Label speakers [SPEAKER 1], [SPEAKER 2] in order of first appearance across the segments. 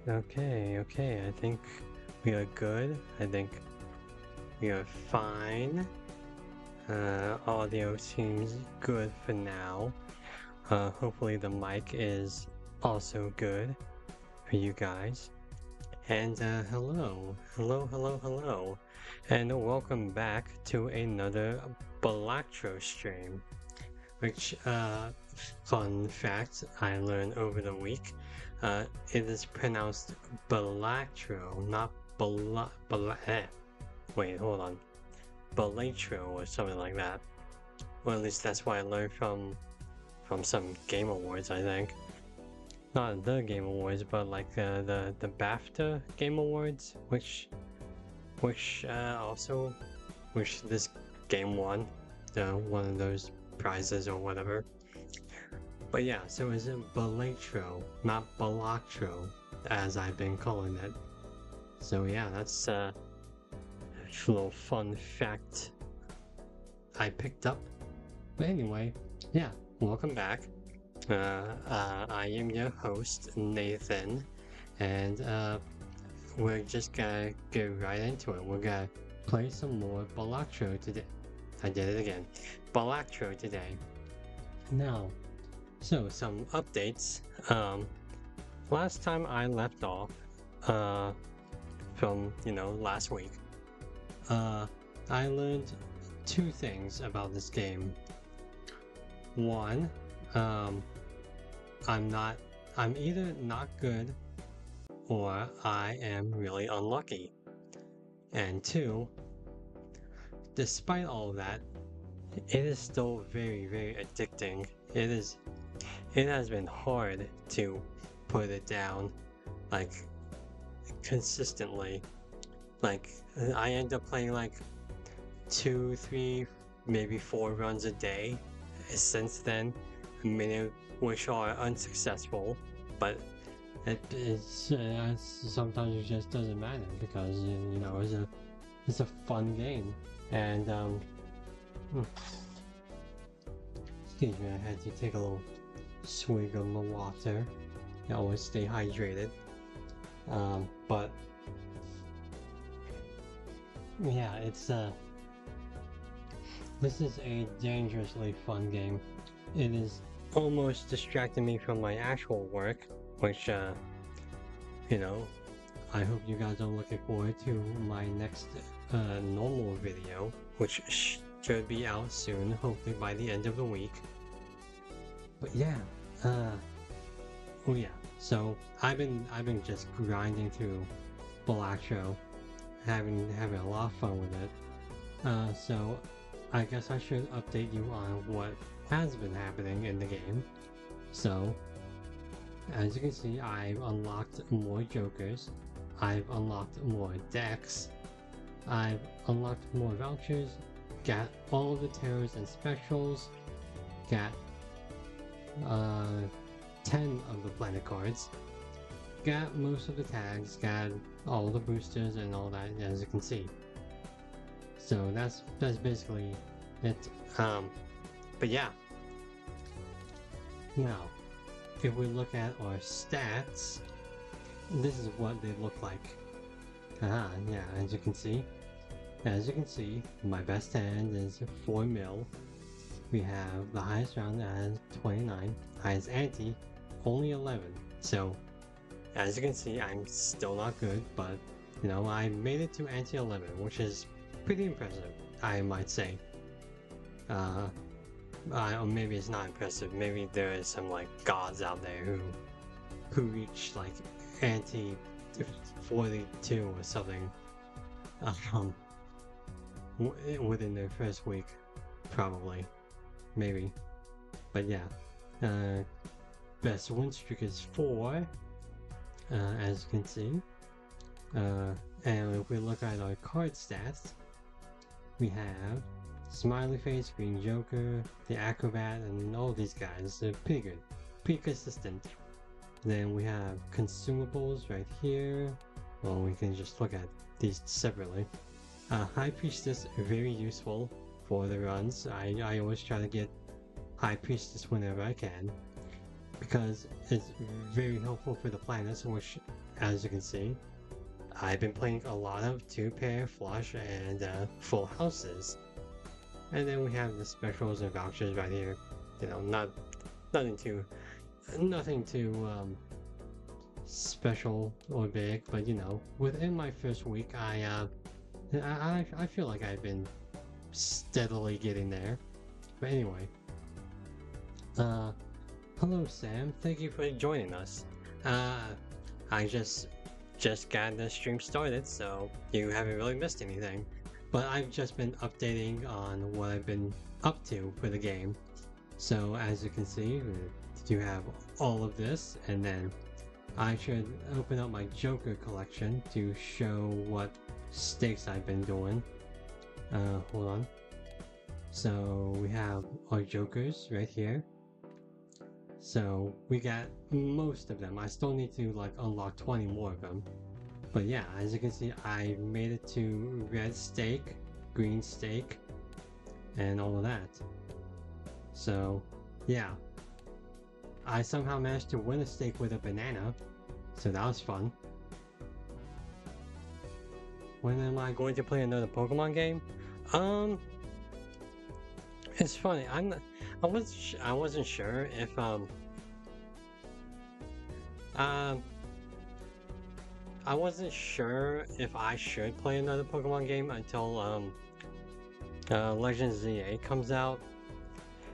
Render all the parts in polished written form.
[SPEAKER 1] Okay, I think we are good. I think we are fine. Audio seems good for now. Hopefully the mic is also good for you guys. And hello, and welcome back to another Balatro stream. Which, fun fact I learned over the week, it is pronounced Balatro, not wait, hold on. Balatro or something like that. Well, at least that's what I learned from some Game Awards, I think. Not the Game Awards, but like the BAFTA Game Awards, which also which this game won, one of those prizes or whatever. But yeah, so is it Balatro, not Balatro, as I've been calling it. So yeah, that's a little fun fact I picked up. But anyway, yeah, welcome back. I am your host, Nathan, and we're just gonna get right into it. We're gonna play some more Balatro today. I did it again. Balatro today. Now, so some updates. Last time I left off, from last week, I learned two things about this game. One, I'm either not good or I am really unlucky. And two, despite all of that, it is still very, very addicting. It has been hard to put it down, like, consistently. Like, I end up playing like 2, 3, maybe 4 runs a day since then, many of which are unsuccessful, but sometimes it just doesn't matter because it's a fun game. And excuse me, I had to take a little swig of my water. I always stay hydrated. But yeah, this is a dangerously fun game. It is almost distracting me from my actual work, which I hope you guys are looking forward to my next normal video, which should be out soon, hopefully by the end of the week. But yeah, oh yeah. So I've been just grinding through Balatro, having a lot of fun with it. So I guess I should update you on what has been happening in the game. So as you can see, I've unlocked more jokers, I've unlocked more decks, I've unlocked more vouchers, got all of the terrors and specials, got 10 of the planet cards, got most of the tags, got all the boosters and all that, as you can see. So that's basically it. But yeah. Now, if we look at our stats, this is what they look like. Yeah, as you can see, my best hand is 4 mil. We have the highest round as 29, highest ante only 11. So as you can see, I'm still not good, but I made it to ante 11, which is pretty impressive, I might say. Or maybe it's not impressive. Maybe there is some like gods out there who reach like ante 42 or something within their first week, probably, maybe. But yeah, best win streak is 4, as you can see. And if we look at our card stats, we have Smiley Face, Green Joker, the Acrobat, and all these guys. They're pretty good, pretty consistent. Then we have consumables right here. Well, we can just look at these separately. High Priestess, very useful for the runs. I always try to get High Priestess whenever I can, because it's very helpful for the planets, which as you can see, I've been playing a lot of 2-pair, flush, and full houses. And then we have the specials and vouchers right here. You know, nothing too special or big, but you know, within my first week, I feel like I've been steadily getting there. But anyway, hello Sam, thank you for joining us. I just got the stream started, so you haven't really missed anything. But I've just been updating on what I've been up to for the game. So as you can see, you have all of this, and then I should open up my Joker collection to show what stakes I've been doing. Hold on. So we have our Jokers right here. So we got most of them. I still need to like unlock 20 more of them. But yeah, as you can see, I made it to red stake, green stake, and all of that. So yeah, I somehow managed to win a stake with a banana, so that was fun. When am I going to play another Pokemon game? It's funny. I wasn't sure if I wasn't sure if I should play another Pokemon game until Legends ZA comes out,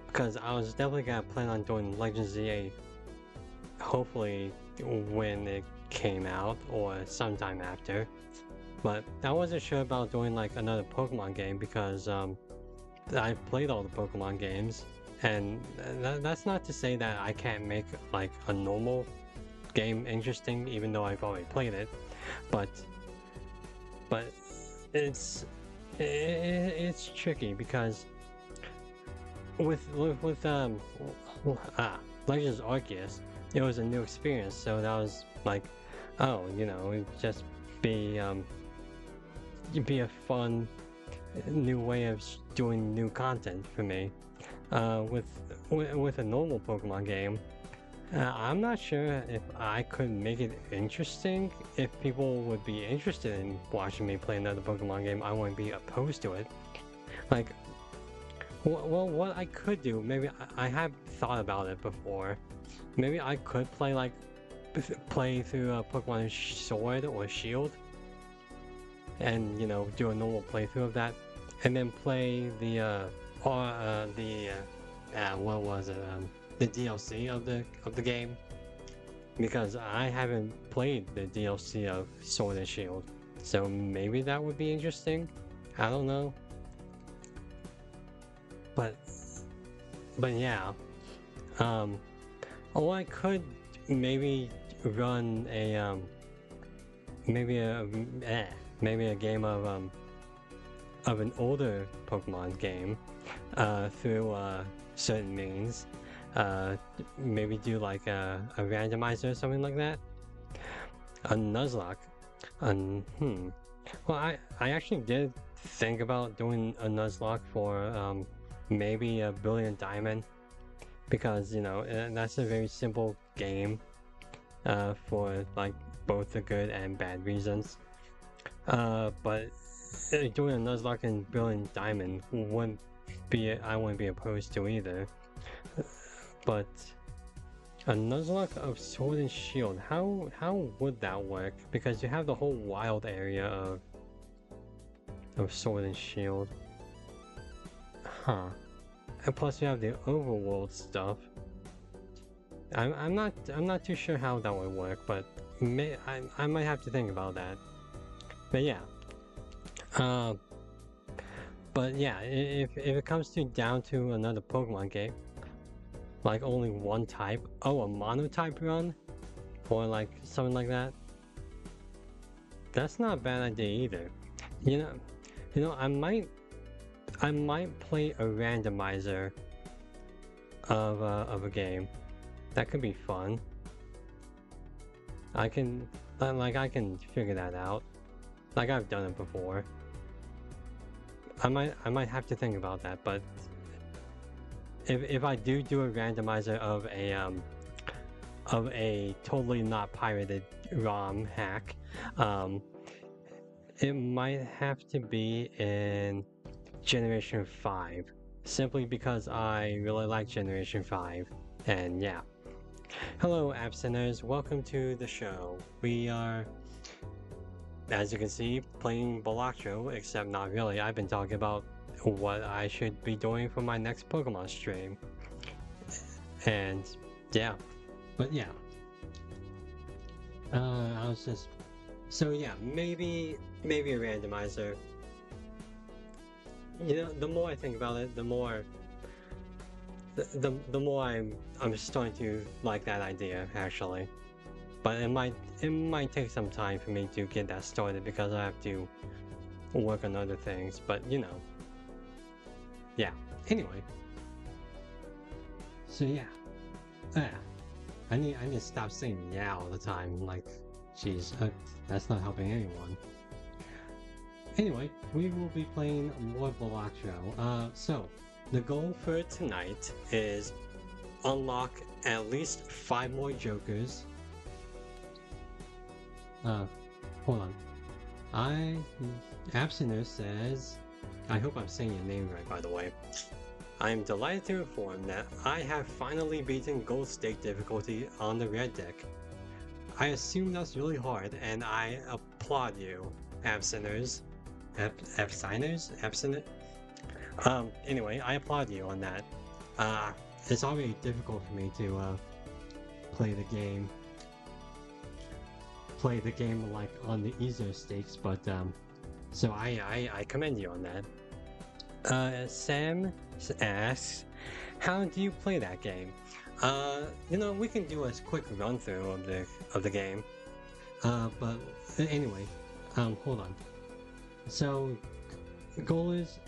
[SPEAKER 1] because I was definitely gonna plan on doing Legends ZA hopefully when it came out or sometime after. But I wasn't sure about doing like another Pokemon game because I've played all the Pokemon games, and that's not to say that I can't make like a normal game interesting even though I've already played it, but it's tricky because with Legends Arceus, it was a new experience, so that was like, oh, you know, it'd just be a fun new way of doing new content for me. With a normal Pokemon game, I'm not sure if I could make it interesting. If people would be interested in watching me play another Pokemon game, I wouldn't be opposed to it. Like, well, what I could do, maybe I have thought about it before. Maybe I could play through Pokemon Sword or Shield, and you know, do a normal playthrough of that, and then play the what was it, the DLC of the game, because I haven't played the DLC of Sword and Shield, so maybe that would be interesting. I don't know, but yeah, or I could maybe run a maybe a game of an older Pokemon game through certain means. Maybe do like a randomizer or something like that. A Nuzlocke. Well, I actually did think about doing a Nuzlocke for maybe a Brilliant Diamond, because you know that's a very simple game for like both the good and bad reasons. But doing a Nuzlocke in Brilliant Diamond I wouldn't be opposed to either. But a Nuzlocke of Sword and Shield, how would that work? Because you have the whole wild area of Sword and Shield. Huh. And plus you have the overworld stuff. I'm not too sure how that would work, but I might have to think about that. But yeah. But yeah, if it comes down to another Pokemon game, like only one type, a monotype run, or like something like that, that's not a bad idea either. You know, I might play a randomizer of a game. That could be fun. I can figure that out. Like I've done it before. I might have to think about that, but if I do a randomizer of of a totally not pirated ROM hack. It might have to be in Generation 5, simply because I really like Generation 5, and yeah. Hello, Absinters, welcome to the show. We are, as you can see, playing Balatro, except not really. I've been talking about what I should be doing for my next Pokemon stream. And yeah, but yeah. I was just, so yeah, maybe a randomizer. You know, the more I think about it, the more the more I'm starting to like that idea, actually. But it might take some time for me to get that started because I have to work on other things. But you know, yeah. Anyway, so yeah, I need to stop saying yeah all the time. Like, jeez, that's not helping anyone. Anyway, we will be playing more Balatro. So the goal for tonight is unlock at least 5 more Jokers. Hold on. Absiner says, I hope I'm saying your name right, by the way. I am delighted to inform that I have finally beaten Gold Stake difficulty on the red deck. I assume that's really hard, and I applaud you, Absiners. Abstiners? Anyway, I applaud you on that. It's already difficult for me to, play the game like on the easier stakes, but, so I commend you on that. Sam asks, how do you play that game? You know, we can do a quick run through of the game. But anyway, hold on. So the goal is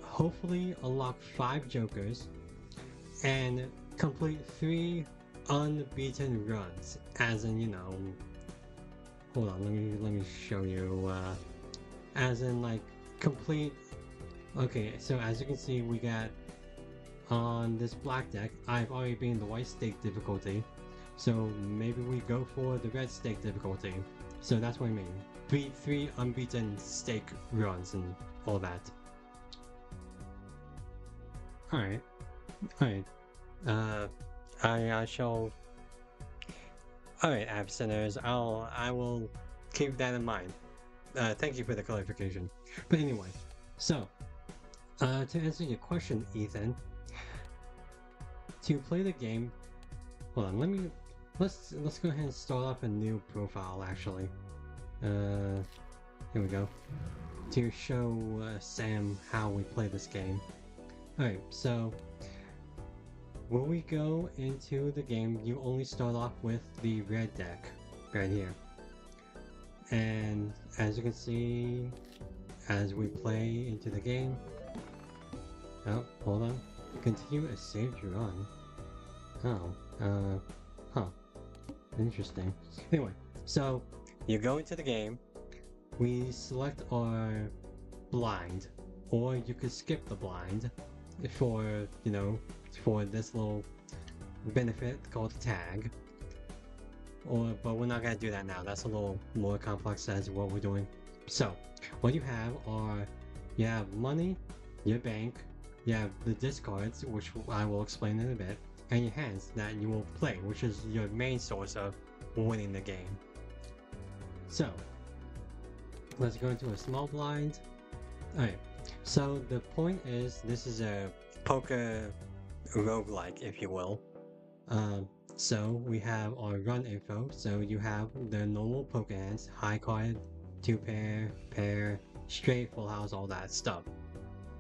[SPEAKER 1] hopefully unlock 5 Jokers and complete 3 unbeaten runs, as in, you know, hold on, let me show you, as in like complete. Okay, so as you can see, we got on this black deck, I've already been the white stake difficulty, so maybe we go for the red stake difficulty. So that's what I mean. Beat 3 unbeaten stake runs and all that. Alright. I shall. Alright, Absinters, I will keep that in mind. Thank you for the clarification. But anyway, so to answer your question, Ethan, to play the game, hold on, let's go ahead and start off a new profile actually. Here we go. To show Sam how we play this game. Alright, so when we go into the game, you only start off with the red deck right here. And as you can see, as we play into the game, oh, hold on, continue a saved run. Oh, huh, interesting. Anyway, so you go into the game, we select our blind, or you could skip the blind for, you know, for this little benefit called tag. But we're not gonna do that now. That's a little more complex as what we're doing. So what you have are, you have money, your bank, you have the discards, which I will explain in a bit, and your hands that you will play, which is your main source of winning the game. So let's go into a small blind. Alright, so the point is, this is a poker roguelike, if you will. So we have our run info. So you have the normal poker hands, high card, 2 pair, pair, straight, full house, all that stuff.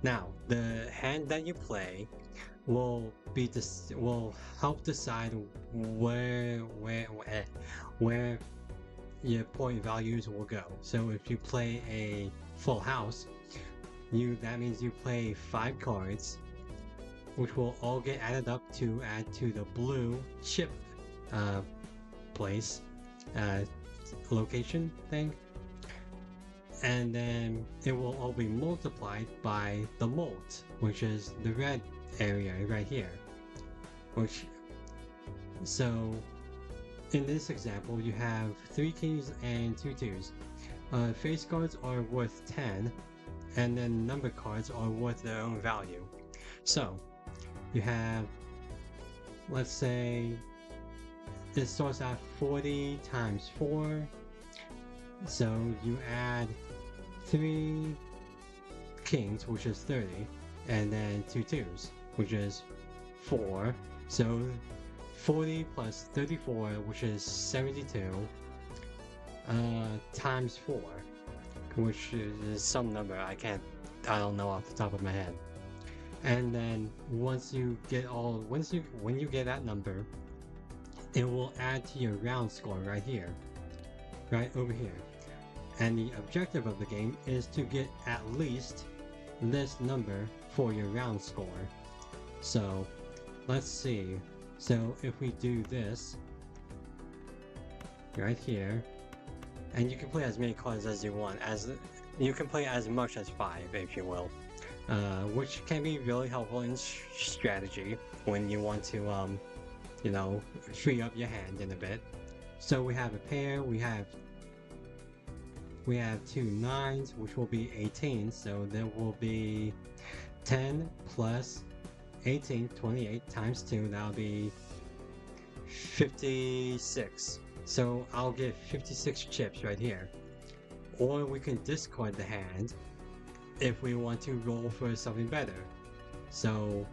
[SPEAKER 1] Now, the hand that you play will help decide where your point values will go. So if you play a full house, that means you play 5 cards, which will all get added up to add to the blue chip place location thing, and then it will all be multiplied by the molt, which is the red area right here. So in this example, you have 3 kings and 2 twos. Face cards are worth 10, and then number cards are worth their own value. So, you have, let's say, it starts at 40 times 4, so you add 3 kings, which is 30, and then 2 twos, which is 4, so 40 plus 34, which is 72, times 4, which is some number I don't know off the top of my head. And then when you get that number, it will add to your round score right here, right over here. And the objective of the game is to get at least this number for your round score. So let's see. So if we do this right here, and you can play as many cards as you want, you can play as much as 5 if you will, which can be really helpful in strategy when you want to you know, free up your hand in a bit. So we have a pair, we have 2 9s, which will be 18, so there will be 10 plus 18, 28 times 2, that'll be 56. So I'll get 56 chips right here. Or we can discard the hand if we want to roll for something better. So,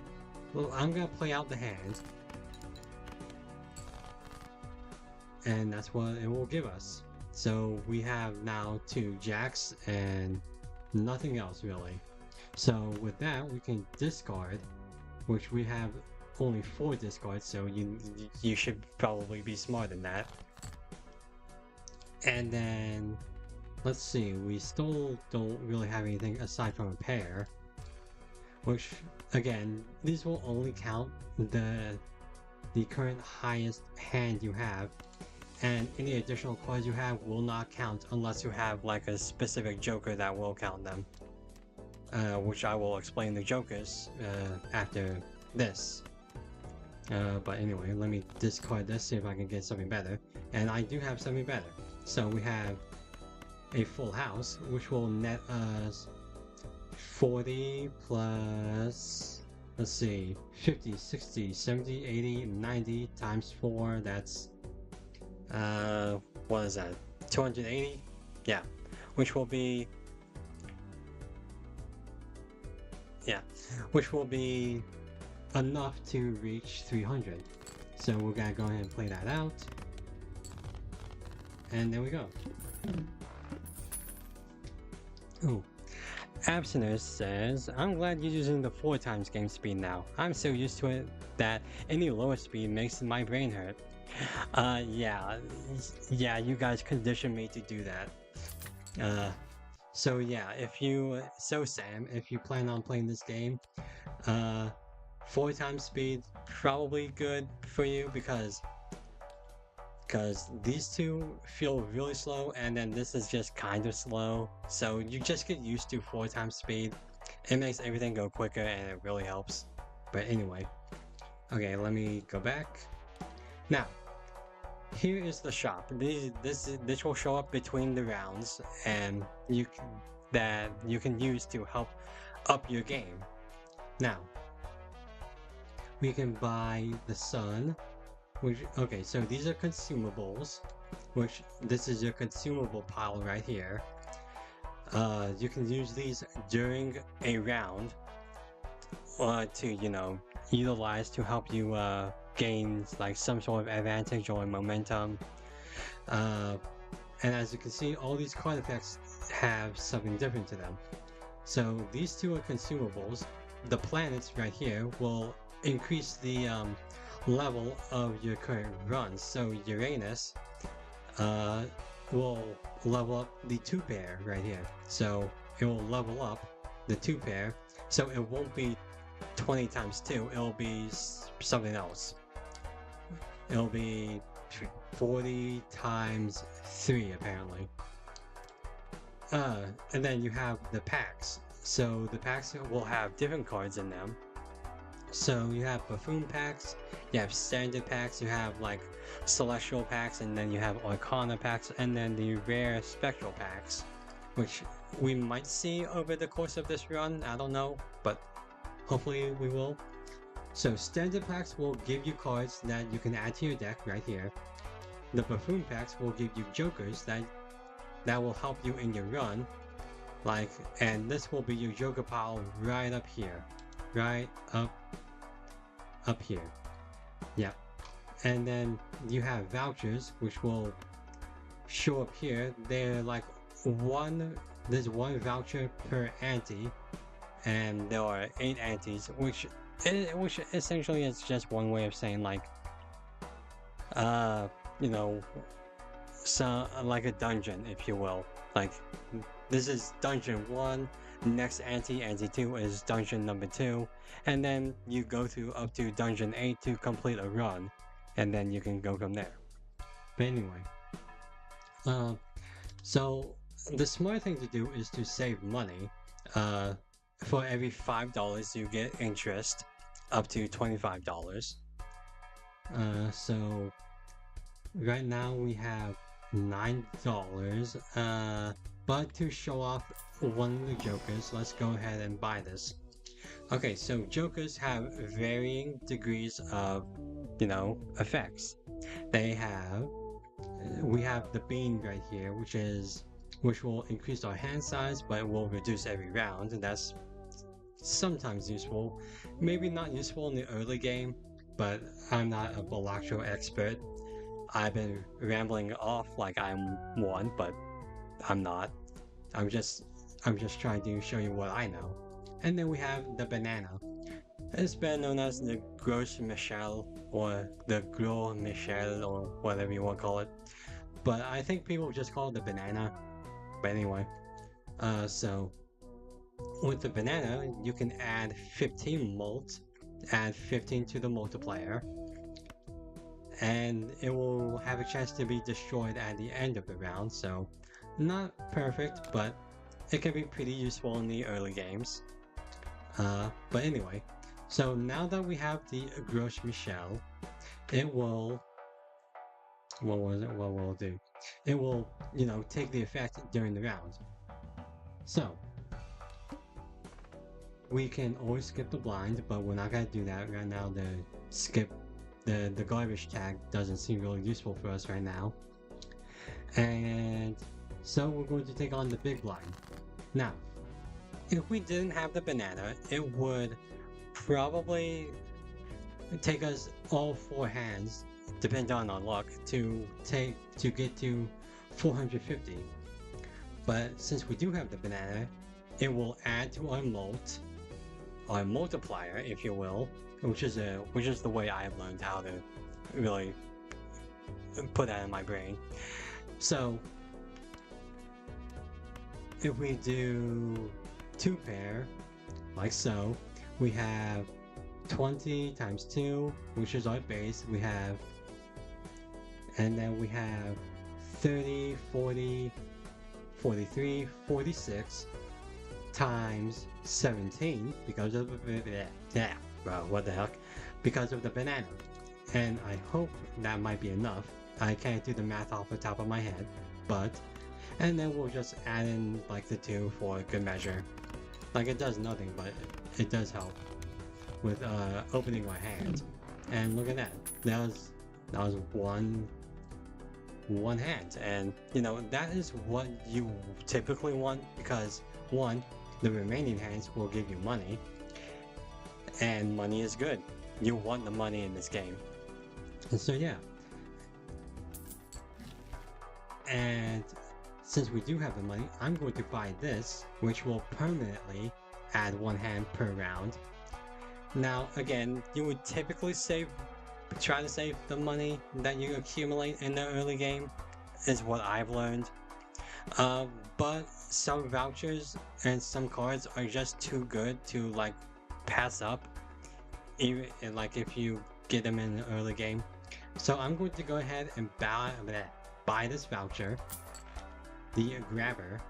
[SPEAKER 1] well, I'm gonna play out the hand, and that's what it will give us. So we have now 2 jacks and nothing else really. So with that, we can discard, which we have only 4 discards, so you should probably be smart in that. And then let's see, we still don't really have anything aside from a pair, which again, these will only count the current highest hand you have, and any additional cards you have will not count unless you have like a specific joker that will count them, which I will explain the jokers after this. But anyway, let me discard this, see if I can get something better. And I do have something better. So we have a full house, which will net us 40 plus, let's see, 50, 60, 70, 80, 90 times 4, that's, what is that, 280? Yeah, which will be, enough to reach 300. So we're gonna go ahead and play that out. And there we go. Oh, Abstinence says, I'm glad you're using the 4 times game speed now. I'm so used to it that any lower speed makes my brain hurt. Yeah, you guys conditioned me to do that. So yeah, Sam, if you plan on playing this game, 4 times speed probably good for you because these two feel really slow, and then this is just kind of slow, so you just get used to 4 times speed. It makes everything go quicker and it really helps. But anyway, okay, let me go back. Now, here is the shop. This will show up between the rounds, and you can use to help up your game. Now, we can buy the sun, okay, so these are consumables, which this is your consumable pile right here. You can use these during a round to, you know, utilize to help you gain like some sort of advantage or momentum. And as you can see, all these card effects have something different to them. So these two are consumables. The planets right here will increase the level of your current runs. So Uranus will level up the 2-pair right here. So it will level up the 2-pair. So it won't be 20 times 2, it'll be something else. It'll be 40 times 3 apparently. And then you have the packs. So the packs will have different cards in them. So you have buffoon packs You have standard packs, you have like celestial packs, and then you have arcana packs, and then the rare spectral packs, which we might see over the course of this run. I don't know, but hopefully we will. So standard packs will give you cards that you can add to your deck right here. The buffoon packs will give you jokers that will help you in your run. Like, and this will be your joker pile right up here. Right up here. Yeah. And then you have vouchers, which will show up here. They're like there's one voucher per ante, and there are 8 antes, which essentially is just one way of saying like, you know, so like a dungeon, if you will. Like, this is dungeon 1, next ante 2 is dungeon number 2, and then you go through up to dungeon 8 to complete a run, and then you can go from there. But anyway, so the smart thing to do is to save money. For every $5 you get interest up to $25. So right now we have $9. But to show off one of the jokers, let's go ahead and buy this. Okay, so jokers have varying degrees of, you know, effects. We have the bean right here, which will increase our hand size, but it will reduce every round, and that's sometimes useful. Maybe not useful in the early game, but I'm not a Balatro expert. I've been rambling off like I'm one, but I'm not. I'm just trying to show you what I know. And then we have the banana. It's better known as the Gros Michel, or the Gros Michel, or whatever you want to call it. But I think people just call it the banana. But anyway, so with the banana, you can add 15 molt, add 15 to the multiplier, and it will have a chance to be destroyed at the end of the round. So not perfect, but it can be pretty useful in the early games. But anyway, so now that we have the Gros Michel, it will, what will it do? It will, you know, take the effect during the round. So we can always skip the blind, but we're not gonna do that right now. The garbage tag doesn't seem really useful for us right now. And so we're going to take on the big blind. Now, if we didn't have the banana, it would probably take us all 4 hands, depending on our luck, to get to 450. But since we do have the banana, it will add to our multiplier, if you will, which is the way I have learned how to really put that in my brain. So if we do 2 pair, like so, we have 20 times 2, which is our base. And then we have 30, 40, 43, 46 times 17 because of what the heck? Because of the banana. And I hope that might be enough. I can't do the math off the top of my head, but, and then we'll just add in like the 2 for good measure. Like, it does nothing, but it does help with opening our hand. And look at that. That was one hand, and you know, that is what you typically want, because 1, the remaining hands will give you money, and money is good. You want the money in this game. And so yeah, and since we do have the money, I'm going to buy this, which will permanently add 1 hand per round. Now again, you would typically try to save the money that you accumulate in the early game, is what I've learned. But some vouchers and some cards are just too good to like pass up, even like if you get them in the early game. So I'm going to go ahead and buy this voucher, the grabber.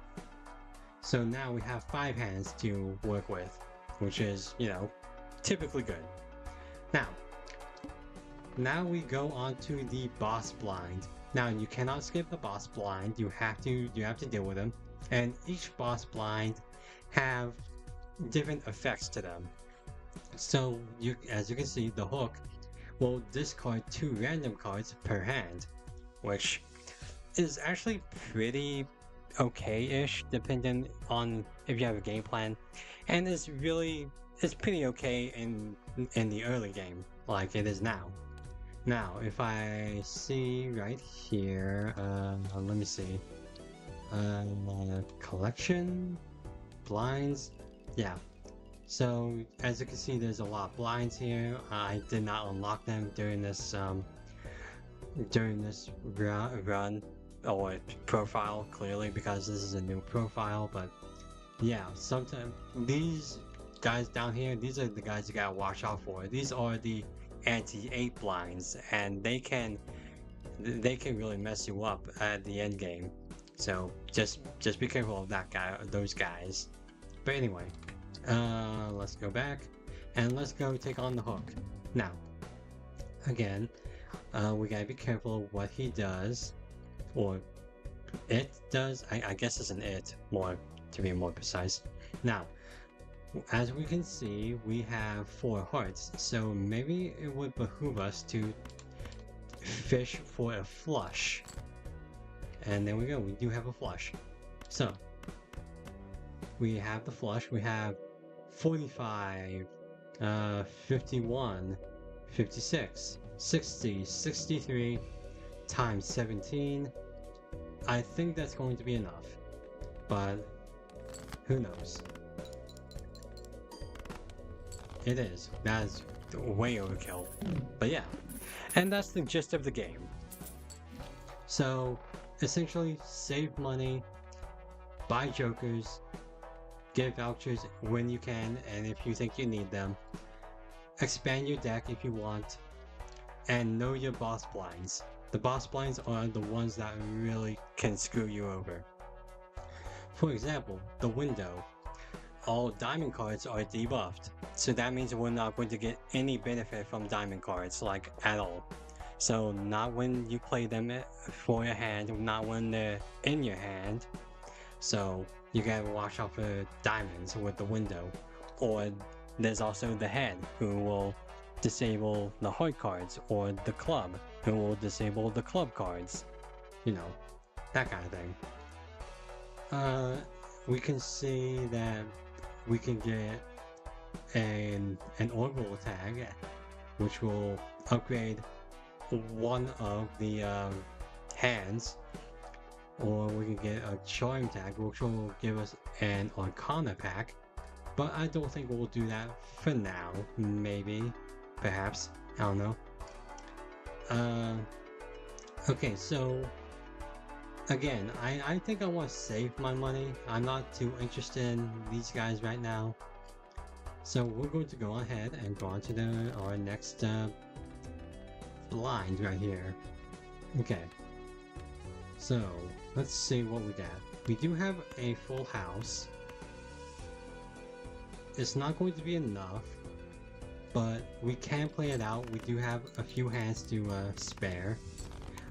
[SPEAKER 1] So now we have 5 hands to work with, which is, you know, typically good. Now, now we go on to the boss blind. Now you cannot skip the boss blind. You have to deal with them, and each boss blind have different effects to them. So as you can see, the hook will discard 2 random cards per hand, which is actually pretty okay-ish, depending on if you have a game plan, and it's pretty okay in the early game, like it is now. Now, if I see right here, let me see, collection, blinds, yeah. So as you can see, there's a lot of blinds here. I did not unlock them during this run or profile, clearly, because this is a new profile. But yeah, sometimes these guys down here, these are the guys you gotta watch out for. These are the anti-8 blinds, and they can really mess you up at the end game. So just be careful of those guys. But anyway, let's go back and let's go take on the hook. Now, again, we gotta be careful of what he does, or it does. I guess it's an it, more to be more precise. Now, as we can see, we have 4 hearts, so maybe it would behoove us to fish for a flush. And there we go, we do have a flush. So, we have the flush, we have 45, 51, 56, 60, 63, times 17. I think that's going to be enough, but who knows? It is. That's way overkill. But yeah, and that's the gist of the game. So, essentially, save money, buy jokers, get vouchers when you can and if you think you need them, expand your deck if you want, and know your boss blinds. The boss blinds are the ones that really can screw you over. For example, the window. All diamond cards are debuffed, so that means we're not going to get any benefit from diamond cards, like at all. So not when you play them for your hand, not when they're in your hand. So you gotta watch out for diamonds with the window. Or there's also the head, who will disable the heart cards, or the club, who will disable the club cards. You know, that kind of thing. We can see that we can get an orbital tag, which will upgrade one of the hands, or we can get a charm tag, which will give us an arcana pack, but I don't think we'll do that for now. Maybe, perhaps, I don't know. Okay, so again, I think I want to save my money. I'm not too interested in these guys right now. So we're going to go ahead and go on to our next blind right here. Okay. So, let's see what we got. We do have a full house. It's not going to be enough, but we can play it out. We do have a few hands to spare.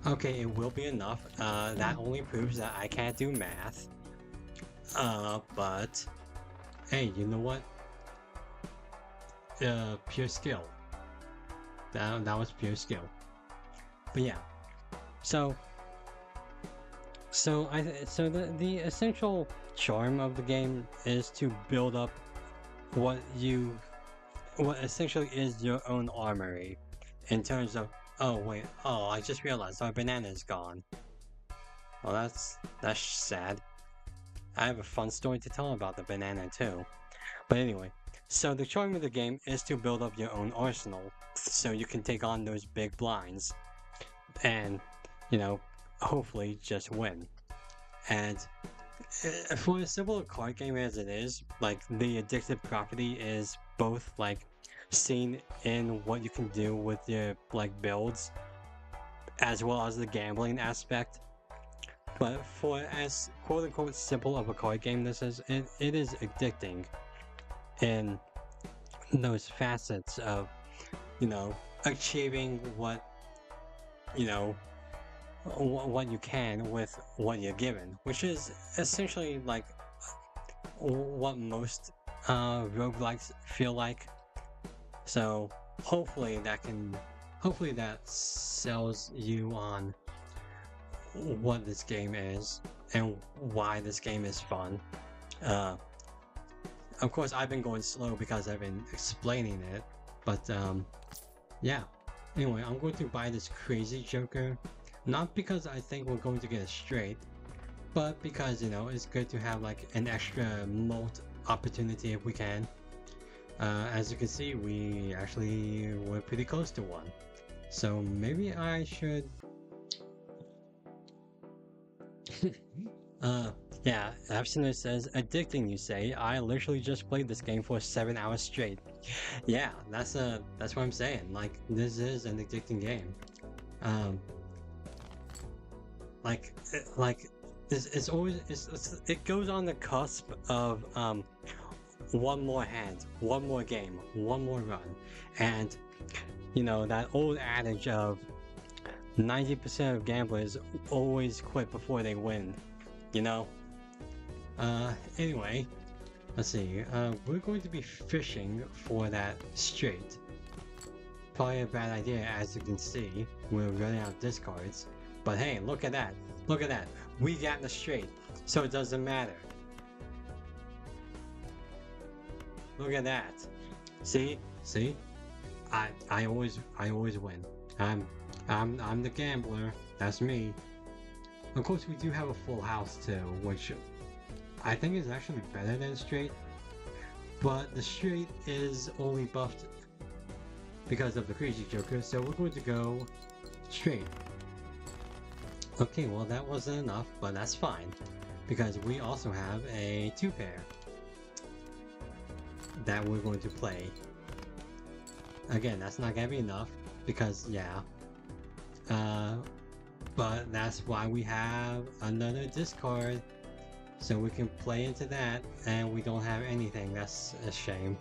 [SPEAKER 1] Okay, it will be enough. That only proves that I can't do math. But hey, you know what? Pure skill. That was pure skill. But yeah. So the essential charm of the game is to build up what essentially is your own armory, in terms of, oh wait, oh, I just realized our banana is gone. Well, that's sad. I have a fun story to tell about the banana too. But anyway, so the charm of the game is to build up your own arsenal, so you can take on those big blinds, and, you know, hopefully just win. And for as simple a card game as it is, like, the addictive property is both, like, seen in what you can do with your, like, builds, as well as the gambling aspect. But for as quote-unquote simple of a card game this is, it is addicting in those facets of, you know, achieving what you know what you can with what you're given, which is essentially like what most roguelikes feel like. So hopefully that sells you on what this game is and why this game is fun. Of course, I've been going slow because I've been explaining it, but yeah. Anyway, I'm going to buy this crazy Joker, not because I think we're going to get it straight, but because, you know, it's good to have like an extra mold opportunity if we can. As you can see, we actually were pretty close to one. So maybe I should... yeah, Abstinence says, addicting you say, I literally just played this game for 7 hours straight. Yeah, that's what I'm saying, like, this is an addicting game. It's always, it goes on the cusp of, one more hand, one more game, one more run, and, you know, that old adage of 90% of gamblers always quit before they win, you know? Anyway, let's see, we're going to be fishing for that straight. Probably a bad idea, as you can see, we're running out of discards, but hey, look at that, we got the straight, so it doesn't matter. Look at that, see, I always win. I'm the gambler, that's me. Of course, we do have a full house too, which I think is actually better than straight, but the straight is only buffed because of the crazy Joker, so we're going to go straight. Okay, well that wasn't enough, but that's fine, because we also have a 2-pair that we're going to play. Again, that's not gonna be enough, because yeah, but that's why we have another discard, so we can play into that, and we don't have anything. That's a shame.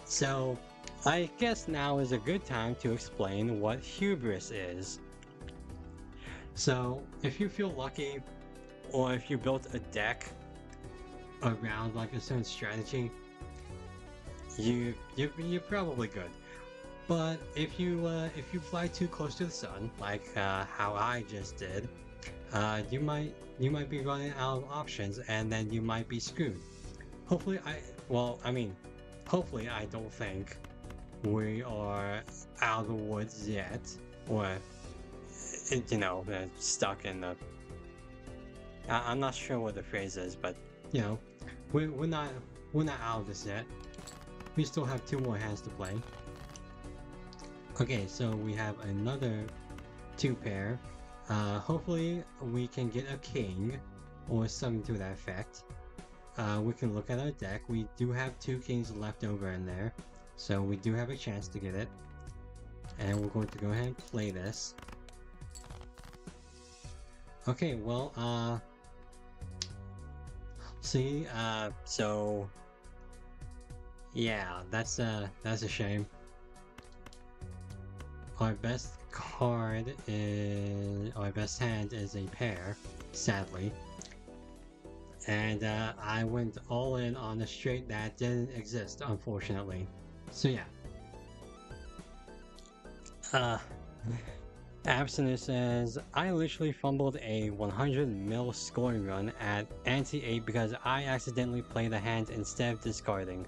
[SPEAKER 1] So I guess now is a good time to explain what hubris is. So if you feel lucky, or if you built a deck around like a certain strategy, you're probably good. But if you fly too close to the sun, like how I just did, you might be running out of options, and then you might be screwed. Hopefully hopefully I don't think we are out of the woods yet, or you know, stuck in the... I'm not sure what the phrase is, but you know, we're not out of this yet. We still have 2 more hands to play. Okay, so we have another 2-pair. Hopefully we can get a king or something to that effect. We can look at our deck. We do have 2 kings left over in there, so we do have a chance to get it. And we're going to go ahead and play this. Okay, well, see, so yeah, that's a shame. Our best card is, our best hand is a pair, sadly. And I went all in on a straight that didn't exist, unfortunately. So yeah. Abstinence says, I literally fumbled a 100 mil scoring run at Ante-8 because I accidentally played a hand instead of discarding.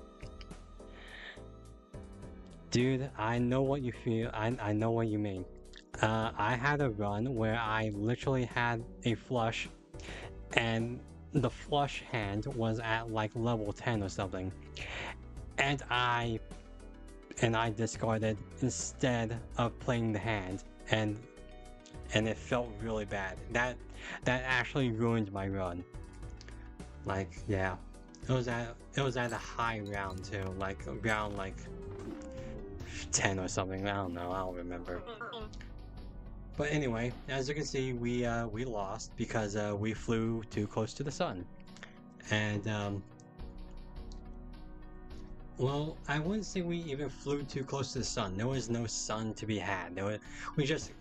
[SPEAKER 1] Dude, I know what you feel, I know what you mean. I had a run where I literally had a flush, and the flush hand was at like level 10 or something. And I discarded instead of playing the hand, and it felt really bad. That actually ruined my run. Like, yeah, it was at a high round too, like round like 10 or something. I don't know, I don't remember. But anyway, as you can see, we lost because we flew too close to the sun, and Well, I wouldn't say we even flew too close to the sun. There was no sun to be had. We just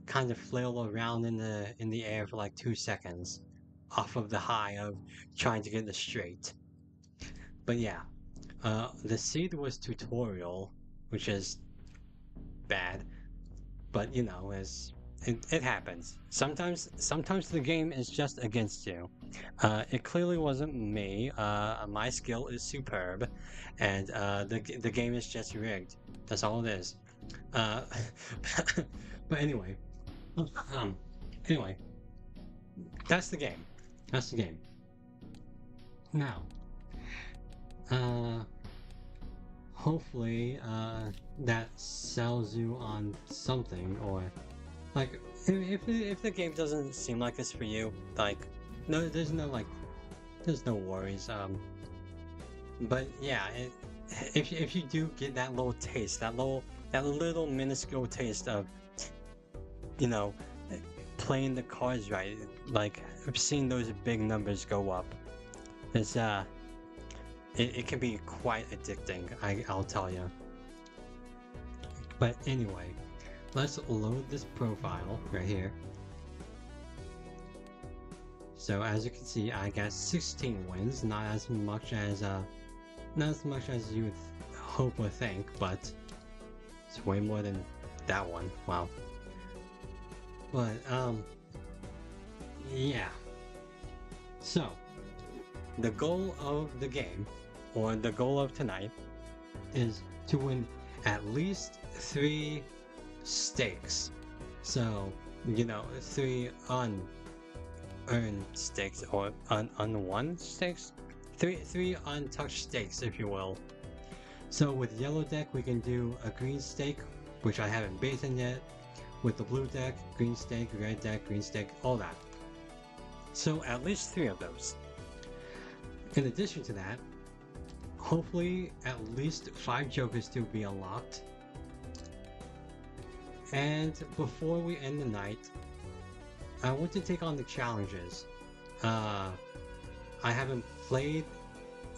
[SPEAKER 1] kind of flailed around in the air for like 2 seconds, off of the high of trying to get the straight. But yeah, the seed was tutorial, which is bad. But you know, it happens. Sometimes the game is just against you. It clearly wasn't me. My skill is superb, and the game is just rigged. That's all it is. Uh, but anyway, um, anyway, that's the game. That's the game. Now, uh, hopefully, that sells you on something, or like if the game doesn't seem like this for you, like no, there's no worries. But yeah, if you do get that little taste, that little minuscule taste of, you know, playing the cards right, like seeing those big numbers go up, it's it can be quite addicting. I'll tell you. But anyway, let's load this profile right here. So as you can see, I got 16 wins, not as much as you would hope or think, but it's way more than that one. Wow. But yeah. So the goal of the game, or the goal of tonight, is to win at least 3 stakes. So, you know, 3 unearned stakes, or unwon stakes? 3 untouched stakes, if you will. So with yellow deck, we can do a green stake, which I haven't beaten yet. With the blue deck, green stake, red deck, green stake, all that. So at least 3 of those. In addition to that, hopefully at least 5 jokers to be unlocked. And before we end the night, I want to take on the challenges. I haven't played.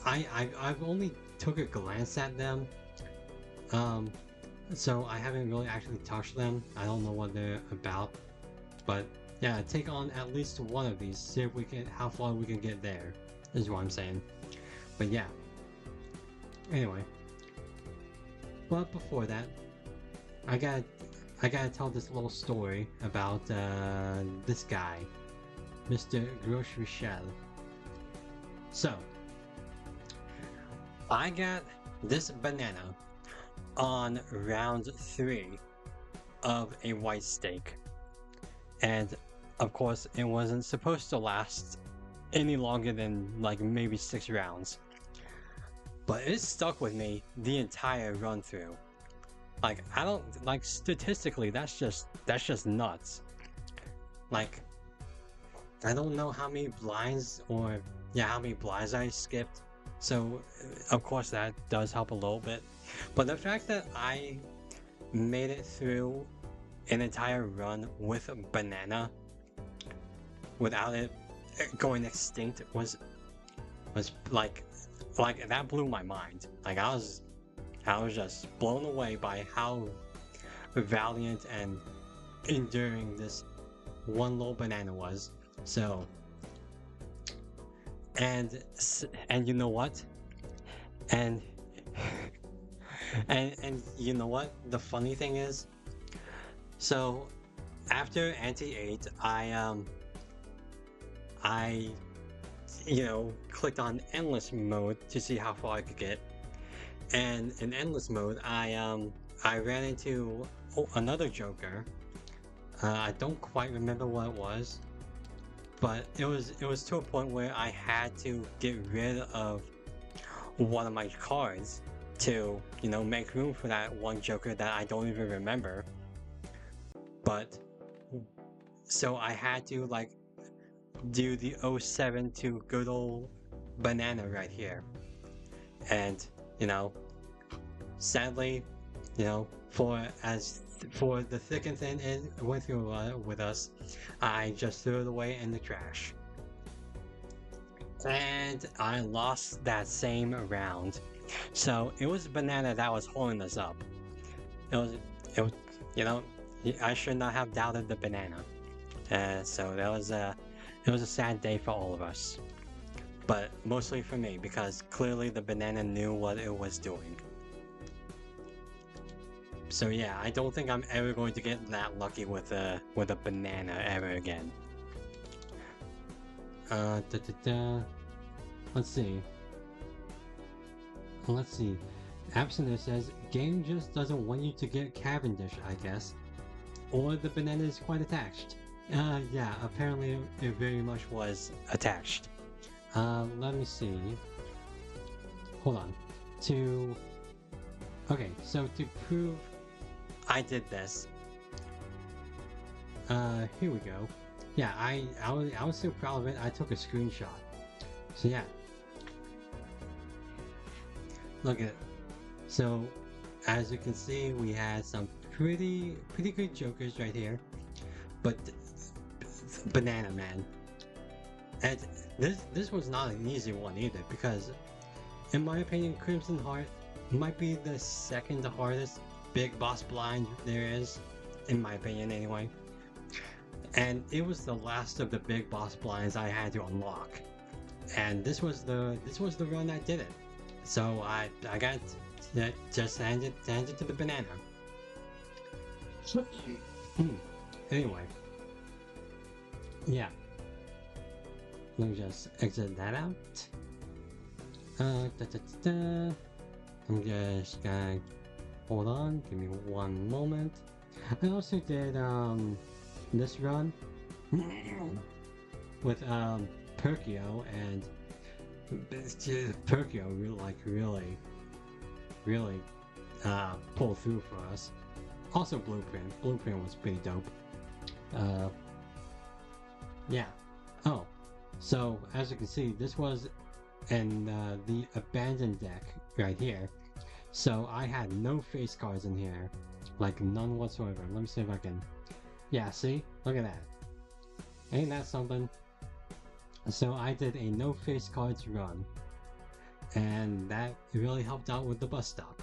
[SPEAKER 1] I've only took a glance at them. So I haven't really actually touched them. I don't know what they're about. But yeah, take on at least one of these. See if we can, how far we can get there, is what I'm saying. But yeah. Anyway. But before that, I gotta tell this little story about this guy, Mr. Gros Michel. So, I got this banana on round 3 of a white stake, and of course it wasn't supposed to last any longer than like maybe 6 rounds, but it stuck with me the entire run through. Like, I don't, like, statistically, that's just nuts. Like, I don't know how many blinds, or yeah, how many blinds I skipped, so of course that does help a little bit. But the fact that I made it through an entire run with a banana without it going extinct was like that blew my mind. Like, I was just blown away by how valiant and enduring this one little banana was. So, and you know what? And and you know what? The funny thing is, so after Anti-8, I clicked on endless mode to see how far I could get. And in endless mode, I ran into another Joker. I don't quite remember what it was, but it was to a point where I had to get rid of one of my cards to, make room for that one Joker that I don't even remember. But so I had to like do the 07 to good old banana right here, and sadly, for the thick and thin it went through with us, I just threw it away in the trash. And I lost that same round. So it was banana that was holding us up. It was, it was, you know, I should not have doubted the banana. So it was a sad day for all of us. But mostly for me, because clearly the banana knew what it was doing. So yeah, I don't think I'm ever going to get that lucky with a banana ever again. Let's see. Let's see. Absinthe says, game just doesn't want you to get Cavendish, I guess. Or the banana is quite attached. Yeah, apparently it very much was attached. Let me see. Hold on. Okay, so to prove I did this, here we go. Yeah, I was so proud of it, I took a screenshot. So yeah. Look at it. So, as you can see, we had some pretty good jokers right here. But Banana Man. And this was not an easy one either, because in my opinion, Crimson Heart might be the second hardest big boss blind there is, in my opinion anyway. And it was the last of the big boss blinds I had to unlock. And this was the run that did it. So I got just handed to the banana. Anyway. Yeah. Let me just exit that out. I'm just gonna hold on, give me one moment. I also did this run with Perkio, and Perkio really pulled through for us. Also Blueprint. Blueprint was pretty dope. Yeah. Oh, so as you can see, this was in the abandoned deck right here. So I had no face cards in here, like none whatsoever. Let me see if I can. Yeah, see? Look at that. Ain't that something? So I did a no face cards run, and that really helped out with the bus stop.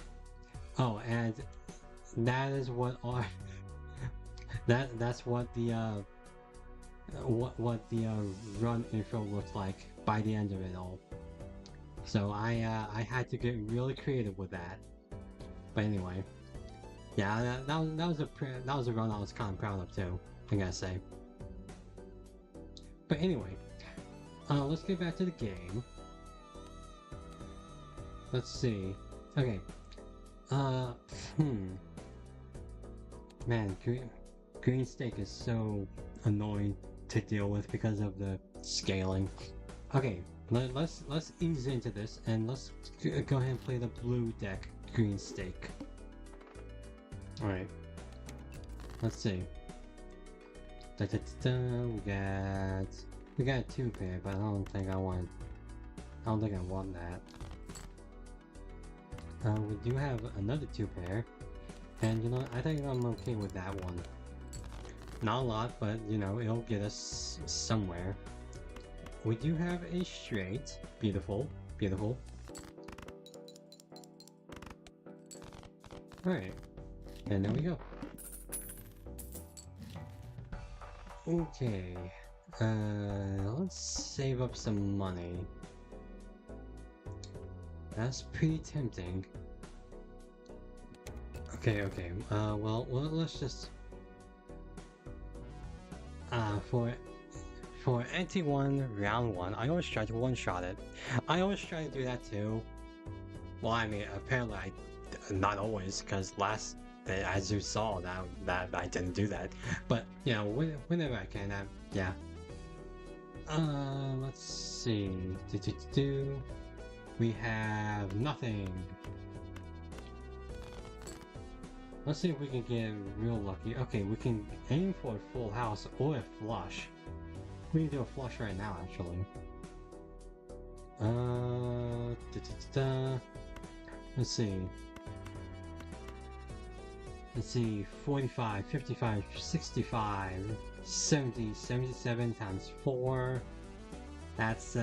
[SPEAKER 1] Oh, and that is what our that's what the run intro looked like by the end of it all. So I had to get really creative with that. But anyway, yeah, that was a run I was kind of proud of too, I gotta say. But anyway, let's get back to the game. Let's see. Okay. Man, green steak is so annoying to deal with because of the scaling. Okay, let's ease into this and let's go ahead and play the blue deck green steak. All right. Let's see. We got a 2-pair, but I don't think I want that. We do have another 2-pair, and you know, I think I'm okay with that one. Not a lot, but you know, it'll get us somewhere. We do have a straight. Beautiful, beautiful. Alright, and there we go. Okay, let's save up some money. That's pretty tempting. Okay, well, let's just... For NT1 round 1, I always try to one-shot it. I always try to do that too. Well, I mean, apparently not always, because as you saw, that I didn't do that. But, you know, whenever I can, yeah. Let's see. We have nothing. Let's see if we can get real lucky. Okay, we can aim for a full house or a flush. We can do a flush right now, actually. Let's see. Let's see, 45, 55, 65, 70, 77 times 4. That's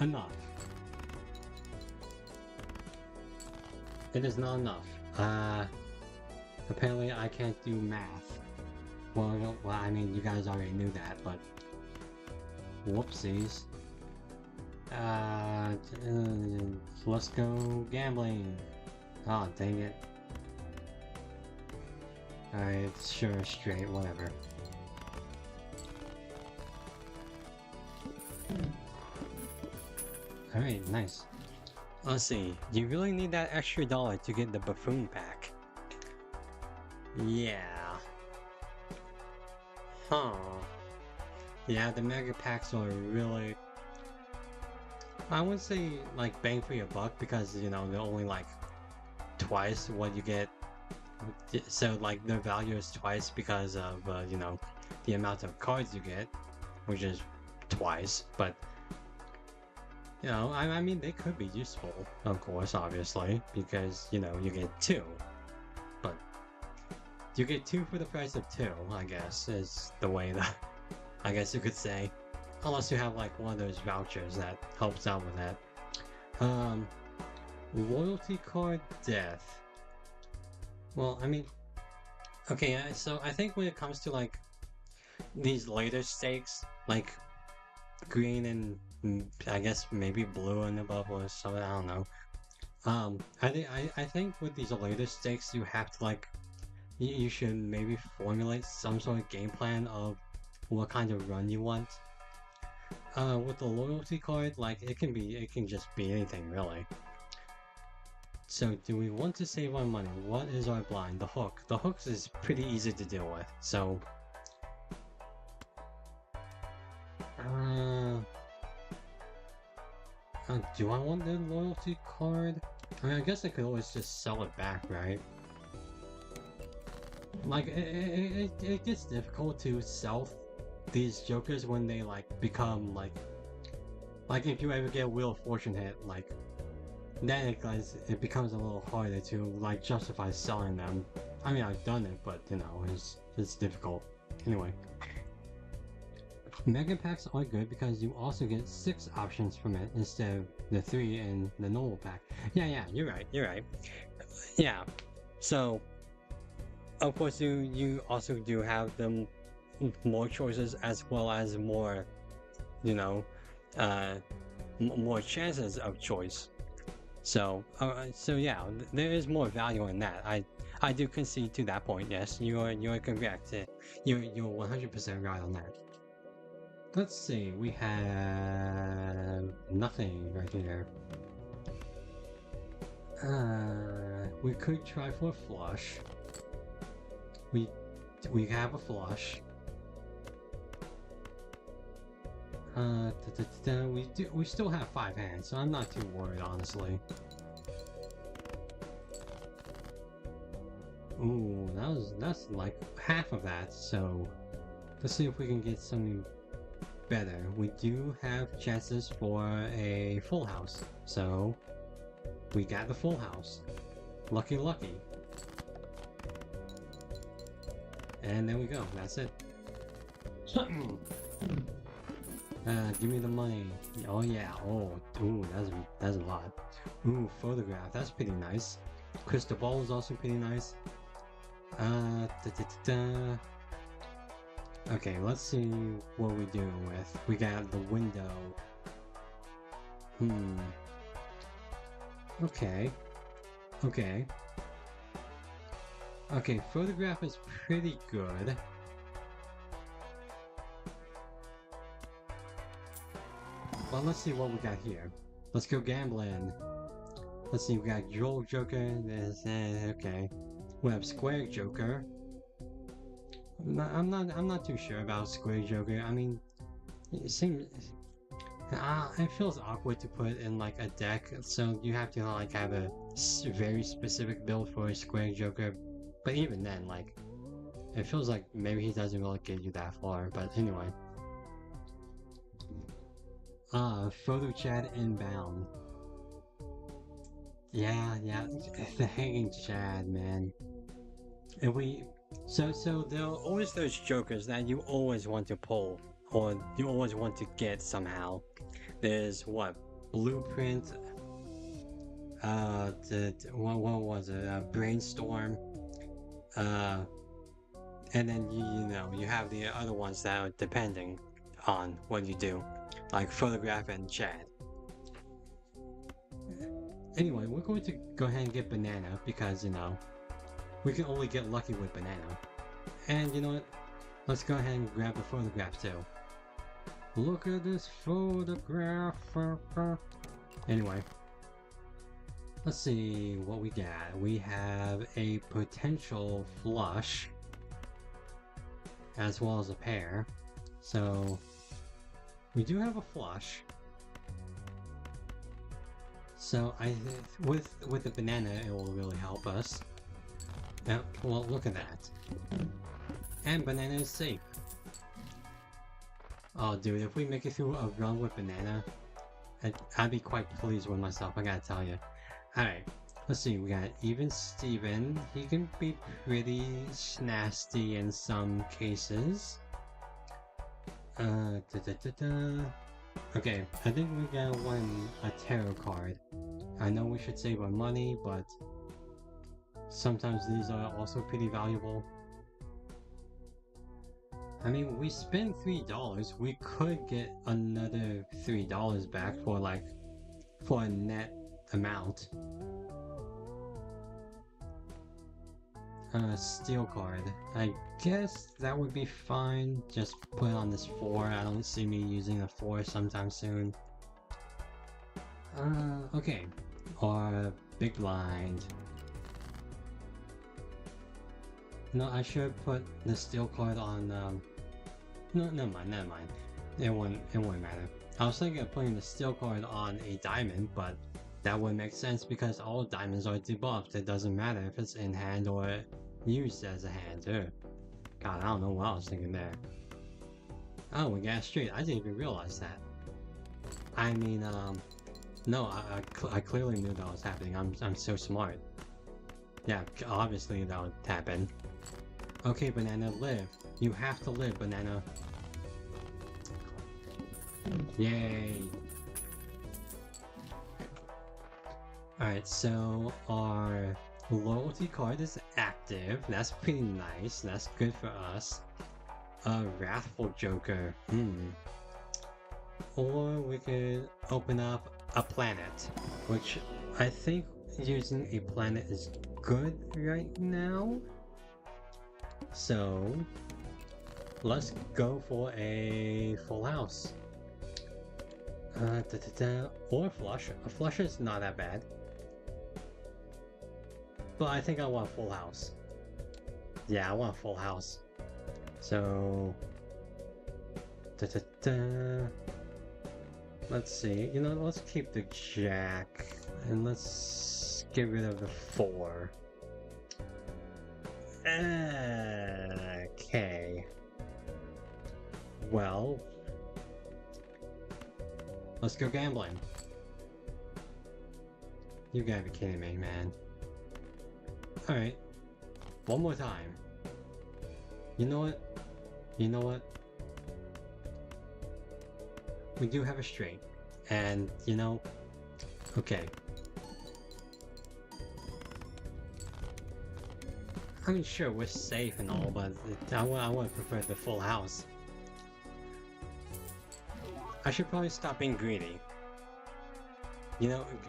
[SPEAKER 1] enough. It is not enough. Apparently I can't do math. Well, I mean, you guys already knew that, but whoopsies. Let's go gambling. Oh, dang it. Alright, sure, straight, whatever. Alright, nice. Let's see, you really need that extra dollar to get the buffoon pack. Yeah. Huh. Yeah, the mega packs are really... I wouldn't say like bang for your buck because, you know, they're only like twice what you get. So like their value is twice because of, you know, the amount of cards you get, which is twice, but you know, I mean, they could be useful, of course, obviously, because, you know, you get 2. But you get 2 for the price of 2, I guess, is the way that, I guess you could say. Unless you have, like, one of those vouchers that helps out with that. Loyalty card death. Well, I mean, okay, so I think when it comes to, like, these later stakes, like, green and I guess maybe blue and above or something, I don't know. I think with these later stakes you have to like you should maybe formulate some sort of game plan of what kind of run you want. With the loyalty card, like it can just be anything really. So do we want to save our money? What is our blind? The hook. The hooks is pretty easy to deal with, so do I want the loyalty card? I mean, I guess I could always just sell it back, right? Like, it gets difficult to sell these jokers when they, like, become, like if you ever get a Wheel of Fortune hit, like, then it becomes a little harder to, like, justify selling them. I mean, I've done it, but, you know, it's difficult. Anyway. Mega packs are good because you also get 6 options from it instead of the 3 in the normal pack. Yeah, you're right. Yeah, so of course you also do have them more choices as well as more, you know, more chances of choice. So yeah, there is more value in that. I do concede to that point. Yes, you're correct. You're 100% right on that. Let's see, we have nothing right here. We could try for a flush. We have a flush. We still have 5 hands, so I'm not too worried, honestly. Ooh, that's like half of that, so let's see if we can get something better. We do have chances for a full house, so we got the full house. Lucky. And there we go, that's it. Give me the money. Oh yeah, ooh, that's a lot. Ooh, photograph, that's pretty nice. Crystal ball is also pretty nice. Okay, let's see what we do with. We got the window. Okay, photograph is pretty good. Well, let's see what we got here. Let's go gambling. Let's see, we got Joel Joker. Okay. We have Square Joker. I'm not too sure about Square Joker. I mean, it seems it feels awkward to put in like a deck, so you have to like have a very specific build for a Square Joker. But even then, like, it feels like maybe he doesn't really get you that far. But anyway, photo chat inbound. Yeah, the hanging Chad, man. And so there are always those jokers that you always want to pull, or you always want to get somehow. There's what? blueprint, what was it? Brainstorm, uh, and then you have the other ones that are depending on what you do, like photograph and chat. Anyway, we're going to go ahead and get banana because we can only get lucky with banana. And you know what? Let's go ahead and grab the photograph too. Look at this photograph. Anyway, let's see what we got. We have a potential flush as well as a pair. So we do have a flush. So with the banana, it will really help us. Now, well, look at that. And banana is safe. Oh, dude, if we make it through a run with banana, I'd be quite pleased with myself, I gotta tell you. Alright, let's see, we got Even Steven. He can be pretty nasty in some cases. Okay, I think we gotta win a tarot card. I know we should save our money, but sometimes these are also pretty valuable. I mean, we spent $3, we could get another $3 back for a net amount. Steel card. I guess that would be fine. Just put it on this 4. I don't see me using a 4 sometime soon. Okay. Or big blind. No, I should put the steel card on, no, never mind. It wouldn't matter. I was thinking of putting the steel card on a diamond, but that wouldn't make sense because all diamonds are debuffed. It doesn't matter if it's in hand or used as a hand. Ugh. God, I don't know what I was thinking there. Oh, we got straight. I didn't even realize that. I mean, no, I clearly knew that was happening. I'm so smart. Yeah, obviously that would happen. Okay, banana, live. You have to live, banana. Yay. Alright, so our loyalty card is active. That's pretty nice. That's good for us. A wrathful joker. Or we could open up a planet, which I think using a planet is good right now. So let's go for a full house. Or flush. A flush is not that bad. But I think I want a full house. Yeah, I want a full house. So let's see. Let's keep the jack and let's get rid of the 4. Okay. Well, let's go gambling. You gotta be kidding me, man. Alright. One more time. You know what? We do have a straight. And, okay. I mean, sure, we're safe and all, but I would prefer the full house. I should probably stop being greedy.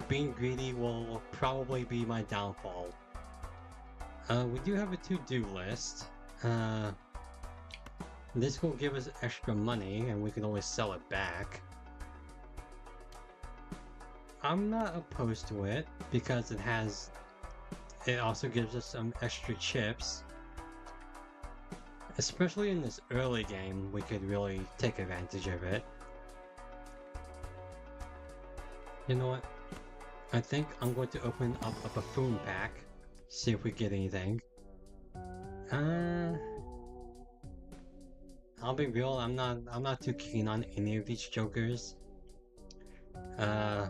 [SPEAKER 1] Being greedy will probably be my downfall. We do have a to-do list. This will give us extra money, and we can always sell it back. I'm not opposed to it, because it also gives us some extra chips. Especially in this early game, we could really take advantage of it. You know what? I think I'm going to open up a buffoon pack. See if we get anything. I'll be real, I'm not too keen on any of these jokers. Yeah,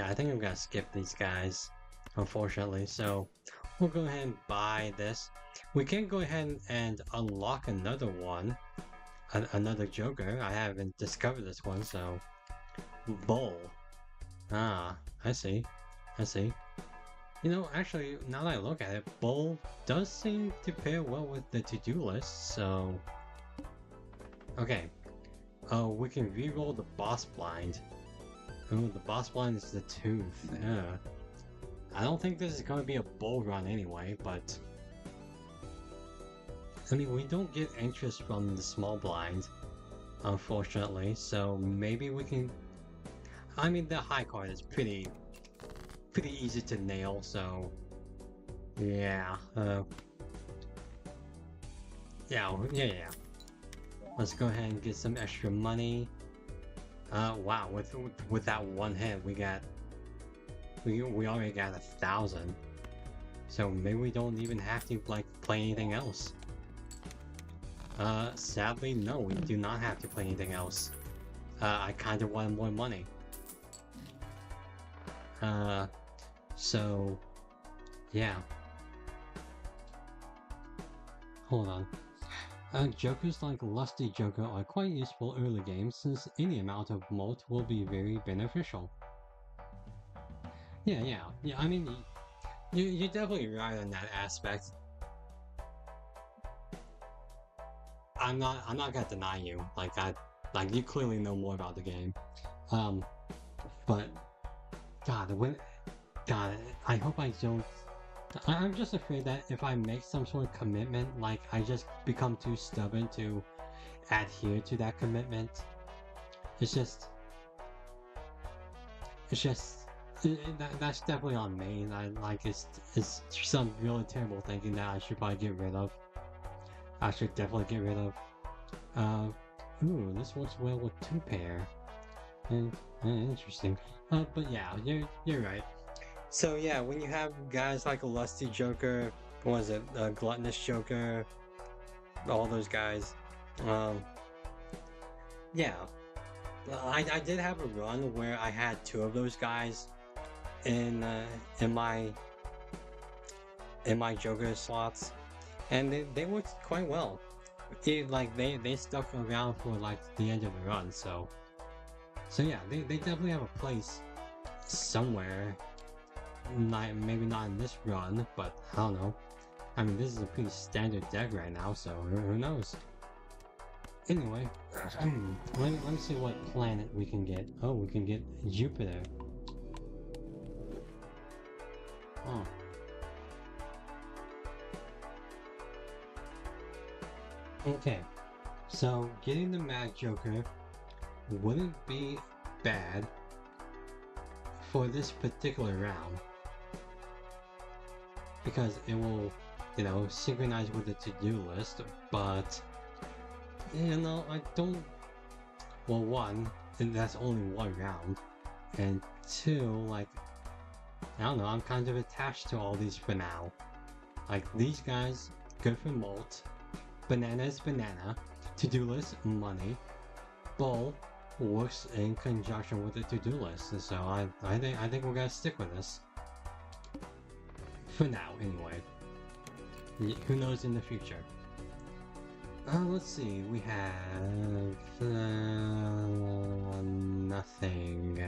[SPEAKER 1] I think I'm gonna skip these guys, unfortunately, so we'll go ahead and buy this. We can go ahead and unlock another one, another joker. I haven't discovered this one, so bull. Ah, I see. I see. You know, actually, now that I look at it, Bull does seem to pair well with the to-do list, so... Okay. Oh, we can re-roll the boss blind. Oh, the boss blind is the tooth. I don't think this is going to be a bull run anyway, but... I mean, we don't get interest from the small blind, unfortunately, so maybe we can... I mean, the high card is pretty easy to nail, so... Yeah, yeah. Let's go ahead and get some extra money. Wow, with that one hit, we already got 1,000. So maybe we don't even have to like play anything else. Sadly, no, we do not have to play anything else. I kind of wanted more money. So yeah. Hold on. Jokers like Lusty Joker are quite useful early game since any amount of malt will be very beneficial. Yeah, I mean, you're definitely right on that aspect. I'm not gonna deny you, like you clearly know more about the game. But, God, I hope I don't... I'm just afraid that if I make some sort of commitment, like I just become too stubborn to adhere to that commitment. That's definitely on me. It's some really terrible thinking that I should probably get rid of. I should definitely get rid of. Ooh, this works well with 2-pair. Interesting. But yeah, you're right. So yeah, when you have guys like a Lusty Joker, what was it, a Gluttonous Joker, all those guys, yeah. I did have a run where I had 2 of those guys in my Joker slots, and they worked quite well. They stuck around for like the end of the run, so yeah, they definitely have a place somewhere. Maybe not in this run, but I don't know. I mean, this is a pretty standard deck right now, so who knows? Anyway, let me see what planet we can get. Oh, we can get Jupiter. Oh. Okay, so getting the Mad Joker wouldn't be bad for this particular round, because it will, you know, synchronize with the to-do list, but, you know, I don't... Well, one, that's only 1 round, and 2, like, I don't know, I'm kind of attached to all these for now. Like, these guys, good for malt, banana is banana, to-do list, money, bull works in conjunction with the to-do list, so I think we're gonna stick with this. For now, anyway. Who knows in the future? Let's see, we have... nothing.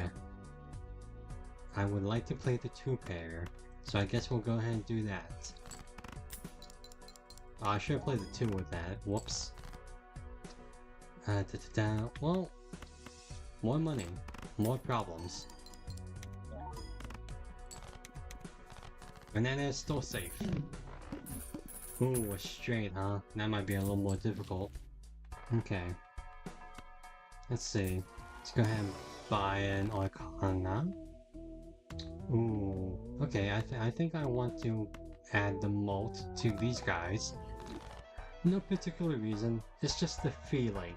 [SPEAKER 1] I would like to play the 2-pair, so I guess we'll go ahead and do that. Oh, I should have played the 2 with that, whoops. Well, more money, more problems. Banana is still safe. Ooh, a straight, huh? That might be a little more difficult. Okay. Let's see. Let's go ahead and buy an Arcana. Ooh. Okay, I think I want to add the malt to these guys. No particular reason, it's just the feeling.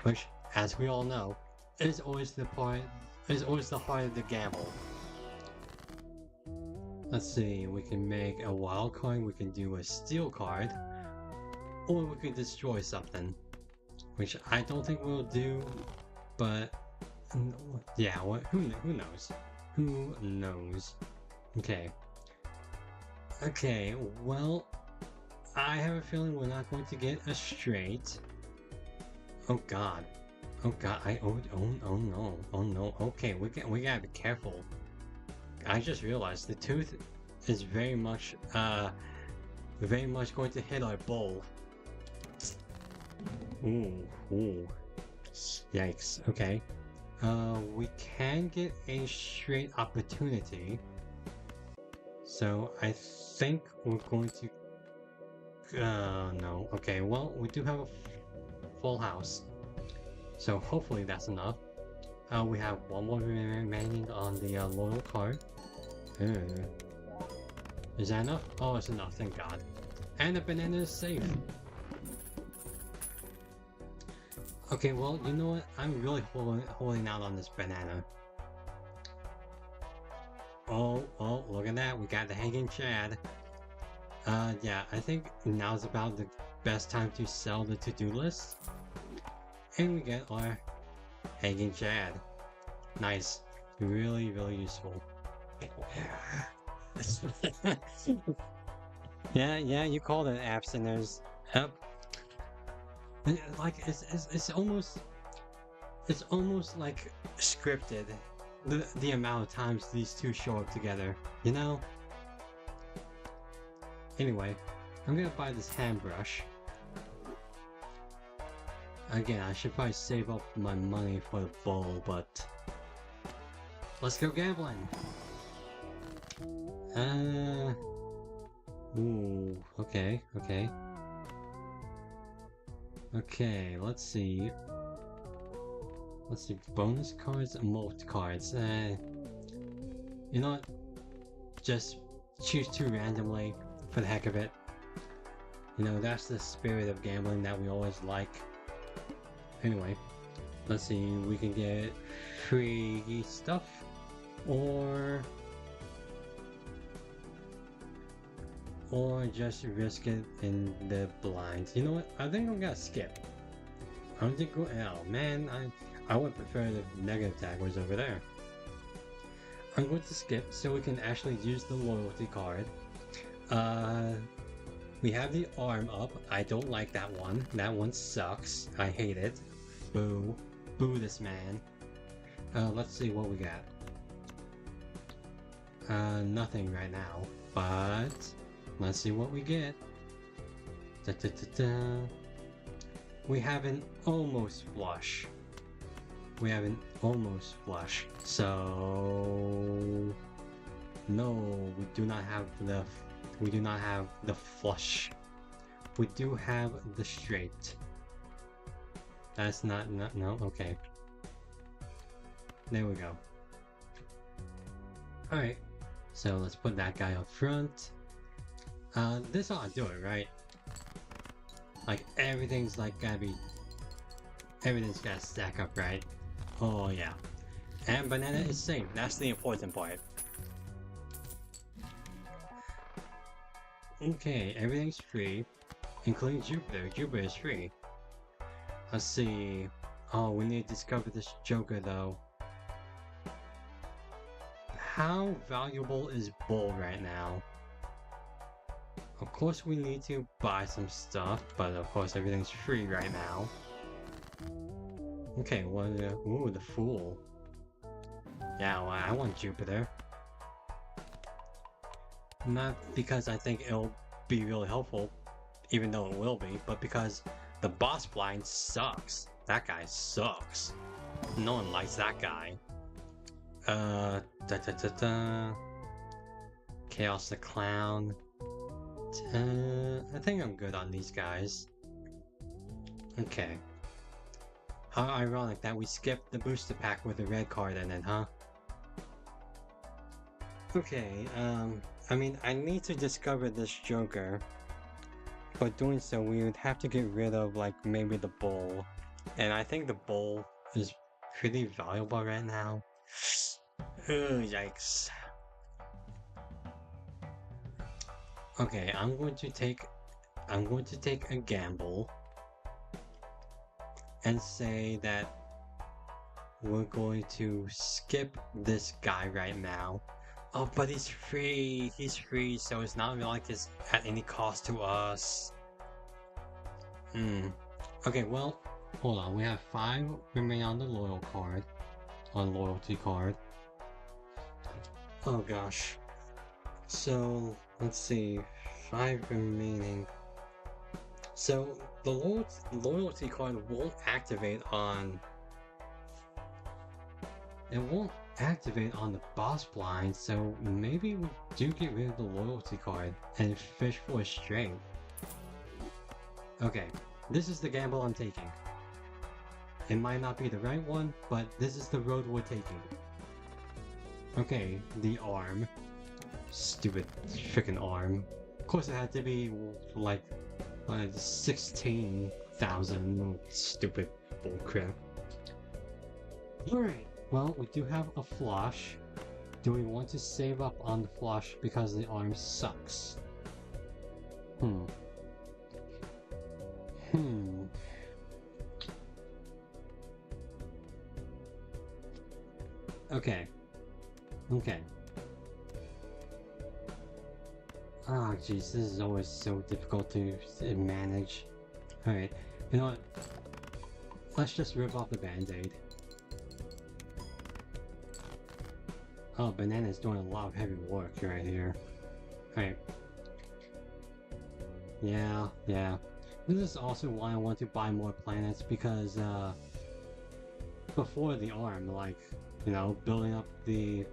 [SPEAKER 1] Which, as we all know, is always the heart of the gamble. Let's see, we can make a wild card, we can do a steel card, or we could destroy something, which I don't think we'll do, but yeah, who knows? Who knows? Okay, well, I have a feeling we're not going to get a straight. Oh god. Oh god, oh no, oh no. Okay, we gotta be careful. I just realized the tooth is very much going to hit our bowl. Ooh, ooh. Yikes. Okay. We can get a straight opportunity. So I think we're going to no. Okay, well, we do have a full house. So hopefully that's enough. We have one more remaining on the loyal card. Is that enough? Oh, it's enough, thank God. And the banana is safe. Okay, well, you know what? I'm really holding out on this banana. Oh, look at that. We got the hanging Chad. Yeah, I think now's about the best time to sell the to-do list. And we get our hanging Chad. Nice. Really, really useful. Yeah, you called it abstiners. Yep. Like it's almost like scripted. The amount of times these two show up together, you know? Anyway, I'm gonna buy this hand brush. Again, I should probably save up my money for the bowl, but let's go gambling. Ooh, okay. Okay, let's see. Bonus cards and multi cards. You know what? Just choose two randomly for the heck of it. You know, that's the spirit of gambling that we always like. Anyway, let's see. We can get free stuff or just risk it in the blinds. You know what? I think I'm gonna skip. I don't think go. Oh man, I would prefer the negative tag was over there. I'm going to skip so we can actually use the loyalty card. We have the arm up. I don't like that one. That one sucks. I hate it. Boo. Boo this man. Let's see what we got. Nothing right now, but let's see what we get. We have an almost flush. So no, we do not have the flush. We do have the straight. That's not no, okay. There we go. Alright, so let's put that guy up front. This ought to do it, right? Like everything's gotta stack up, right? Oh yeah. And banana is safe, that's the important part. Okay, everything's free, including Jupiter. Jupiter is free. Let's see. Oh, we need to discover this Joker though. How valuable is Bull right now? Of course we need to buy some stuff, but of course everything's free right now. Okay, well, ooh, the Fool. Yeah, well, I want Jupiter. Not because I think it'll be really helpful, even though it will be, but because the boss blind sucks. That guy sucks. No one likes that guy. Chaos the Clown. I think I'm good on these guys. Okay. How ironic that we skipped the booster pack with the red card in it, huh? Okay, I mean, I need to discover this Joker. For doing so, we would have to get rid of, like, maybe the Bull. And I think the Bull is pretty valuable right now. Ugh, yikes. Okay, I'm going to take a gamble and say that we're going to skip this guy right now. Oh, but he's free, so it's not really like it's at any cost to us. Okay, well, hold on, we have 5 remain on the loyalty card. Oh gosh. So, let's see, 5 remaining. So, the loyalty card won't activate on... It won't activate on the boss blind, so maybe we do get rid of the loyalty card and fish for a straight. Okay, this is the gamble I'm taking. It might not be the right one, but this is the road we're taking. Okay, the arm. Stupid freaking arm. Of course it had to be like 16,000. Stupid bullcrap. Alright, well, we do have a flush. Do we want to save up on the flush because the arm sucks? Okay. Ah, jeez, this is always so difficult to manage. Alright, you know what? Let's just rip off the band-aid. Oh, Banana's doing a lot of heavy work right here. Alright. Yeah. This is also why I want to buy more planets, because, before the arm, like, you know, building up these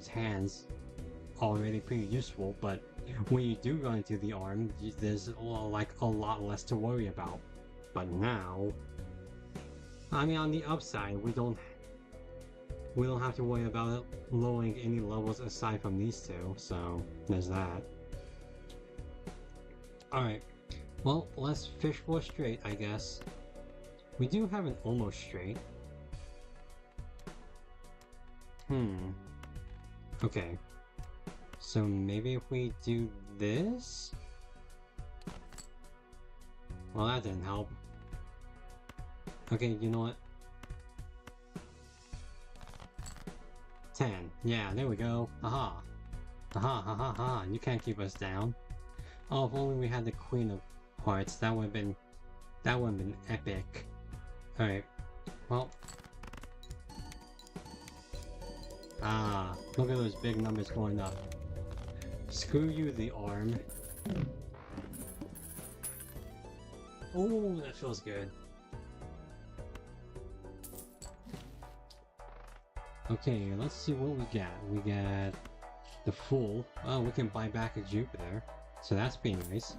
[SPEAKER 1] hands already pretty useful, but when you do run into the arm, there's like a lot less to worry about. But now, I mean, on the upside, we don't have to worry about lowering any levels aside from these two, so there's that. Alright, well, let's fish for a straight, I guess. We do have an almost straight. Okay. So maybe if we do this? Well, that didn't help. Okay, you know what? 10. Yeah, there we go. Aha. Aha. You can't keep us down. Oh, if only we had the Queen of Hearts, that would have been epic. Alright. Well. Ah, look at those big numbers going up. Screw you, the arm. Oh, that feels good. Okay, let's see what we got. We got the Fool. Oh, we can buy back a Jupiter. So that's pretty nice.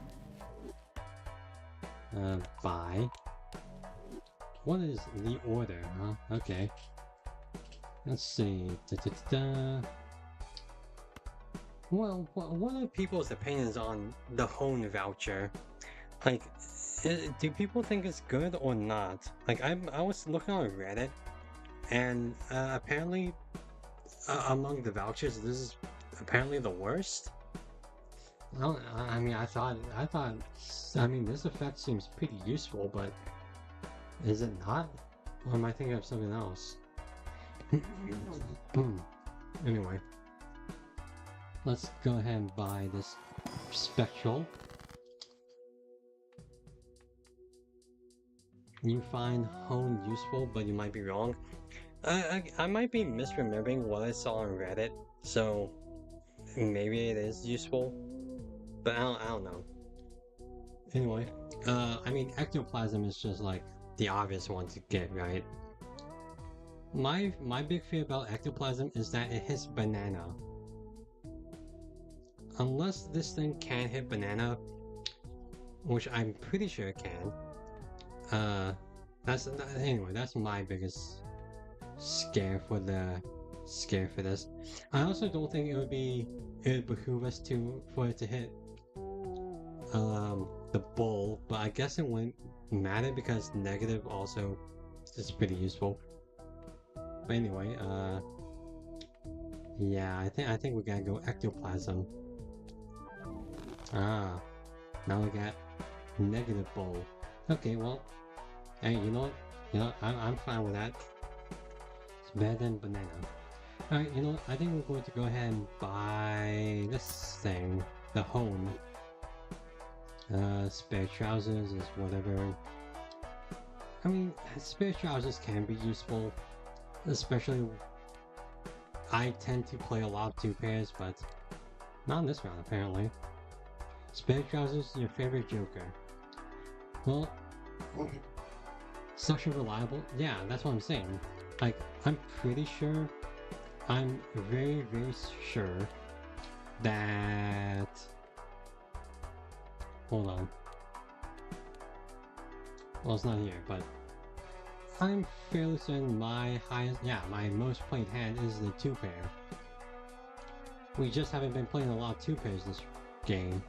[SPEAKER 1] Buy. What is the order, huh? Okay. Let's see. Well, what are people's opinions on the Hone voucher? Like, do people think it's good or not? Like, I was looking on Reddit, and apparently, among the vouchers, this is apparently the worst. I mean, this effect seems pretty useful, but is it not? Or am I thinking of something else? Anyway, let's go ahead and buy this Spectral. You find Hone useful, but you might be wrong. I might be misremembering what I saw on Reddit, so maybe it is useful, but I don't know. Anyway, I mean, Ectoplasm is just like the obvious one to get, right? My big fear about Ectoplasm is that it hits Banana. Unless this thing can hit Banana, which I'm pretty sure it can. Anyway, that's my biggest scare for this. I also don't think it would behoove us for it to hit the Bull, but I guess it wouldn't matter because negative also is pretty useful. But anyway, yeah, I think we gotta go Ectoplasm. Ah, now we got negative Bull. Okay, well, hey, you know what? I'm fine with that. It's better than Banana. Alright, you know what? I think we're going to go ahead and buy this thing, the Hone. Spare trousers is whatever. I mean, spirit trousers can be useful, especially I tend to play a lot of 2 pairs, but not in this round apparently. Spirit trousers, your favorite Joker. Well, such a reliable. Yeah, that's what I'm saying. Like, I'm pretty sure, I'm very, very sure that. Hold on. Well, it's not here, but I'm fairly certain my most played hand is the 2 pair. We just haven't been playing a lot of 2 pairs this game.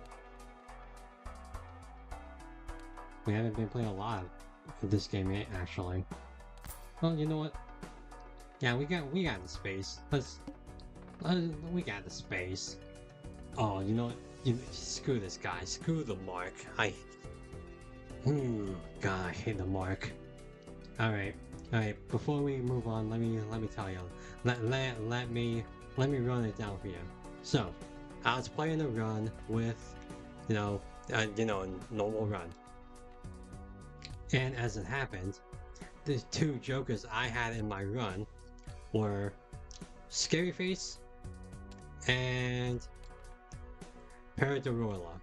[SPEAKER 1] We haven't been playing a lot of this game yet, actually. Well, you know what? Yeah, we got the space. We got the space. Oh, you know what? Screw this guy. Screw the mark. God, I hate the mark. All right. Before we move on, let me tell you. Let me run it down for you. So, I was playing a run with, normal run. And as it happened, the 2 Jokers I had in my run were Scary Face and Paradorola.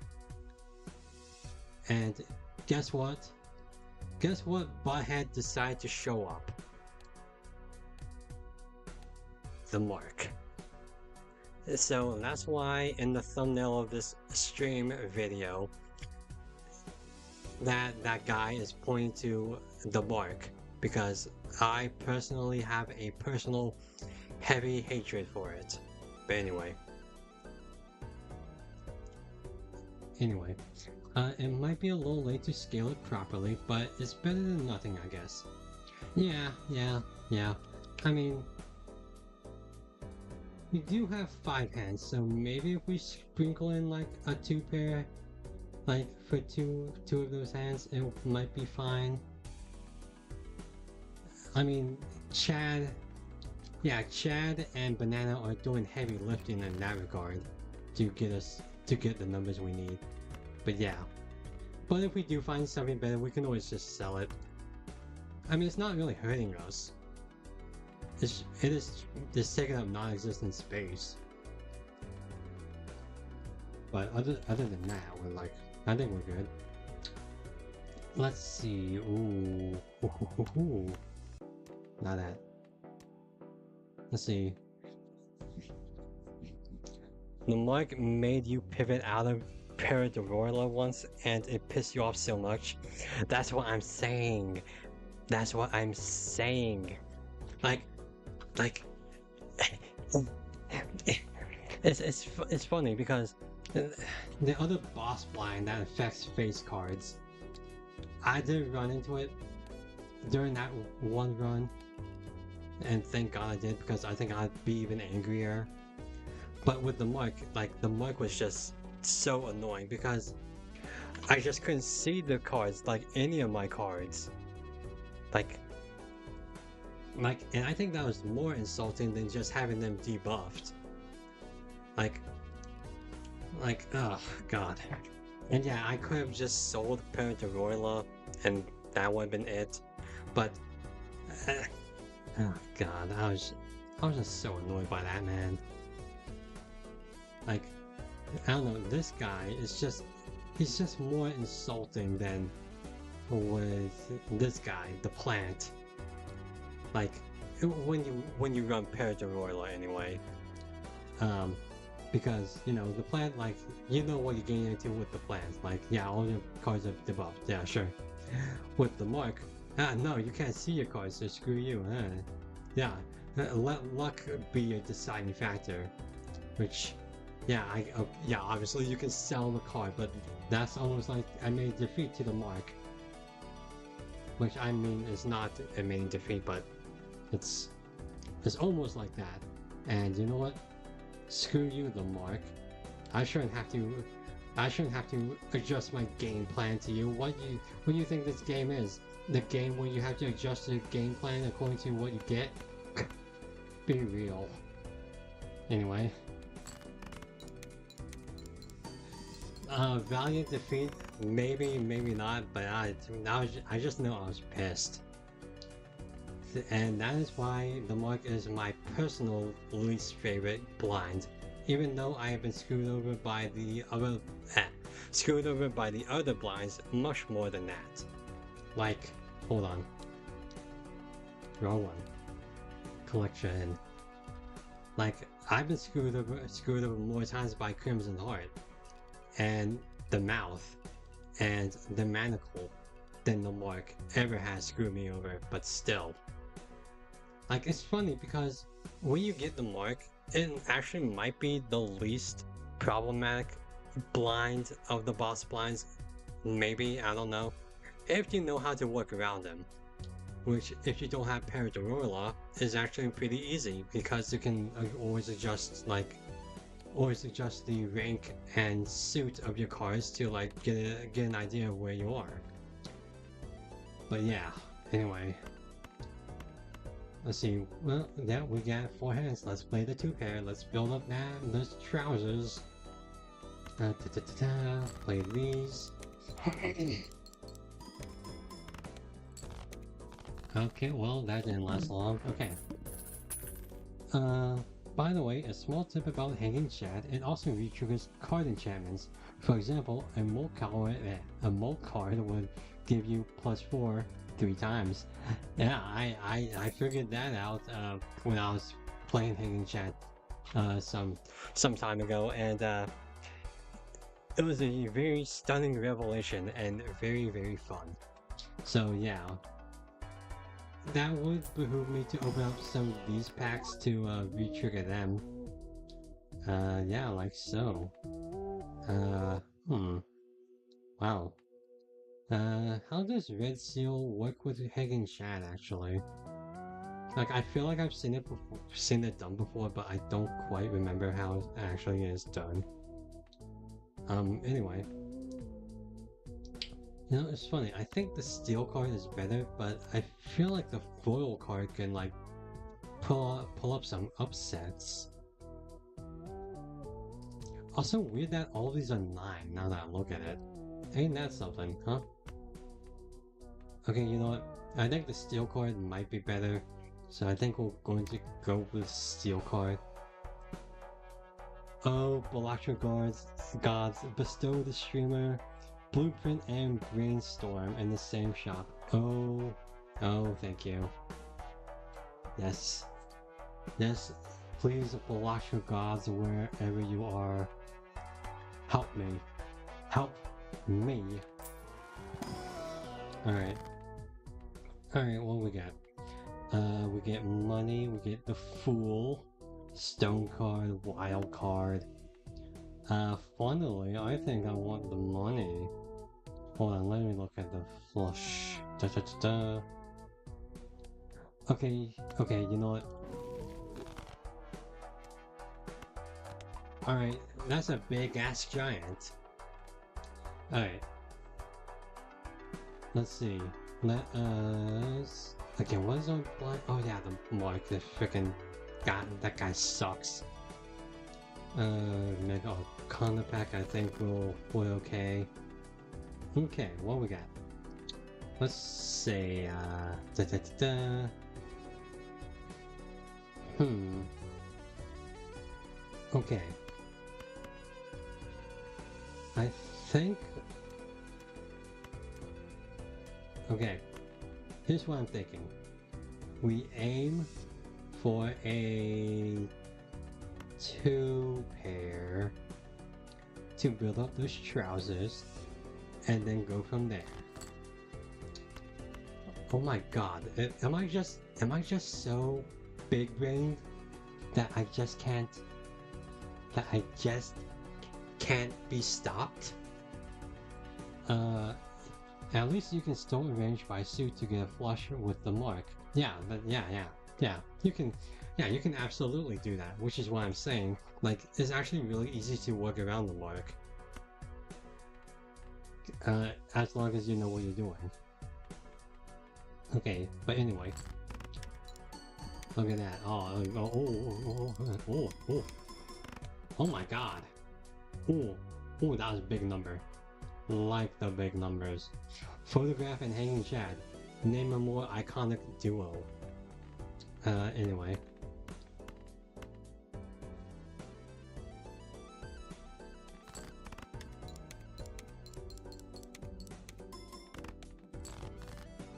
[SPEAKER 1] And guess what? Guess what Butthead decided to show up? The mark. So that's why in the thumbnail of this stream video that guy is pointing to the mark, because I personally have a personal heavy hatred for it. But anyway, it might be a little late to scale it properly, but it's better than nothing, I guess. Yeah. I mean, we do have 5 hands, so maybe if we sprinkle in like a 2 pair, like for two of those hands, it might be fine. I mean, Chad and Banana are doing heavy lifting in that regard to get the numbers we need. But yeah. But if we do find something better, we can always just sell it. I mean, it's not really hurting us. It is just taking up non-existent space. But other than that, we're like, I think we're good. Let's see. Ooh. Not that. Let's see. The mark made you pivot out of Paradorola once, and it pissed you off so much. That's what I'm saying. That's what I'm saying. Like, it's funny because the other boss blind that affects face cards, I did run into it during that one run, and thank God I did, because I think I'd be even angrier. But with the mark, like, the mark was just so annoying because I just couldn't see the cards, like any of my cards. Like, and I think that was more insulting than just having them debuffed. Like, oh god. And yeah, I could have just sold Paradorola and that would have been it. But, oh god, I was just so annoyed by that, man. Like, I don't know, this guy is he's just more insulting than with this guy, the plant. Like, when you run Paradorola anyway. Because, you know, the plant, like, you know what you're getting into with the plant. Like, yeah, all your cards are debuffed. Yeah, sure. With the mark, no, you can't see your cards, so screw you. Yeah, let luck be your deciding factor. Which, yeah, obviously you can sell the card, but that's almost like a main defeat to the mark. Which, I mean, is not a main defeat, but it's almost like that. And you know what? Screw you, the mark. I shouldn't have to adjust my game plan to you. What do you think this game is? The game where you have to adjust your game plan according to what you get? Be real. Anyway. Valiant defeat, maybe, maybe not, but I just know I was pissed. And that is why the mark is my personal least favorite blind. Even though I have been screwed over by the other blinds much more than that. Like, hold on. Wrong one. Collection. Like, I've been screwed over more times by Crimson Heart, and the mouth, and the manacle than the mark ever has screwed me over, but still. Like, it's funny because when you get the mark, it actually might be the least problematic blind of the boss blinds. Maybe, I don't know. If you know how to work around them. Which, if you don't have Paradorula, is actually pretty easy because you can always adjust the rank and suit of your cards to like get an idea of where you are. But yeah, anyway. Let's see. Well, yeah, we got 4 hands. Let's play the 2 pair. Let's build up those trousers. Play these. Okay, well, that didn't last long. Okay. By the way, a small tip about hanging chat, it also re-triggers card enchantments. For example, a molt card would give you +4 3 times. Yeah, I figured that out when I was playing hanging chat some time ago, and it was a very stunning revelation and very, very fun. So yeah. That would behoove me to open up some of these packs to re-trigger them. Yeah, like so. Wow. How does Red Seal work with Hagen Chat actually? Like, I feel like I've seen it done before, but I don't quite remember how it actually is done. Anyway. You know, it's funny, I think the steel card is better, but I feel like the foil card can, like, pull up some upsets. Also, weird that all of these are 9, now that I look at it. Ain't that something, huh? Okay, you know what? I think the steel card might be better, so I think we're going to go with steel card. Oh, Balatro gods, bestow the streamer Blueprint and Brainstorm in the same shop. Oh, thank you. Yes. Yes, please, Balatro gods, wherever you are, help me. Help me. Alright. Alright, what we got? We get money, we get the Fool, Stone card, Wild card. Funnily, I think I want the money. Hold on, let me look at the flush. Okay, you know what? Alright, that's a big ass giant. Alright. Let's see. Let us... Okay, what is our blind? Oh yeah, the mark, the freaking guy, that guy sucks. Mega Arcana pack, I think we'll okay. Okay, what we got? Let's say, Okay. I think... Okay. Here's what I'm thinking. We aim for a 2 pair to build up those trousers and then go from there. Oh my god, am I just so big brained that I just can't be stopped? At least you can still arrange by suit to get a flush with the mark. Yeah, but yeah, you can absolutely do that, which is why I'm saying, like, it's actually really easy to work around the mark. As long as you know what you're doing. Okay, but anyway. Look at that. Oh my god. Ooh. Ooh, that was a big number. Like the big numbers. Photograph and hanging chad. Name a more iconic duo. Anyway.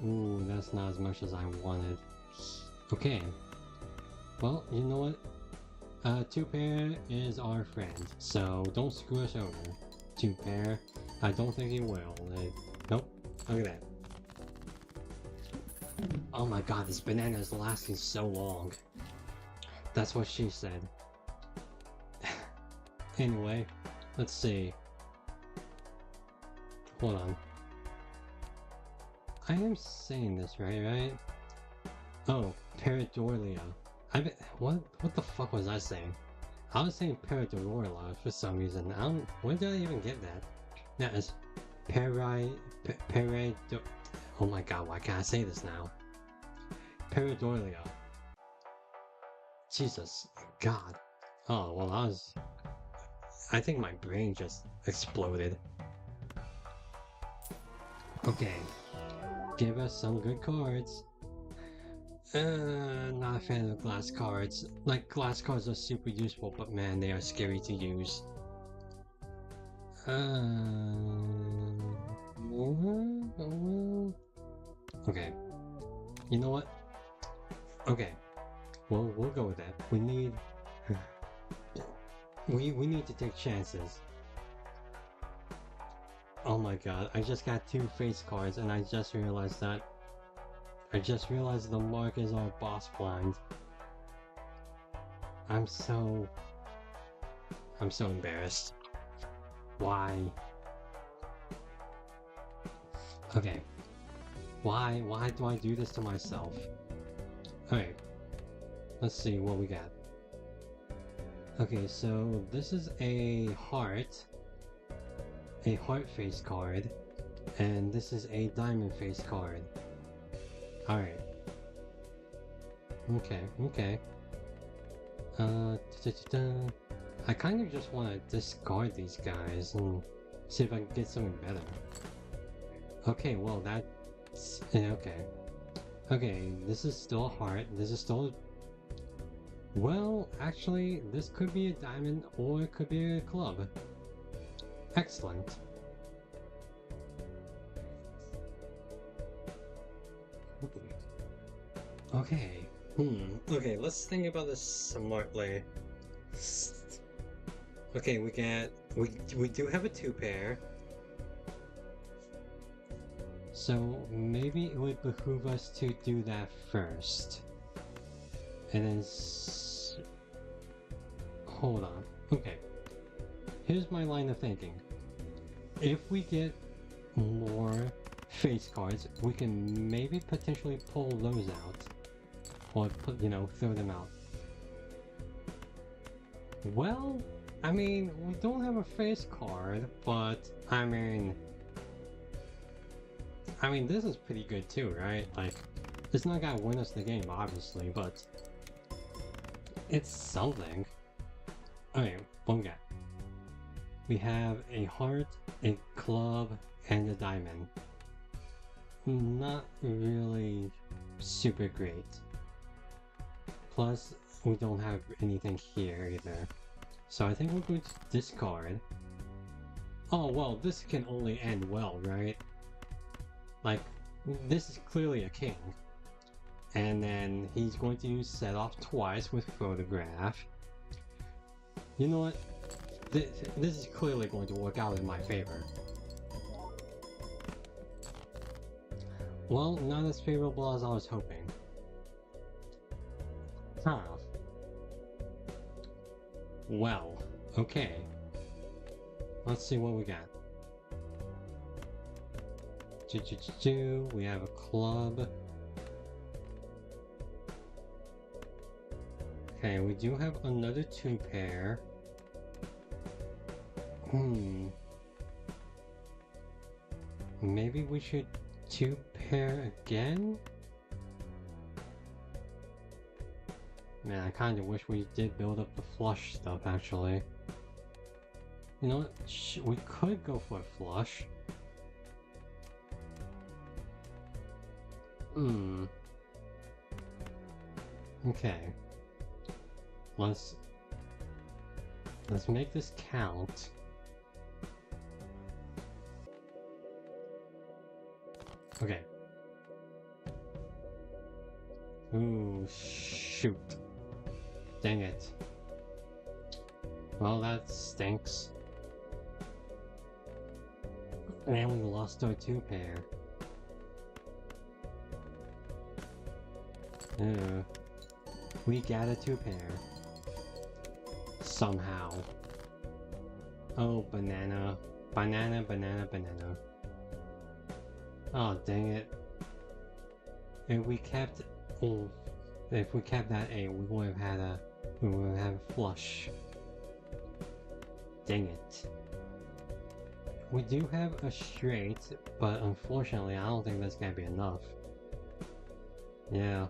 [SPEAKER 1] Ooh, that's not as much as I wanted. Okay. Well, you know what? 2-pair is our friend, so don't screw us over. 2-pair. I don't think he will. Nope. Look at that. Oh my god, this banana is lasting so long. That's what she said. Anyway, let's see. Hold on. I am saying this right? Oh, Pareidolia. What the fuck was I saying? I was saying Pareidolia for some reason. Where did I even get that? That is oh my god, why can't I say this now? Pareidolia. Jesus, God. Oh, well, I think my brain just exploded. Okay. Give us some good cards. Not a fan of glass cards. Like, glass cards are super useful, but man, they are scary to use. Okay. You know what? Okay. Well, we'll go with that. We need... we need to take chances. Oh my god, I just got 2 face cards and I just realized that. I just realized the markers are boss blind. I'm so embarrassed. Why? Okay. Why do I do this to myself? Alright. Let's see what we got. Okay, so this is a heart face card, and this is a diamond face card. Alright. Okay. I kind of just want to discard these guys and see if I can get something better. Okay, well that's... okay. Okay, this is still a heart, this is still... Well, actually, this could be a diamond or it could be a club. Excellent. Okay. Okay, let's think about this smartly. Okay, we do have a 2-pair. So maybe it would behoove us to do that first. And then hold on. Okay. Here's my line of thinking. If we get more face cards, we can maybe potentially pull those out. Or, throw them out. Well, I mean, we don't have a face card, but, I mean, this is pretty good too, right? Like, it's not gonna win us the game, obviously, but it's something. Okay, what we got? We have a heart, a club, and a diamond. Not really super great. Plus, we don't have anything here either. So I think we're going to discard. Oh, well, this can only end well, right? Like, this is clearly a king. And then he's going to use set off twice with photograph. You know what? This is clearly going to work out in my favor. Well, not as favorable as I was hoping. Huh. Well, okay. Let's see what we got. We have a club. Okay, we do have another 2-pair. Maybe we should 2-pair again? Man, I kinda wish we did build up the flush stuff, actually. You know what? We could go for a flush. Hmm. Okay. Let's make this count. Okay. Ooh, shoot. Dang it. Well, that stinks. And we lost our 2-pair. We got a 2-pair. Somehow. Oh, banana. Banana, banana, banana. Oh, dang it. If we kept that A, we would have had a flush. Dang it. We do have a straight, but unfortunately I don't think that's gonna be enough. Yeah,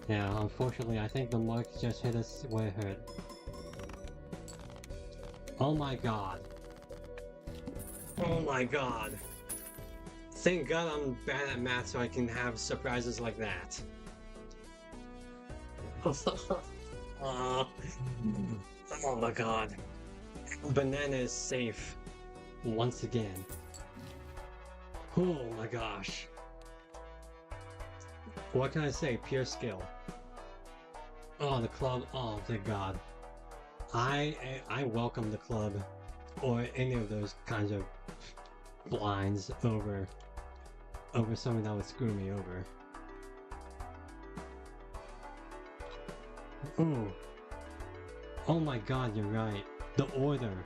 [SPEAKER 1] unfortunately I think the mark just hit us where it hurt. Oh my god. Oh my god. Thank god I'm bad at math so I can have surprises like that. Oh my god. Banana is safe. Once again. Oh my gosh. What can I say? Pure skill. Oh, the club. Oh, thank god. I welcome the club or any of those kinds of blinds over something that would screw me over. Ooh. Oh my god, you're right. The order.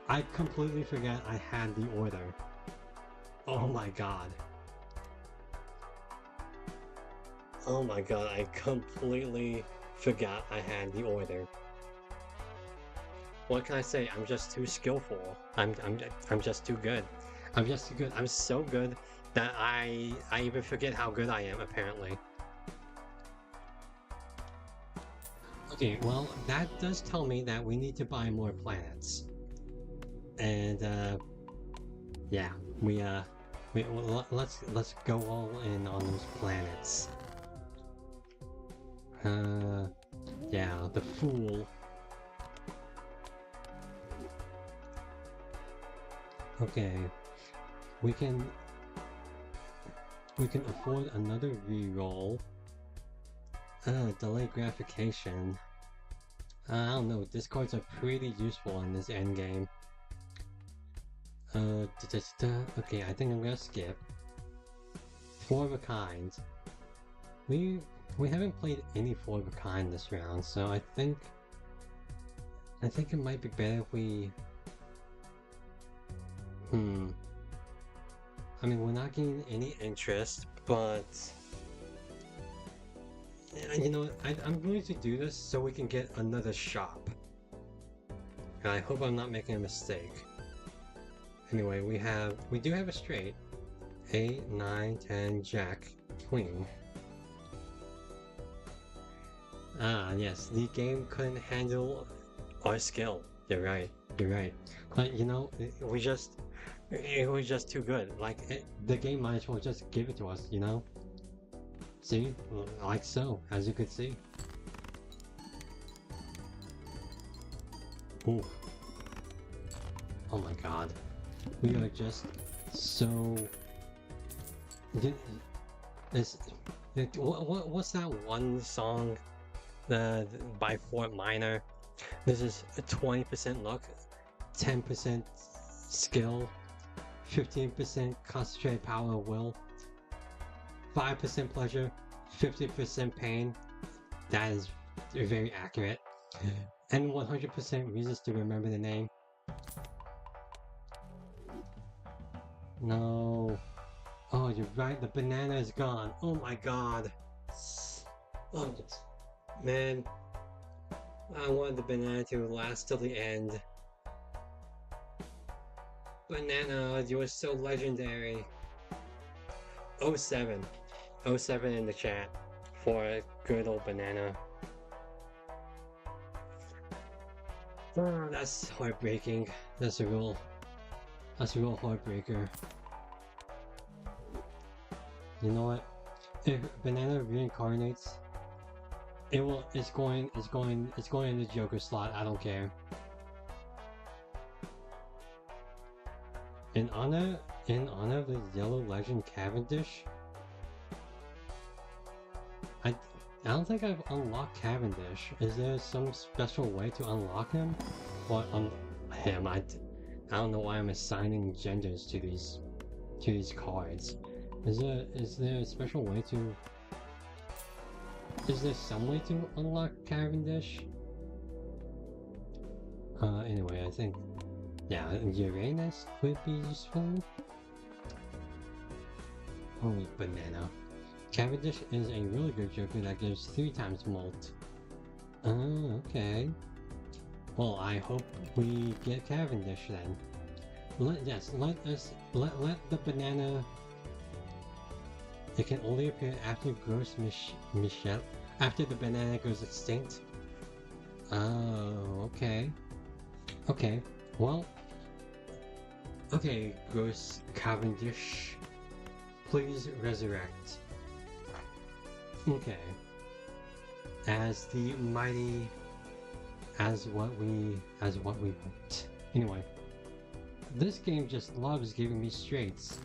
[SPEAKER 1] I completely forgot I had the order. Oh my god. Oh my god, I completely forgot I had the order. What can I say? I'm just too skillful. I'm just too good. I'm just too good. I'm so good that I even forget how good I am, apparently. Okay, well, that does tell me that we need to buy more planets. And yeah, let's go all in on those planets. Yeah, the fool. Okay, we can afford another reroll. Delay gratification. I don't know, discards are pretty useful in this endgame. Okay, I think I'm gonna skip. 4 of a kind. We haven't played any 4 of a kind this round, so I think it might be better if we... I mean, we're not getting any interest, but... You know, I'm going to do this so we can get another shop. And I hope I'm not making a mistake. Anyway, we do have a straight. 8, 9, 10, Jack, Queen. Ah, yes, the game couldn't handle our skill. You're right. But you know, it was just too good. Like, the game might as well just give it to us, you know? See? Like so, as you could see. Ooh. Oh my god. We are just so... What's that one song by Fort Minor? This is a 20% luck, 10% skill, 15% concentrated power of will, 5% pleasure, 50% pain. That is very accurate. And 100% reasons to remember the name. No. Oh, you're right, the banana is gone. Oh my god. Oh, man. I wanted the banana to last till the end. Banana, you were so legendary. 07. 07 in the chat for a good old banana. Oh, that's heartbreaking. That's a real heartbreaker. You know what? If Banana reincarnates, it's going in the Joker slot. I don't care. In honor of the Yellow Legend Cavendish, I don't think I've unlocked Cavendish. Is there some special way to unlock him? Or him? I don't know why I'm assigning genders to these cards. Is there a special way to? Is there some way to unlock Cavendish? Anyway, I think, yeah, Uranus could be useful. Holy banana. Cavendish is a really good Joker that gives 3 times molt. Oh, okay. Well, I hope we get Cavendish then. Let the banana. It can only appear after Gross Michelle. After the banana goes extinct. Oh, okay. Okay. Well. Okay, Gross Cavendish. Please resurrect. Okay. As the mighty, as what we want. Anyway, this game just loves giving me straights.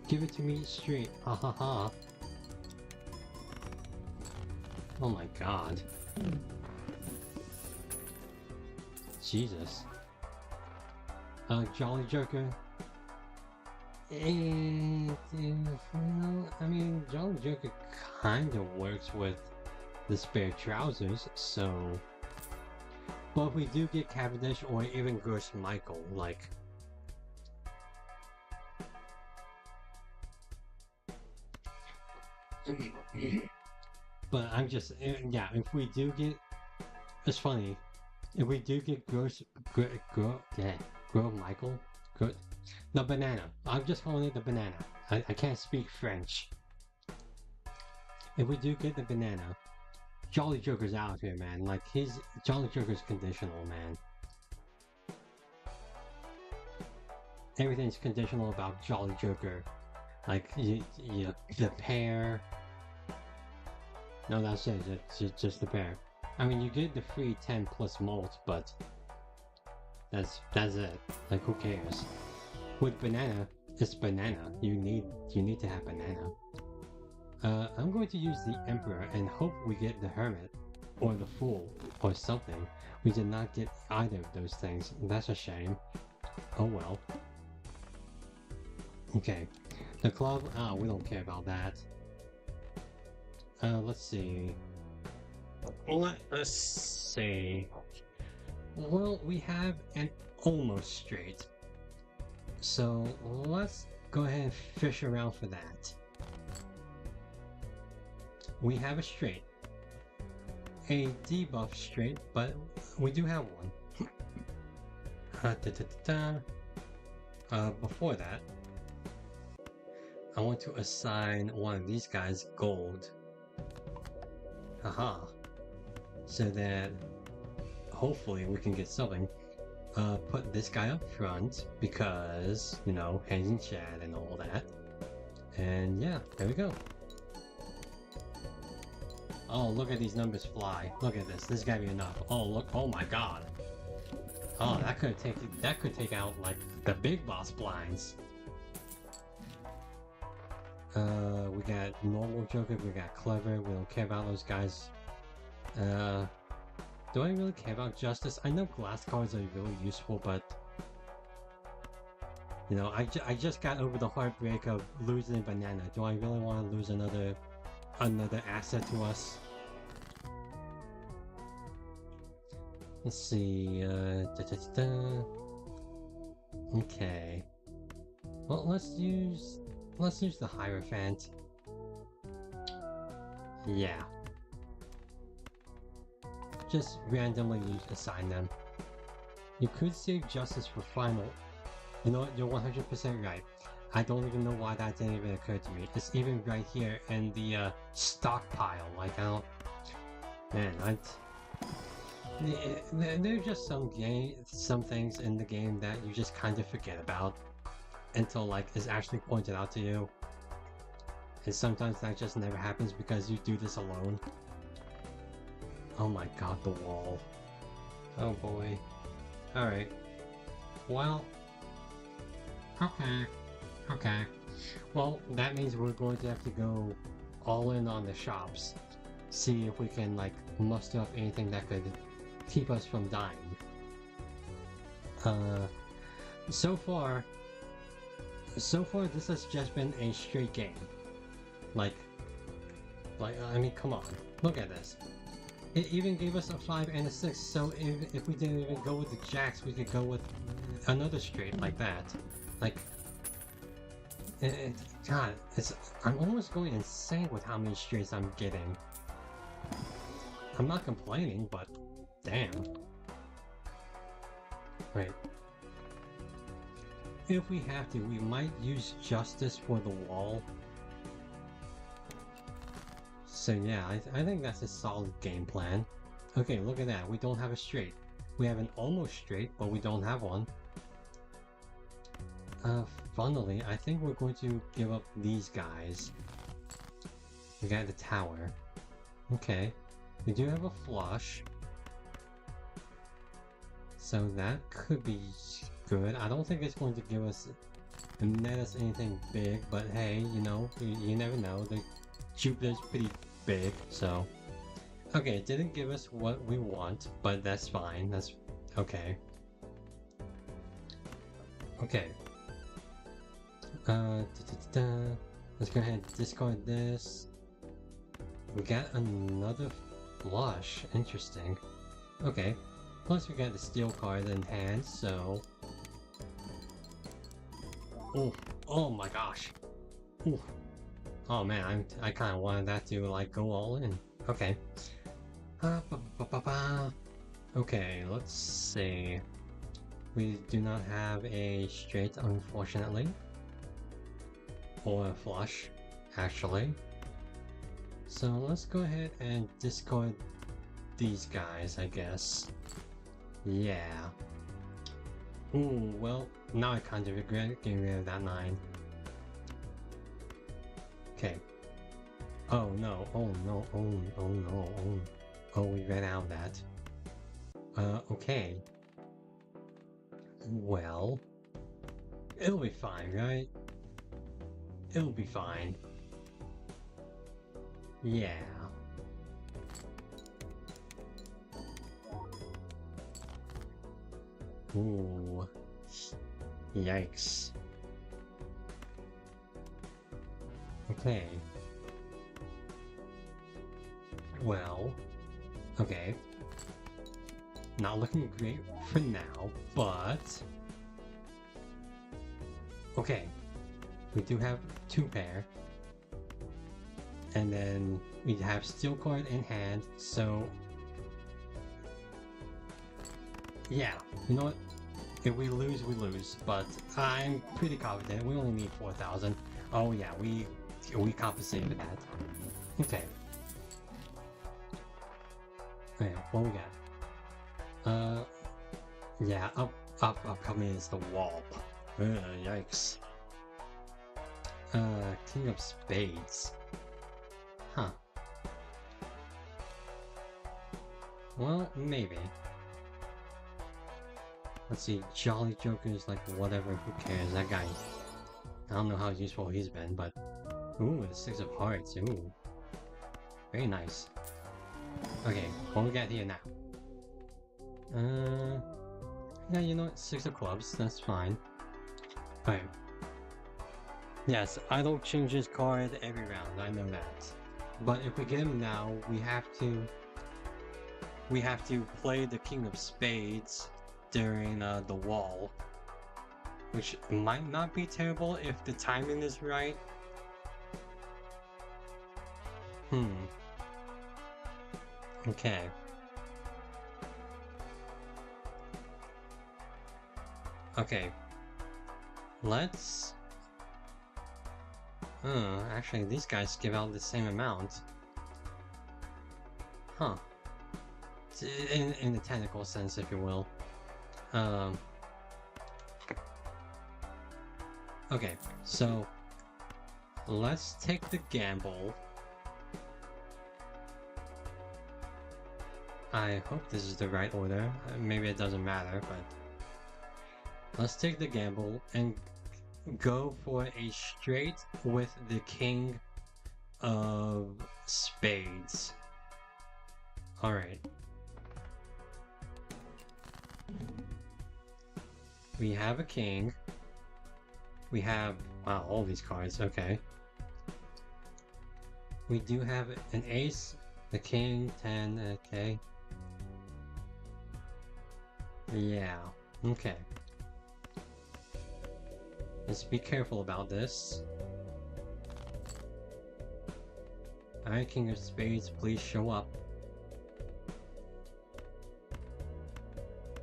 [SPEAKER 1] Give it to me straight. Ha ha ha. Oh my god. Jesus. Jolly Joker. I mean, Jolly Joker kind of works with the spare trousers, so. But if we do get Cavendish or even Gross Michael, like. But I'm just, yeah, if we do get. It's funny. If we do get Grow Michael. The banana. I'm just calling it the banana. I can't speak French. If we do get the banana, Jolly Joker's out here, man. Like, Jolly Joker's conditional, man. Everything's conditional about Jolly Joker. Like, the pair. No, that's it. It's just the pair. I mean, you get the free 10 plus molt, but that's it. Like, who cares? With banana, it's banana. You need to have banana. I'm going to use the Emperor and hope we get the Hermit or the Fool or something. We did not get either of those things. That's a shame. Oh well. Okay. The club, we don't care about that. Let's see. Let us see. Well, we have an almost straight. So let's go ahead and fish around for that. We have a straight. A debuff straight, but we do have one. Before that, I want to assign one of these guys gold. Haha. So that hopefully we can get something. Put this guy up front because, you know, hands in chat and all that. And yeah, there we go. Oh, look at these numbers fly. Look at this. This gotta be enough. Oh, look. Oh my god. Oh, that could take out like the big boss blinds. We got normal Joker, we got clever, we don't care about those guys. Do I really care about Justice? I know glass cards are really useful, but you know, I just got over the heartbreak of losing Banana. Do I really want to lose another asset to us? Let's see. Okay. Well, let's use the Hierophant. Yeah. Just randomly assign them. You could save Justice for final. You know what? You're 100% right. I don't even know why that didn't even occur to me. It's even right here in the stockpile. Like, I don't. Man, There's just some things in the game that you just kind of forget about until like it's actually pointed out to you. And sometimes that just never happens because you do this alone. Oh my god, the wall. Oh boy. Alright. Well... Okay. Well, that means we're going to have to go all in on the shops. See if we can, like, muster up anything that could keep us from dying. So far, this has just been a straight game. Like, I mean, come on. Look at this. It even gave us a 5 and a 6, so if we didn't even go with the jacks, we could go with another straight like that. Like, God, I'm almost going insane with how many straights I'm getting. I'm not complaining, but damn. Wait. If we have to, we might use justice for the wall. So yeah, I think that's a solid game plan. Okay, look at that. We don't have a straight. We have an almost straight, but we don't have one. Funnily, I think we're going to give up these guys. We got the tower. Okay. We do have a flush. So that could be good. I don't think it's going to give us, net us anything big, but hey, you know, you never know. The Jupiter's pretty big, so. Okay, it didn't give us what we want, but that's fine. That's okay. Okay. Let's go ahead and discard this. We got another flush. Interesting. Okay. Plus we got the steel card in hand, so... Oh my gosh. Ooh. Oh man, I kind of wanted that to like go all in. Okay. Okay, let's see. We do not have a straight, unfortunately. Or a flush, actually. So let's go ahead and discard these guys, I guess. Yeah. Ooh, well, now I kind of regret getting rid of that 9. Okay. Oh no, oh no, oh no, oh, we ran out of that. Okay. Well, it'll be fine, right? It'll be fine. Yeah. Ooh. Yikes. Okay. Well, okay. Not looking great for now, but... Okay. We do have 2 pair. And then we have steel card in hand, so... Yeah, you know what? If we lose, we lose, but I'm pretty confident. We only need 4,000. Oh yeah, we compensated that. Okay. Okay, what we got? Yeah, upcoming is the wall. Yikes. King of Spades. Huh. Well, maybe. Let's see, Jolly Joker's like whatever, who cares, that guy. I don't know how useful he's been, but... Ooh, the 6 of Hearts, ooh. Very nice. Okay, what we got here now? Yeah, you know what, 6 of Clubs, that's fine. Alright. Yes, I don't change his card every round, I know that. But if we get him now, we have to play the King of Spades during the wall, which might not be terrible if the timing is right. Okay. Okay. Let's... actually these guys give out the same amount. Huh. in the technical sense, if you will. Okay, so let's take the gamble. I hope this is the right order. Maybe it doesn't matter, but let's take the gamble and go for a straight with the king of spades. Alright. We have a king. We have, wow, all these cards, okay. We do have an ace, the king, 10, okay. Yeah, okay. Let's be careful about this. Alright, king of spades, please show up.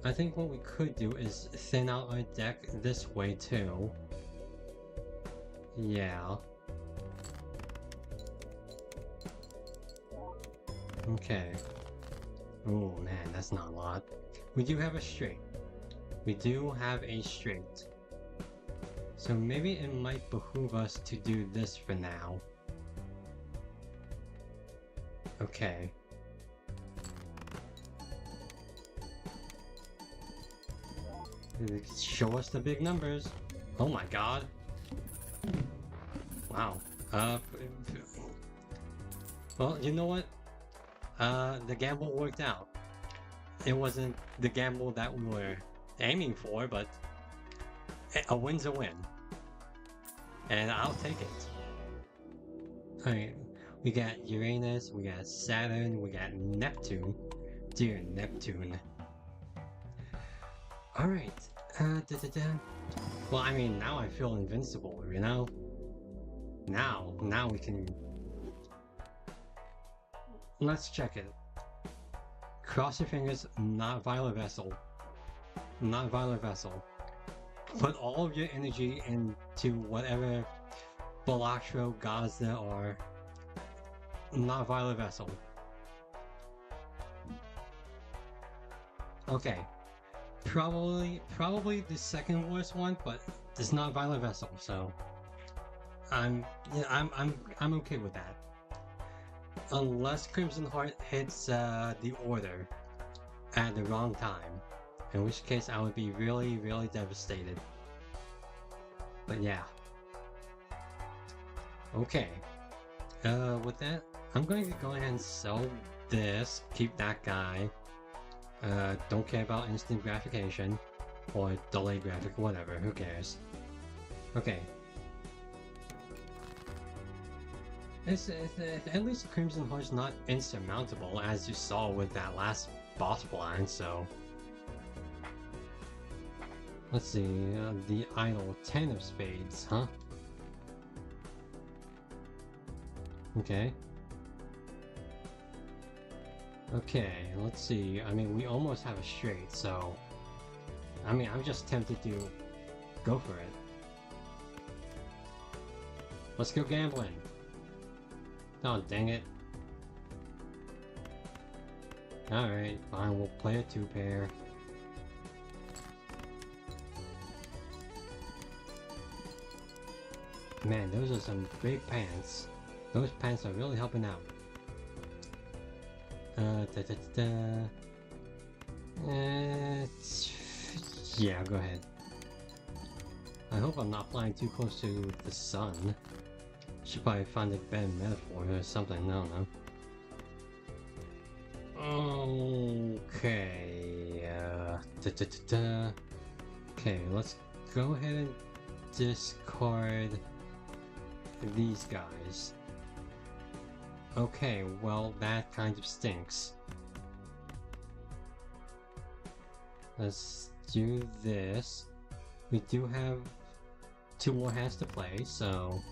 [SPEAKER 1] I think what we could do is thin out our deck this way too. Yeah. Okay. Oh man, that's not a lot. We do have a straight. We do have a straight. So maybe it might behoove us to do this for now. Okay. Show us the big numbers. Oh my god. Wow. Well, you know what? The gamble worked out. It wasn't the gamble that we were aiming for, but a win's a win. And I'll take it. Alright, we got Uranus, we got Saturn, we got Neptune. Dear Neptune. Alright, Well, I mean, now I feel invincible, you know? Now we can... Let's check it. Cross your fingers, not Violet Vessel. Not Violet Vessel. Put all of your energy into whatever Balatro gods there are. Not Violet Vessel. Okay. Probably the second worst one, but it's not Violet Vessel, so I'm okay with that. Unless Crimson Heart hits the order at the wrong time, in which case I would be really, really devastated. But yeah. Okay. With that, I'm going to go ahead and sell this, keep that guy. Don't care about instant gratification, or delayed graphic, whatever, who cares. Okay. At least Crimson Heart's not insurmountable, as you saw with that last boss blind, so... Let's see, the idol, 10 of spades, huh? Okay. Okay, let's see, I mean, we almost have a straight, so... I mean, I'm just tempted to go for it. Let's go gambling! Oh, dang it. Alright, fine, we'll play a 2-pair. Man, those are some big pants. Those pants are really helping out. Yeah, go ahead. I hope I'm not flying too close to the sun. Should probably find a better metaphor or something, I don't know. Okay, okay, let's go ahead and discard these guys. Okay, well, that kind of stinks. Let's do this. We do have 2 more hands to play, so...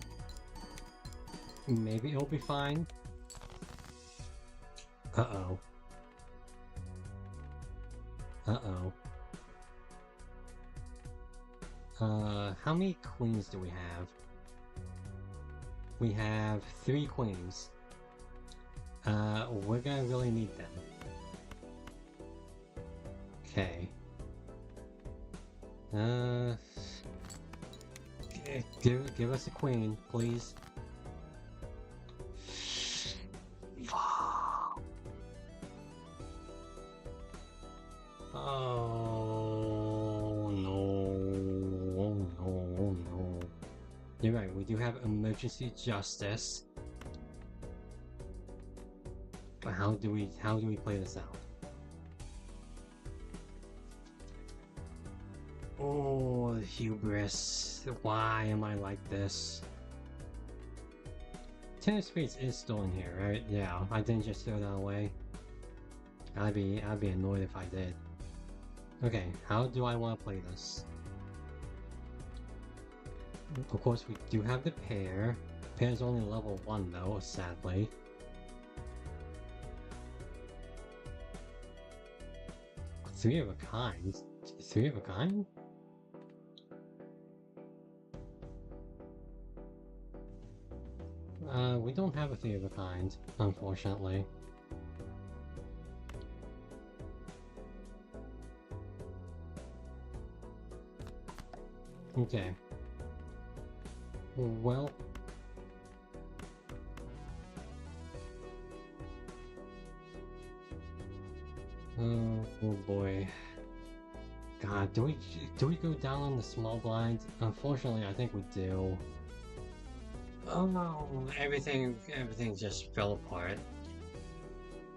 [SPEAKER 1] maybe it'll be fine. Uh-oh. Uh-oh. How many queens do we have? We have 3 queens. We're gonna really need them. Okay. Give us a queen, please. Oh no! Oh no! Oh no! You're right. We do have emergency justice. But how do we play this out? Oh, hubris! Why am I like this? 10 of Spades is still in here, right? Yeah, I didn't just throw that away. I'd be annoyed if I did. Okay, how do I want to play this? Of course, we do have the pair. Pair's only level 1 though, sadly. Three of a kind? 3 of a kind? We don't have a 3 of a kind, unfortunately. Okay. Well... Oh boy. God, do we go down on the small blind? Unfortunately, I think we do. Oh no, everything just fell apart.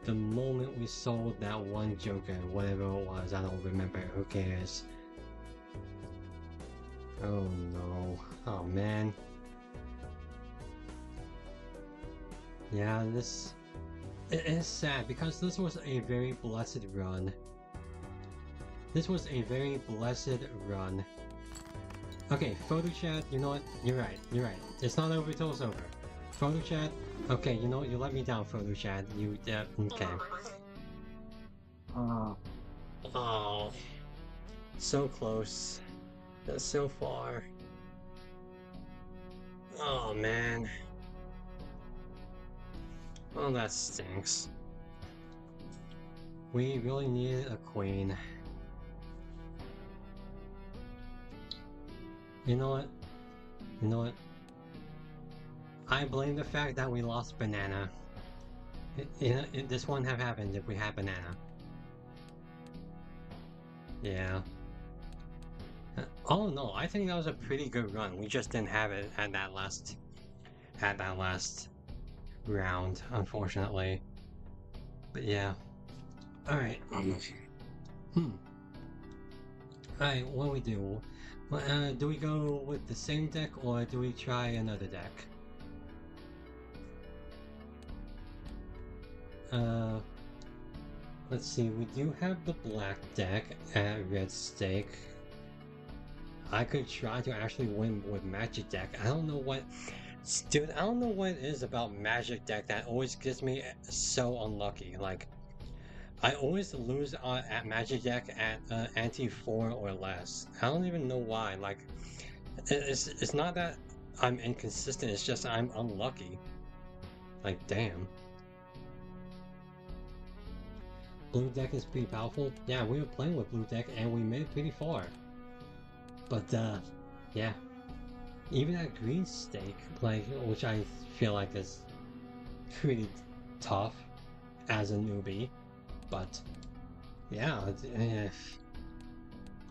[SPEAKER 1] The moment we sold that one Joker, whatever it was, I don't remember, who cares. Oh no, oh man. Yeah, it is sad because this was a very blessed run. This was a very blessed run. Okay, photo chat, you know what? You're right. It's not over till it's over. Photo chat, okay, you know what? You let me down, photo chat. You, okay. Oh. So close. That's so far. Oh, man. Oh, that stinks. We really needed a queen. You know what? I blame the fact that we lost Banana. This wouldn't have happened if we had Banana. Yeah. Oh no, I think that was a pretty good run. We just didn't have it at that last round, unfortunately. But yeah. Alright. Alright, what do we do? Do we go with the same deck or do we try another deck? Let's see, we do have the black deck at red stake. I could try to actually win with magic deck. I don't know what... Dude, I don't know what it is about magic deck that always gets me so unlucky. Like, I always lose at magic deck at ante 4 or less. I don't even know why. Like, it's not that I'm inconsistent, it's just I'm unlucky. Like, damn. Blue deck is pretty powerful. Yeah, we were playing with blue deck and we made it pretty far. But, yeah. Even at green stake, like, which I feel like is pretty tough as a newbie. But, yeah,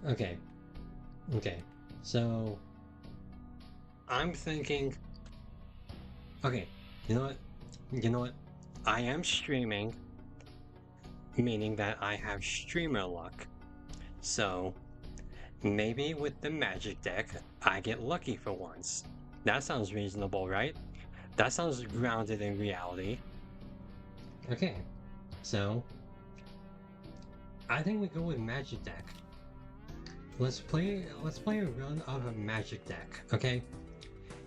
[SPEAKER 1] okay, so, I'm thinking, okay, you know what, I am streaming, meaning that I have streamer luck, so, maybe with the magic deck, I get lucky for once. That sounds reasonable, right? That sounds grounded in reality. Okay, so, I think we go with magic deck. Let's play a run of a magic deck, okay?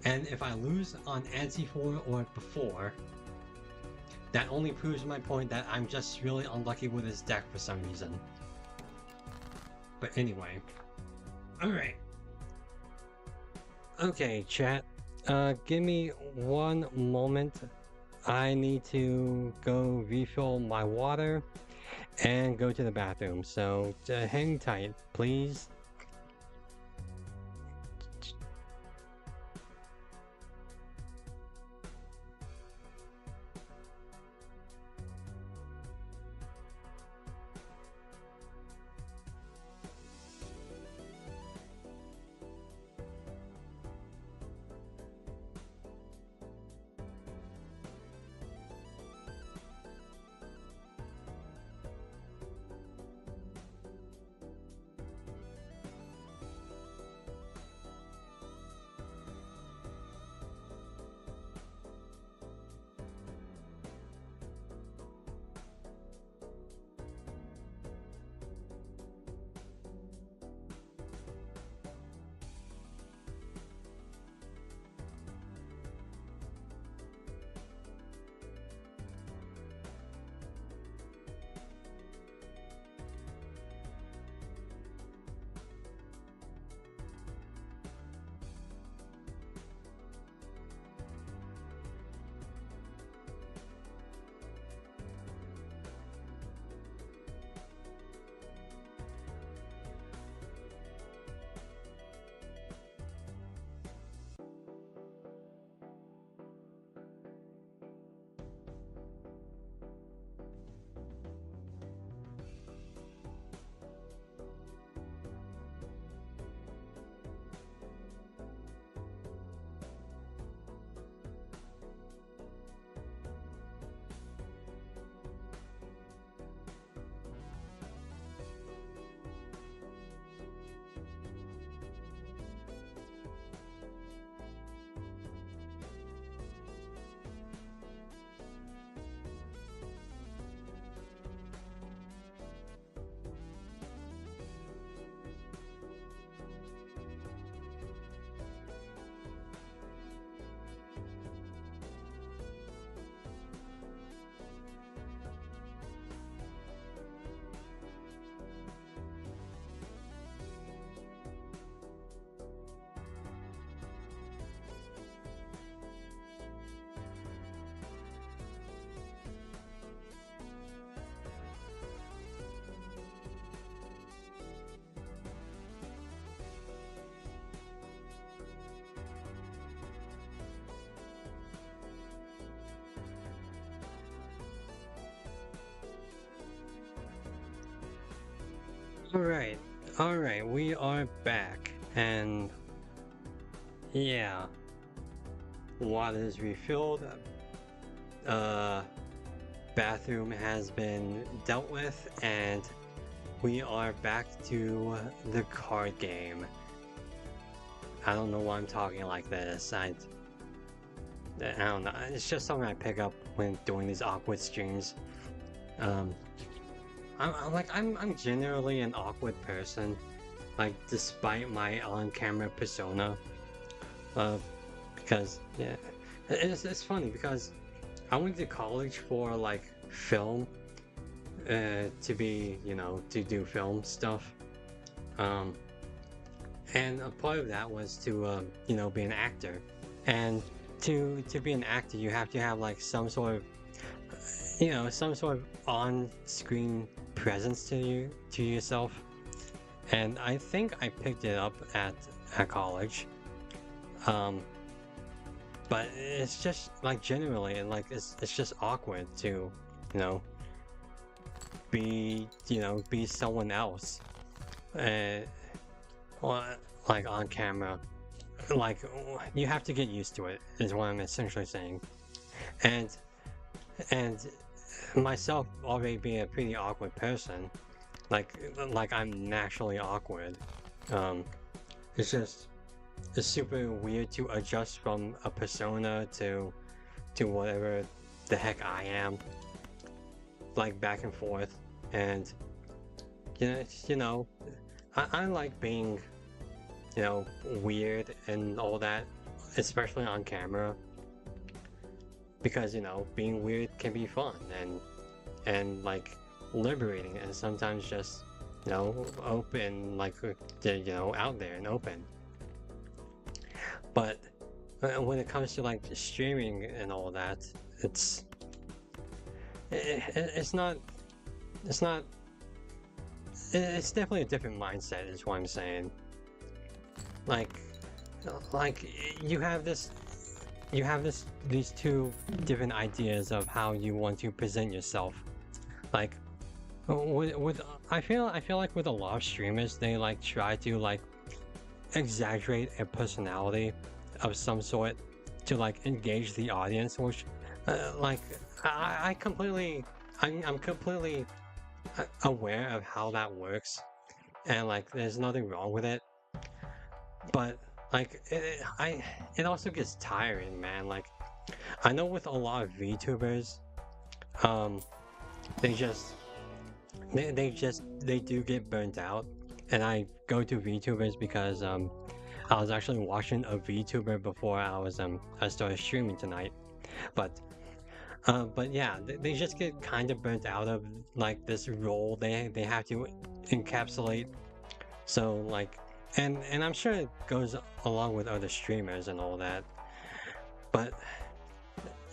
[SPEAKER 1] And if I lose on ante 4 or before, that only proves my point that I'm just really unlucky with this deck for some reason. But anyway, alright. Okay, chat. Give me one moment. I need to go refill my water. and go to the bathroom. So hang tight, please. Alright, alright, we are back, and yeah, water is refilled, bathroom has been dealt with, and we are back to the card game. I don't know why I'm talking like this, I don't know, it's just something I pick up when doing these awkward streams. I'm generally an awkward person, like despite my on-camera persona, because yeah, it's funny because I went to college for like film, to be to do film stuff, and a part of that was to be an actor, and to be an actor you have to have like some sort of on-screen presence to yourself, and I think I picked it up at college, but it's just like generally like it's just awkward to be someone else, or like on camera, like you have to get used to it is what I'm essentially saying, and myself already being a pretty awkward person, like I'm naturally awkward. It's super weird to adjust from a persona to whatever the heck I am, like back and forth, and I like being weird and all that, especially on camera, because being weird can be fun and like liberating, and sometimes just open, like out there and open. But when it comes to like streaming and all that, it's not it's not. It's definitely a different mindset, is what I'm saying. Like, like you have this, these two different ideas of how you want to present yourself. Like, with I feel like with a lot of streamers, they like try to like exaggerate a personality of some sort to like engage the audience, which like I completely I'm completely aware of how that works, and like there's nothing wrong with it, but like it also gets tiring, man. Like I know with a lot of VTubers, um they just they do get burnt out, and I go to VTubers because I was actually watching a VTuber before I started streaming tonight, but yeah, they just get kind of burnt out of like this role they have to encapsulate. So like, and I'm sure it goes along with other streamers and all that, but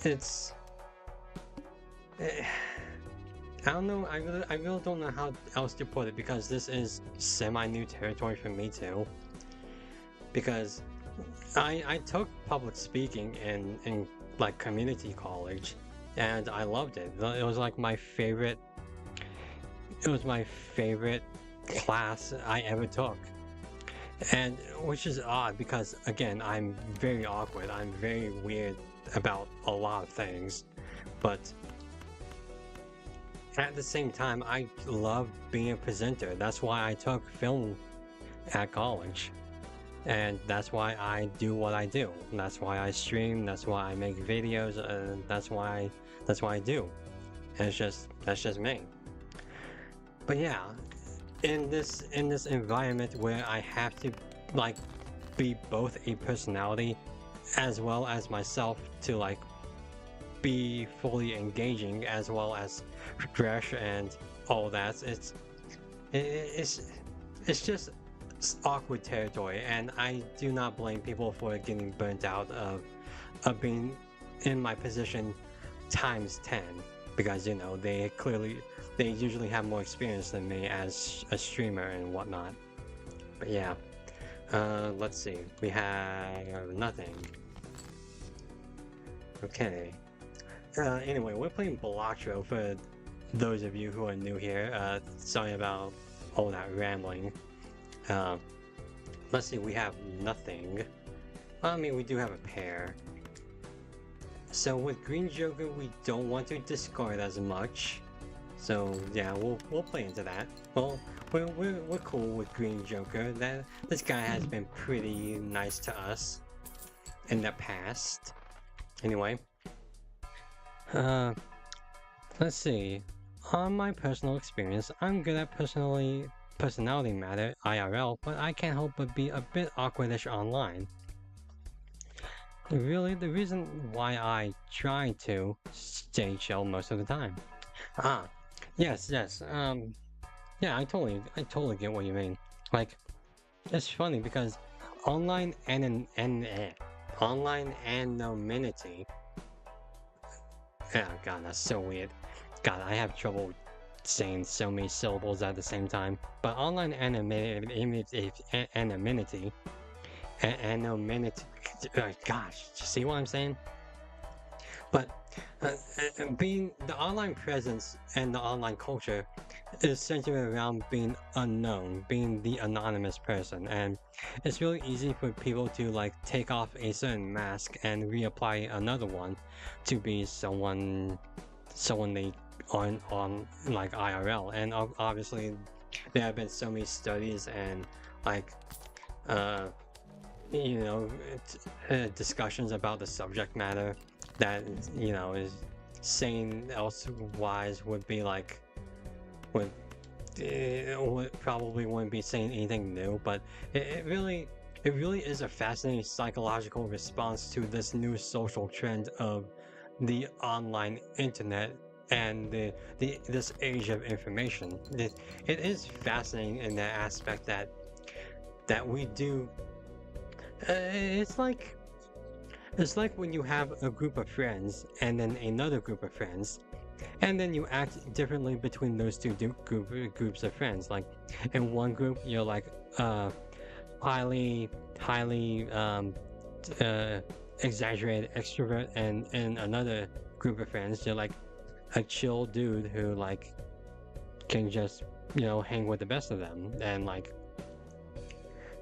[SPEAKER 1] it's I don't know. I really don't know how else to put it, because this is semi-new territory for me too. Because I took public speaking in like community college, and I loved it. It was like my favorite. It was my favorite class I ever took, and which is odd because again I'm very awkward. I'm very weird about a lot of things, but at the same time, I love being a presenter. That's why I took film at college. And that's why I do what I do. That's why I stream, that's why I make videos, that's why I do. And that's just me. But yeah, in this environment where I have to like be both a personality as well as myself to like be fully engaging as well as fresh and all that, it's just awkward territory, and I do not blame people for getting burnt out of being in my position times 10, because you know they usually have more experience than me as a streamer and whatnot. But yeah, let's see, we have nothing. Okay. Anyway, we're playing Balatro for those of you who are new here. Sorry about all that rambling. Let's see, we have nothing. I mean, we do have a pair. So with Green Joker, we don't want to discard as much. So yeah, we'll play into that. Well, we're cool with Green Joker. This guy has been pretty nice to us in the past. Anyway. Let's see. On my personal experience, I'm good at personality matter IRL, but I can't help but be a bit awkwardish online. Really, the reason why I try to stay chill most of the time. Yes. Yeah, I totally get what you mean. Like, it's funny because online online anonymity. Oh god, that's so weird. God, I have trouble saying so many syllables at the same time. But online anonymity, gosh, see what I'm saying? But being the online presence and the online culture is centered around being unknown, being the anonymous person, and it's really easy for people to like take off a certain mask and reapply another one to be someone they aren't on like IRL. And obviously there have been so many studies and like you know discussions about the subject matter that you know is saying elsewise would be like would probably wouldn't be saying anything new, but it really is a fascinating psychological response to this new social trend of the online internet and this age of information. It is fascinating in that aspect that we do. It's like when you have a group of friends and then another group of friends, and then you act differently between those two groups of friends. Like in one group, you're like highly exaggerated extrovert, and in another group of friends, you're like a chill dude who like can just hang with the best of them, and like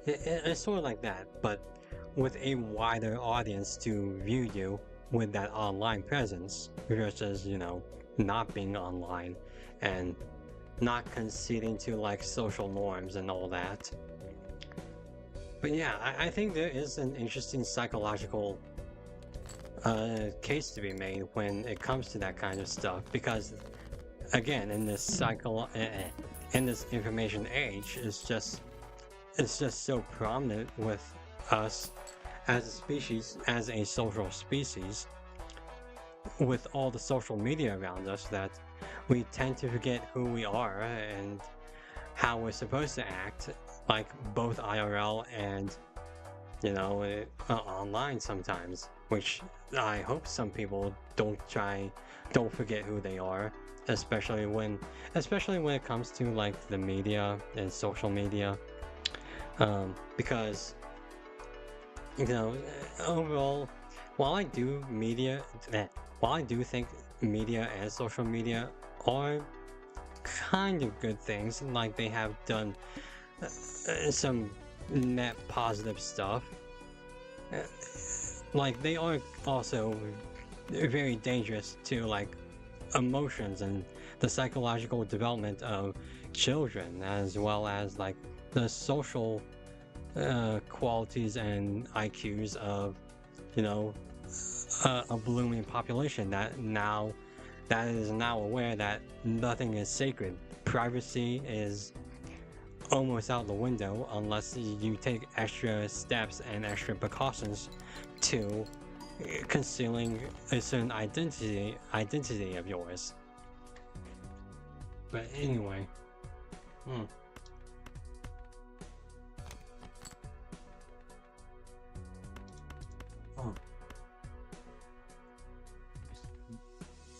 [SPEAKER 1] it's sort of like that, but with a wider audience to view you with that online presence versus not being online and not conceding to like social norms and all that. But yeah, I think there is an interesting psychological case to be made when it comes to that kind of stuff, because again, in this in this information age, it's just so prominent with us as a species, as a social species, with all the social media around us, that we tend to forget who we are and how we're supposed to act, like both IRL and online sometimes, which I hope some people don't forget who they are, especially when it comes to like the media and social media, because overall, while I do think media and social media are kind of good things, like they have done some net positive stuff, like they are also very dangerous to like emotions and the psychological development of children, as well as like the social qualities and IQs of a blooming population that is now aware that nothing is sacred. Privacy is almost out the window unless you take extra steps and extra precautions to concealing a certain identity of yours. But anyway,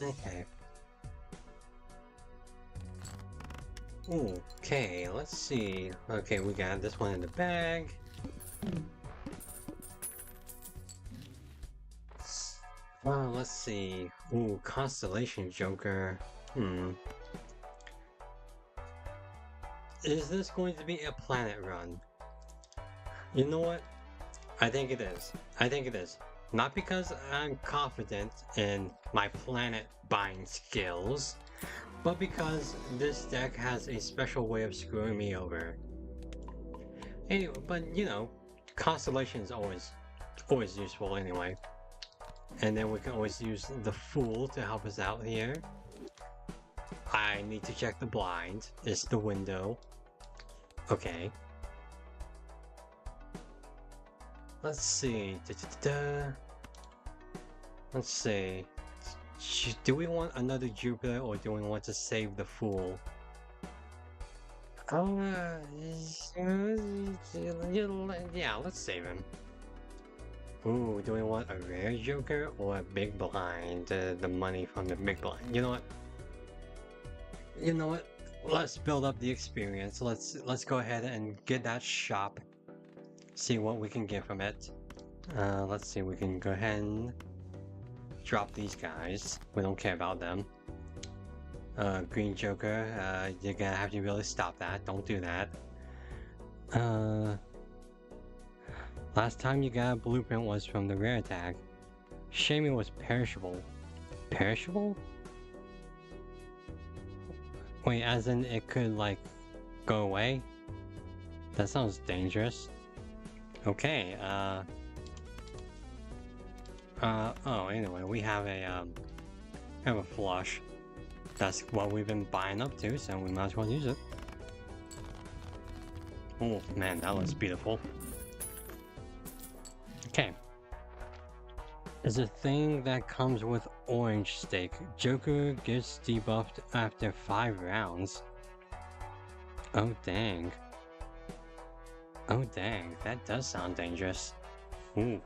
[SPEAKER 1] okay. Okay, let's see. Okay, we got this one in the bag. Well, let's see. Ooh, Constellation Joker. Is this going to be a planet run? You know what? I think it is. Not because I'm confident in my planet buying skills, but because this deck has a special way of screwing me over. Anyway, but Constellation is always useful anyway. And then we can always use the Fool to help us out here. I need to check the blind. It's the window. Okay. Let's see. Let's see. Do we want another Jupiter, or do we want to save the Fool? Yeah, let's save him. Ooh, do we want a rare Joker or a big blind? The money from the big blind. You know what? Let's build up the experience. Let's go ahead and get that shop. See what we can get from it. Let's see. We can go ahead and drop these guys. We don't care about them. Green Joker. You're gonna have to really stop that. Don't do that. Last time you got a blueprint was from the rare tag. Shame it was perishable. Perishable? Wait, as in it could like go away? That sounds dangerous. Okay, oh, anyway, we have a flush. That's what we've been buying up to, so we might as well use it. Oh man, that looks beautiful. Okay. Is a thing that comes with orange stake. Joker gets debuffed after 5 rounds. Oh dang. Oh dang, that does sound dangerous. Ooh.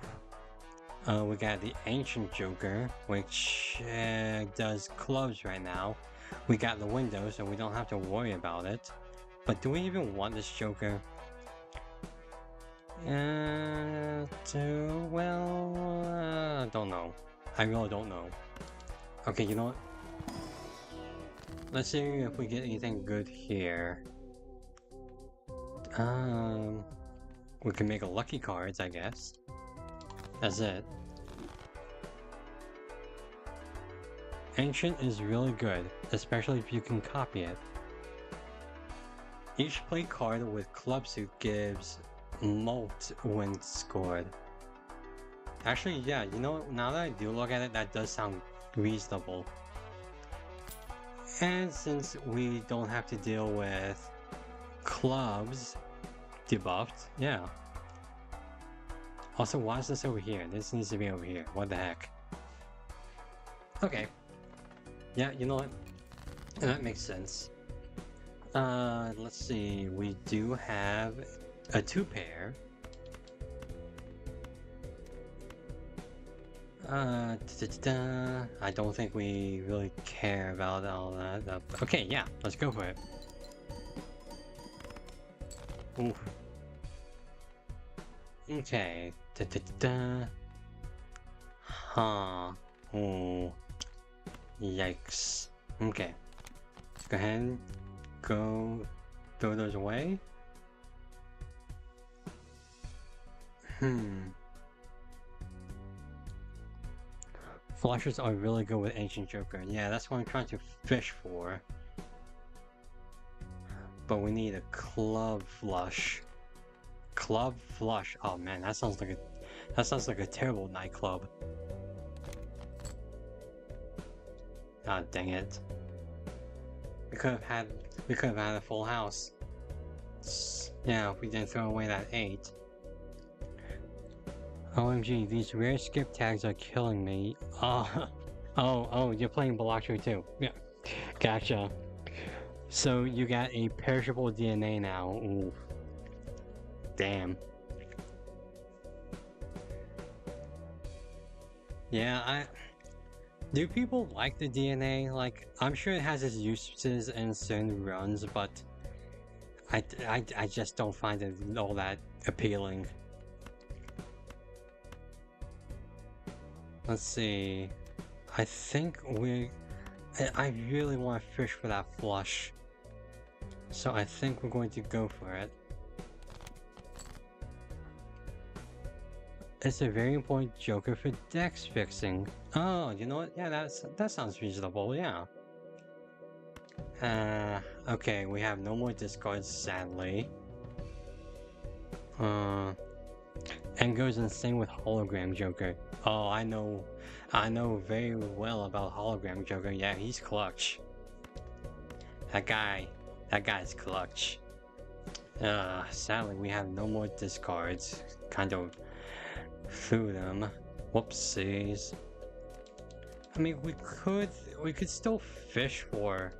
[SPEAKER 1] We got the Ancient Joker, which does clubs right now. We got the window, so we don't have to worry about it. But do we even want this Joker? Don't know. I really don't know. Okay, you know what? Let's see if we get anything good here. We can make a lucky cards, I guess. That's it. Ancient is really good, especially if you can copy it. Each play card with club suit gives mult when scored. Actually, yeah, you know, now that I do look at it, that does sound reasonable. And since we don't have to deal with clubs debuffed, yeah. Also, why is this over here? This needs to be over here. What the heck? Okay. Yeah, you know what? That makes sense. Let's see. We do have a 2-pair. I don't think we really care about all that. Okay, yeah, let's go for it. Ooh. Okay. Huh. Oh. Yikes. Okay. Go ahead and go throw those away. Flushers are really good with Ancient Joker. Yeah, that's what I'm trying to fish for. But we need a club flush. Club flush. Oh man, that sounds like a terrible nightclub. Ah, dang it. We could have had a full house. Yeah, if we didn't throw away that 8. OMG, these rare skip tags are killing me. Oh, you're playing Balatro too. Yeah, gotcha. So you got a perishable DNA now. Ooh. Damn. Yeah, do people like the DNA? Like, I'm sure it has its uses in certain runs, but I just don't find it all that appealing. Let's see. I think I really want to fish for that flush. So I think we're going to go for it. It's a very important Joker for dex fixing. Oh, you know what? Yeah, that sounds reasonable, yeah. Okay, we have no more discards, sadly. And goes insane with Hologram Joker. Oh, I know very well about Hologram Joker. Yeah, he's clutch. That guy's clutch. Sadly, we have no more discards. Kind of threw them. Whoopsies. I mean, we could still fish for.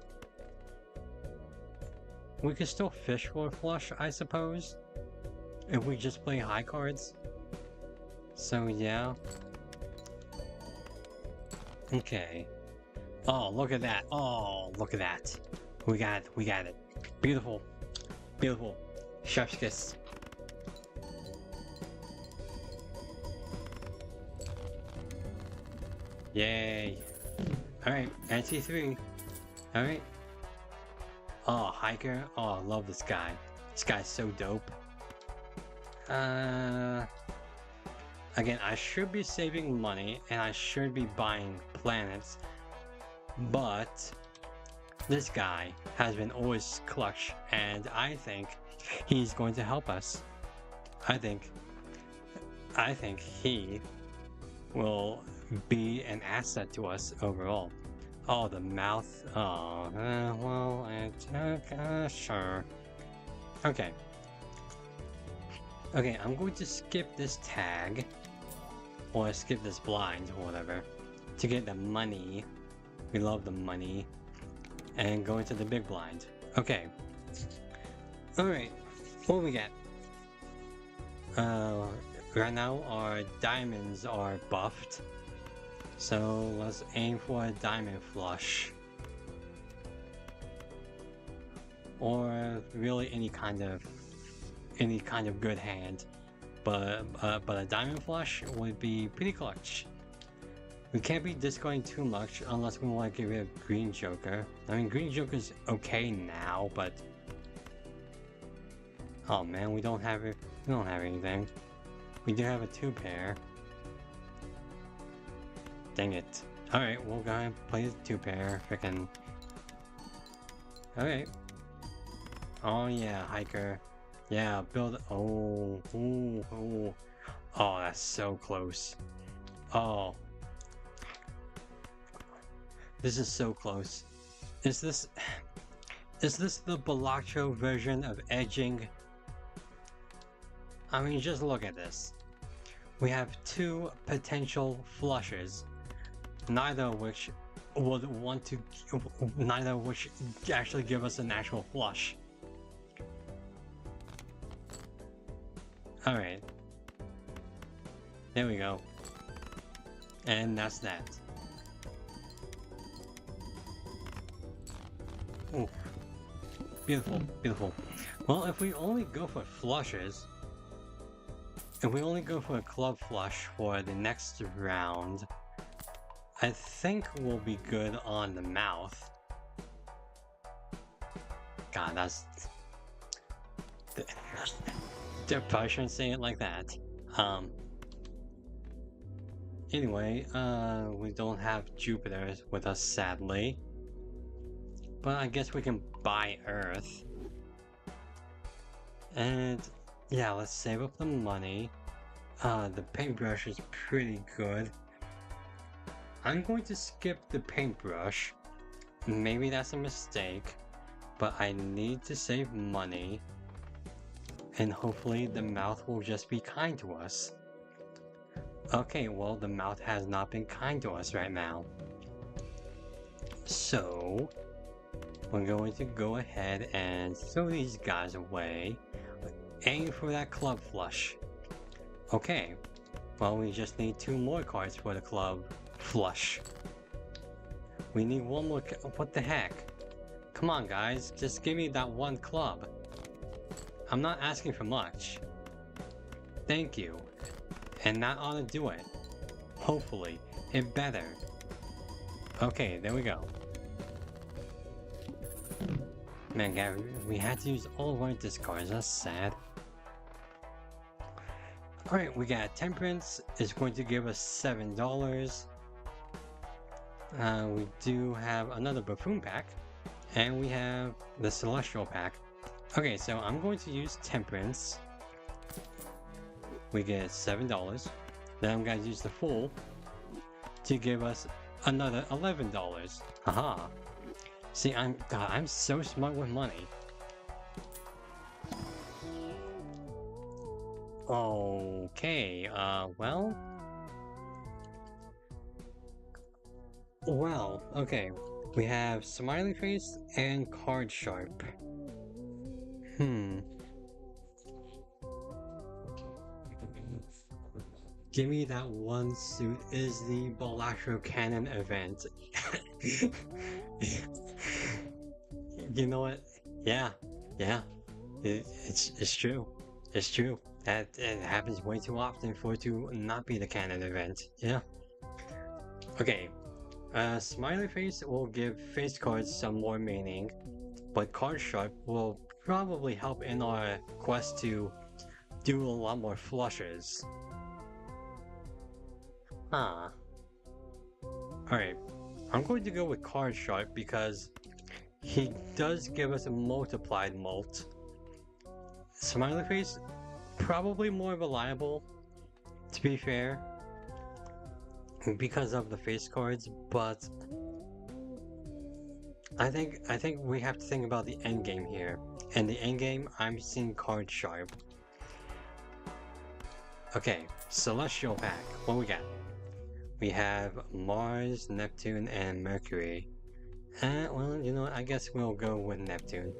[SPEAKER 1] We could still fish for a flush, I suppose, if we just play high cards. So yeah. Okay. Oh, look at that. Oh, look at that. We got it. Beautiful. Beautiful. Chef's kiss. Yay. Alright, NC3. Alright. Oh, hiker. Oh, I love this guy. This guy's so dope. Again, I should be saving money and I should be buying planets, but this guy has been always clutch and I think he's going to help us. I think he will be an asset to us overall. Oh, the mouth. Oh, well, sure. Okay. Okay, I'm going to skip this tag, or skip this blind, or whatever, to get the money. We love the money. And go into the big blind. Okay. Alright, what do we got? right now our diamonds are buffed, so let's aim for a diamond flush. Or really any kind of good hand. But a diamond flush would be pretty clutch. We can't be discarding too much unless we want to get rid of Green Joker. I mean, Green Joker's okay now, but oh man, we don't have it. We don't have anything. We do have a 2-pair. Dang it. All right, we'll go ahead and play the 2-pair. Frickin'. All right. Oh yeah, hiker. Yeah, build. Oh, ooh, ooh. Oh, that's so close. Oh, this is so close. Is this the Balatro version of edging? I mean, just look at this. We have 2 potential flushes, neither of which actually give us an actual flush. Alright. There we go. And that's that. Ooh. Beautiful, beautiful. Well, if we only go for flushes, if we only go for a club flush for the next round, I think we'll be good on the mouth. God, that's... I probably shouldn't say it like that. Anyway, we don't have Jupiter with us, sadly. But I guess we can buy Earth. And yeah, let's save up the money. The paintbrush is pretty good. I'm going to skip the paintbrush. Maybe that's a mistake, but I need to save money. And hopefully the mouth will just be kind to us. Okay, well, the mouth has not been kind to us right now. So, we're going to go ahead and throw these guys away. Aim for that club flush. Okay, well, we just need 2 more cards for the club flush. We need 1 more. What the heck? Come on, guys, just give me that 1 club. I'm not asking for much. Thank you. And that ought to do it. Hopefully, it better. Okay, there we go. Man, Gary, we had to use all of our discards. That's sad. Alright, we got Temperance. It's going to give us $7. We do have another Buffoon pack. And we have the Celestial pack. Okay, so I'm going to use Temperance. We get $7. Then I'm going to use the Fool to give us another $11. Haha. See, I'm so smart with money. Okay, well, okay. We have Smiley Face and Card Sharp. Give me that 1 suit is the Balatro Cannon event. You know what? Yeah. It's true. It's true. That it happens way too often for it to not be the Cannon event. Yeah. Okay. Smiley Face will give face cards some more meaning, but Card Sharp will probably help in our quest to do a lot more flushes. Alright, I'm going to go with Card Sharp because he does give us a multiplied molt. Smiley Face, probably more reliable, to be fair, because of the face cards, but I think we have to think about the end game here. And the end game, I'm seeing Card Sharp. Okay, Celestial pack. What we got? We have Mars, Neptune, and Mercury. Well, you know what? I guess we'll go with Neptune.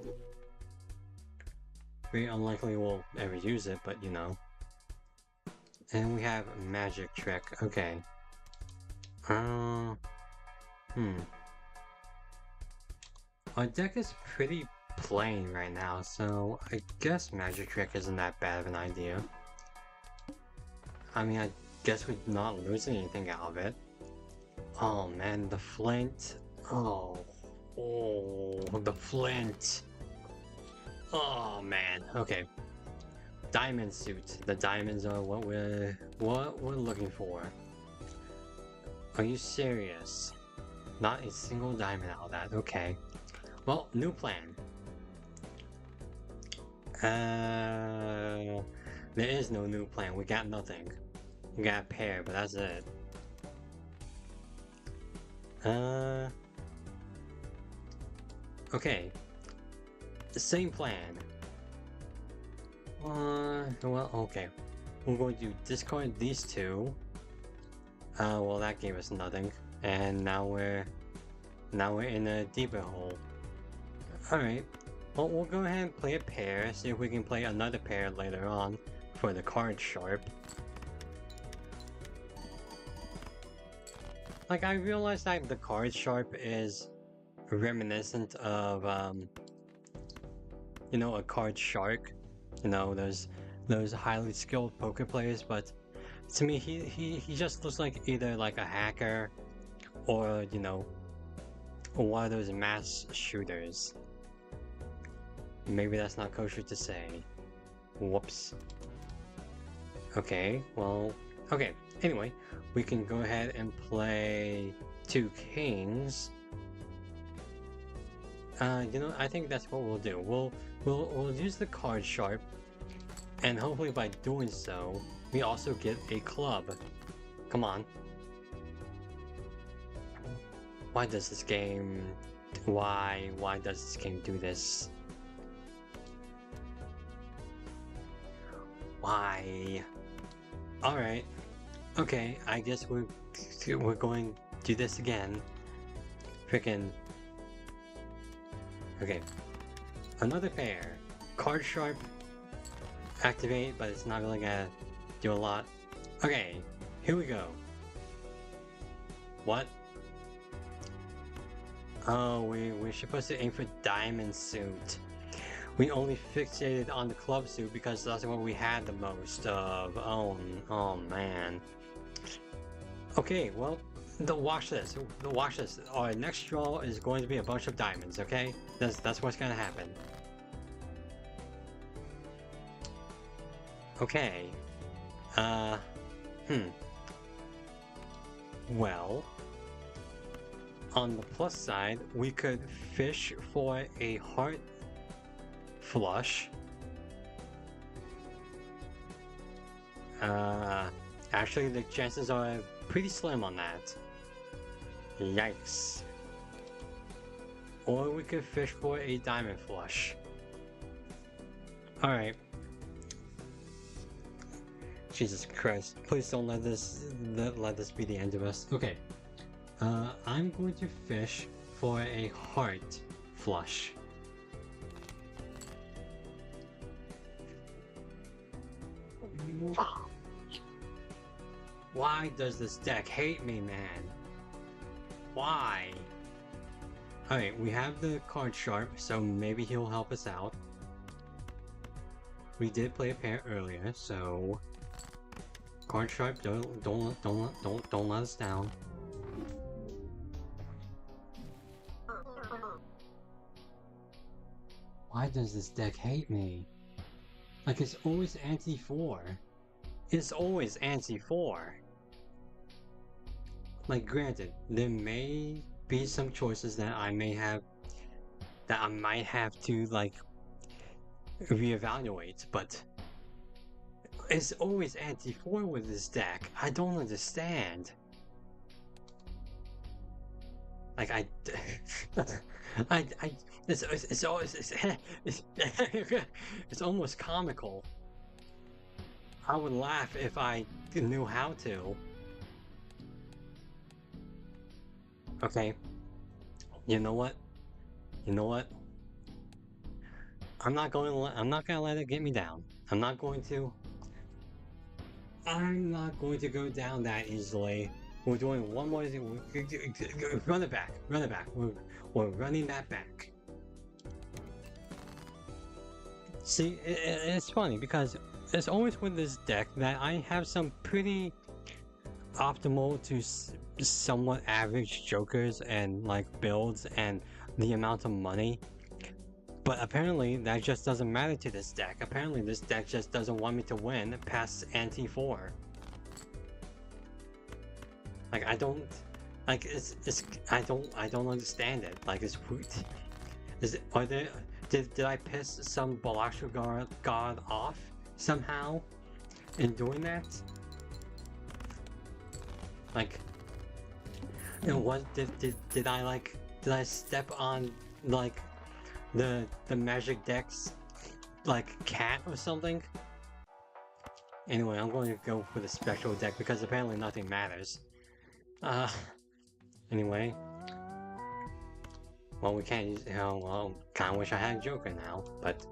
[SPEAKER 1] Very unlikely we'll ever use it, but you know. And we have magic trick. Okay. Uh, Our deck is pretty plain right now, so I guess magic trick isn't that bad of an idea. I mean, I guess we're not losing anything out of it. Oh man, the flint. Oh, the flint. Oh man. Okay. Diamond suit. The diamonds are what we're looking for. Are you serious? Not a single diamond out of that. Okay. Well, new plan. There is no new plan. We got nothing. We got a pair, but that's it. Okay. The same plan. Well, okay. We're going to discard these two. Well, that gave us nothing, and now we're in a deeper hole. All right. Well, we'll go ahead and play a pair. See if we can play another pair later on for the card sharp. Like, I realized that the card sharp is reminiscent of you know, a card shark. You know, those highly skilled poker players, but to me, he just looks like either like a hacker or, you know, one of those mass shooters. Maybe that's not kosher to say. Whoops. Okay, well, okay. Anyway, we can go ahead and play 2 kings. You know, I think that's what we'll do. We'll use the card sharp, and hopefully by doing so, we also get a club. Come on. Why does this game... Why does this game do this? Why? Alright. Okay, I guess we're going to do this again. Frickin'... Okay. Another pair. Card sharp. Activate, but it's not really gonna do a lot. Okay, here we go. What? Oh, we're supposed to aim for diamond suit. We only fixated on the club suit because that's what we had the most of. Oh man. Okay, well, watch this. Watch this. Our next draw is going to be a bunch of diamonds. Okay, that's what's gonna happen. Okay. Well, on the plus side, we could fish for a heart flush. Actually, the chances are pretty slim on that. Yikes. Or we could fish for a diamond flush. Alright. Jesus Christ. Please don't let this be the end of us. Okay. I'm going to fish for a heart flush. Why does this deck hate me, man? Why? Alright, we have the card sharp, so maybe he'll help us out. We did play a pair earlier, so card sharp, don't let us down. Why does this deck hate me? Like, it's always anti-4. It's always anti-4. Like, granted, there may be some choices that I might have to, like, reevaluate, but it's always anti-4 with this deck. I don't understand. Like, it's always, it's almost comical. I would laugh if I knew how to. Okay. You know what? You know what? I'm not gonna let it get me down. I'm not going to. I'm not going to go down that easily. We're doing one more thing. Run it back. Run it back. We're running that back. See, it's funny because it's always with this deck that I have some pretty optimal to somewhat average jokers and like builds and the amount of money. But apparently that just doesn't matter to this deck. Apparently this deck just doesn't want me to win past ante 4. Like I don't like I don't understand it. Like it's are there did I piss some Balatro god off somehow in doing that? Like, you know, what did I step on like the magic deck's like cat or something? Anyway, I'm going to go for the spectral deck because apparently nothing matters. Anyway. Well, we can't use, well, kinda wish I had a Joker now, but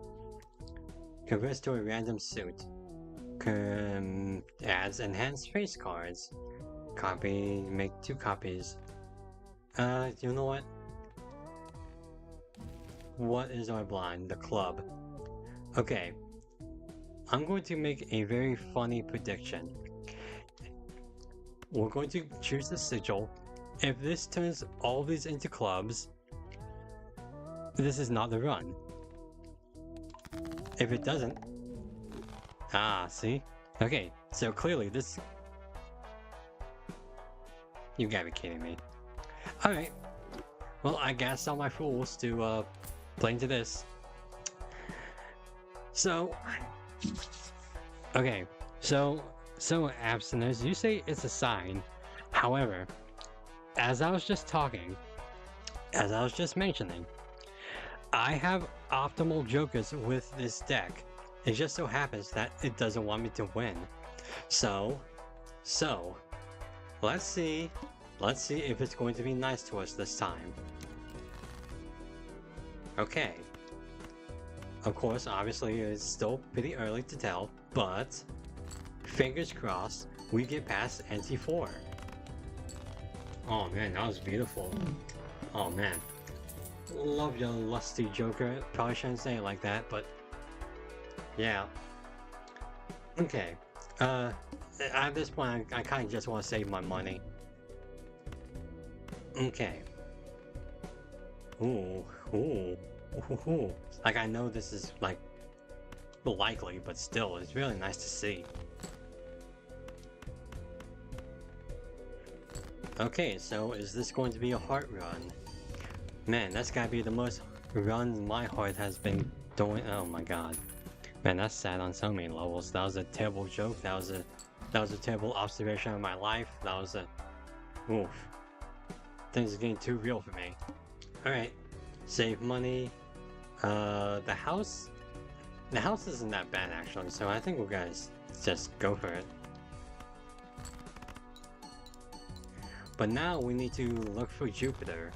[SPEAKER 1] converts to a random suit. Adds enhanced face cards. Copy, make 2 copies. You know what? What is our blind? The club. Okay. I'm going to make a very funny prediction. We're going to choose the sigil. If this turns all these into clubs, this is not the run. If it doesn't... see? Okay, so clearly this... You gotta be kidding me. Alright. Well, I gassed all my fools to, play into this. So... Okay, so abstinence, you say it's a sign. However, as I was just mentioning, I have optimal jokers with this deck. It just so happens that it doesn't want me to win. So, let's see if it's going to be nice to us this time. Okay. Of course, obviously it's still pretty early to tell, but fingers crossed we get past ante 4. Oh man, that was beautiful. Oh man. Love your lusty Joker. Probably shouldn't say it like that, but yeah. Okay. At this point, I kind of just want to save my money. Okay. Ooh. Like, I know this is, like, likely, but still, it's really nice to see. Okay, so is this going to be a heart run? Man, that's gotta be the most runs my heart has been doing. Oh my god. Man, that's sad on so many levels. That was a terrible joke. That was a terrible observation of my life. That was a... Oof. Things are getting too real for me. Alright. Save money. The house isn't that bad actually, so I think we're gonna just go for it. But now we need to look for Jupiter.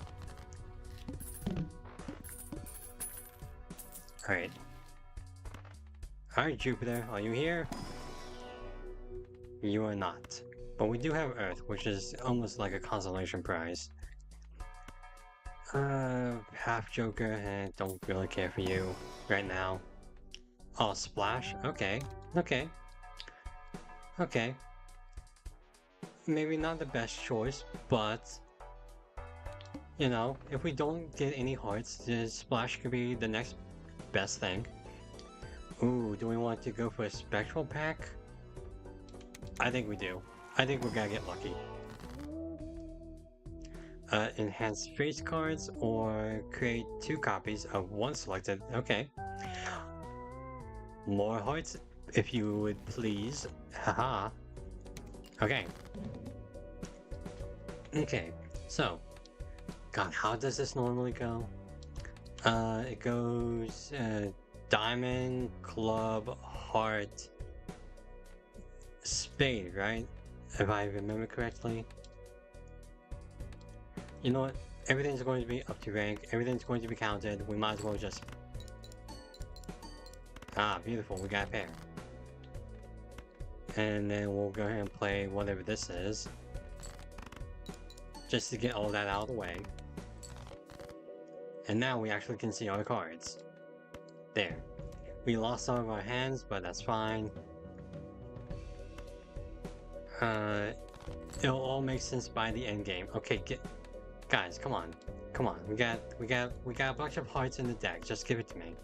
[SPEAKER 1] Alright. Alright, Jupiter, are you here? You are not. But we do have Earth, which is almost like a consolation prize. Half Joker, and don't really care for you right now. Oh, Splash? Okay. Maybe not the best choice, but... You know, if we don't get any hearts, the Splash could be the next best thing. Ooh, do we want to go for a Spectral pack? I think we do. I think we're gonna get lucky. Enhance face cards or create 2 copies of one selected. Okay. More hearts, if you would please. Haha. Okay. Okay, so. God, how does this normally go? It goes diamond, club, heart, spade, right? If I remember correctly. You know what? Everything's going to be up to rank. Everything's going to be counted. We might as well just... Ah, beautiful. We got a pair. And then we'll go ahead and play whatever this is. Just to get all that out of the way. And now we actually can see our cards. There. We lost some of our hands, but that's fine. It'll all make sense by the end game. Okay, guys, come on. Come on. We got a bunch of hearts in the deck. Just give it to me.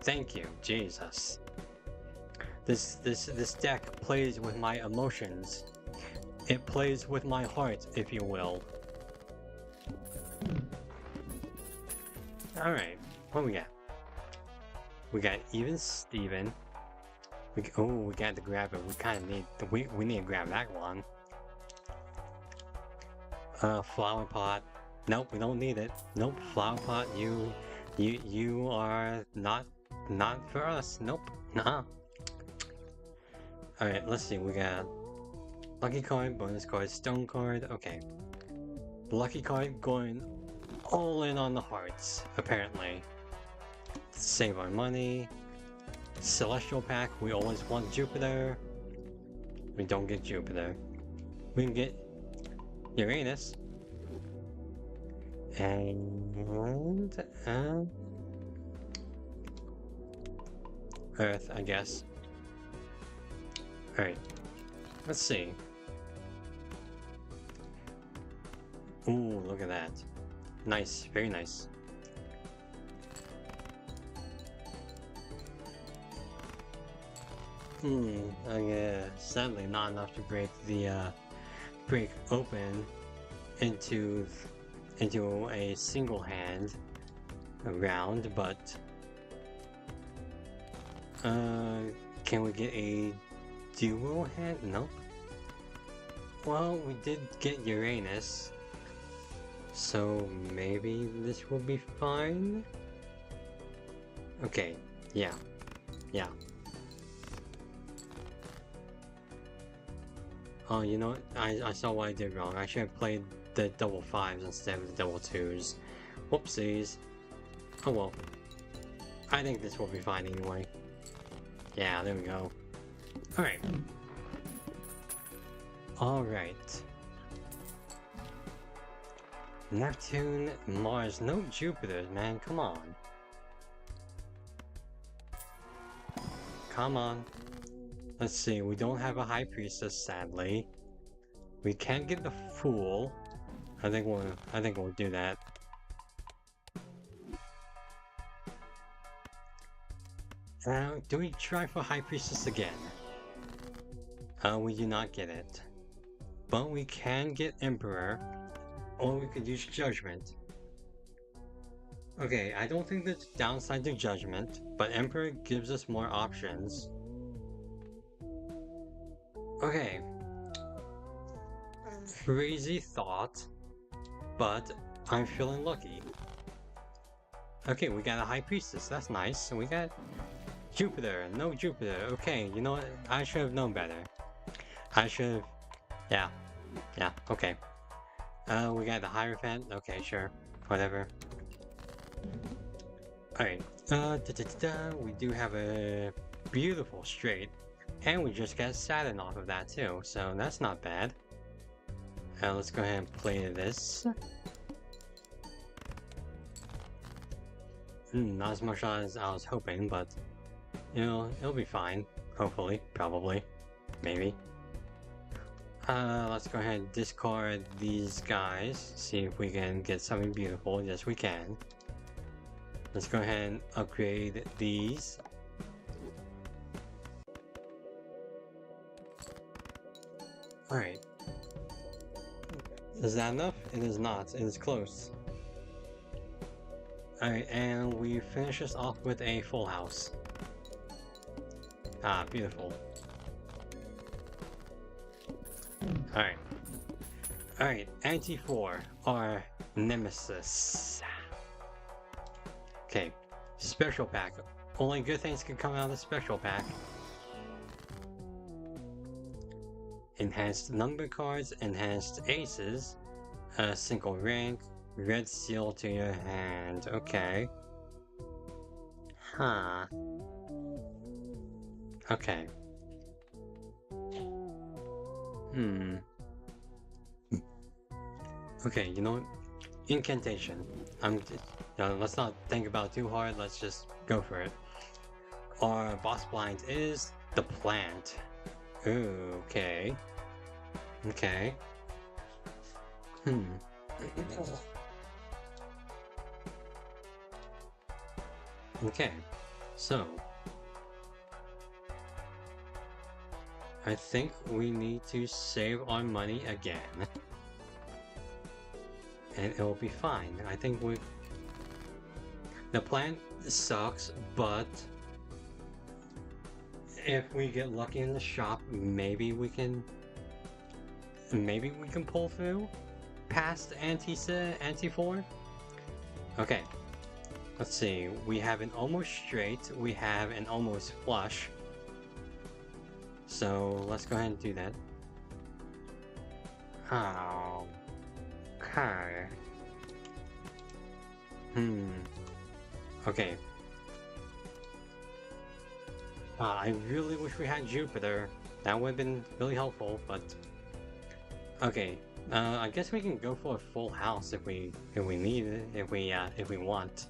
[SPEAKER 1] Thank you, Jesus. This deck plays with my emotions. It plays with my heart, if you will. Alright, what we got? We got Even Steven. We got to grab it. We kind of need we need to grab that one. Flower pot. Nope, we don't need it. Nope, flower pot. You are not for us. Nope. Nah. All right, let's see. We got lucky card, bonus card, stone card. Okay. Lucky card going all in on the hearts, apparently. Save our money. Celestial pack, we always want Jupiter. We don't get Jupiter. We can get Uranus. And Earth, I guess. Alright. Let's see. Ooh, look at that. Nice, very nice. Sadly not enough to break the break open into a single hand round, but can we get a duo hand? Nope. Well, we did get Uranus, so maybe this will be fine. Okay, yeah. Oh, you know what? I saw what I did wrong. I should have played the double 5s instead of the double 2s. Whoopsies. Oh well. I think this will be fine anyway. Yeah, there we go. Alright. Alright. Neptune, Mars, no Jupiter, man, come on. Come on. Let's see, we don't have a High Priestess, sadly. We can't get the Fool. I think we'll do that. Do we try for High Priestess again? We do not get it. But we can get Emperor, or we could use Judgment. Okay, I don't think there's downside to Judgment, but Emperor gives us more options. Okay. Crazy thought, but I'm feeling lucky. Okay, we got a High Priestess, that's nice. We got Jupiter, no Jupiter. Okay, you know what? I should have known better. I should have... Yeah, okay. We got the Hierophant, okay, sure. Whatever. Alright, we do have a beautiful straight. And we just got Saturn off of that too, so that's not bad. Let's go ahead and play this. Not as much as I was hoping, but you know, it'll be fine. Hopefully, probably, maybe. Let's go ahead and discard these guys. See if we can get something beautiful. Yes, we can. Let's go ahead and upgrade these. Alright. Is that enough? It is not. It is close. Alright, and we finish this off with a full house. Ah, beautiful. Alright. Alright, Anti-4, our nemesis. Okay, special pack. Only good things can come out of the special pack. Enhanced number cards, enhanced aces, single rank, red seal to your hand. Okay. Huh. Okay. Okay, you know what? Incantation. Let's not think about it too hard, let's just go for it. Our boss blind is the plant. Ooh, okay. Okay. Okay, so I think we need to save our money again. And it'll be fine. I think the plant sucks, but if we get lucky in the shop, maybe we can pull through past anti-4. Okay, let's see. We have an almost straight. We have an almost flush. So let's go ahead and do that. Oh, okay. Okay. I really wish we had Jupiter. That would have been really helpful, but okay. I guess we can go for a full house if we need it, if we want.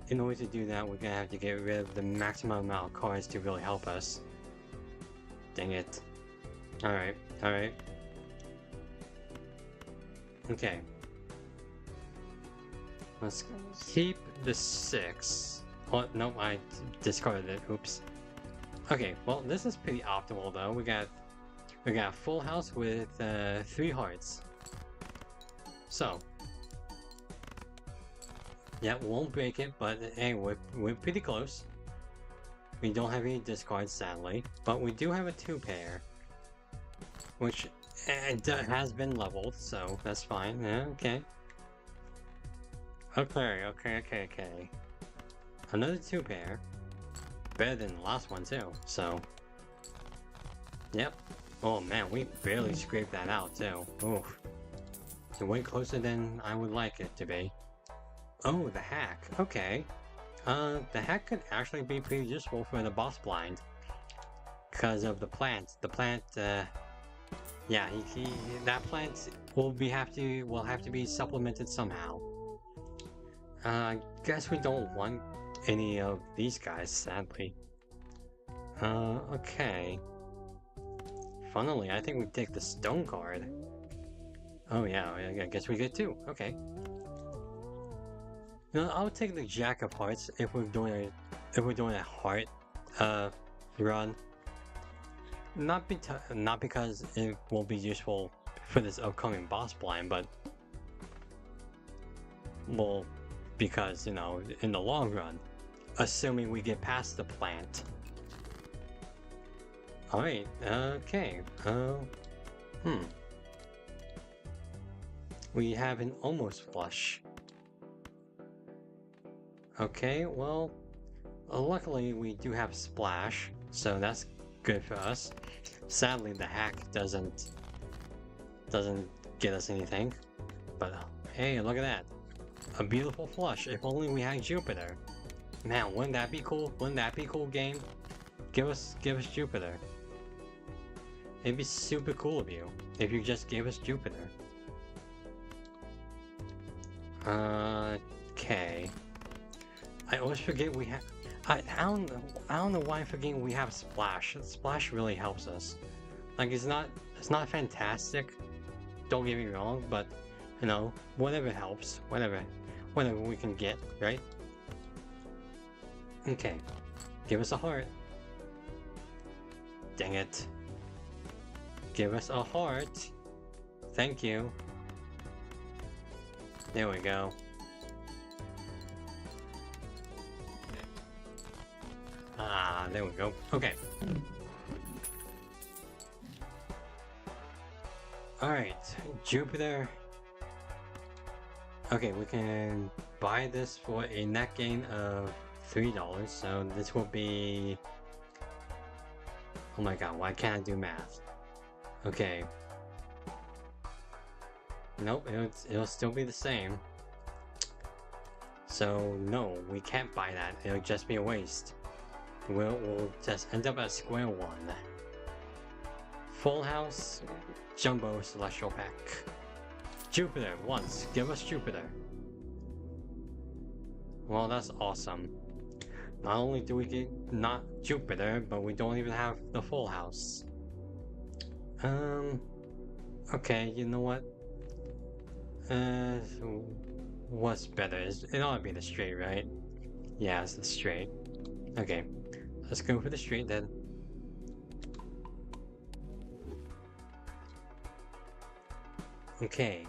[SPEAKER 1] In order to do that, we're gonna have to get rid of the maximum amount of cards to really help us. Dang it. Alright, alright. Okay. Let's keep the 6. Oh, no, I discarded it. Oops. Okay, well, this is pretty optimal though. We got a full house with 3 hearts. So, yeah, won't break it, but hey, we're pretty close. We don't have any discards, sadly, but we do have a 2-pair, which has been leveled, so that's fine. Yeah, okay. Okay. Another 2-pair. Better than the last one too, so. Yep. Oh man, we barely scraped that out too. Oof. It's way closer than I would like it to be. Oh, the hack. Okay. The hack could actually be pretty useful for the boss blind. Because of the plant. The plant, yeah, that plant will have to be supplemented somehow. I guess we don't want any of these guys, sadly. Okay. Funnily, I think we take the stone card. Oh yeah, I guess we get 2. Okay. No, I'll take the Jack of Hearts if we're doing a heart run. Not because it won't be useful for this upcoming boss blind, but well, because, you know, in the long run, assuming we get past the plant. Alright, okay, we have an almost flush. Okay, well, luckily we do have Splash, so that's good for us. Sadly, the hack doesn't get us anything, but hey, look at that. A beautiful flush, if only we had Jupiter. Man, wouldn't that be cool? Wouldn't that be cool, game? Give us Jupiter. It'd be super cool of you if you just gave us Jupiter. Okay. I always forget we have. I don't know why I'm forgetting we have Splash. Splash really helps us. Like it's not fantastic. Don't get me wrong, but you know, whatever helps, whatever we can get, right? Okay, give us a heart. Dang it. Give us a heart. Thank you. There we go. Ah, there we go. Okay. Alright, Jupiter. Okay, we can buy this for a net gain of $3, so this will be... Oh my god, why can't I do math? Okay. Nope, it'll still be the same. So, no, we can't buy that. It'll just be a waste. we'll just end up at square one. Full house, jumbo celestial pack. Jupiter, once, give us Jupiter. Well, that's awesome. Not only do we get not Jupiter, but we don't even have the full house. Okay, you know what? What's better? It ought to be the straight, right? Yeah, it's the straight. Okay, let's go for the straight then. Okay.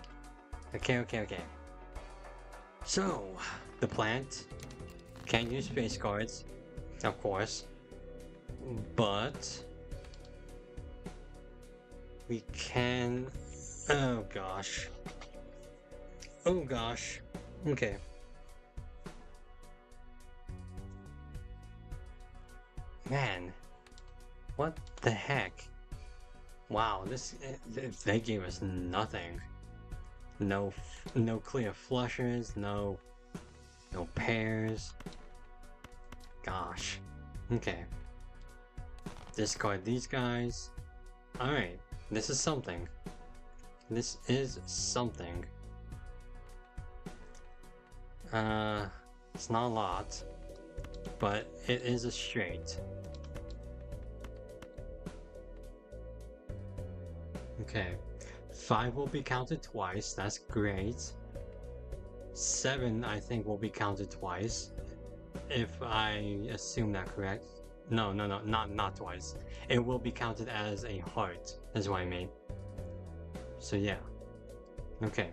[SPEAKER 1] So, the plant can't use space cards, of course, but we can. Oh gosh. Okay. Man, what the heck? Wow, they gave us nothing. No clear flushers, no pairs. Gosh. Okay. Discard these guys. Alright, this is something. This is something. It's not a lot, but it is a straight. Okay. 5 will be counted twice, that's great. 7, I think, will be counted twice. If I assume that correct. No, not twice. It will be counted as a heart, is what I mean. So yeah. Okay.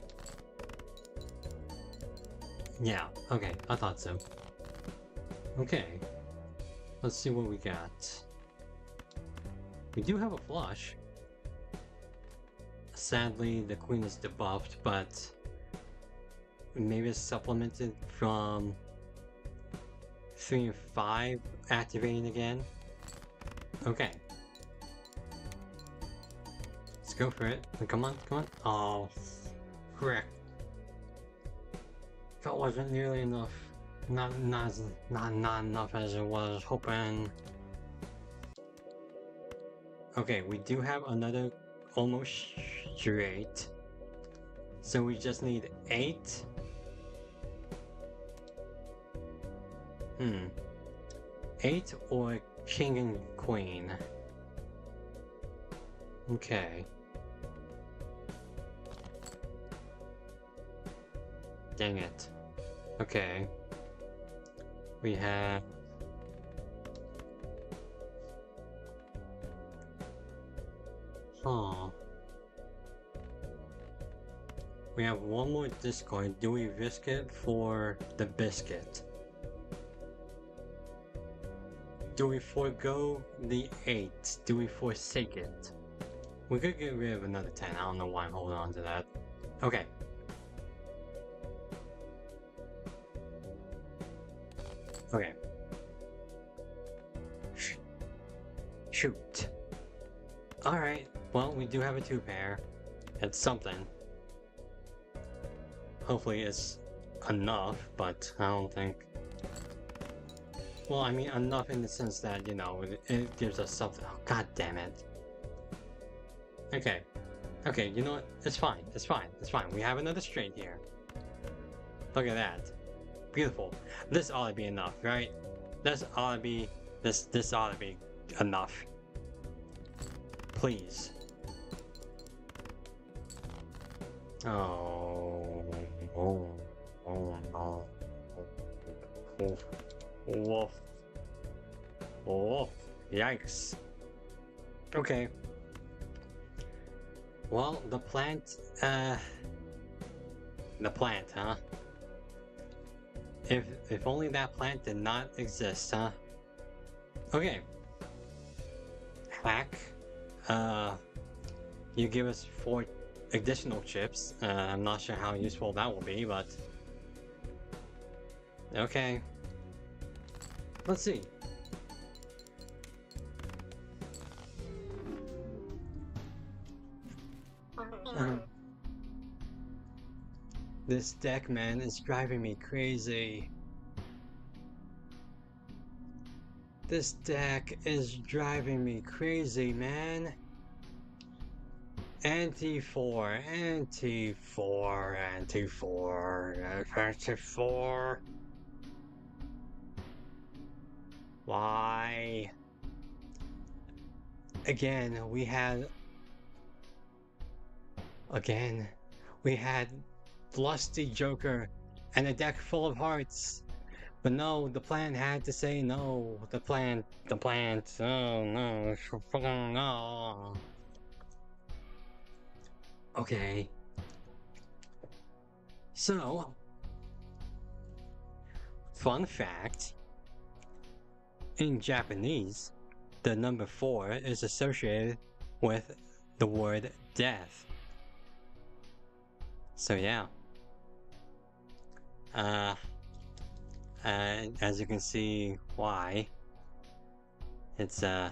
[SPEAKER 1] Yeah, okay, I thought so. Okay. Let's see what we got. We do have a flush. Sadly, the queen is debuffed, but maybe it's supplemented from 3 and 5 activating again. Okay. Let's go for it. Come on. Oh, correct. That wasn't nearly enough. Not enough as it was hoping. Okay, we do have another almost straight. So we just need 8. 8 or king and queen. Okay. Dang it. Okay. We have... Huh. We have one more discard. Do we risk it for the biscuit? Do we forego the 8? Do we forsake it? We could get rid of another 10. I don't know why I'm holding on to that. Okay. Okay. Shoot. Alright. Well, we do have a 2-pair. It's something. Hopefully it's enough, but I don't think... Well, I mean enough in the sense that, you know, it gives us something. Oh, god damn it. Okay. Okay, you know what? It's fine. We have another straight here. Look at that. Beautiful. This ought to be enough, right? This ought to be enough. Please. Oh no. Woof. Oh, yikes. Okay. Well, the plant, huh? If only that plant did not exist, huh? Okay. Hack. You give us 4 additional chips. I'm not sure how useful that will be, but... Okay. Let's see. This deck, man, is driving me crazy. This deck is driving me crazy, man. Anti-4, anti-4, anti-4, anti-4. Why? Again, we had Lusty Joker and a deck full of hearts. But no, the plan had to say no. The plan, oh no, no. Okay. So, fun fact, in Japanese, the number 4 is associated with the word death. So yeah. As you can see why, it's yeah.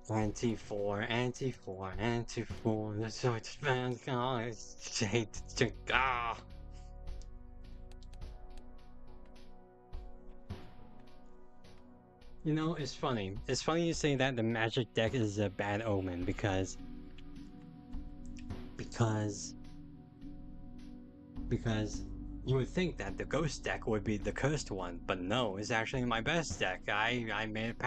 [SPEAKER 1] Anti-4, anti-4, anti-4, that's so it's bad, guys. Ah. You know, it's funny. It's funny you say that the magic deck is a bad omen because you would think that the ghost deck would be the cursed one, but no, it's actually my best deck. I made it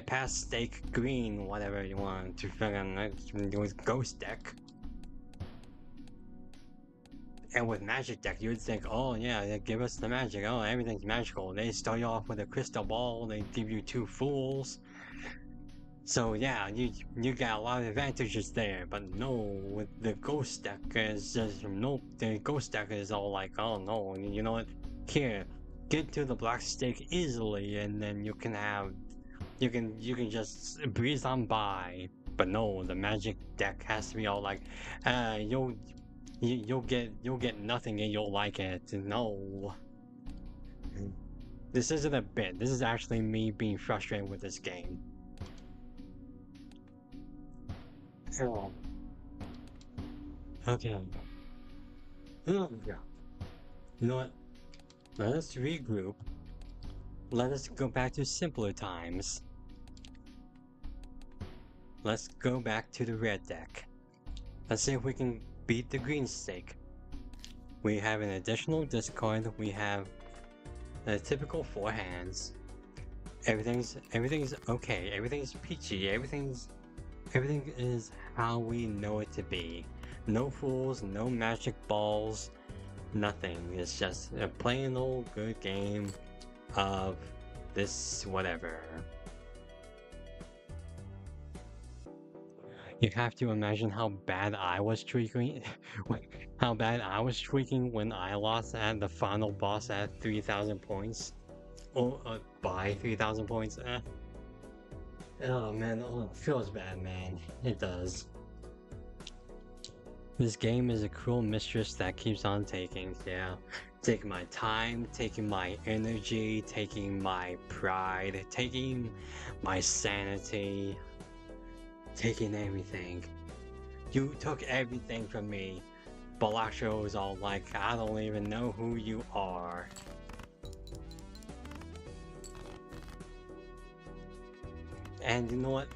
[SPEAKER 1] past stake green, whatever you want to fucking do with ghost deck. And with magic deck, you would think, oh yeah, give us the magic. Oh, everything's magical. They start you off with a crystal ball. They give you 2 fools. So yeah, you got a lot of advantages there, but no, with the ghost deck is just nope. The ghost deck is all like, oh no, you know what? Here, get to the black stake easily, and then you can just breeze on by. But no, the magic deck has to be all like, you'll get nothing and you'll like it. No, this isn't a bit. This is actually me being frustrated with this game. Oh. Okay. Oh, yeah. You know what? Let us regroup. Let us go back to simpler times. Let's go back to the red deck. Let's see if we can beat the green stake. We have an additional discard. We have the typical 4 hands. Everything's okay. Everything's peachy. Everything is how we know it to be. No fools, no magic balls, nothing. It's just a plain old good game of this whatever. You have to imagine how bad I was tweaking when I lost at the final boss at 3,000 points. Oh, by 3,000 points. Oh man, oh, it feels bad, man. It does. This game is a cruel mistress that keeps on taking, yeah. Taking my time, taking my energy, taking my pride, taking my sanity, taking everything. You took everything from me. Balatro is all like, I don't even know who you are. And you know what?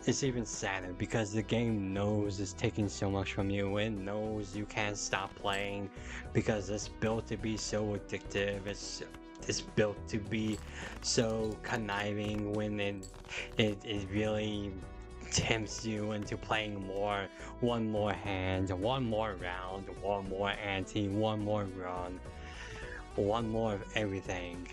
[SPEAKER 1] It's even sadder because the game knows it's taking so much from you. It knows you can't stop playing because it's built to be so addictive. It's built to be so conniving when it really tempts you into playing more. One more hand, one more round, one more ante, one more run, one more of everything.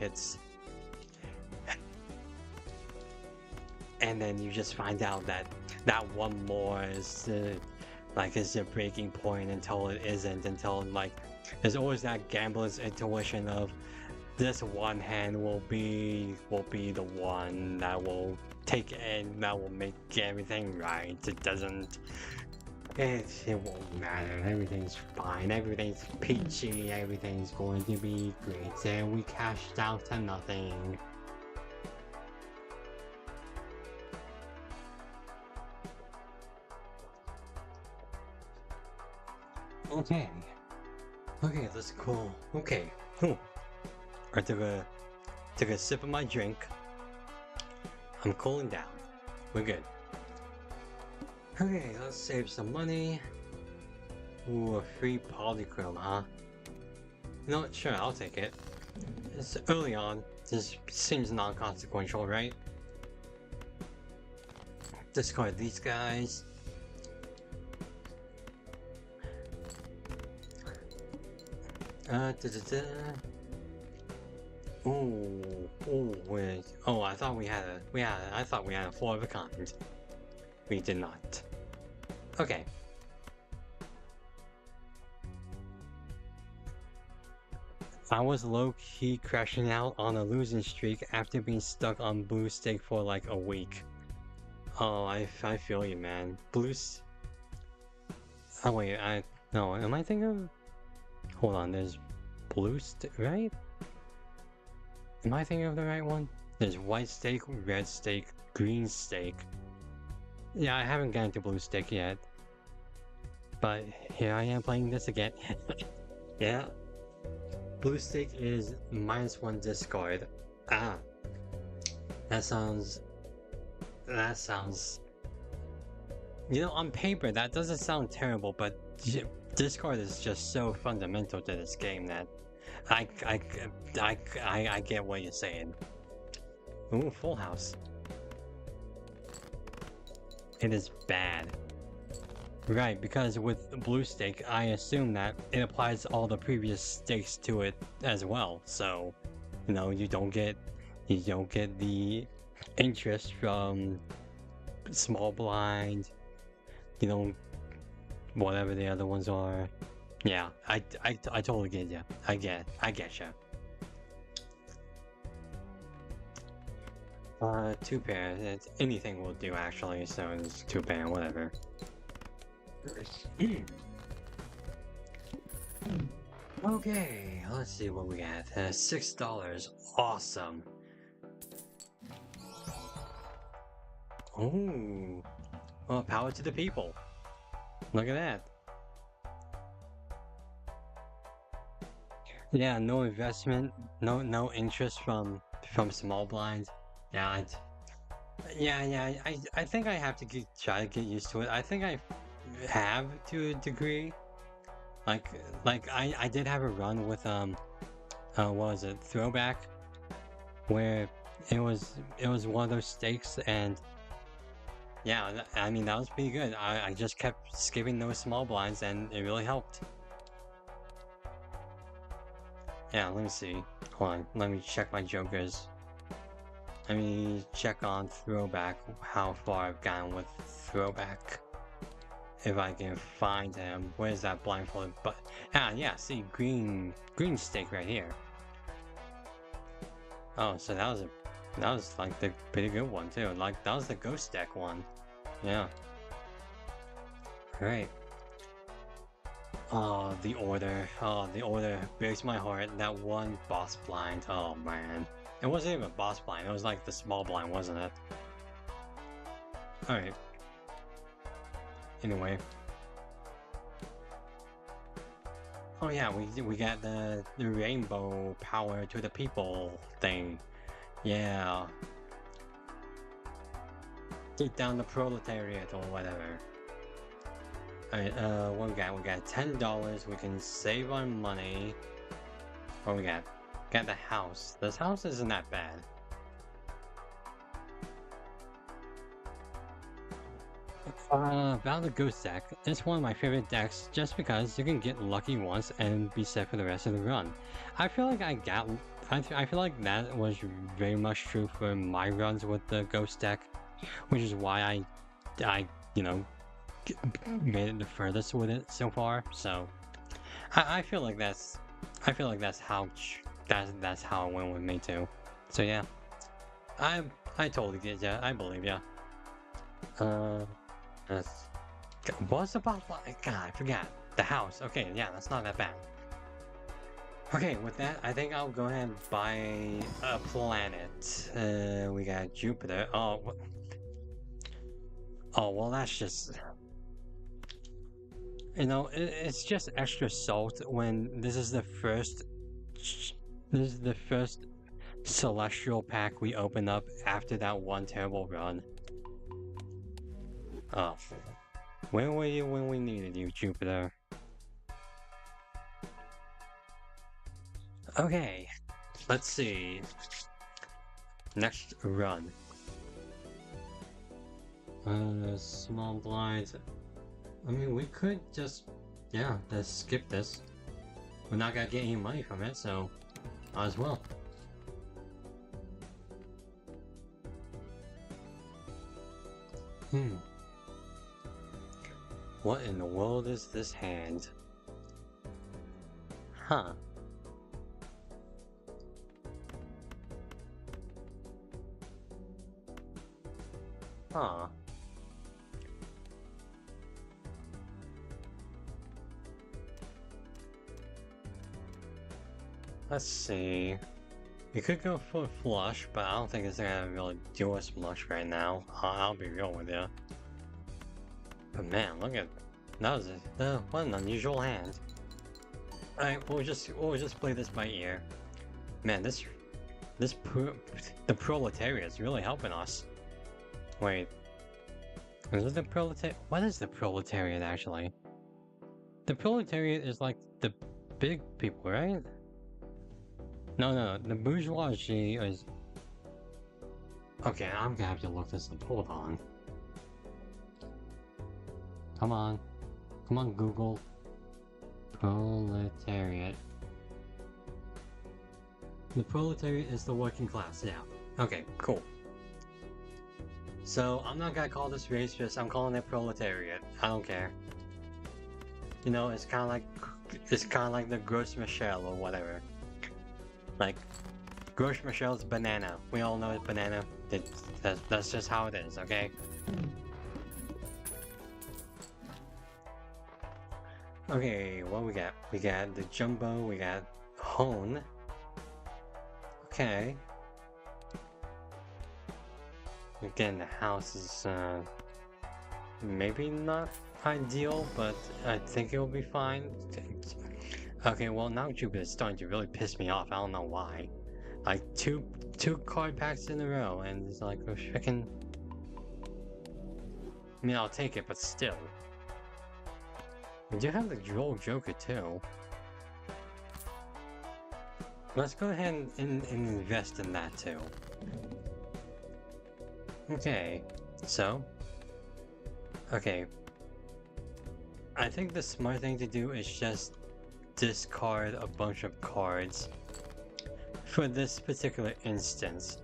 [SPEAKER 1] And then you just find out that that one more is is a breaking point until it isn't, until like there's always that gambler's intuition of this one hand will be the one that will take it and that will make everything right. It won't matter, everything's fine, everything's peachy, everything's going to be great, and we cashed out to nothing. Okay. Okay, that's cool. Okay. Ooh. I took a sip of my drink. I'm cooling down. We're good. Okay, let's save some money. Ooh, a free polychrome, huh? You know what? Sure, I'll take it. It's early on. This seems non-consequential, right? Discard these guys. Da da da. Ooh, wait. Oh, I thought I thought we had a 4 of a kind. We did not. Okay. I was low-key crashing out on a losing streak after being stuck on BlueSky for like a week. Oh, I feel you, man. Oh wait, no, am I thinking of... Hold on, there's BlueSky, right? Am I thinking of the right one? There's white steak, red steak, green steak. Yeah, I haven't gotten to BlueSky yet. But here I am playing this again. Yeah. BlueSky is -1 discard. Ah. That sounds... You know, on paper, that doesn't sound terrible, but discard is just so fundamental to this game that I get what you're saying. Ooh, full house. It is bad. Right, because with BlueSky, I assume that it applies all the previous stakes to it as well. So, you know, you don't get the interest from small blind, you know, whatever the other ones are. Yeah, I totally get ya. I get ya. 2 pair. Anything will do actually. So it's 2 pair, whatever. Okay, let's see what we got. $6. Awesome. Ooh. Well, power to the people. Look at that. Yeah, no investment, no interest from small blinds. Yeah, I think I have to try to get used to it. I think I have to a degree. Like I did have a run with what was it, Throwback, where it was one of those stakes, and yeah, I mean that was pretty good. I just kept skipping those small blinds and it really helped. Yeah, let me see. Hold on, let me check my jokers. Let me check on Throwback how far I've gotten with Throwback. If I can find him. Where's that blindfolded? But yeah, see, green stake right here. Oh, so that was like the pretty good one too. Like that was the ghost deck one. Yeah. Alright. Oh, the order. Oh, the order breaks my heart. That one boss blind. Oh man. It wasn't even a boss blind. It was like the small blind, wasn't it? Alright. Anyway. Oh yeah, we got the rainbow power to the people thing. Yeah. Take down the proletariat or whatever. Alright, what we got? We got $10. We can save on money. What we got? Got the house. This house isn't that bad. About the ghost deck, it's one of my favorite decks just because you can get lucky once and be set for the rest of the run. I feel like I feel like that was very much true for my runs with the ghost deck, which is why I you know, made it the furthest with it so far. So I feel like that's how that's how it went with me too. So yeah, I totally get ya. I believe ya. What's the boss? God, I forgot. The house. Okay, yeah, that's not that bad. Okay, with that, I think I'll go ahead and buy a planet. We got Jupiter. Oh, well, that's just... You know, it's just extra salt when this is the first celestial pack we open up after that one terrible run. Oh, where were you when we needed you, Jupiter? Okay, let's see. Next run. Small blinds. I mean, we could just, yeah, just skip this. We're not gonna get any money from it, so might as well. What in the world is this hand? Huh. Huh. Let's see. We could go for flush, but I don't think it's gonna really do us much right now. I'll be real with you. But man, look at that was what an unusual hand. Alright, we'll just play this by ear. Man, the proletariat is really helping us. Wait, is it the proletariat? What is the proletariat actually? The proletariat is like the big people, right? No, the bourgeoisie is... Okay, I'm gonna have to look this up, hold on. Come on, Google. Proletariat. The proletariat is the working class, yeah. Okay, cool. So, I'm not gonna call this racist, I'm calling it proletariat. I don't care. You know, it's kinda like the Gros Michel or whatever. Like, Gros Michel's banana. We all know it's banana. That's just how it is, okay? Okay, what we got? We got the Jumbo, we got Hone. Okay. Again, the house is, maybe not ideal, but I think it'll be fine. Okay, well now Jupiter's starting to really piss me off. I don't know why. Like two card packs in a row, and it's like we're freaking. I mean, I'll take it, but still. We do have the Droll Joker too. Let's go ahead and invest in that too. Okay, so. Okay. I think the smart thing to do is just discard a bunch of cards for this particular instance.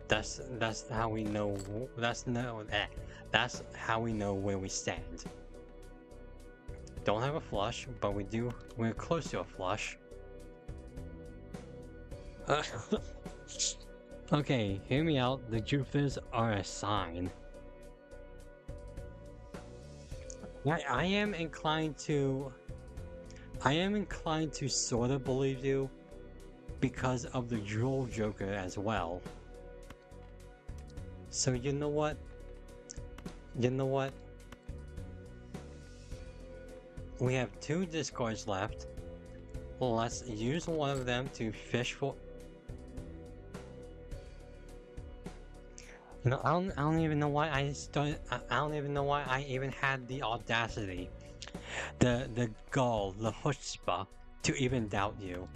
[SPEAKER 1] That's how we know that's how we know where we stand. Don't have a flush, but we're close to a flush. Okay, hear me out. The Jupiters are a sign. I am inclined to sort of believe you because of the Droll Joker as well. So you know what? We have 2 discards left. Let's use one of them to fish for... You know, I don't even know why I don't even know why I even had the audacity, the gall, the chutzpah to even doubt you.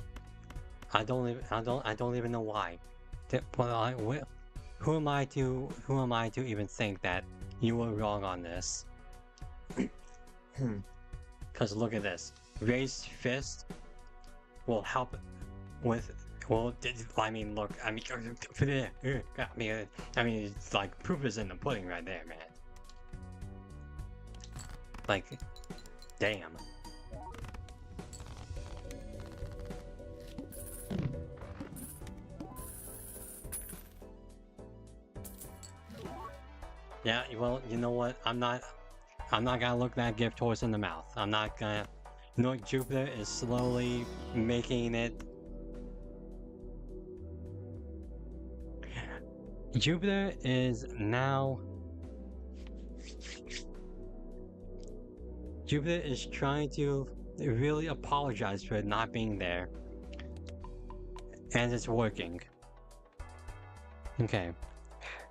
[SPEAKER 1] I don't even know why. Who am I to even think that you were wrong on this? Because look at this. Raised fist will help with... Well, I mean, look, I mean, it's like proof is in the pudding right there, man. Like, damn. Yeah, well, you know what? I'm not gonna look that gift horse in the mouth. I'm not gonna... You know, Jupiter is slowly making it... Jupiter is now Jupiter is trying to really apologize for not being there. And it's working. Okay.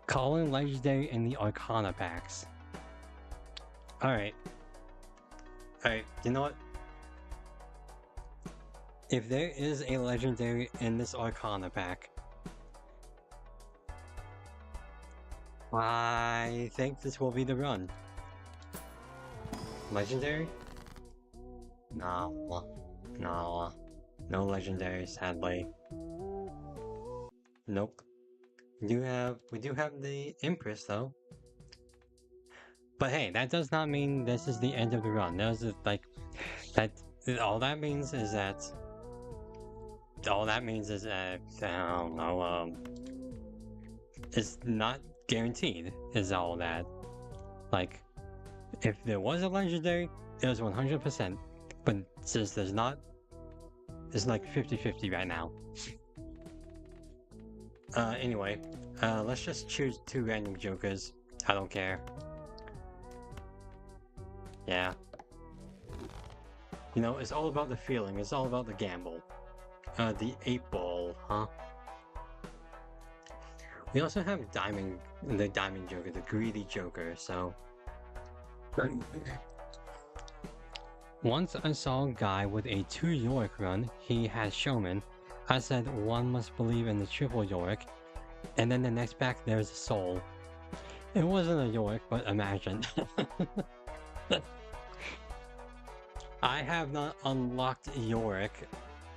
[SPEAKER 1] Calling legendary in the Arcana packs. Alright. Alright, you know what? If there is a legendary in this Arcana pack, I think this will be the run. Legendary? No. No. No legendary, sadly. Nope. We do have the Empress though. But hey, that does not mean this is the end of the run. That was like that. All that means is that. All that means is that I don't know. It's not guaranteed. Is all that. Like, if there was a legendary, it was 100%. But since there's not, it's like 50-50 right now. Anyway, let's just choose 2 random jokers. I don't care. Yeah. You know, it's all about the feeling. It's all about the gamble. The 8-ball, huh? We also have the diamond joker, the greedy joker, so... Once I saw a guy with a 2 Yorick run, he had showman. I said one must believe in the triple Yorick, and then the next pack there's a soul. It wasn't a Yorick, but imagine. I have not unlocked Yorick,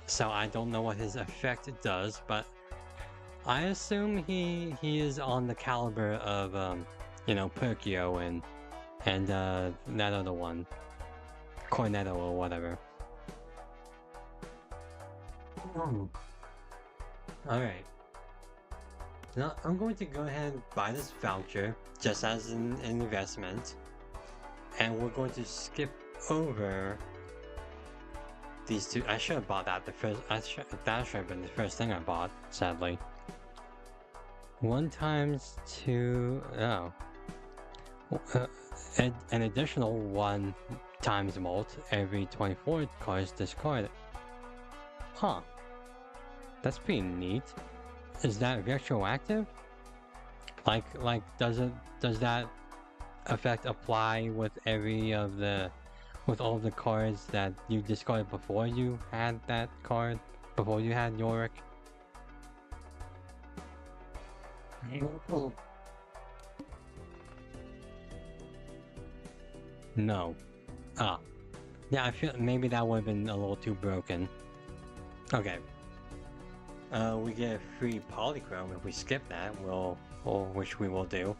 [SPEAKER 1] so I don't know what his effect does, but I assume he is on the caliber of you know, Perkio and that other one, Cornetto or whatever. Alright. Now I'm going to go ahead and buy this voucher just as an investment, and we're going to skip over these 2. I should have bought that that should have been the first thing I bought, sadly. 1 times 2, oh. An additional 1 times molt every 24 cards discarded. Huh. That's pretty neat. Is that retroactive? Like does that effect apply with all the cards that you discarded before you had that card? Before you had Yorick? No. Ah. Yeah, I feel maybe that would have been a little too broken. Okay. We get a free polychrome if we skip that, which we will do.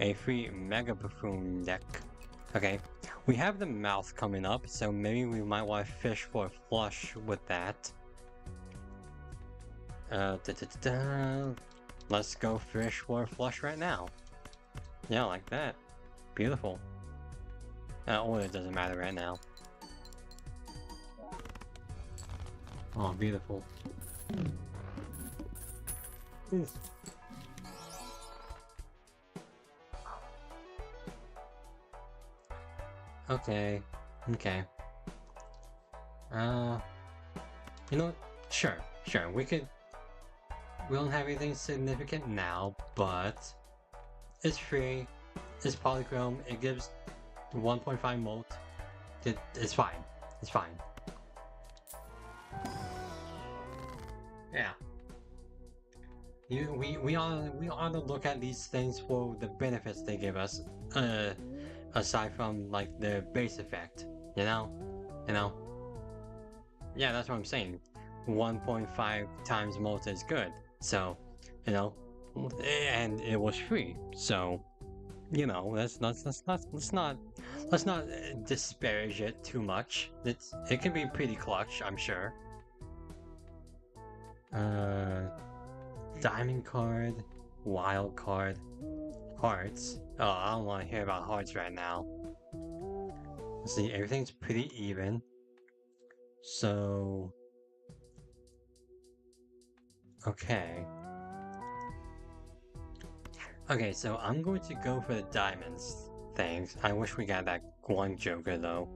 [SPEAKER 1] A free Mega Buffoon deck. Okay. We have the mouth coming up, so maybe we might want to fish for a flush with that. Let's go fish for a flush right now. Yeah, like that. Beautiful. Or it doesn't matter right now. Oh, beautiful. Okay. Okay. You know what? Sure. We don't have anything significant now, but it's free. It's polychrome. It gives 1.5 molt. It's fine. It's fine. Yeah. We ought to look at these things for the benefits they give us. Aside from like the base effect, you know? Yeah, that's what I'm saying. 1.5 times molt is good. So, you know, and it was free. So, you know, let's not disparage it too much. It can be pretty clutch, I'm sure. Diamond card, wild card, hearts. Oh, I don't want to hear about hearts right now. Let's see, everything's pretty even. So, okay. Okay, so I'm going to go for the diamonds things. I wish we got that one Joker though.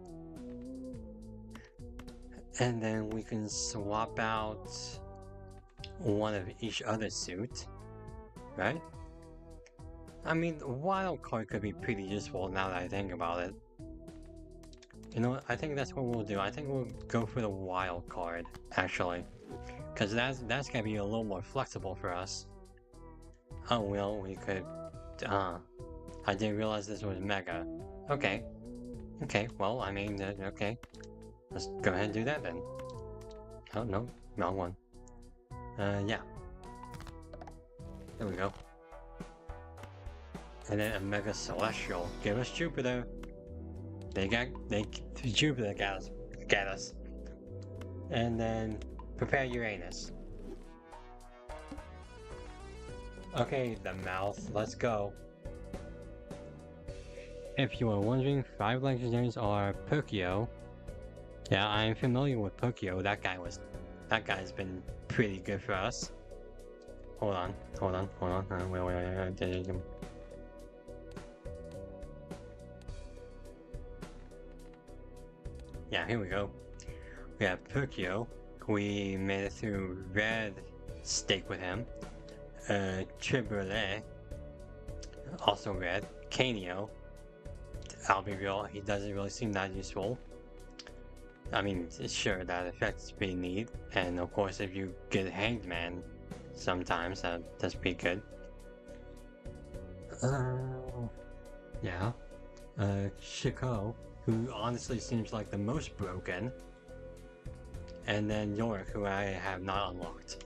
[SPEAKER 1] And then we can swap out one of each other suit, right? I mean, wild card could be pretty useful now that I think about it. You know what? I think that's what we'll do. I think we'll go for the wild card, actually. Because that's gonna be a little more flexible for us. Oh, well, we could... I didn't realize this was Mega. Okay. Okay, well, I mean, okay. Let's go ahead and do that then. Oh, no. Wrong one. Yeah. There we go. And then a Mega Celestial. Give us Jupiter. Jupiter got us. And then prepare Uranus. Okay, the mouth. Let's go. If you are wondering, 5 legendaries are Pokio. Yeah, I am familiar with Pokio. That guy's been pretty good for us. Hold on. Wait. Yeah, here we go. We have Pokio. We made it through Red Stake with him. Triboulet. Also red. Canio. I'll be real, he doesn't really seem that useful. I mean, sure, that effect's pretty neat. And of course, if you get Hanged Man, sometimes that's pretty good. Yeah. Chico, who honestly seems like the most broken. And then Yorick, who I have not unlocked.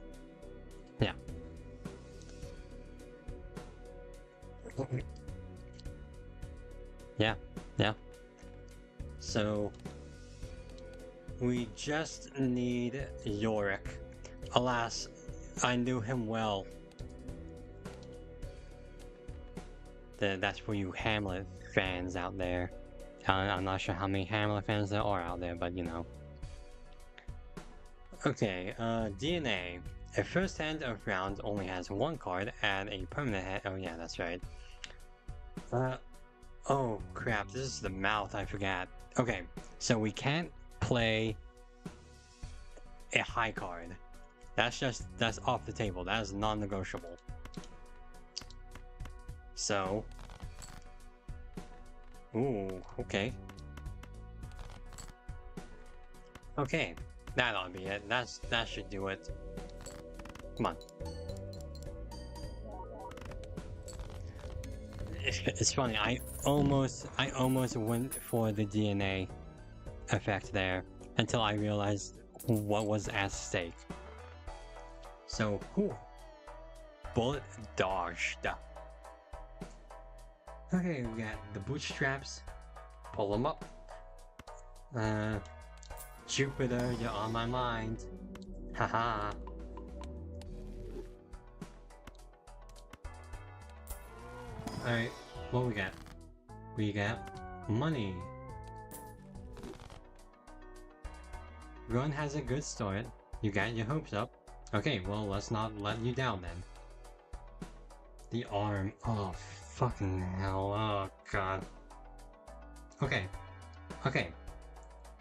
[SPEAKER 1] Yeah. Yeah. So, we just need Yorick. Alas, I knew him well. That's for you Hamlet fans out there. I'm not sure how many Hamlet fans there are out there, but you know. Okay, DNA. A first hand of round only has 1 card, and a permanent hand. Oh yeah, that's right. Oh crap, this is the mouth, I forgot. Okay, so we can't play a high card. That's off the table. That is non-negotiable. So, ooh, okay. Okay, that ought to be it. That should do it. Come on. It's funny, I almost went for the DNA effect there until I realized what was at stake. So, bullet dodged. Okay, we got the bootstraps. Pull them up. Jupiter, you're on my mind. Haha. Alright, what we got? We got money. Run has a good start. You got your hopes up. Okay, well, let's not let you down then. The arm. Oh, fucking hell. Oh, God. Okay.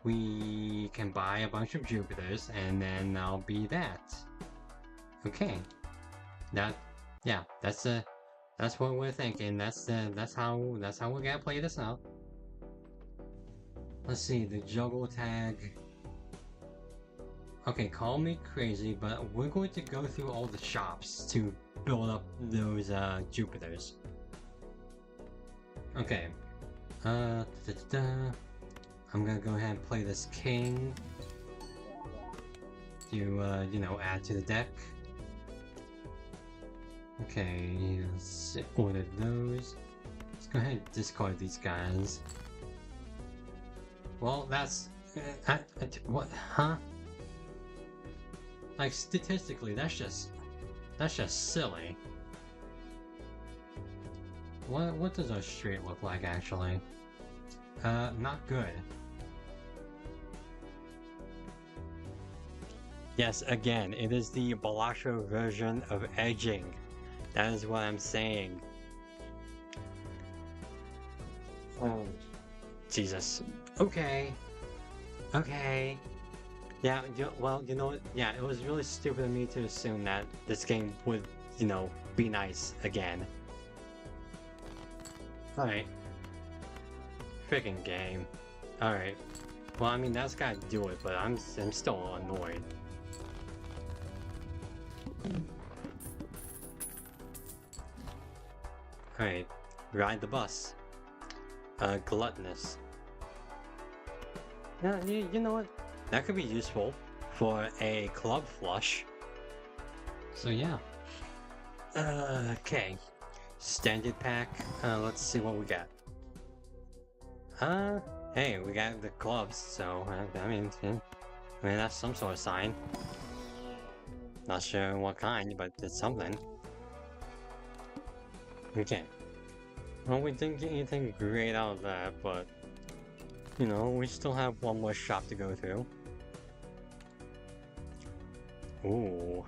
[SPEAKER 1] We can buy a bunch of Jupiters, and then that'll be that. Okay. Yeah, that's what we're thinking. That's how we're gonna play this out. Let's see, the juggle tag. Okay, call me crazy, but we're going to go through all the shops to build up those Jupiters. Okay. I'm gonna go ahead and play this king. To you know, add to the deck. Okay, let's order those. Let's go ahead and discard these guys. Well, that's... what? Huh? Like, statistically, that's just silly. What does our straight look like, actually? Not good. Yes, again, it is the Balatro version of edging. That is what I'm saying. Jesus. Okay. Okay. Yeah, well, you know what? Yeah, it was really stupid of me to assume that this game would, be nice again. Alright. Freaking game. Alright. Well, I mean, that's gotta do it, but I'm still annoyed. Alright. Ride the bus. Gluttonous. Yeah, you know what? That could be useful for a club flush. So yeah. Okay. Standard pack. Let's see what we got. Hey, we got the clubs, so I mean, that's some sort of sign. Not sure what kind, but it's something. Okay. Well, we didn't get anything great out of that, but we still have one more shop to go through. Ooh.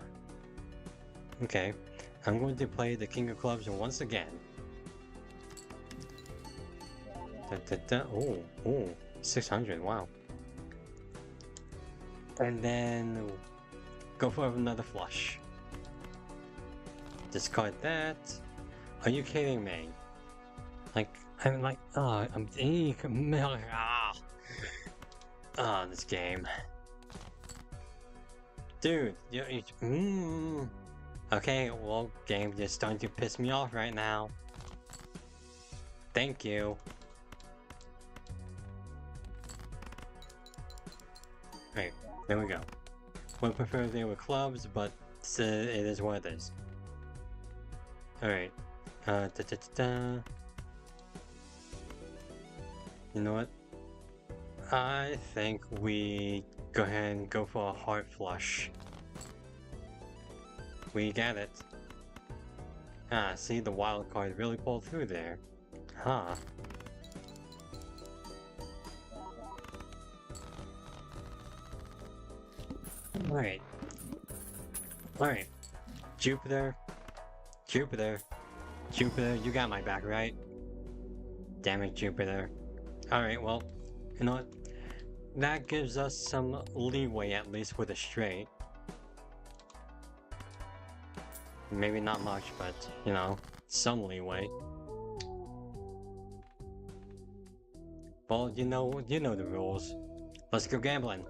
[SPEAKER 1] Okay. I'm going to play the King of Clubs once again. Oh, 600, wow. And then go for another flush. Discard that. Are you kidding me? I'm like, this game. Dude, okay, well, game, you're starting to piss me off right now. Thank you. Right, there we go. Would prefer they were clubs, but it is what it is. Alright. You know what? I think we go ahead and go for a heart flush. We got it. Ah, see, the wild card really pulled through there. Huh. Alright. Alright. Jupiter. Jupiter, you got my back, right? Damn it, Jupiter. Alright, well, you know what? That gives us some leeway, at least with a straight. Maybe not much, but, some leeway. Well, you know the rules. Let's go gambling.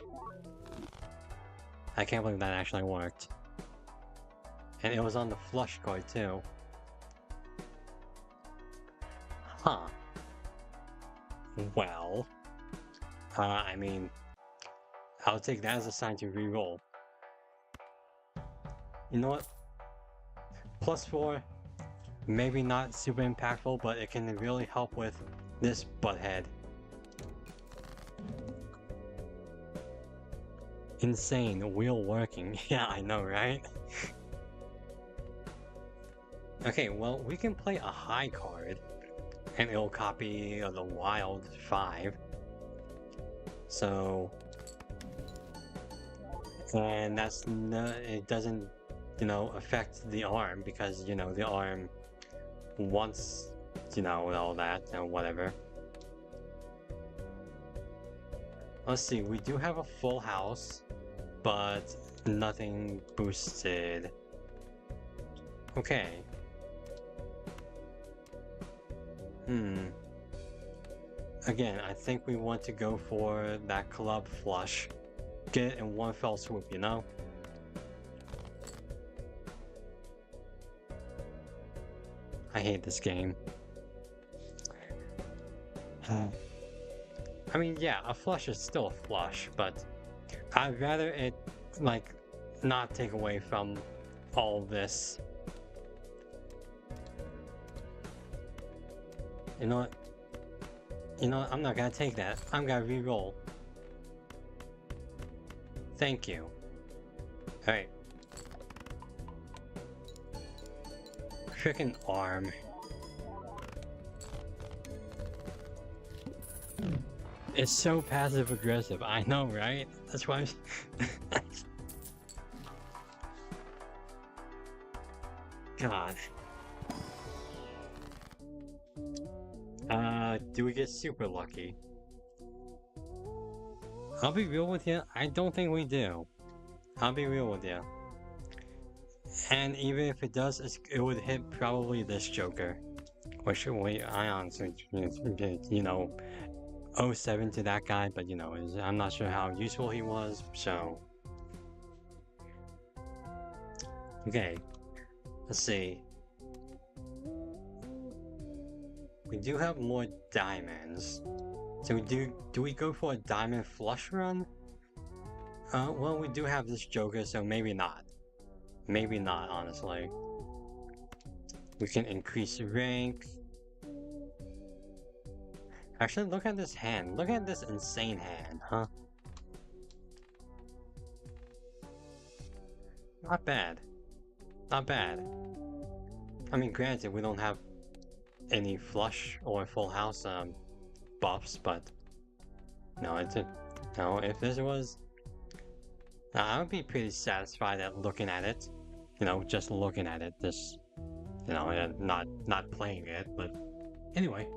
[SPEAKER 1] I can't believe that actually worked. And it was on the flush card, too. Huh. Well... I mean... I'll take that as a sign to re-roll. You know what? +4, maybe not super impactful, but it can really help with this butthead. Insane, wheel working. Yeah, I know, right? Okay, well, we can play a high card, and it'll copy the wild 5. So... And that's it doesn't, affect the arm, because, the arm wants, all that, and whatever. Let's see, we do have a full house, but nothing boosted. Okay. Again, I think we want to go for that club flush. Get it in one fell swoop, I hate this game. I mean, yeah, a flush is still a flush, but I'd rather it, not take away from all this. You know what? I'm not gonna take that. I'm gonna re-roll. Thank you. Alright. Frickin' arm. It's so passive aggressive. I know, right? That's why God. Do we get super lucky? I'll be real with you, I don't think we do. I'll be real with you. And even if it does, it would hit probably this Joker. Which I honestly, you know, 07 to that guy, but you know, I'm not sure how useful he was, so. Okay, let's see. We do have more diamonds. So do we go for a diamond flush run? Well, we do have this Joker, so maybe not. Maybe not, honestly. We can increase rank. Actually, look at this hand. Look at this insane hand, huh? Not bad. Not bad. I mean, granted, we don't have any flush or full house buffs, but no, no. If this was, I would be pretty satisfied at looking at it. You know, just looking at it. This, you know, and not playing it. But anyway,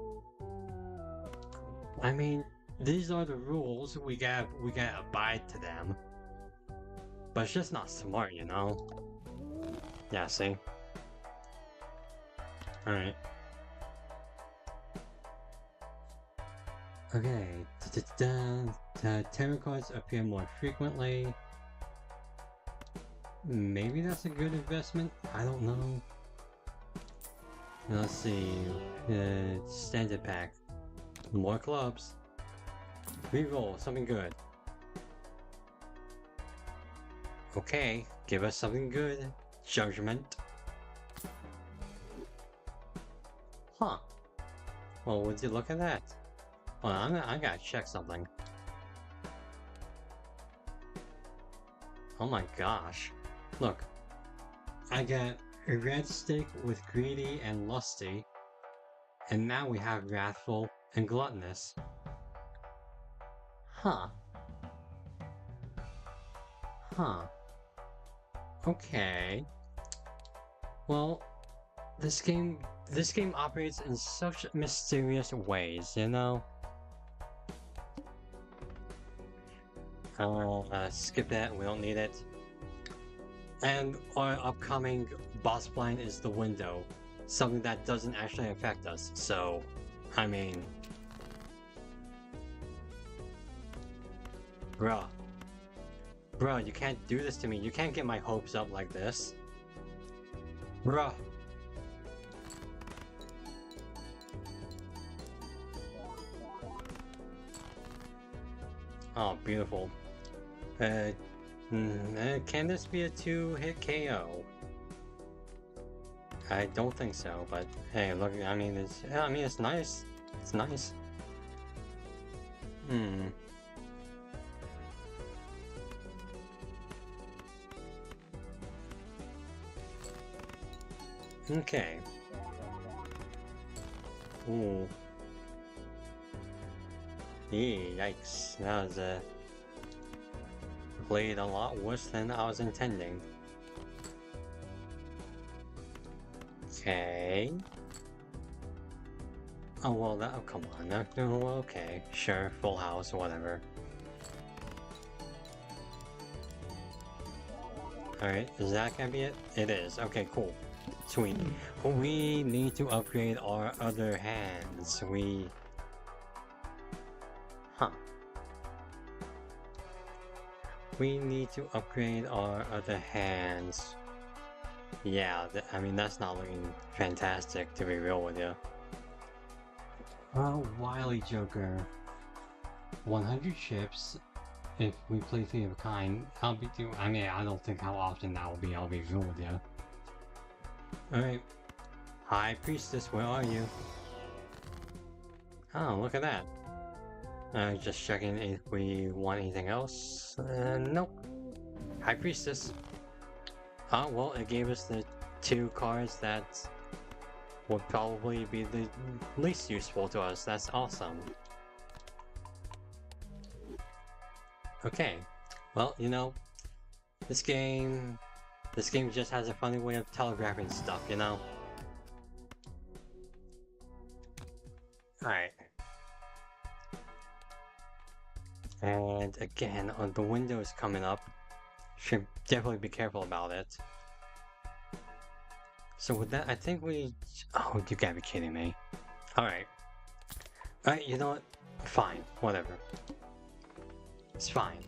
[SPEAKER 1] I mean, these are the rules. We gotta abide to them. But it's just not smart, you know. Yeah, see. All right. Okay, tarot cards appear more frequently. Maybe that's a good investment. I don't know. Let's see. Standard pack. More clubs. Reroll something good. Okay, give us something good. Judgment. Huh. Well, would you look at that? Well, I gotta check something. Oh my gosh. Look. I got a red stick with greedy and lusty. And now we have wrathful and gluttonous. Huh. Huh. Okay. Well, this game operates in such mysterious ways, you know? Skip that, we don't need it. And our upcoming boss blind is the window. Something that doesn't actually affect us, so, I mean... Bruh. Bruh, you can't do this to me. You can't get my hopes up like this. Bruh. Oh, beautiful. Can this be a 2-hit KO? I don't think so, but hey, look, I mean, it's nice. It's nice. Okay. Ooh. Yikes. That was played a lot worse than I was intending. Okay. Oh well, oh come on. No, okay. Sure, full house, whatever. Alright, is that gonna be it? It is. Okay, cool. Sweet. We need to upgrade our other hands. Huh. We need to upgrade our other hands. Yeah, I mean, that's not looking fantastic, to be real with you. Oh, Wily Joker. 100 chips. If we play 3 of a kind, I mean, I don't think how often that will be, I'll be real with you. Alright. High Priestess, where are you? Oh, look at that. Just checking if we want anything else. Nope. High Priestess. Oh, well, it gave us the 2 cards that would probably be the least useful to us. That's awesome. Okay. Well, you know, this game just has a funny way of telegraphing stuff, you know? Alright. And again, on the window is coming up. Should definitely be careful about it. So with that, I think we... Oh, you gotta be kidding me. Alright. Alright, you know what? Fine, whatever. It's fine.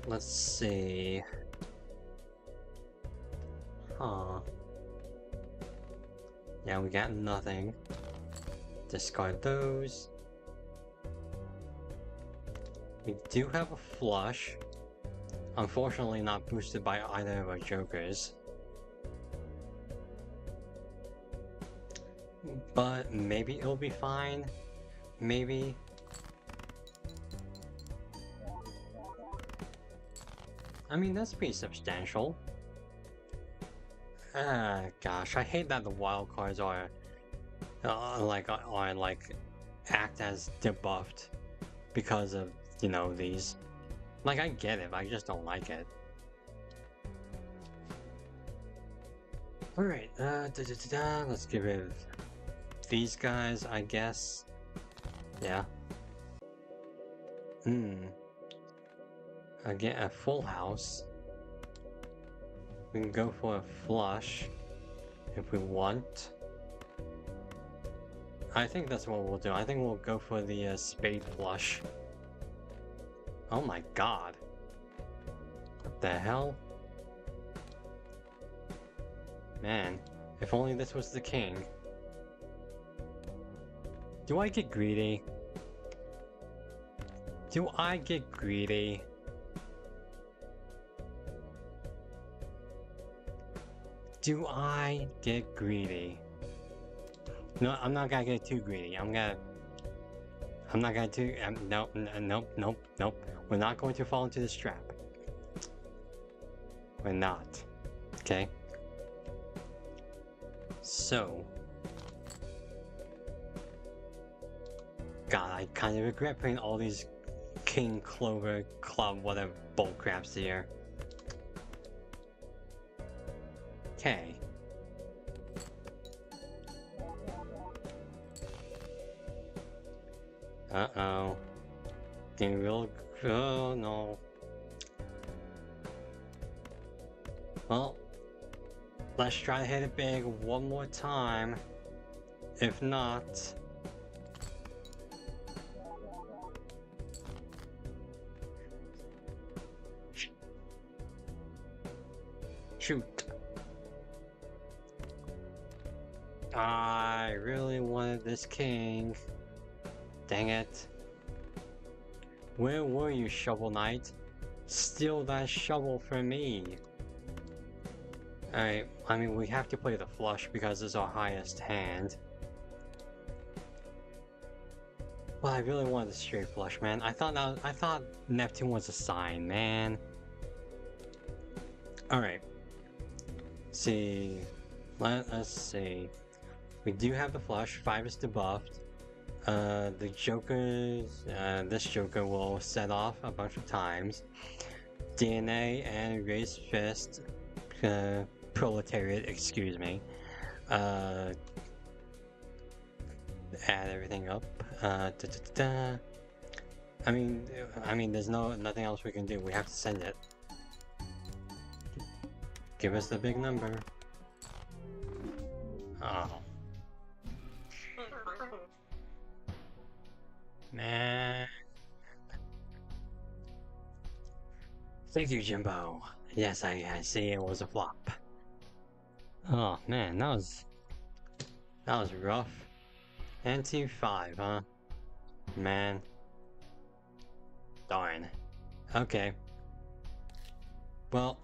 [SPEAKER 1] Let's see... Huh. Yeah, we got nothing. Discard those. We do have a flush. Unfortunately not boosted by either of our jokers. But maybe it'll be fine. Maybe. I mean, that's pretty substantial. Gosh, I hate that the wild cards are like act as debuffed because of, you know, these. Like, I get it, but I just don't like it. Alright, let's get rid of these guys, I guess. Yeah. Again, a full house. We can go for a flush if we want. I think that's what we'll do. I think we'll go for the spade flush. Oh my god. What the hell? Man, if only this was the king. Do I get greedy? Do I get greedy? Do I get greedy? No, I'm not gonna get too greedy. I'm not gonna do. Nope, nope, nope, nope. We're not going to fall into this trap. We're not. Okay. So. God, I kind of regret putting all these King, Clover, Club, whatever bullcraps here. Okay. Uh-oh. Getting real... Oh, no. Well, let's try to hit it big one more time. If not... Shoot. I really wanted this king. Dang it. Where were you, Shovel Knight? Steal that shovel from me. Alright, I mean, we have to play the flush because it's our highest hand. Well, I really wanted the straight flush, man. I thought Neptune was a sign, man. Alright. See. Let's see. We do have the flush. 5 is debuffed. The Jokers, this Joker will set off a bunch of times. DNA and Raised Fist, Proletariat, excuse me. Add everything up. I mean, there's nothing else we can do. We have to send it. Give us the big number. Oh. Man. Thank you, Jimbo. Yes, I see it was a flop. Oh man, that was rough. NT5, huh? Man. Darn. Okay. Well,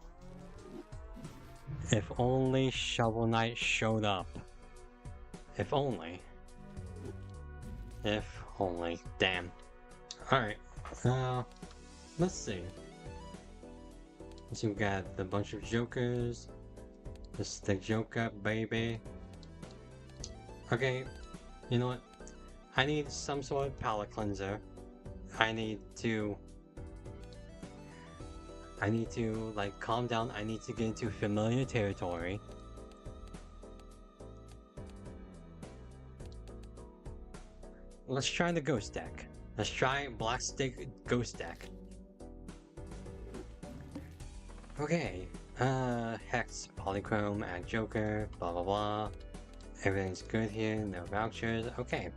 [SPEAKER 1] if only Shovel Knight showed up. If only. If only. Damn. Alright. Let's see. So we got a bunch of Jokers. This is the Joker, baby. Okay. You know what? I need some sort of palate cleanser. I need to like calm down. I need to get into familiar territory. let's try the ghost deck. Let's try black stick ghost deck. Okay, Hex, Polychrome, add Joker, blah blah blah. Everything's good here, no vouchers. Okay.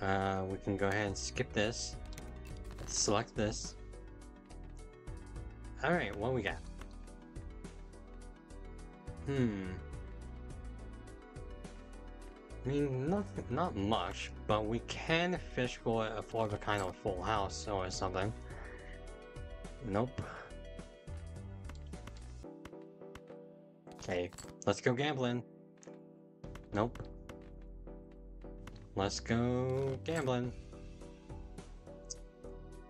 [SPEAKER 1] We can go ahead and skip this. Select this. Alright, what we got? I mean, not much, but we can fish for a kind of full house or something. Nope. Okay, let's go gambling. Nope. Let's go gambling.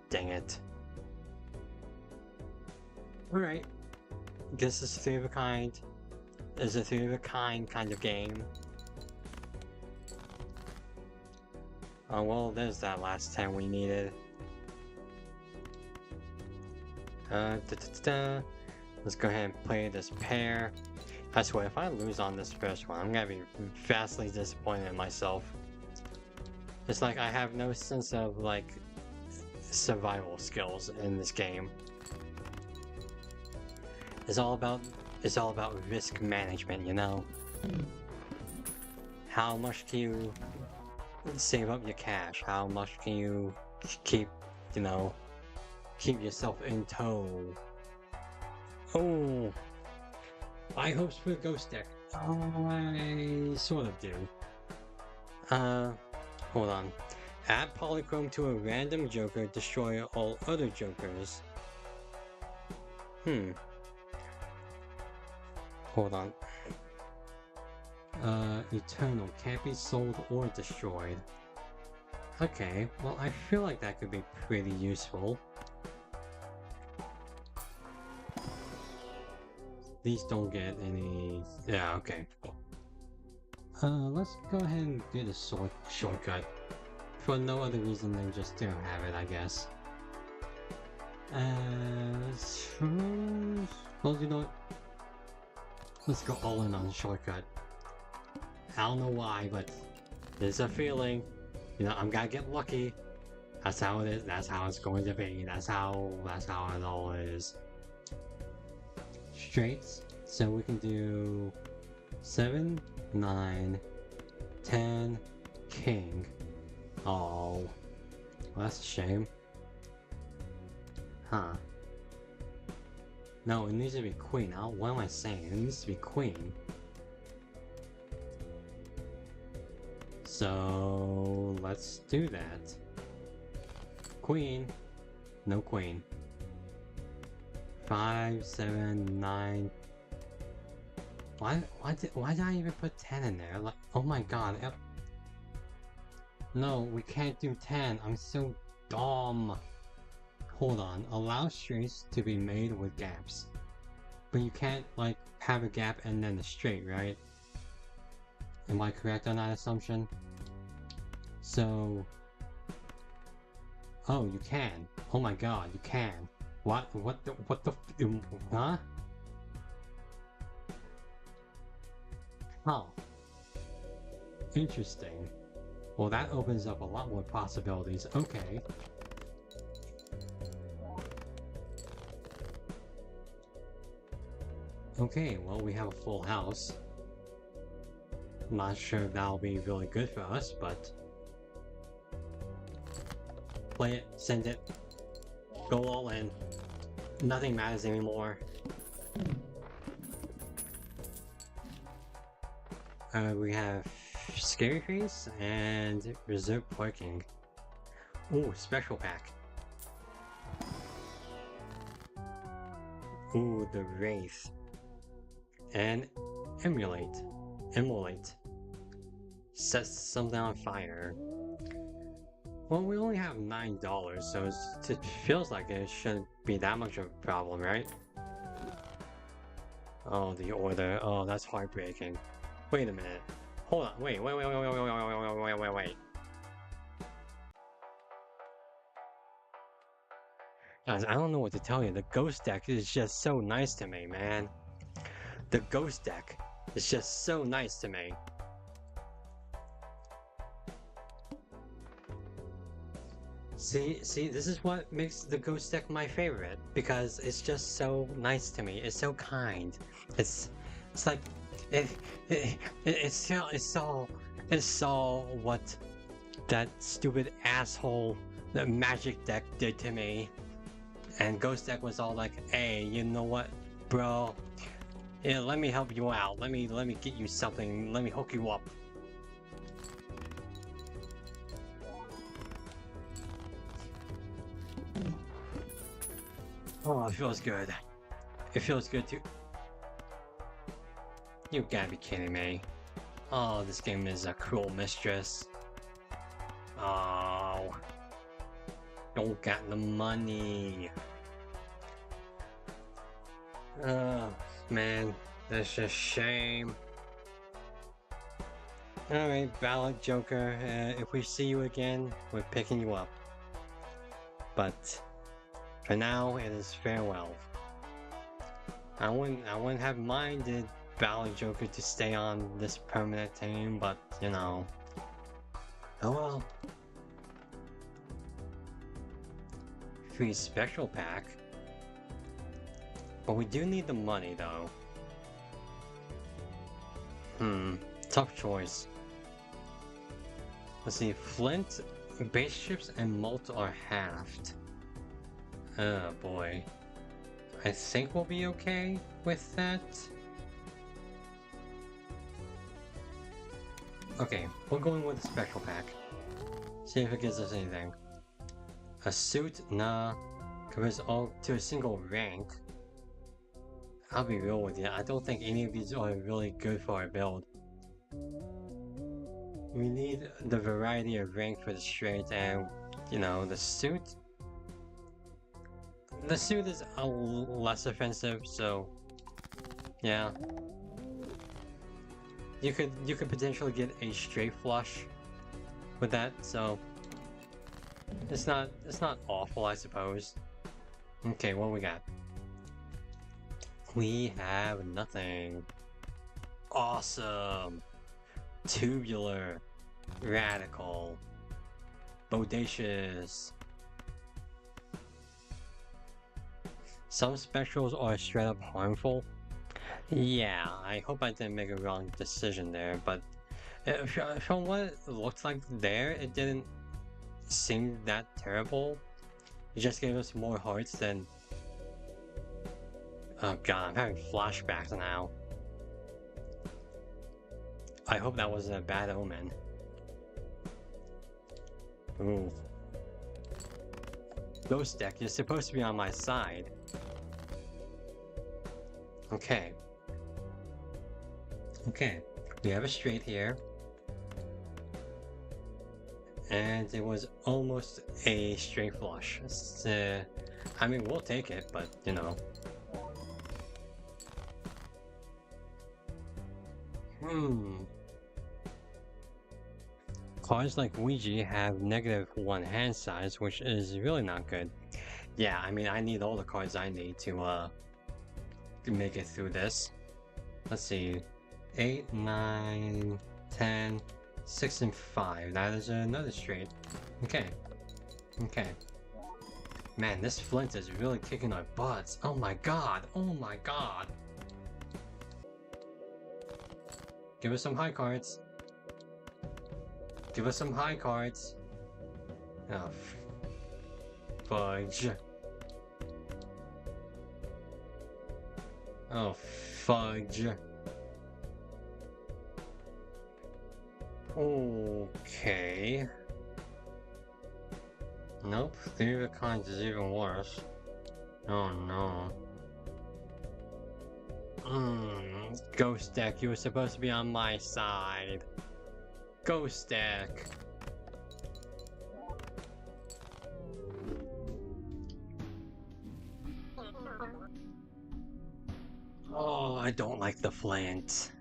[SPEAKER 1] Dang it. Alright. Guess it's 3 of a kind. It's a 3 of a kind of game. Oh well, there's that last 10 we needed. Let's go ahead and play this pair. I swear, if I lose on this first one, I'm gonna be vastly disappointed in myself. It's like I have no sense of, like, survival skills in this game. It's all about risk management, you know? How much can you save up your cash? How much can you keep, you know, keep yourself in tow? Oh, I hopes for ghost deck. Oh, I sort of do. Hold on. Add Polychrome to a random Joker, destroy all other Jokers. Hold on. Eternal, can't be sold or destroyed. Okay, well I feel like that could be pretty useful. These don't get any... yeah, okay. Let's go ahead and get a shortcut. For no other reason than just to have it, I guess. Well, you know what? Let's go all in on the shortcut. I don't know why, but there's a feeling. You know, I'm gonna get lucky. That's how it is. That's how it's going to be. That's how it all is. Straights. So we can do 7, 9, 10, king. Oh, well, that's a shame. Huh. No, it needs to be queen. What am I saying? It needs to be queen. So let's do that. Queen. No queen. 5, 7, 9. Why did I even put 10 in there? Like, oh my god. No, we can't do 10. I'm so dumb. Hold on. Allow straights to be made with gaps. But you can't, like, have a gap and then a straight, right? Am I correct on that assumption? So... oh, you can. Oh my god, you can. What the huh? Huh. Interesting. Well, that opens up a lot more possibilities. Okay. Okay, well, we have a full house. Not sure if that'll be really good for us, but... play it, send it, go all in. Nothing matters anymore. We have Scary Face and Reserve Parking. Ooh, special pack. Ooh, the Wraith. And Emulate. Set something on fire. Well, we only have $9, so it feels like it shouldn't be that much of a problem, right? Oh, the order. Oh, that's heartbreaking. Wait a minute. Hold on. Wait. Guys, I don't know what to tell you. The ghost deck is just so nice to me, man. The ghost deck is just so nice to me. See, this is what makes the ghost deck my favorite, because it's just so nice to me. It's so kind. It's, it's like, it, it saw what that stupid asshole, the magic deck did to me. And ghost deck was all like, hey, you know what, bro? Yeah, let me help you out. Let me get you something. Let me hook you up. Oh, it feels good. It feels good too. You gotta be kidding me. Oh, this game is a cruel mistress. Oh. Don't got the money. Oh, man. That's a shame. Alright, Ballad Joker. If we see you again, we're picking you up. But for now, it is farewell. I wouldn't have minded Ballad Joker to stay on this permanent team, but you know. Oh well. Free special pack. But we do need the money though. Tough choice. Let's see, Flint, base ships, and Malt are halved. Oh boy. I think we'll be okay with that. Okay, we're going with the special pack. See if it gives us anything. A suit? Nah. Covers all to a single rank. I'll be real with you, I don't think any of these are really good for our build. We need the variety of rank for the straight, and, you know, the suit? The suit is a less offensive, so yeah. You could potentially get a straight flush with that, so it's not awful, I suppose. Okay, what we got? We have nothing. Awesome. Tubular. Radical. Bodacious. Some specials are straight up harmful. Yeah, I hope I didn't make a wrong decision there, but from what it looked like there, it didn't seem that terrible. It just gave us more hearts than... Oh god, I'm having flashbacks now. I hope that wasn't a bad omen. Ooh. Ghost deck, you're supposed to be on my side. Okay. Okay, we have a straight here. And it was almost a straight flush. I mean, we'll take it, but, you know. Cards like Ouija have -1 hand size, which is really not good. Yeah, I mean, I need all the cards I need to make it through this. Let's see. 8, 9, 10, 6, and 5. That is another straight. Okay. Okay. Man, this Flint is really kicking our butts. Oh my god. Oh my god. Give us some high cards. Give us some high cards. Oh, fudge. Oh, fudge. Okay. Nope, 3 of kinds is even worse. Oh no. Ghost deck, you were supposed to be on my side. Ghost deck. Oh, I don't like the Flint.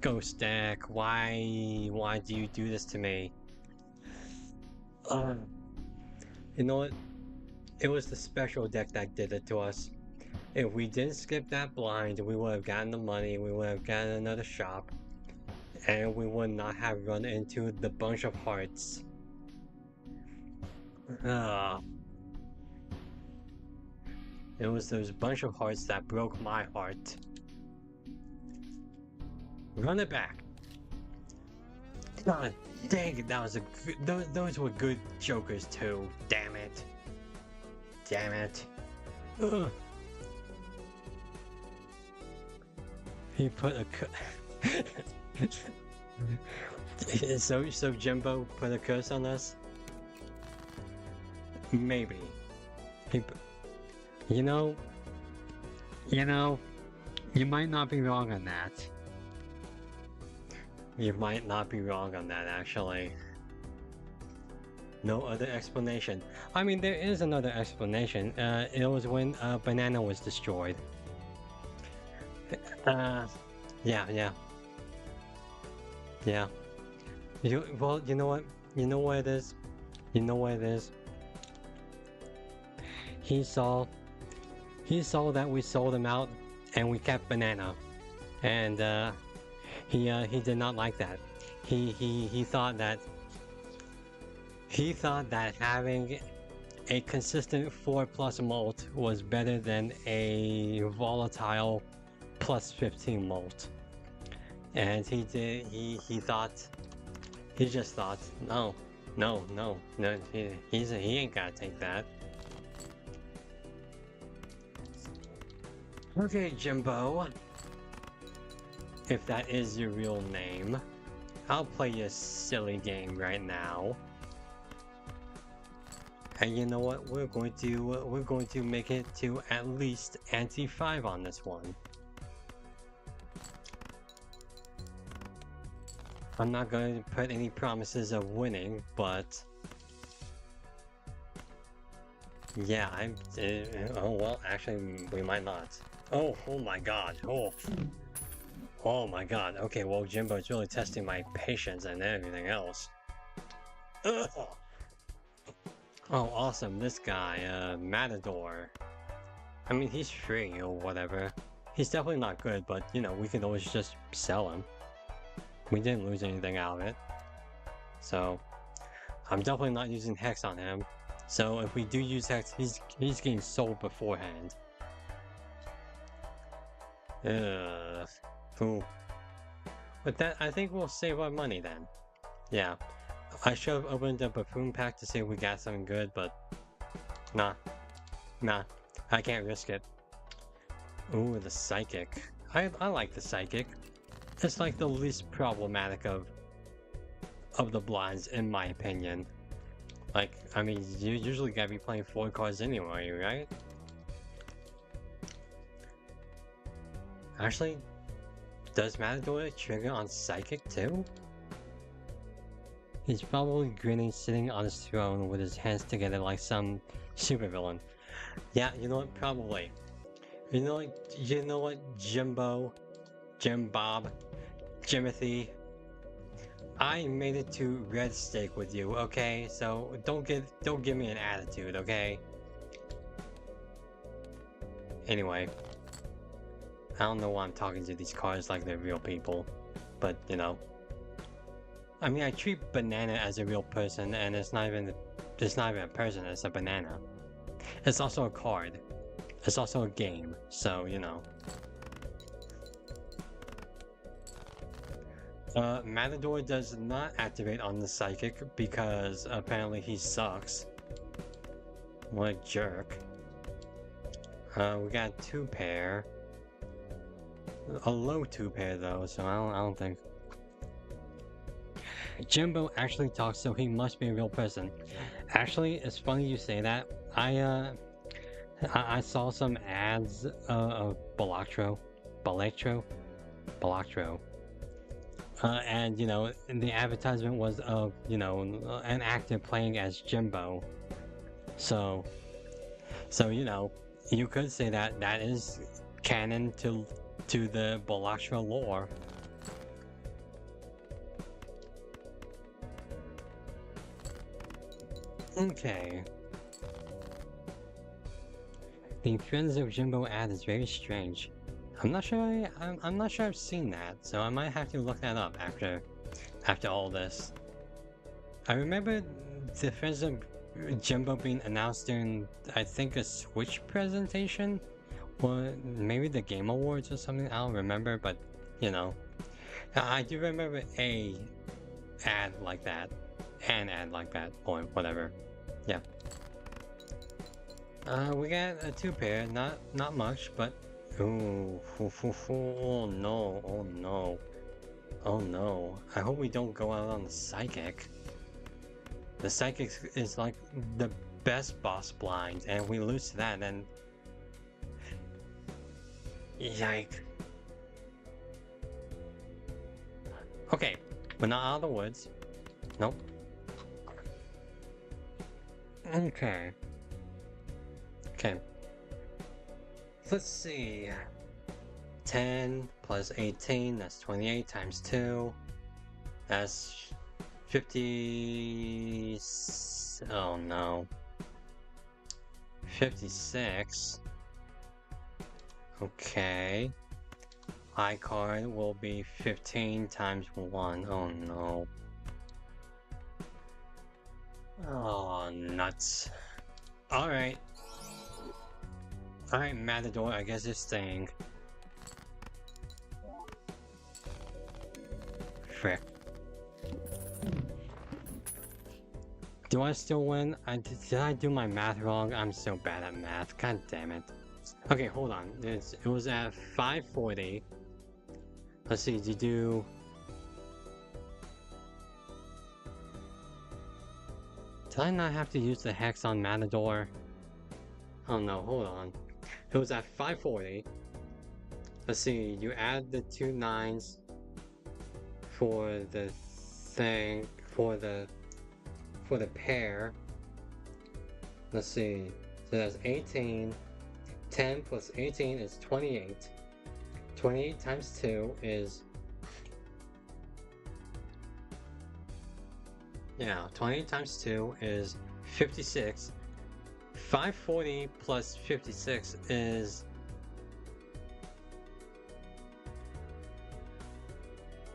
[SPEAKER 1] Ghost deck, why do you do this to me? You know what? It was the special deck that did it to us. If we didn't skip that blind, we would have gotten the money, we would have gotten another shop, and we would not have run into the bunch of hearts Uh, it was those bunch of hearts that broke my heart. Run it back. God dang it, that was a good, those were good jokers too. Damn it. Damn it. Ugh. He put a so Jimbo put a curse on us? Maybe. He, you know, you might not be wrong on that. You might not be wrong on that, actually. No other explanation. I mean, there is another explanation. It was when Banana was destroyed. Yeah. Well, you know what? You know what it is? You know what it is? He saw that we sold him out and we kept Banana. And he did not like that. He thought that having a consistent 4+ molt was better than a volatile +15 molt. And he just thought, no, he ain't gotta take that. Okay, Jimbo. If that is your real name, I'll play your silly game right now. And you know what? We're going to make it to at least ante 5 on this one. I'm not going to put any promises of winning, but yeah, oh well, actually, we might not. Oh my God! Oh my God! Okay, well, Jimbo's really testing my patience and everything else. Ugh. Oh, awesome! This guy, Matador. I mean, he's free or whatever. He's definitely not good, but you know, we could always just sell him. We didn't lose anything out of it. So, I'm definitely not using Hex on him. So if we do use Hex, he's getting sold beforehand. Cool. But that, I think we'll save our money then. Yeah. I should have opened up a Buffoon pack to see if we got something good, but nah. I can't risk it. Ooh, the Psychic. I like the Psychic. It's like the least problematic of the blinds, in my opinion. Like, I mean, you usually gotta be playing 4 cards anyway, right? Actually, does Matador trigger on Psychic too? He's probably grinning, sitting on his throne with his hands together like some supervillain. Yeah, you know what? Probably. You know what, Jimbo, Jim Bob, Jimothy. I made it to Red Stake with you, okay? So don't give me an attitude, okay? Anyway, I don't know why I'm talking to these cards like they're real people, but you know. I mean, I treat Banana as a real person, and it's not even a person, it's a banana. It's also a card. It's also a game, so you know. Matador does not activate on the Psychic because apparently he sucks. What a jerk. We got 2-pair. A low 2-pair though, so I don't think. Jimbo actually talks, so he must be a real person. Actually, it's funny you say that. I saw some ads of Balatro. And you know, the advertisement was of, you know, an actor playing as Jimbo. So you know, you could say that that is canon to the Balatro lore. Okay. The Friends of Jimbo ad is very strange. I'm not sure I've seen that, so I might have to look that up after all this. I remember the Friends of Jumbo being announced during, I think, a Switch presentation? Or maybe the Game Awards or something? I don't remember, but, you know. I do remember a ad like that. An ad like that, or whatever. Yeah. We got a 2-pair, not much, but... Ooh, oh no, oh no. Oh no, I hope we don't go out on the Psychic. The Psychic is like the best boss blind, and if we lose to that, then... Yike. Okay, we're not out of the woods. Nope. Okay. Okay. Let's see. 10 plus 18, that's 28 times 2. That's 50... Oh no. 56. Okay. High card will be 15 times 1. Oh no. Oh, nuts. Alright. Alright, Matador, I guess it's staying. Frick. Do I still win? Did I do my math wrong? I'm so bad at math. God damn it. Okay, hold on. It was at 540. Let's see, did you do... Did I not have to use the hex on Matador? Oh no, hold on. It was at 540. Let's see, you add the 2 9s for the thing, for the pair. Let's see, so that's 18. 10 plus 18 is 28. 28 times 2 is... Yeah, 28 times 2 is 56. 540 plus 56 is...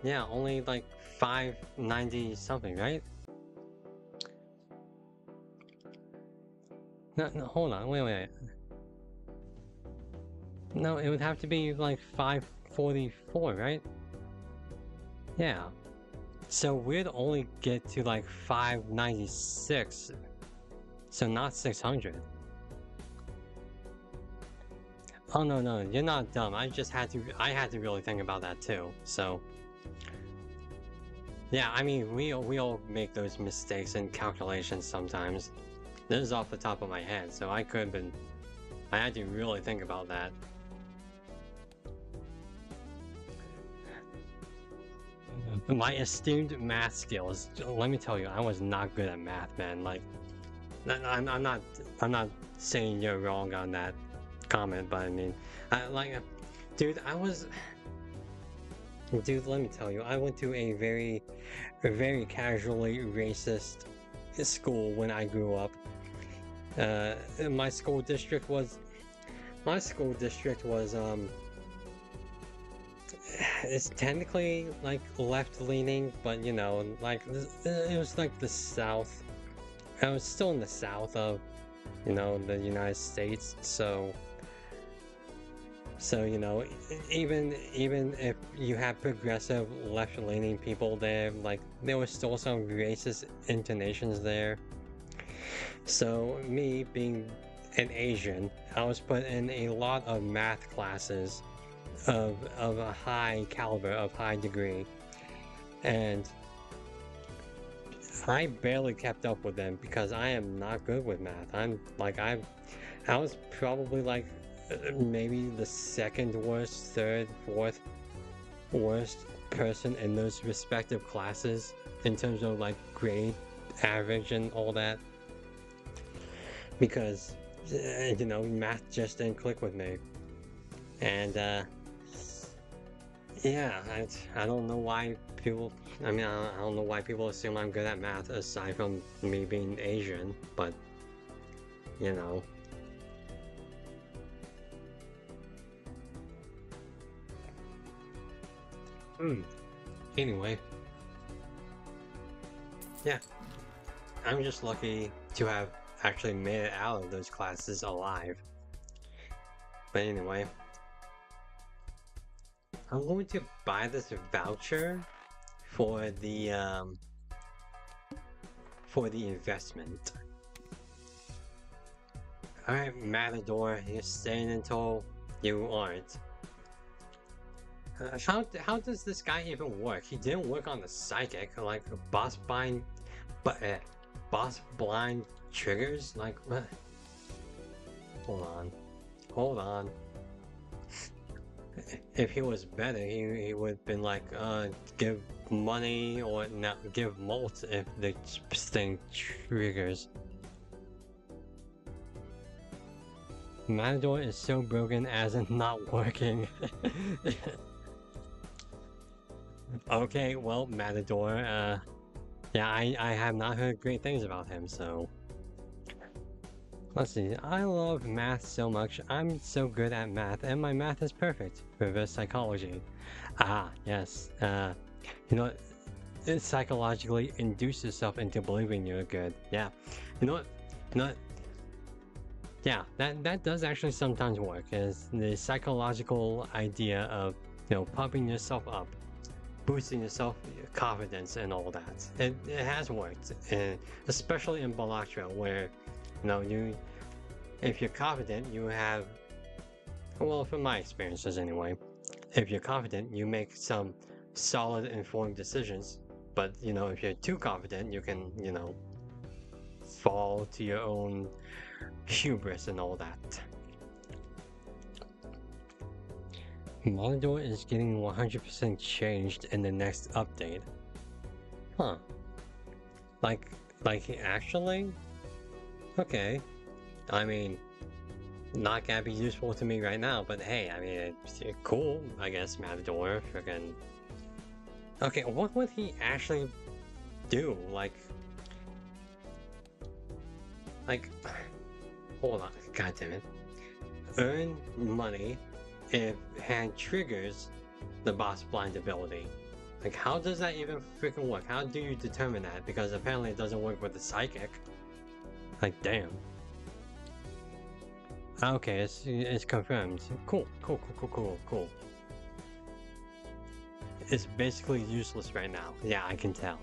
[SPEAKER 1] Yeah, only like 590 something, right? No, hold on, wait. No, it would have to be like 544, right? Yeah. So we'd only get to like 596. So not 600. Oh no, you're not dumb. I had to really think about that too. So yeah, I mean we all make those mistakes in calculations sometimes. This is off the top of my head, so I had to really think about that. My esteemed math skills, let me tell you, I was not good at math, man. Like, I'm not saying you're wrong on that comment, but I mean, dude, let me tell you, I went to a very casually racist school when I grew up. My school district was it's technically like left-leaning, but you know, like it was like the South. I was still in the South of, you know, the United States, so you know, even if you have progressive left-leaning people there, like there was still some racist intonations there. So me being an Asian, I was put in a lot of math classes of a high caliber, of high degree, and I barely kept up with them because I am not good with math. I was probably like maybe the second worst, third, fourth worst person in those respective classes in terms of like grade average and all that, because you know, math just didn't click with me. And yeah, I don't know why people, I mean, I don't know why people assume I'm good at math aside from me being Asian, but you know. Anyway, yeah, I'm just lucky to have actually made it out of those classes alive. But anyway, I'm going to buy this voucher for the investment. Alright, Matador, you're staying until you aren't. How does this guy even work? He didn't work on the psychic, like boss blind, but boss blind triggers? Like what? Hold on. If he was better, he would have been like, give money or not give molt if the thing triggers. Matador is so broken as in not working. Okay, well, Matador, yeah, I have not heard great things about him, so... Let's see, I love math so much, I'm so good at math, and my math is perfect. Reverse psychology. Ah, yes, you know what? It psychologically induces yourself into believing you're good. Yeah, you know what? Yeah, that does actually sometimes work, is the psychological idea of, you know, pumping yourself up, boosting yourself confidence and all that. It has worked, and especially in Balatro, where, you know, if you're confident, you have, well, from my experiences anyway, if you're confident, you make some solid, informed decisions. But, you know, if you're too confident, you can, you know, fall to your own hubris and all that. Matador is getting 100% changed in the next update. Huh. Like actually? Okay. I mean, not gonna be useful to me right now, but hey, I mean, it's cool, I guess, Matador, freaking... Okay, what would he actually do? Like, hold on, god damn it. Earn money if hand triggers the boss blind ability. Like, how does that even freaking work? How do you determine that? Because apparently it doesn't work with the psychic. Like, damn. Okay, it's confirmed. Cool. It's basically useless right now. Yeah, I can tell.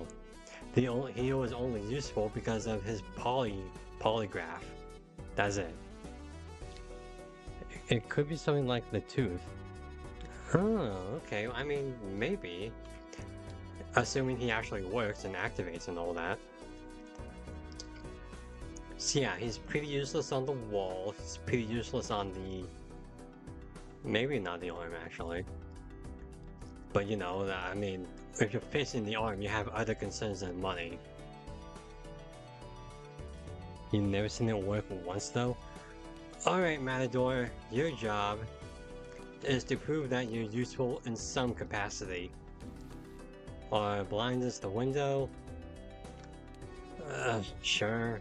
[SPEAKER 1] He was only useful because of his polygraph. That's it. It could be something like the tooth. Oh, okay. I mean, maybe. Assuming he actually works and activates and all that. So yeah, he's pretty useless on the wall. He's pretty useless on the... Maybe not the arm, actually. But you know, I mean, if you're facing the arm, you have other concerns than money. You've never seen it work once, though? Alright, Matador, your job is to prove that you're useful in some capacity. Are blind as the window? Sure.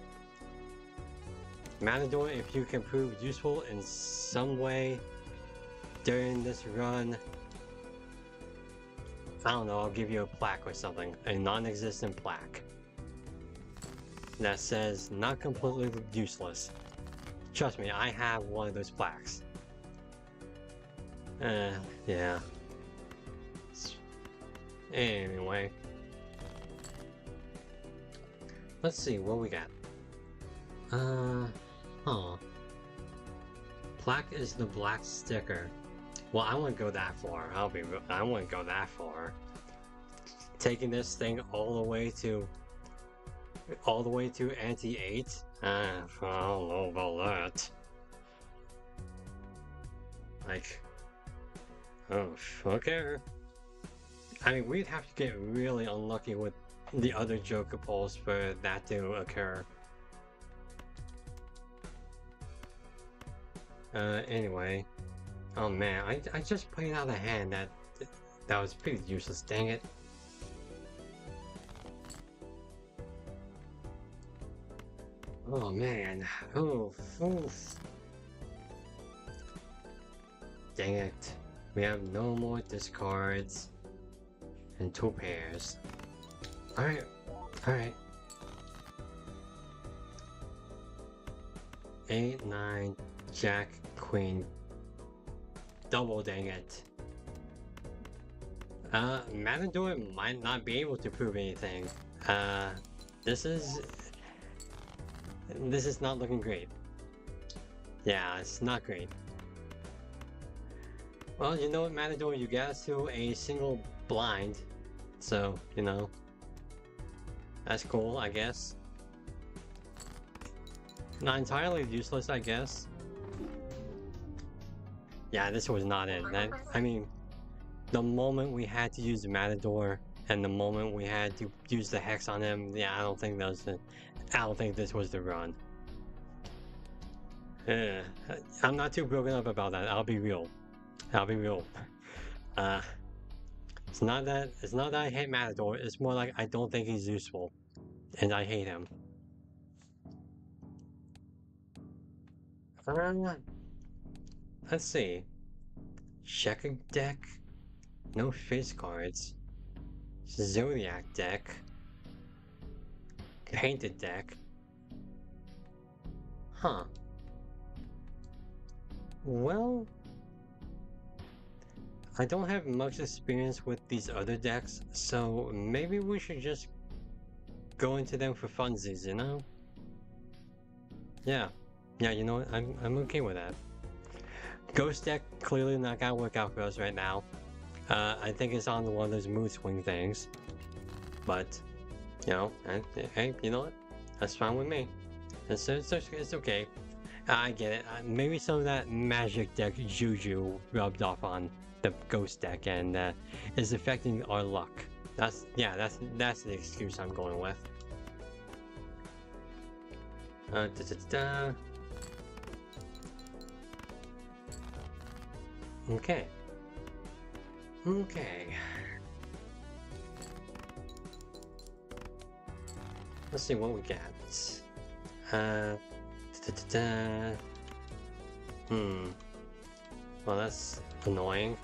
[SPEAKER 1] Matador, if you can prove useful in some way during this run, I don't know, I'll give you a plaque or something. A non-existent plaque. That says, not completely useless. Trust me, I have one of those plaques. Yeah. Anyway. Let's see, what we got? Plaque is the black sticker. Well, I wouldn't go that far. I wouldn't go that far. Taking this thing all the way to anti-8? I don't know about that. Like, oh, okay. I mean, we'd have to get really unlucky with the other Joker pulls for that to occur. Anyway. Oh man, I just played out a hand that was pretty useless, dang it. Oh man, oof. Dang it. We have no more discards. And 2 pairs. Alright. 8, 9, Jack, Queen. Double, dang it. Matador might not be able to prove anything. This is not looking great. Yeah, it's not great. Well, you know what, Matador, you got us to a single blind, so, you know, that's cool, I guess. Not entirely useless, I guess. Yeah, this was not it. I mean, the moment we had to use the Matador and the moment we had to use the Hex on him, yeah, I don't think this was the run. I'm not too broken up about that. I'll be real. It's not that I hate Matador. It's more like I don't think he's useful, and I hate him. Let's see. Checkered deck. No face cards. Zodiac deck. Painted deck. Huh. Well, I don't have much experience with these other decks, so maybe we should just go into them for funsies, you know? Yeah, you know what? I'm okay with that. Ghost deck clearly not gonna work out for us right now. I think it's on one of those mood swing things, but you know, hey, you know what? That's fine with me. It's okay. I get it. Maybe some of that magic deck juju rubbed off on the ghost deck and is affecting our luck. That's the excuse I'm going with. Okay. Let's see what we got. Well, that's annoying.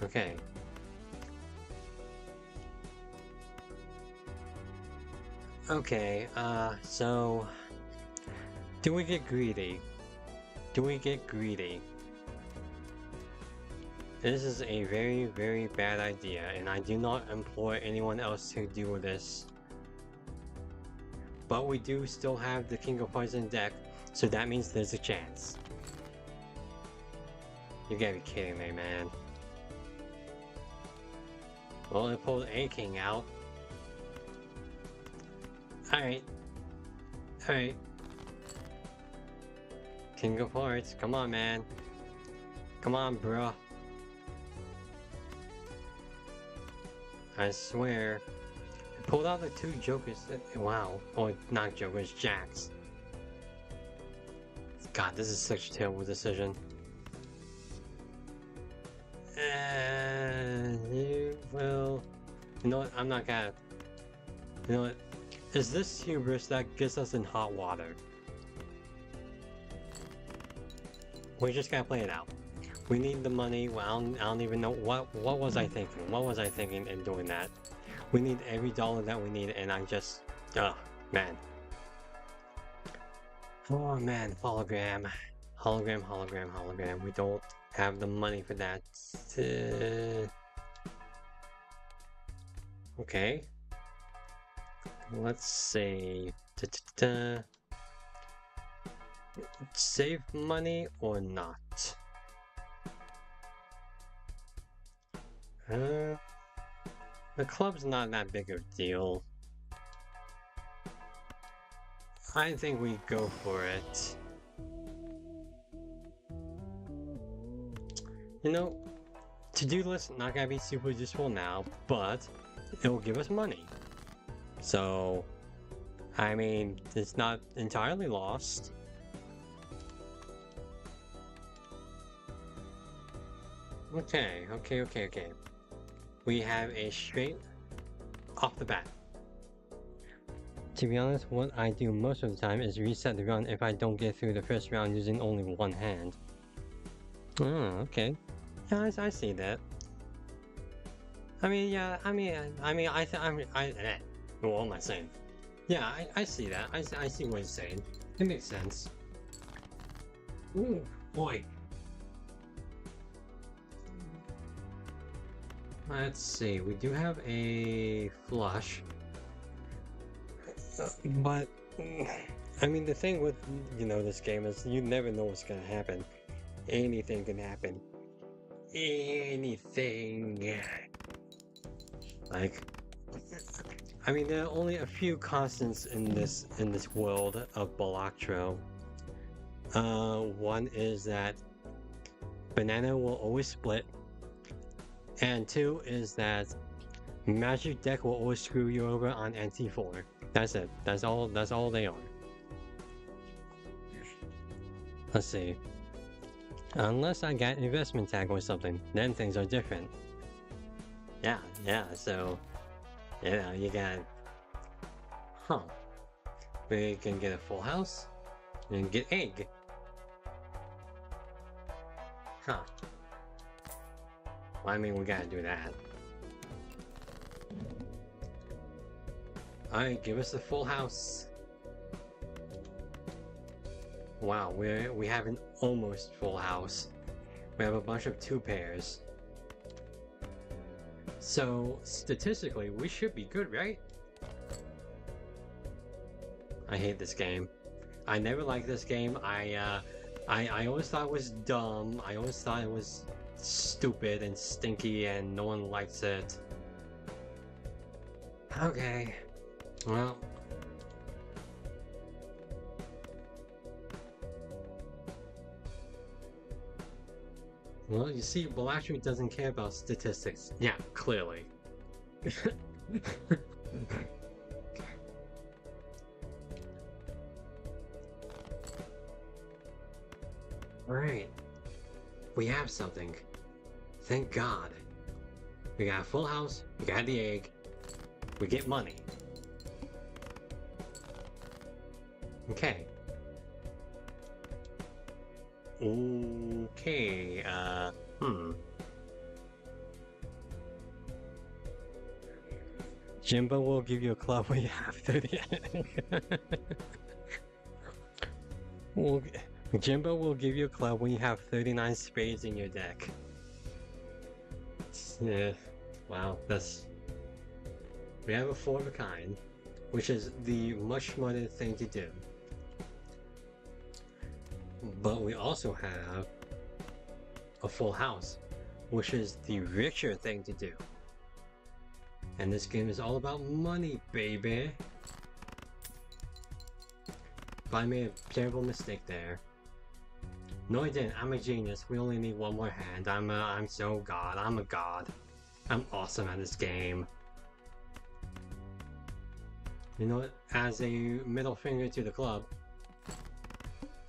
[SPEAKER 1] Okay. So do we get greedy? This is a very, very bad idea, and I do not implore anyone else to do this. But we do still have the King of Hearts in deck, so that means there's a chance. You gotta be kidding me, man. Well, it pulled a king out. Alright. King of Hearts, come on, man. Come on, bruh. I swear. It pulled out the two jokers. Wow. Or not jokers, jacks. God, this is such a terrible decision. Well, you know what? I'm not gonna. You know what? Is this hubris that gets us in hot water? We just gotta play it out. We need the money. Well, I don't even know what was I thinking. What was I thinking in doing that? We need every dollar that we need, and I just, man. Oh man, hologram. We don't have the money for that. Okay. Let's see. Save money or not? The club's not that big of a deal. I think we go for it. You know, to-do list not gonna be super useful now, but it'll give us money. So, I mean, it's not entirely lost. Okay. We have a straight off the bat. To be honest, what I do most of the time is reset the run if I don't get through the first round using only one hand. Oh, okay. Yeah, I see that. I mean, yeah, what am I saying? Yeah, I see that. I see what you're saying. It makes sense. Ooh, boy. Let's see. We do have a flush. But, I mean, the thing with, this game is you never know what's gonna happen. Anything can happen. Anything. Like, I mean, there are only a few constants in this world of Balatro. One is that banana will always split, and two is that magic deck will always screw you over on NT4. That's it. That's all they are. Let's see. Unless I got investment tag or something, then things are different. Yeah, so you got, we can get a full house and get egg. Well, I mean, we gotta do that. Alright, give us a full house. Wow, we have an almost full house. We have a bunch of 2 pairs. So, statistically, we should be good, right? I hate this game. I never liked this game. I always thought it was dumb. I always thought it was stupid and stinky and no one likes it. Okay. Well. Well, you see, Balatro doesn't care about statistics. Yeah, clearly. Alright. We have something. Thank God. We got a full house, we got the egg, we get money. Okay. Okay, Jimbo will give you a club when you have 30. Jimbo will give you a club when you have 39 spades in your deck. Yeah, wow, we have a 4 of a kind, which is the much smarter thing to do. But we also have a full house, which is the richer thing to do. And this game is all about money, baby. But I made a terrible mistake there. No, I didn't. I'm a genius. We only need 1 more hand. I'm so god. I'm a god. I'm awesome at this game. You know what? As a middle finger to the club.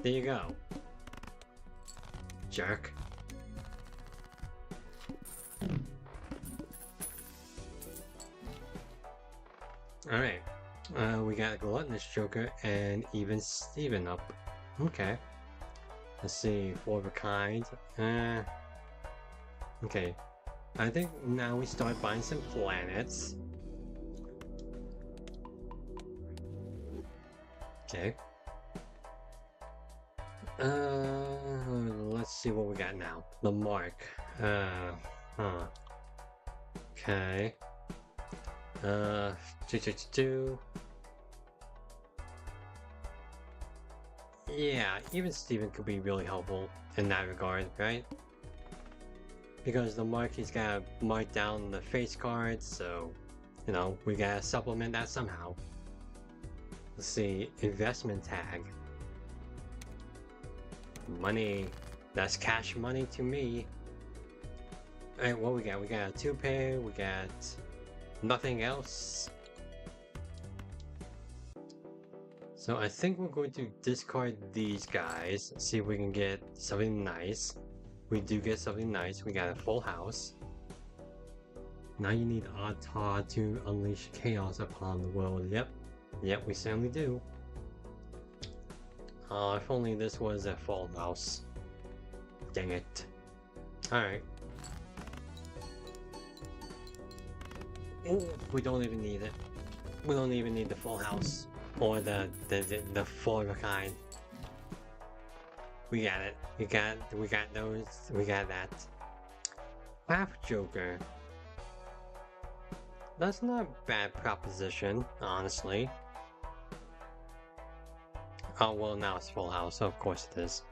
[SPEAKER 1] There you go. Jerk. Alright. We got a gluttonous joker and even Steven up. Okay. Let's see, 4 of a kind. Okay. I think now we start buying some planets. Okay. Let's see what we got now. The mark. Okay. Yeah, even Steven could be really helpful in that regard, right? Because the mark, he's gotta mark down the face cards, so, we gotta supplement that somehow. Let's see, investment tag. Money. That's cash money to me. Alright, what we got? We got a 2 pair, we got nothing else. So I think we're going to discard these guys, see if we can get something nice. We do get something nice, we got a full house. Now you need Odd Todd to unleash chaos upon the world. Yep, we certainly do. If only this was a full house. Dang it. Alright. We don't even need it. We don't even need the full house or the four of a kind. We got it. We got those. We got that. Half Joker. That's not a bad proposition, honestly. Oh well, now it's full house, so of course it is.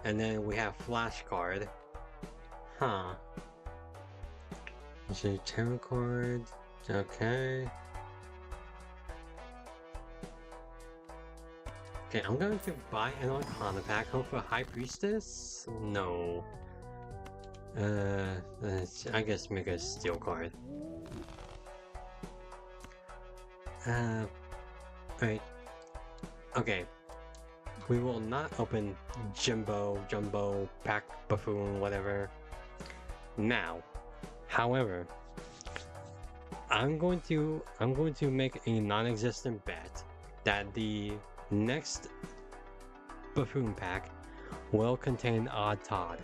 [SPEAKER 1] And then we have flashcard. Huh. Is it tarot card? Okay. Okay, I'm going to buy an Arcana pack. Hope for High Priestess? No. I guess make a steel card. Right. Okay. We will not open Jumbo, Pack, Buffoon, whatever. Now. However, I'm going to make a non-existent bet that the next Buffoon pack will contain Odd Todd.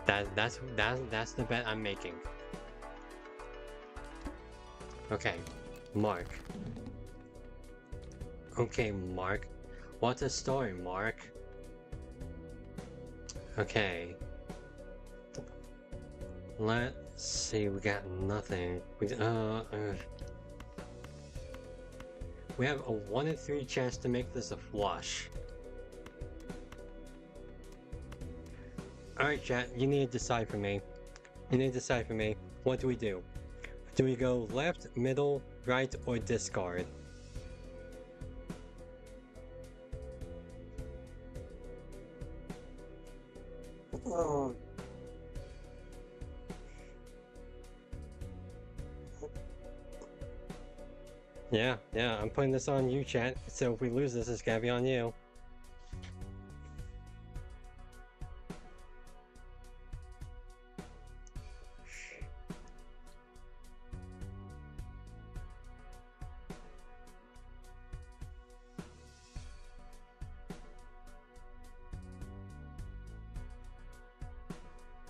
[SPEAKER 1] That's the bet I'm making. Okay, Mark. Okay, Mark. What's the story, Mark? Okay. Let's see, we got nothing. We have a 1 in 3 chance to make this a flush. Alright, chat, you need to decide for me. You need to decide for me. What do we do? Do we go left, middle, right, or discard? Oh. Yeah, I'm putting this on you, chat. So if we lose this, it's gotta be on you.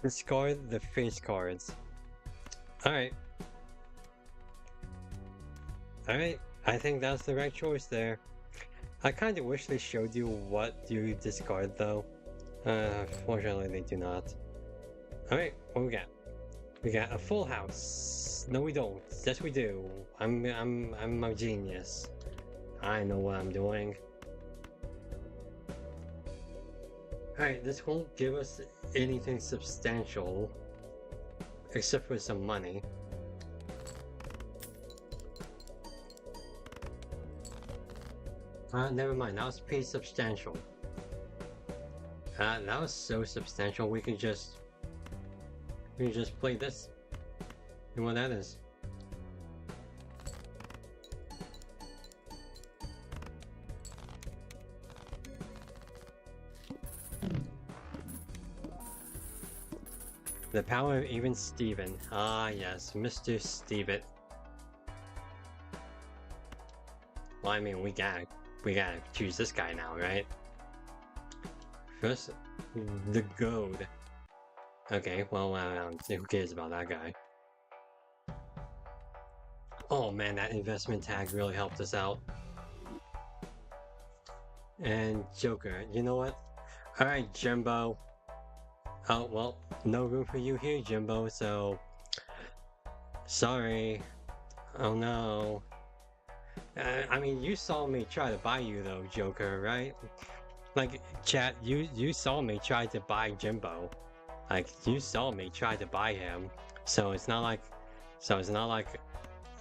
[SPEAKER 1] Discard the face cards. Alright. Alright, I think that's the right choice there. I kind of wish they showed you what you discard though. Fortunately they do not. Alright, what we got? We got a full house. No we don't. Yes we do. I'm a genius. I know what I'm doing. Alright, this won't give us anything substantial. Except for some money. Never mind, that was pretty substantial. That was so substantial, we can just play this. And what that is. The power of even Steven. Ah yes, Mr. Steven. Well, I mean, we gotta choose this guy now, right? First, the goad. Okay, well, who cares about that guy? Oh man, that investment tag really helped us out. And Joker, you know what? Alright, Jimbo. Oh, well, no room for you here, Jimbo, so... Sorry. Oh no. I mean, you saw me try to buy you though, Joker, right? Like, chat, you saw me try to buy Jimbo. Like, you saw me try to buy him. So it's not like...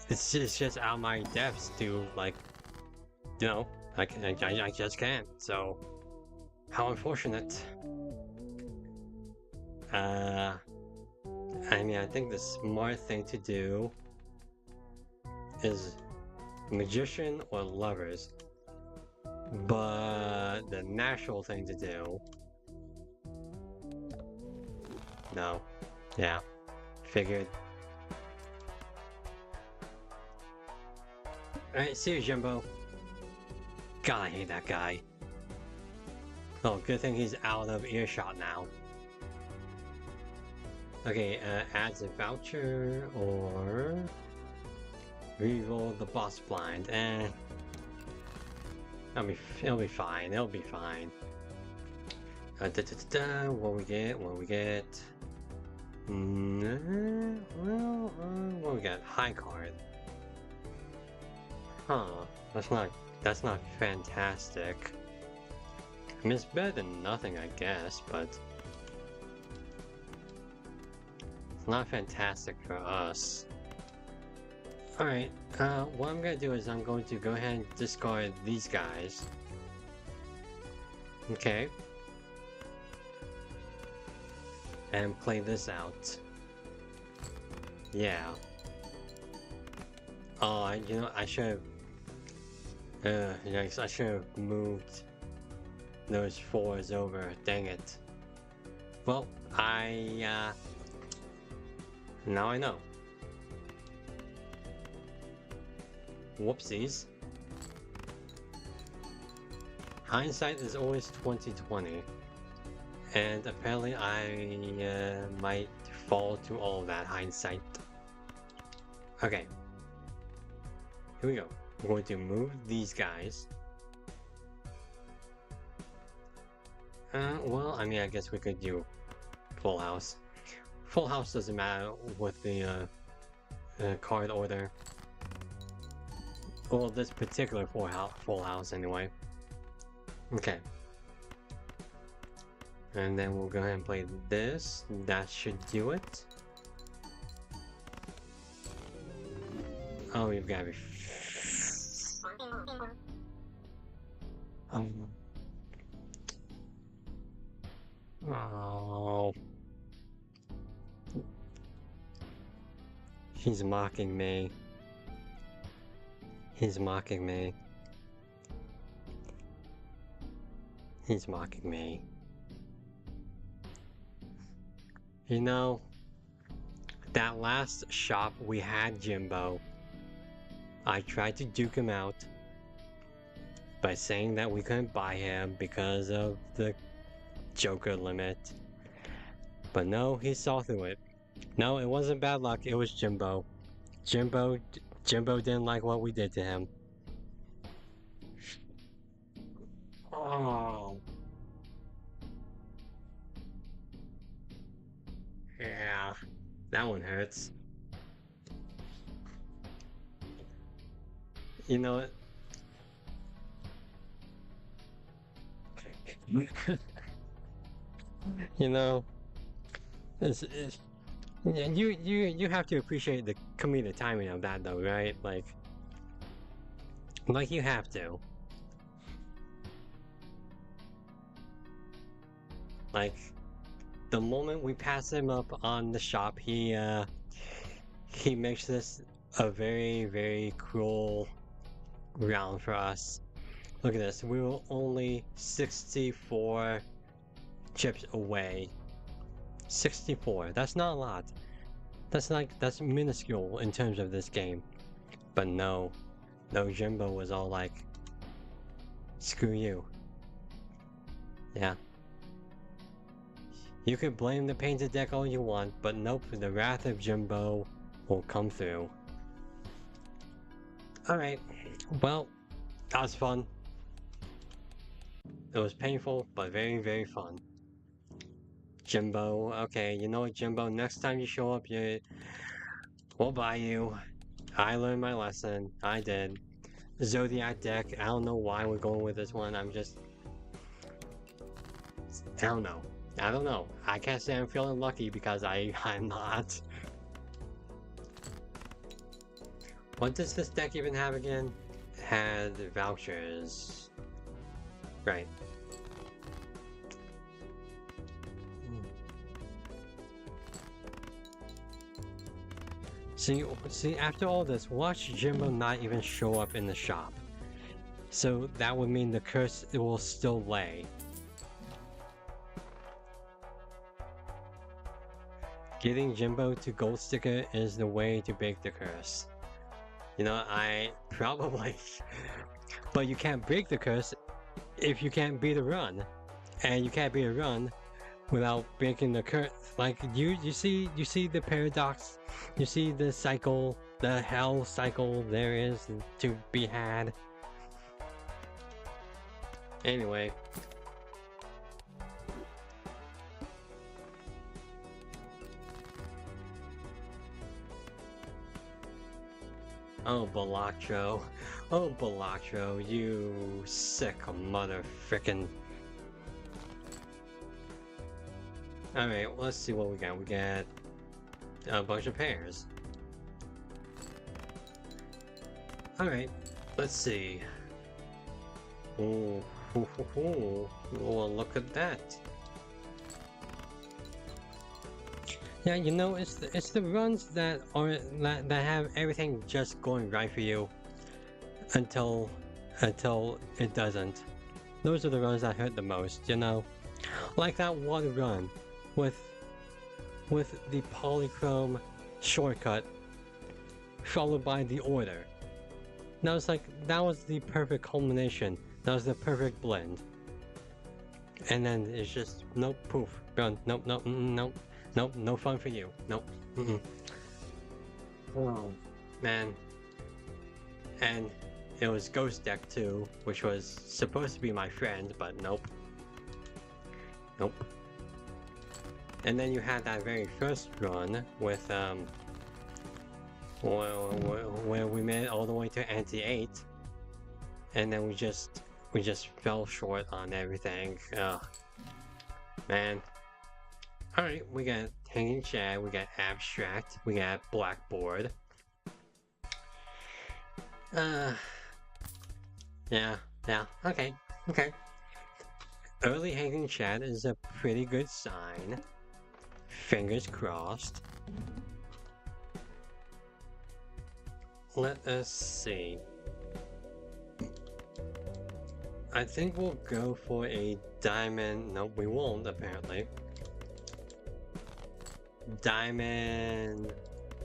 [SPEAKER 1] It's just out of my depths to, like... You know, I just can't, so... How unfortunate. I mean, I think the smart thing to do is magician or lovers, but the natural thing to do, no, yeah, figured. Alright, see you, Jimbo. God, I hate that guy. Oh, good thing he's out of earshot now. Okay, adds a voucher, or... Reroll the boss blind, it'll be fine, it'll be fine. What we get, what we get? What we got? High card. Huh, that's not fantastic. I mean, it's better than nothing, I guess, but it's not fantastic for us. Alright, what I'm gonna do is I'm going to go ahead and discard these guys. Okay. And play this out. Yeah. Oh, you know, I should have... yikes, I should have moved those 4s over. Dang it. Well, now I know. Whoopsies. Hindsight is always 20/20. And apparently I might fall to all that hindsight. Okay. Here we go. We're going to move these guys. Well, I mean, I guess we could do full house. Full house doesn't matter with the card order. Well, this particular full house anyway. Okay. And then we'll go ahead and play this. That should do it. Oh, you've got to be... Oh. He's mocking me. He's mocking me. He's mocking me. You know, that last shop we had Jimbo, I tried to duke him out by saying that we couldn't buy him because of the Joker limit. But no, he saw through it. No, it wasn't bad luck, it was Jimbo. Jimbo didn't like what we did to him. Oh. Yeah, that one hurts. You know what? You know, you have to appreciate the comedic timing of that, though, right? Like you have to. Like, the moment we pass him up on the shop, he makes this a very, very cruel round for us. Look at this, we were only 64 chips away. 64, that's not a lot. That's minuscule in terms of this game. But no, Jimbo was all like, screw you. Yeah. You could blame the painted deck all you want, but nope, the wrath of Jimbo will come through. Alright, well, that was fun. It was painful, but very, very fun. Jimbo, okay, you know what, Jimbo, next time you show up, we'll buy you. I learned my lesson. I did. Zodiac deck, I don't know why we're going with this one, I don't know. I can't say I'm feeling lucky because I'm not. What does this deck even have again? It had vouchers. Right. See, after all this, watch Jimbo not even show up in the shop. So that would mean the curse will still lay. Getting Jimbo to gold sticker is the way to break the curse. You know, I probably... But you can't break the curse if you can't beat a run. And you can't beat a run without breaking the curse. Like, you see the paradox? You see the cycle the hell cycle there is to be had. Anyway. Oh, Balatro. Oh, Balatro, you sick mother frickin'. Alright, let's see what we got. We got a bunch of pairs. Alright, let's see. Oh, well, look at that. Yeah, you know, it's the runs that have everything just going right for you until it doesn't. Those are the runs that hurt the most, you know? Like that one run with the polychrome shortcut followed by the order. That was the perfect culmination. That was the perfect blend. And then it's just nope, poof, run, nope, nope, nope. Nope, no fun for you. Nope. Oh, man. And it was Ghost Deck too, which was supposed to be my friend, but nope. Nope. And then you had that very first run with, where we made it all the way to anti-8. And then we just fell short on everything. Ugh. Man. Alright, we got Hanging Chad, we got Abstract, we got Blackboard. Yeah, okay. Early Hanging Chad is a pretty good sign. Fingers crossed. Let us see. I think we'll go for a diamond. No, we won't, apparently. Diamond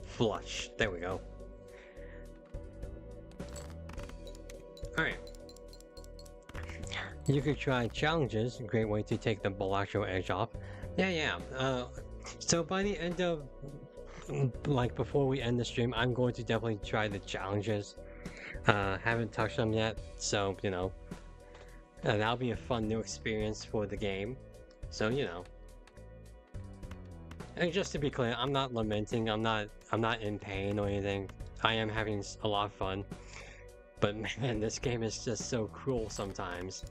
[SPEAKER 1] flush. There we go. Alright. You could try challenges. Great way to take the Balatro edge off. Yeah. So by the end of, like before we end the stream, I'm going to definitely try the challenges. Haven't touched them yet, so, you know. That'll be a fun new experience for the game. So, you know. And just to be clear, I'm not lamenting, I'm not in pain or anything. I am having a lot of fun. But man, this game is just so cruel sometimes.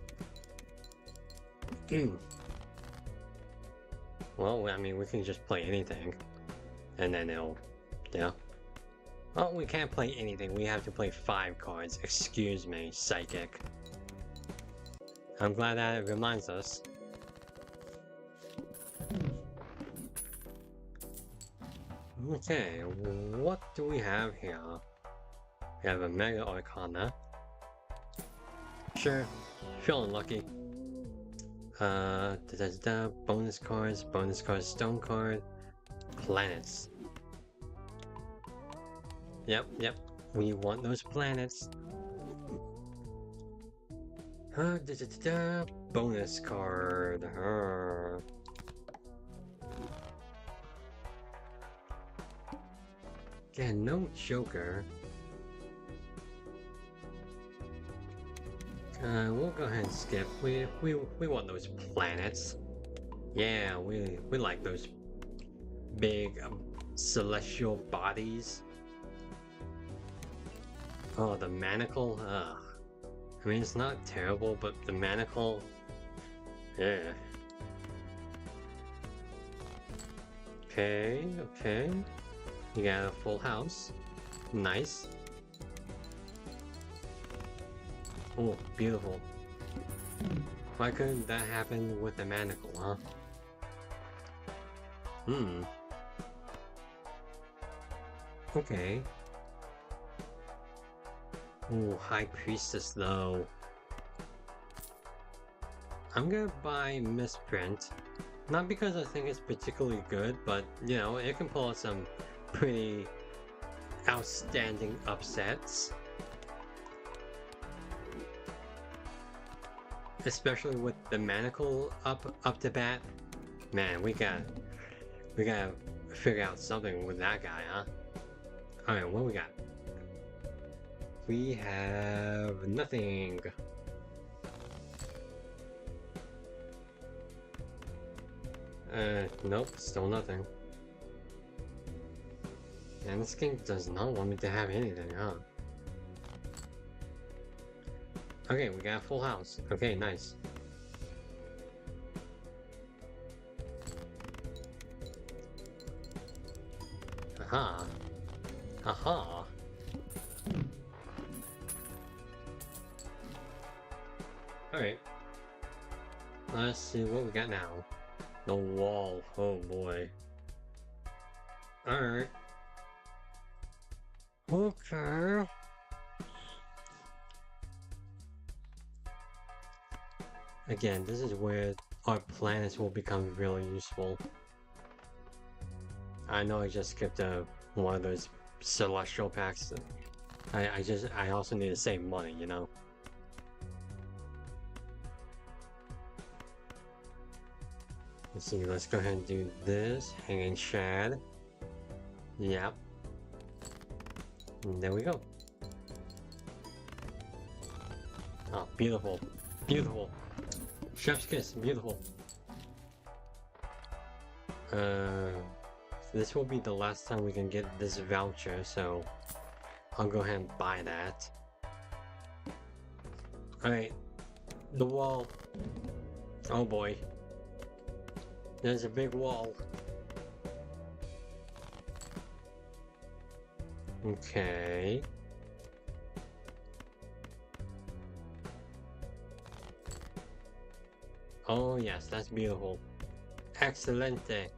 [SPEAKER 1] Well, I mean, we can just play anything. And then it'll, yeah. Well, we can't play anything, we have to play 5 cards. Excuse me, Psychic. I'm glad that it reminds us. Okay, what do we have here? We have a Mega Arcana. Sure, feeling lucky. Bonus cards, stone card, planets. Yep, we want those planets. Bonus card. Yeah, no Joker. We'll go ahead and skip. We want those planets. Yeah, we like those big celestial bodies. Oh, the manacle. Ugh. I mean, it's not terrible, but the manacle. Yeah. Okay. You got a full house. Nice. Oh, beautiful. Why couldn't that happen with the manacle, huh? Okay. Oh, High Priestess though. I'm gonna buy Misprint. Not because I think it's particularly good, but, you know, it can pull out some pretty outstanding upsets. Especially with the manacle up to bat. Man, we gotta figure out something with that guy, huh? Alright, what we got? We have nothing. Nope, still nothing. And this game does not want me to have anything, huh? Okay, we got a full house. Okay, nice. Aha. Aha. Alright. Let's see what we got now. The wall. Oh boy. Alright. Okay. Again, this is where our planets will become really useful. I know I just skipped one of those celestial packs. I also need to save money, you know? Let's see, let's go ahead and do this. Hanging Shad. Yep. And there we go. Oh, beautiful. Beautiful. Chef's kiss, beautiful. This will be the last time we can get this voucher, so I'll go ahead and buy that. Alright. The wall. Oh boy. There's a big wall. Okay. Oh yes, that's beautiful. Excelente.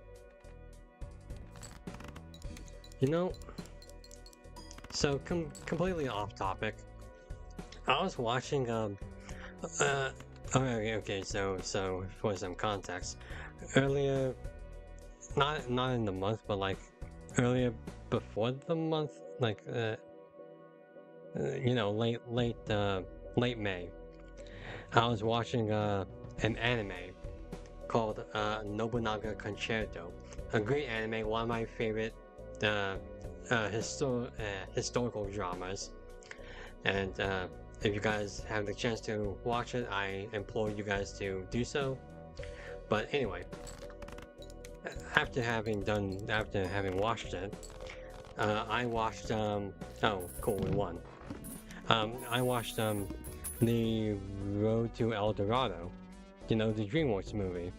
[SPEAKER 1] You know, so completely off topic. I was watching okay, so for some context, earlier, not in the month, but like earlier before the month, like you know, late May, I was watching an anime called Nobunaga Concerto, a great anime, one of my favorite historical dramas. And if you guys have the chance to watch it, I implore you guys to do so. But anyway, after having watched it, I watched oh cool, we won. I watched the Road to El Dorado, you know, the DreamWorks movie,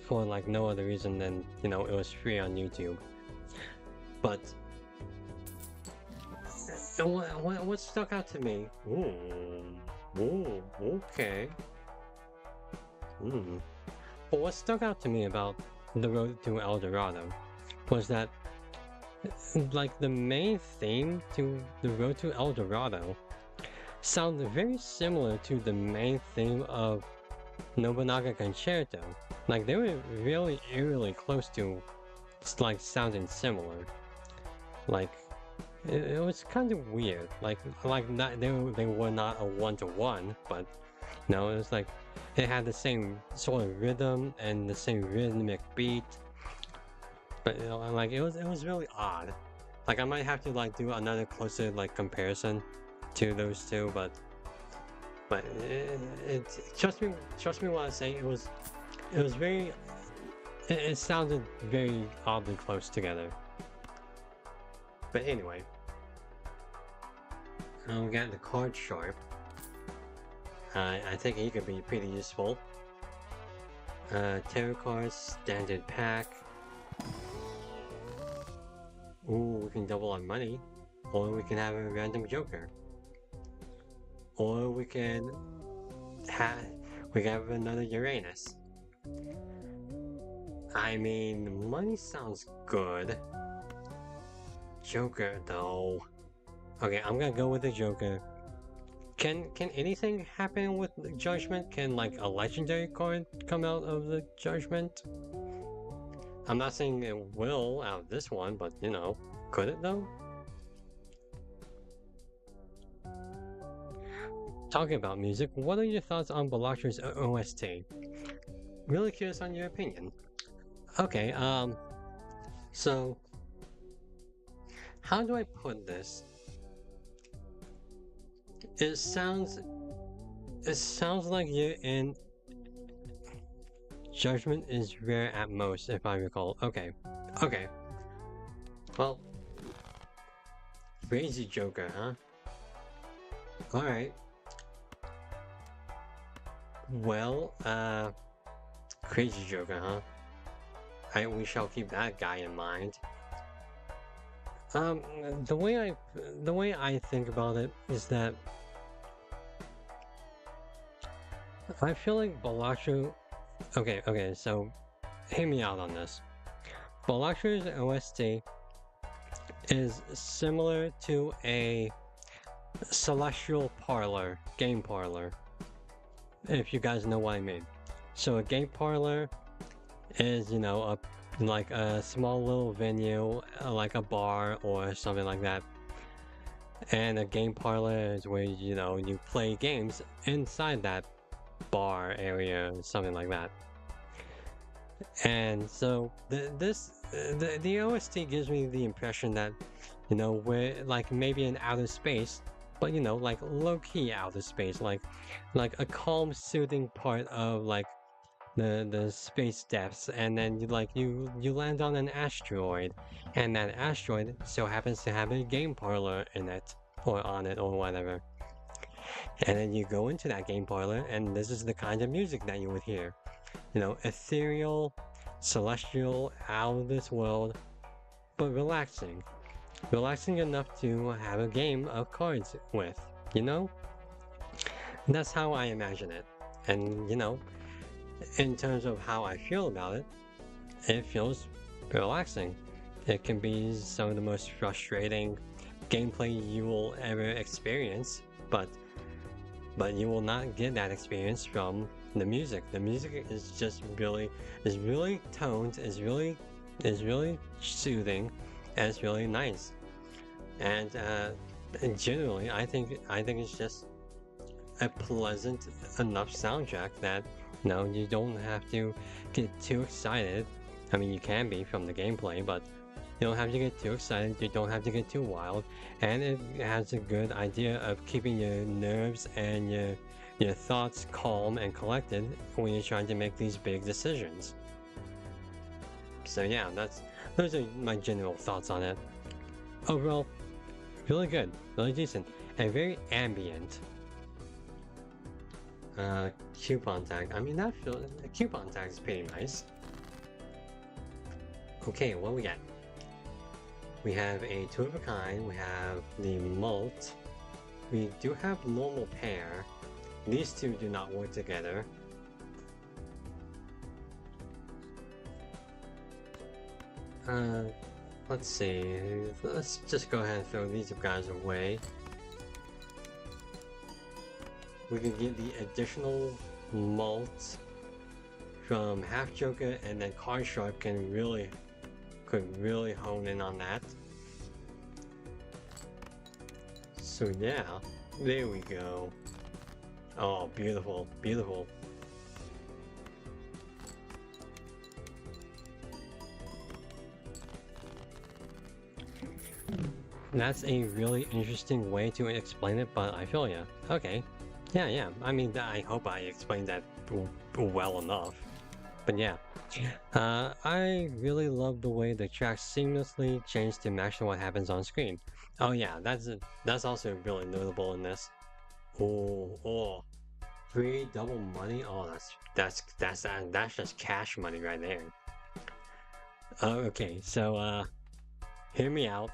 [SPEAKER 1] for like no other reason than, you know, it was free on YouTube. But what stuck out to me? Ooh, okay. But what stuck out to me about the Road to El Dorado was that, like, the main theme to the Road to El Dorado sounded very similar to the main theme of Nobunaga Concerto. Like, they were really eerily close to, like, sounding similar. Like, it was kind of weird. Like not, they were not a one-to-one, but no, it was like it had the same sort of rhythm and the same rhythmic beat. But you know, like it was really odd. Like I might have to like do another closer like comparison to those two, but trust me when I say it was very, it sounded very oddly close together. But anyway, we got the card sharp. I think he could be pretty useful. Tarot cards, standard pack. Ooh, we can double our money, or we can have a random joker, or we can have another Uranus. I mean, money sounds good. Joker though. Okay, I'm gonna go with the Joker. Can anything happen with the Judgment? Can like a legendary card come out of the Judgment? I'm not saying it will out of this one, but you know, could it though? Talking about music, what are your thoughts on Balatro's OST? Really curious on your opinion. Okay, so how do I put this? It sounds like you're in judgment is rare at most, if I recall. Okay. Okay. Well, crazy Joker, huh? Alright. Well, crazy Joker, huh? We shall keep that guy in mind. Um, the way I think about it is that I feel like Balatro. Okay, so hear me out on this. Balatro's OST is similar to a celestial parlor, game parlor, if you guys know what I mean. So a game parlor is, you know, like a small little venue, like a bar or something like that. And a game parlor is where, you know, you play games inside that bar area, something like that. And so the OST gives me the impression that, you know, we're like maybe in outer space, but you know, like low-key outer space, like a calm, soothing part of like the space depths, and then you land on an asteroid, and that asteroid so happens to have a game parlor in it or on it or whatever. And then you go into that game parlor, and this is the kind of music that you would hear. You know, ethereal, celestial, out of this world, but relaxing. Relaxing enough to have a game of cards with, you know? That's how I imagine it. And, you know, in terms of how I feel about it, it feels relaxing. It can be some of the most frustrating gameplay you will ever experience, but you will not get that experience from the music. The music is just really toned, is really soothing, and it's really nice. And generally, I think it's just a pleasant enough soundtrack that you don't have to get too excited. I mean, you can be from the gameplay, but you don't have to get too excited, you don't have to get too wild, and it has a good idea of keeping your nerves and your thoughts calm and collected when you're trying to make these big decisions. So yeah, those are my general thoughts on it. Overall, really good, really decent, and very ambient. Coupon tag. I mean, that coupon tag is pretty nice. Okay, what we got? We have a two of a kind, we have the mult, we do have normal pair. These two do not work together. Let's see, let's just go ahead and throw these guys away. We can get the additional mult from Half Joker, and then Card Sharp could really hone in on that. So yeah, there we go. Oh, beautiful, beautiful. That's a really interesting way to explain it, but I feel ya. Okay. Yeah. I mean, I hope I explained that well enough. But yeah. I really love the way the tracks seamlessly change to match what happens on screen. Oh yeah, that's also really notable in this. Oh. Free double money? Oh, that's just cash money right there. Okay, so hear me out.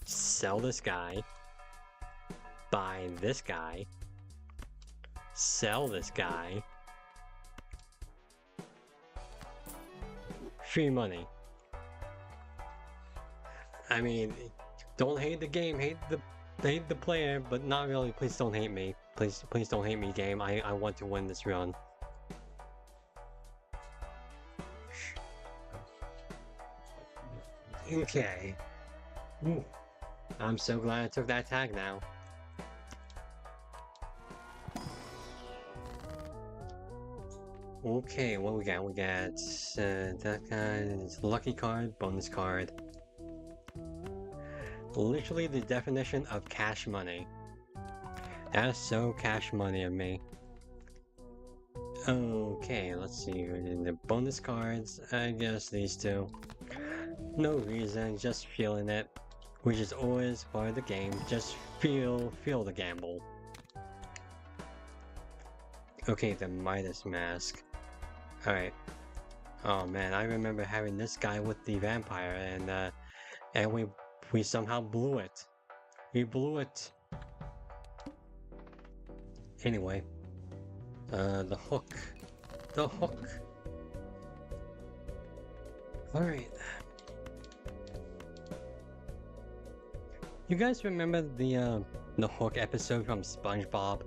[SPEAKER 1] Sell this guy. Buy this guy. Sell this guy. Free money. I mean, don't hate the game, hate the player, but not really. Please don't hate me. Please don't hate me, game. I want to win this run. Okay. Ooh. I'm so glad I took that tag now. Okay, what we got? We got that guy, lucky card, bonus card. Literally the definition of cash money. That's so cash money of me. Okay, let's see. The bonus cards, I guess these two. No reason, just feeling it. Which is always part of the game. Just feel the gamble. Okay, the Midas mask. Alright. Oh man, I remember having this guy with the vampire and we somehow blew it. We blew it. Anyway. The hook. The hook. Alright. You guys remember the hook episode from SpongeBob?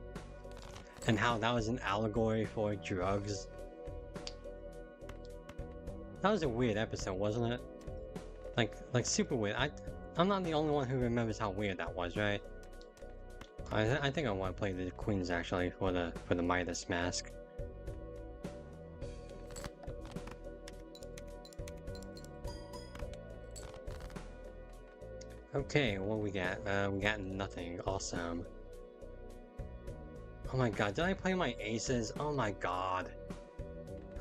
[SPEAKER 1] And how that was an allegory for drugs? That was a weird episode, wasn't it? Like super weird. I'm not the only one who remembers how weird that was, right? I think I want to play the queens actually for the Midas mask. Okay, what we got? We got nothing. Awesome. Oh my god, did I play my aces? Oh my god.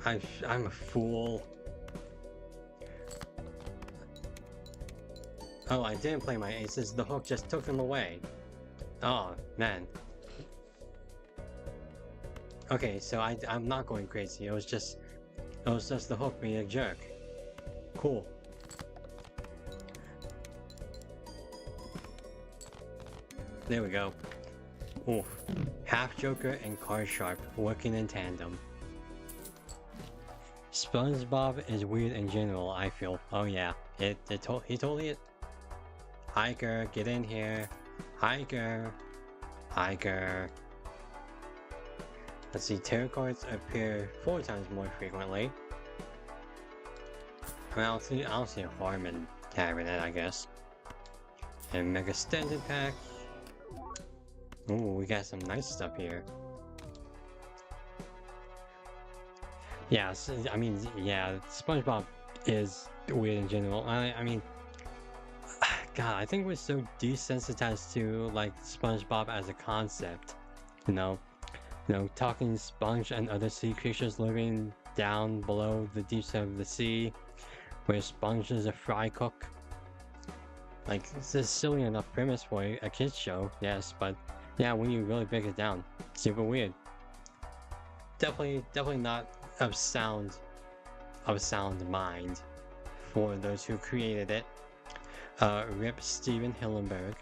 [SPEAKER 1] I'm a fool. Oh, I didn't play my aces. The hook just took them away. Oh, man. Okay, so I'm not going crazy. It was just the hook being a jerk. Cool. There we go. Oof. Half Joker and Card Sharp working in tandem. SpongeBob is weird in general, I feel. Oh yeah, he totally is. Hiker, get in here. Hiker. Hiker. Let's see, tarot cards appear 4 times more frequently. I mean, I don't see a harm in having it, I guess. And Mega Standard Pack. Ooh, we got some nice stuff here. Yeah, so, I mean, yeah, SpongeBob is weird in general. I mean, God, I think we're so desensitized to like SpongeBob as a concept. You know, talking sponge and other sea creatures living down below the deeps of the sea, where Sponge is a fry cook. Like, it's a silly enough premise for a kids show, yes, but yeah, when you really break it down, super weird. Definitely not of sound mind for those who created it. Rip Steven Hillenberg.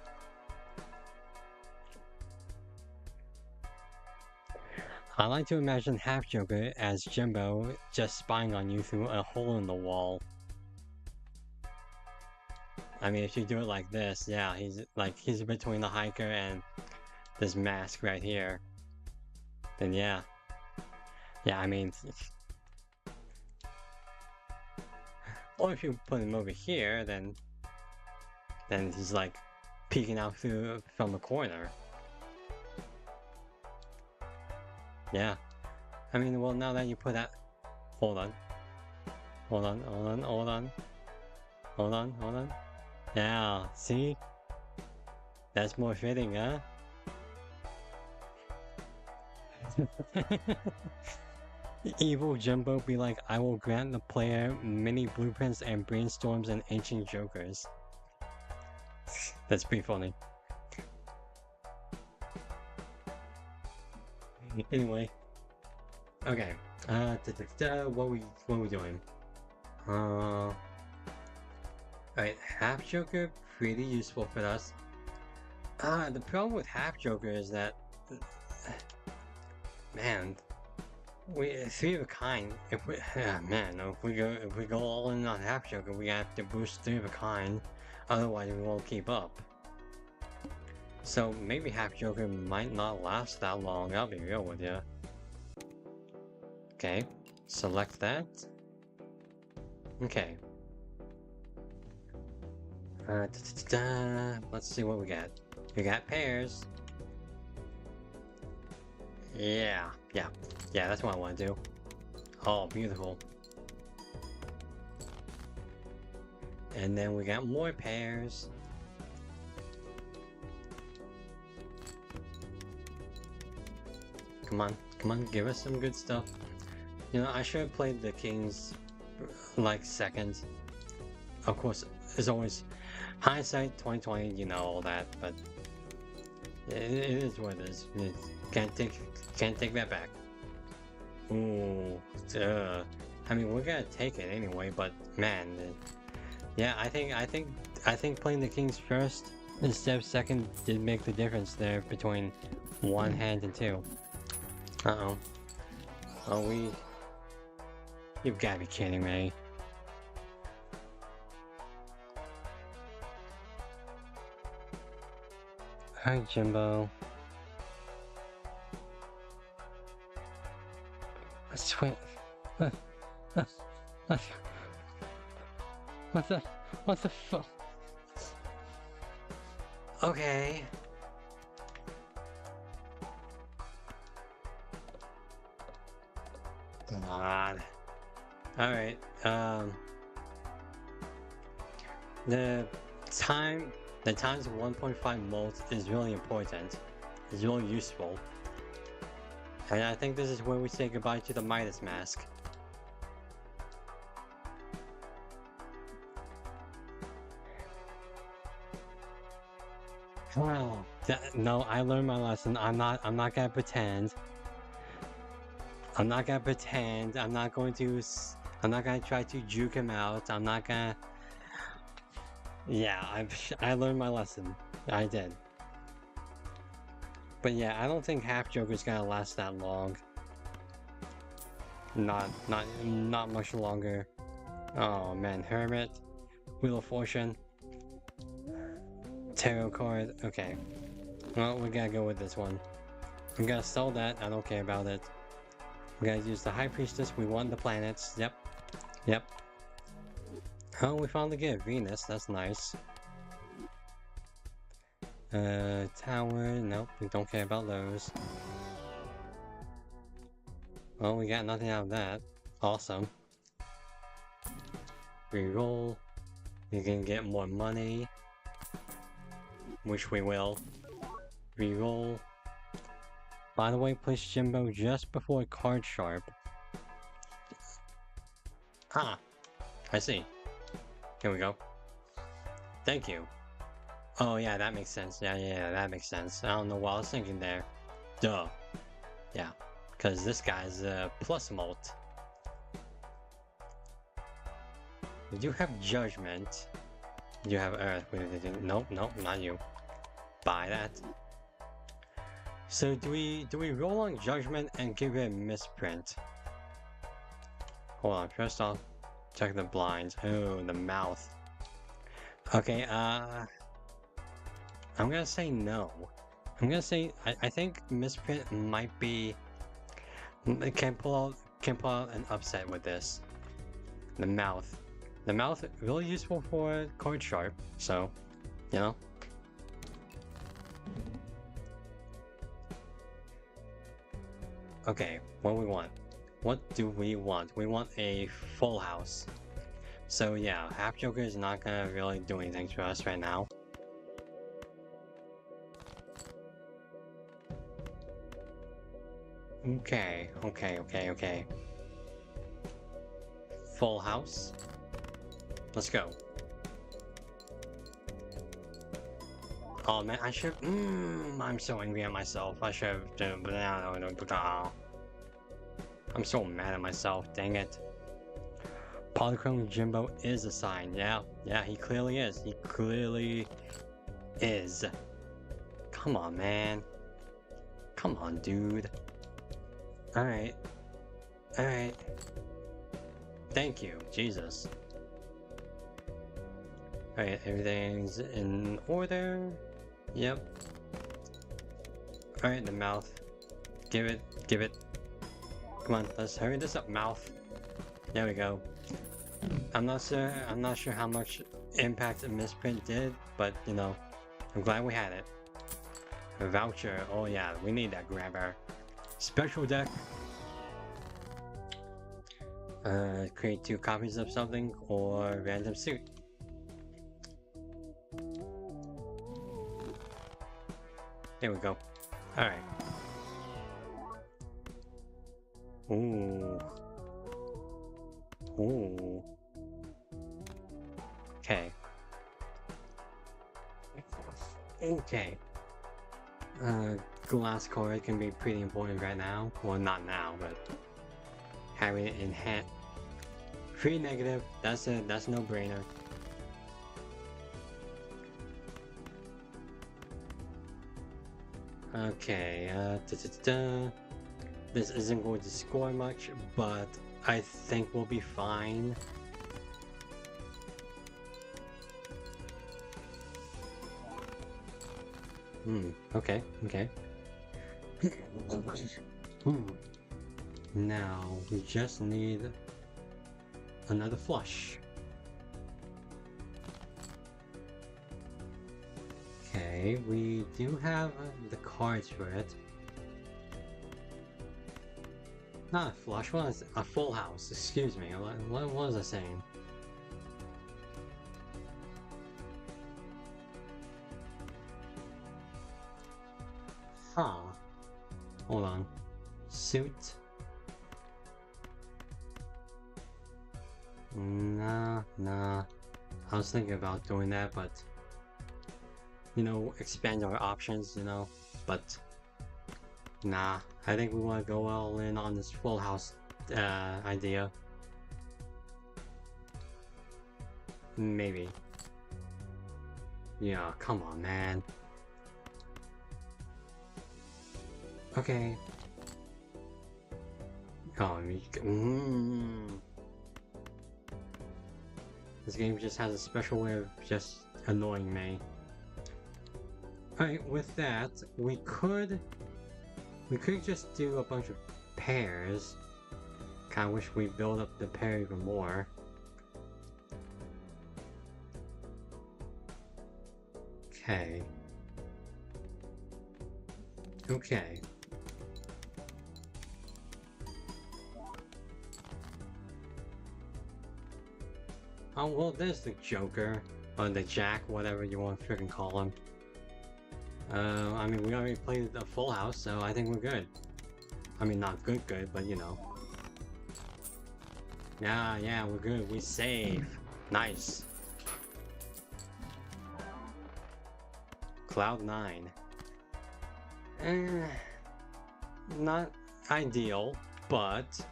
[SPEAKER 1] I like to imagine Half Joker as Jimbo just spying on you through a hole in the wall. I mean, if you do it like this, yeah, he's between the hiker and this mask right here. Then yeah. Yeah, I mean, or if you put him over here, then he's like peeking out from the corner. Yeah. I mean, well, now that you put that, hold on. Yeah, see? That's more fitting, huh? Evil Jumbo be like, I will grant the player many blueprints and brainstorms and ancient jokers. That's pretty funny. Anyway. Okay. What we doing? Alright, Half Joker, pretty useful for us. The problem with Half Joker is that, man, we 3 of a kind. If we go all in on Half Joker, we have to boost 3 of a kind. Otherwise, we won't keep up. So maybe Half Joker might not last that long. I'll be real with you. Okay, select that. Okay. Let's see what we got. We got pairs. Yeah, that's what I want to do. Oh, beautiful. And then we got more pairs. come on, give us some good stuff. You know, I should have played the Kings like second. Of course, as always, hindsight 2020, you know all that, but it is what it is. You can't take that back. Ooh, I mean, we're gonna take it anyway, but man, yeah, I think playing the Kings first instead of second did make the difference there between one hand and two. Uh-oh. Oh, you've gotta be kidding me. Hi, Jimbo. I swear. What the fuck? Okay. God. Alright, the times 1.5 moles is really important. It's really useful. And I think this is where we say goodbye to the Midas mask. Wow. No, I learned my lesson. I'm not gonna pretend. I'm not gonna pretend. I'm not going to try to juke him out. I'm not gonna... Yeah, I learned my lesson. I did. But yeah, I don't think half Joker's gonna last that long. Not much longer. Oh man, Hermit, Wheel of Fortune, Tarot card. Okay, well we gotta go with this one. We gotta sell that. I don't care about it. We gotta use the High Priestess. We want the planets. Yep. Oh, we found the gift. Venus. That's nice. Tower. Nope, we don't care about those. Well, we got nothing out of that. Awesome. Reroll. We can get more money. Which we will. Reroll. By the way, place Jimbo just before card sharp. Ah, I see. Here we go. Thank you. Oh yeah, that makes sense. Yeah, that makes sense. I don't know what I was thinking there. Duh. Yeah, because this guy's plus mult. You do have judgment. You have earth. Nope, not you. Buy that. So do we roll on judgment and give it a misprint? Hold on, first off, check the blinds. Oh, the mouth. Okay, I'm gonna say no. I'm gonna say I think misprint might be can pull out an upset with this. The mouth. The mouth really useful for card sharp, so you know. Okay, what do we want? What do we want? We want a full house. So yeah, half Joker is not gonna really do anything for us right now. Okay. Full house. Let's go. Oh man, I should. I'm so angry at myself. I should have. I'm so mad at myself. Dang it. Polychrome Jimbo is a sign. Yeah, he clearly is. He clearly is. Come on, man. Come on, dude. Alright. Thank you, Jesus. Alright, everything's in order. Yep. Alright, the mouth. Give it. Come on, let's hurry this up, mouth. There we go. I'm not sure how much impact a misprint did, but you know, I'm glad we had it. A voucher. Oh yeah, we need that grabber. Special deck. Create 2 copies of something or random suit. There we go. Alright. Ooh. Ooh. Okay. Okay. Glass card can be pretty important right now. Well, not now, but having it in hand. Free negative. That's no brainer. Okay. This isn't going to score much, but I think we'll be fine. Okay. Now, we just need another flush. Okay, we do have the cards for it. Not a flush, what is it? A full house, excuse me, what was I saying? Huh. Hold on. Suit. Nah. I was thinking about doing that, but you know, expand our options, you know, but nah, I think we want to go all in on this full house idea. Maybe. Yeah, come on, man. Okay. Oh, This game just has a special way of just annoying me. Alright, with that, we could just do a bunch of pairs. Kinda wish we build up the pair even more. Okay. Okay. Oh, well, there's the Joker, or the Jack, whatever you want to freaking call him. I mean, we already played a full house, so I think we're good. I mean, not good, but you know. Yeah, we're good. We save. Nice. Cloud 9. Not ideal, but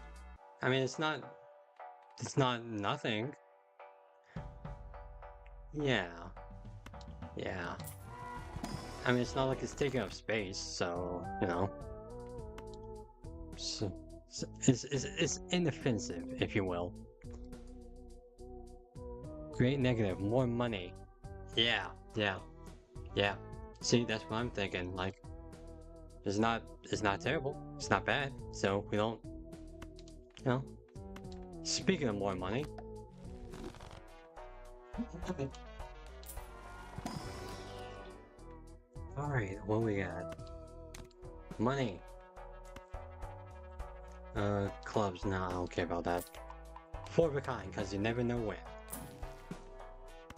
[SPEAKER 1] I mean, it's not nothing. Yeah. I mean, it's not like it's taking up space, so, you know. So it's inoffensive, if you will. Great negative, more money. Yeah. See, that's what I'm thinking. Like, it's not terrible. It's not bad. So we don't, you know. Speaking of more money. Alright, what we got? Money. Clubs. No, I don't care about that. 4 of a kind, because you never know when.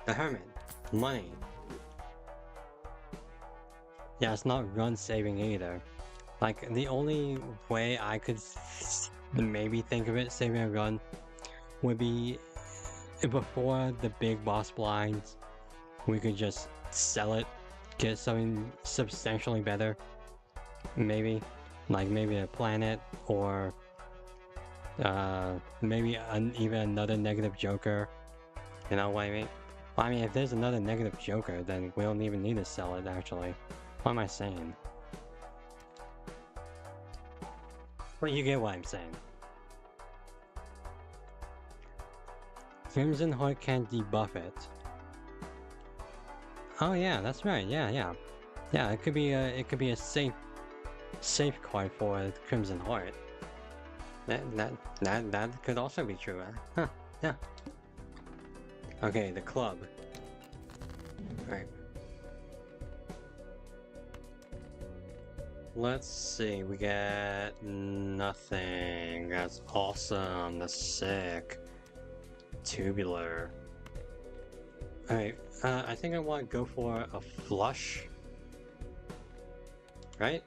[SPEAKER 1] The Hermit. Money. Yeah, it's not run saving either. Like, the only way I could maybe think of it saving a run would be before the big boss blinds. We could just sell it, get something substantially better. Maybe. Like maybe a planet or maybe even another negative Joker. You know what I mean? Well, I mean, if there's another negative Joker, then we don't even need to sell it, actually. What am I saying? Well, you get what I'm saying. Crimson Heart can't debuff it. Oh yeah, that's right. Yeah, it could be a safe card for Crimson Heart. That could also be true. Huh? Yeah. Okay, the club. Alright. Let's see, we got nothing. That's awesome. That's sick. Tubular. Alright, I think I want to go for a flush. Right?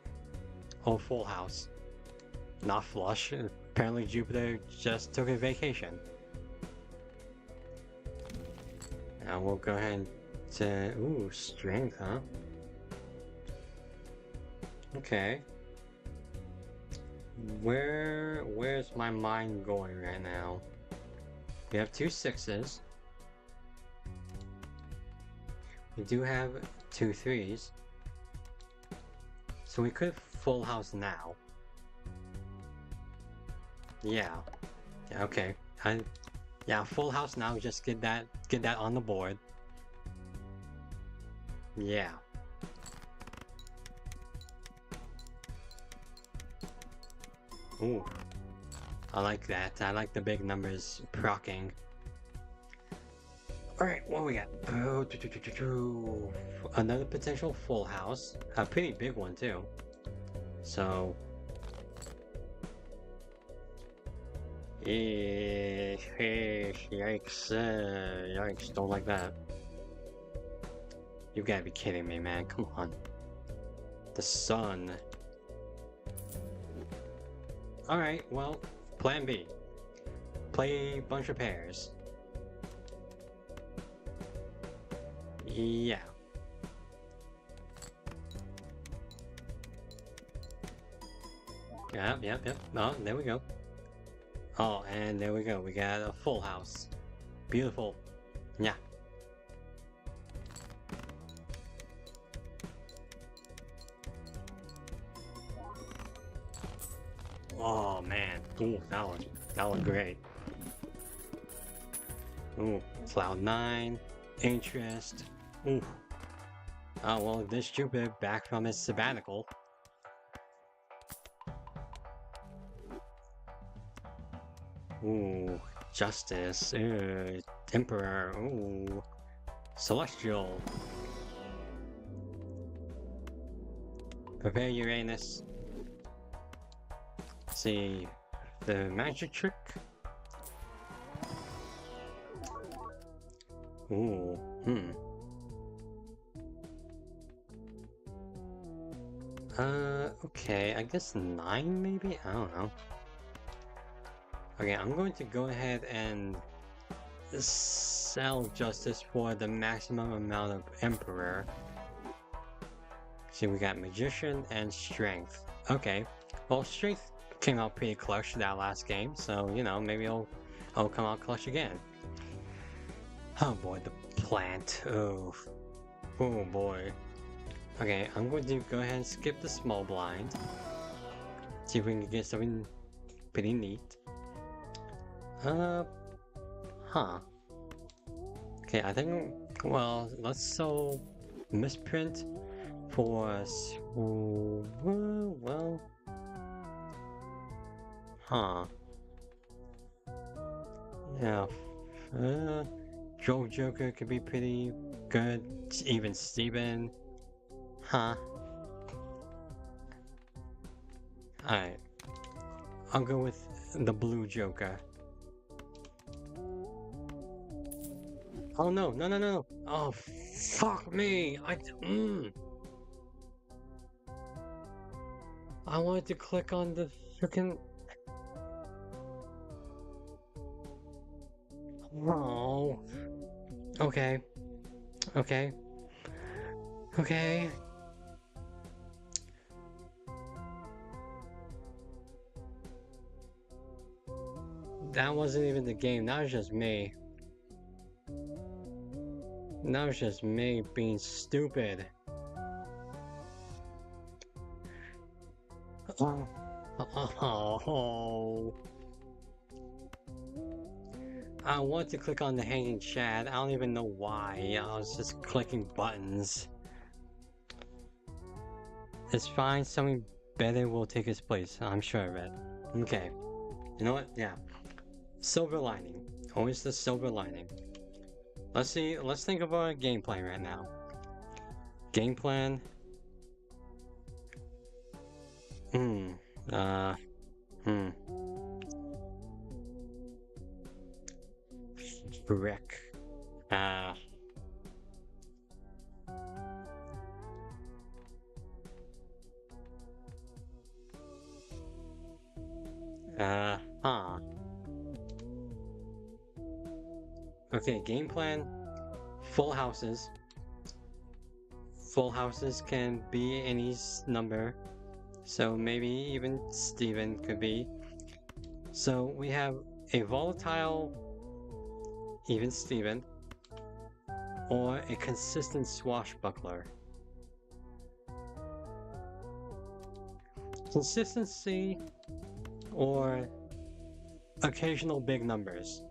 [SPEAKER 1] Oh, full house. Not flush. Apparently Jupiter just took a vacation. Now we'll go ahead to... Ooh, strength, huh? Okay. Where's my mind going right now? We have 2 6s. We do have 2 3s. So we could full house now. Yeah. Yeah, okay. Yeah, full house now, just get that on the board. Yeah. Ooh. I like that. I like the big numbers proccing. Alright, what we got? Another potential full house. A pretty big one too. So... Yikes. Yikes, don't like that. You gotta be kidding me, man. Come on. The sun. Alright, well, plan B. Play a bunch of pairs. Yeah. Yep. Oh, there we go. Oh, and there we go. We got a full house. Beautiful. Yeah. Oh man. Ooh, that was great. Ooh, Cloud 9, interest. Ooh. Oh well, this Jupiter back from his sabbatical. Ooh, justice. Emperor. Ooh, celestial. Prepare Uranus. See the magic trick. Ooh, okay, I guess 9 maybe? I don't know. Okay, I'm going to go ahead and sell justice for the maximum amount of Emperor. See, we got Magician and Strength. Okay, well, Strength came out pretty clutch that last game, so, you know, maybe I'll come out clutch again. Oh boy, the plant. Oh boy. Okay, I'm going to go ahead and skip the small blind. See if we can get something pretty neat. Okay, I think, well, let's sell misprint for us. Well, yeah, Joe Joker could be pretty good, even Steven. Alright, I'll go with the blue Joker. Oh no. Oh, fuck me. I wanted to click on the freaking... Oh. Okay. That wasn't even the game, that was just me. That was just me being stupid. Oh. I want to click on the hanging chat. I don't even know why. I was just clicking buttons. It's fine. Something better will take its place. I'm sure of it. Okay. You know what? Yeah. Silver lining. Always the silver lining. Let's see. Let's think of our game plan right now. Game plan. Brick. Okay, game plan. Full houses. Full houses can be any number. So maybe even Steven could be. So we have a volatile even Steven or a consistent swashbuckler. Consistency or occasional big numbers.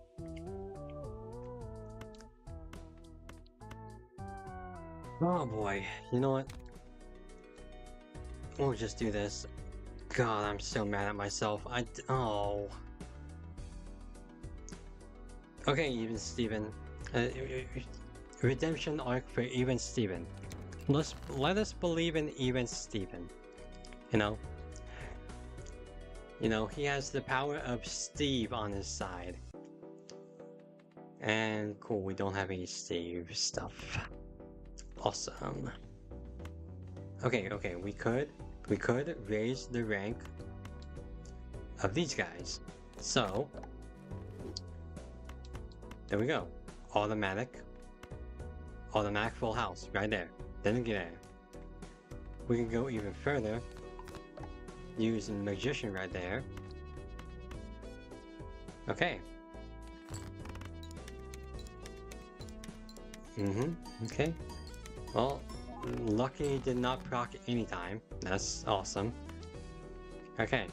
[SPEAKER 1] Oh boy, you know what? We'll just do this. God, I'm so mad at myself. Oh. Okay, even Steven. Redemption arc for even Steven. Let us believe in even Steven. You know? You know, he has the power of Steve on his side. And cool, we don't have any Steve stuff. Awesome. Okay, we could raise the rank of these guys. So there we go. Automatic full house right there. Then again, we can go even further using magician right there. Okay. Okay. Well, lucky did not proc anytime. That's awesome. Okay.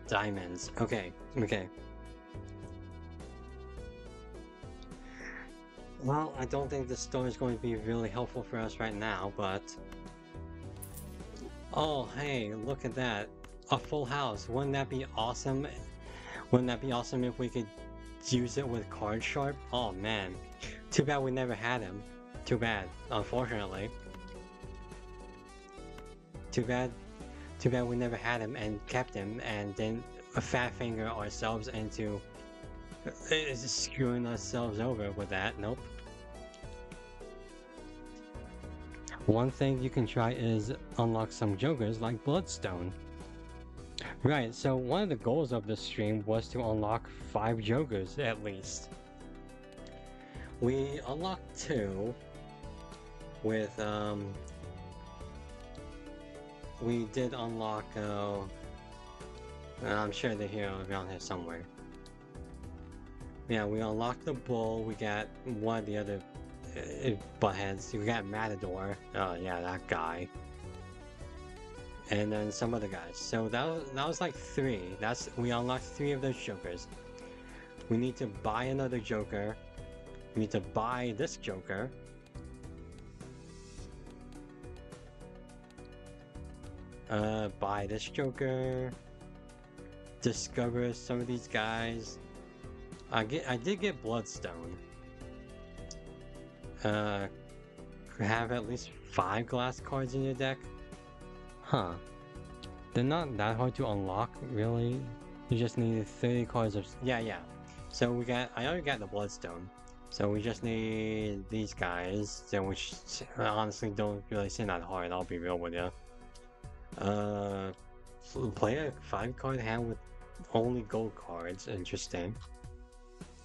[SPEAKER 1] Diamonds. Okay. Well, I don't think this store is going to be really helpful for us right now, but... Oh, hey, look at that. A full house. Wouldn't that be awesome? Wouldn't that be awesome if we could use it with card sharp? Oh, man. Too bad we never had him. Too bad, unfortunately. Too bad we never had him and kept him and then fat finger ourselves into screwing ourselves over with that. Nope. One thing you can try is unlock some jokers like Bloodstone. Right, so one of the goals of this stream was to unlock 5 jokers at least. We unlocked 2 with we did unlock I'm sure they're here around here somewhere. Yeah, we unlocked the bull, we got one of the other buttheads, we got Matador, oh yeah, that guy. And then some other guys. So that was like 3. We unlocked 3 of those jokers. We need to buy another joker. We need to buy this joker. Buy this joker. Discover some of these guys. I did get Bloodstone. Have at least 5 glass cards in your deck. Huh. They're not that hard to unlock, really. You just need 30 cards of... Yeah. So I already got the Bloodstone. So we just need these guys, which honestly don't really seem that hard, I'll be real with you. Play a 5-card hand with only gold cards, interesting.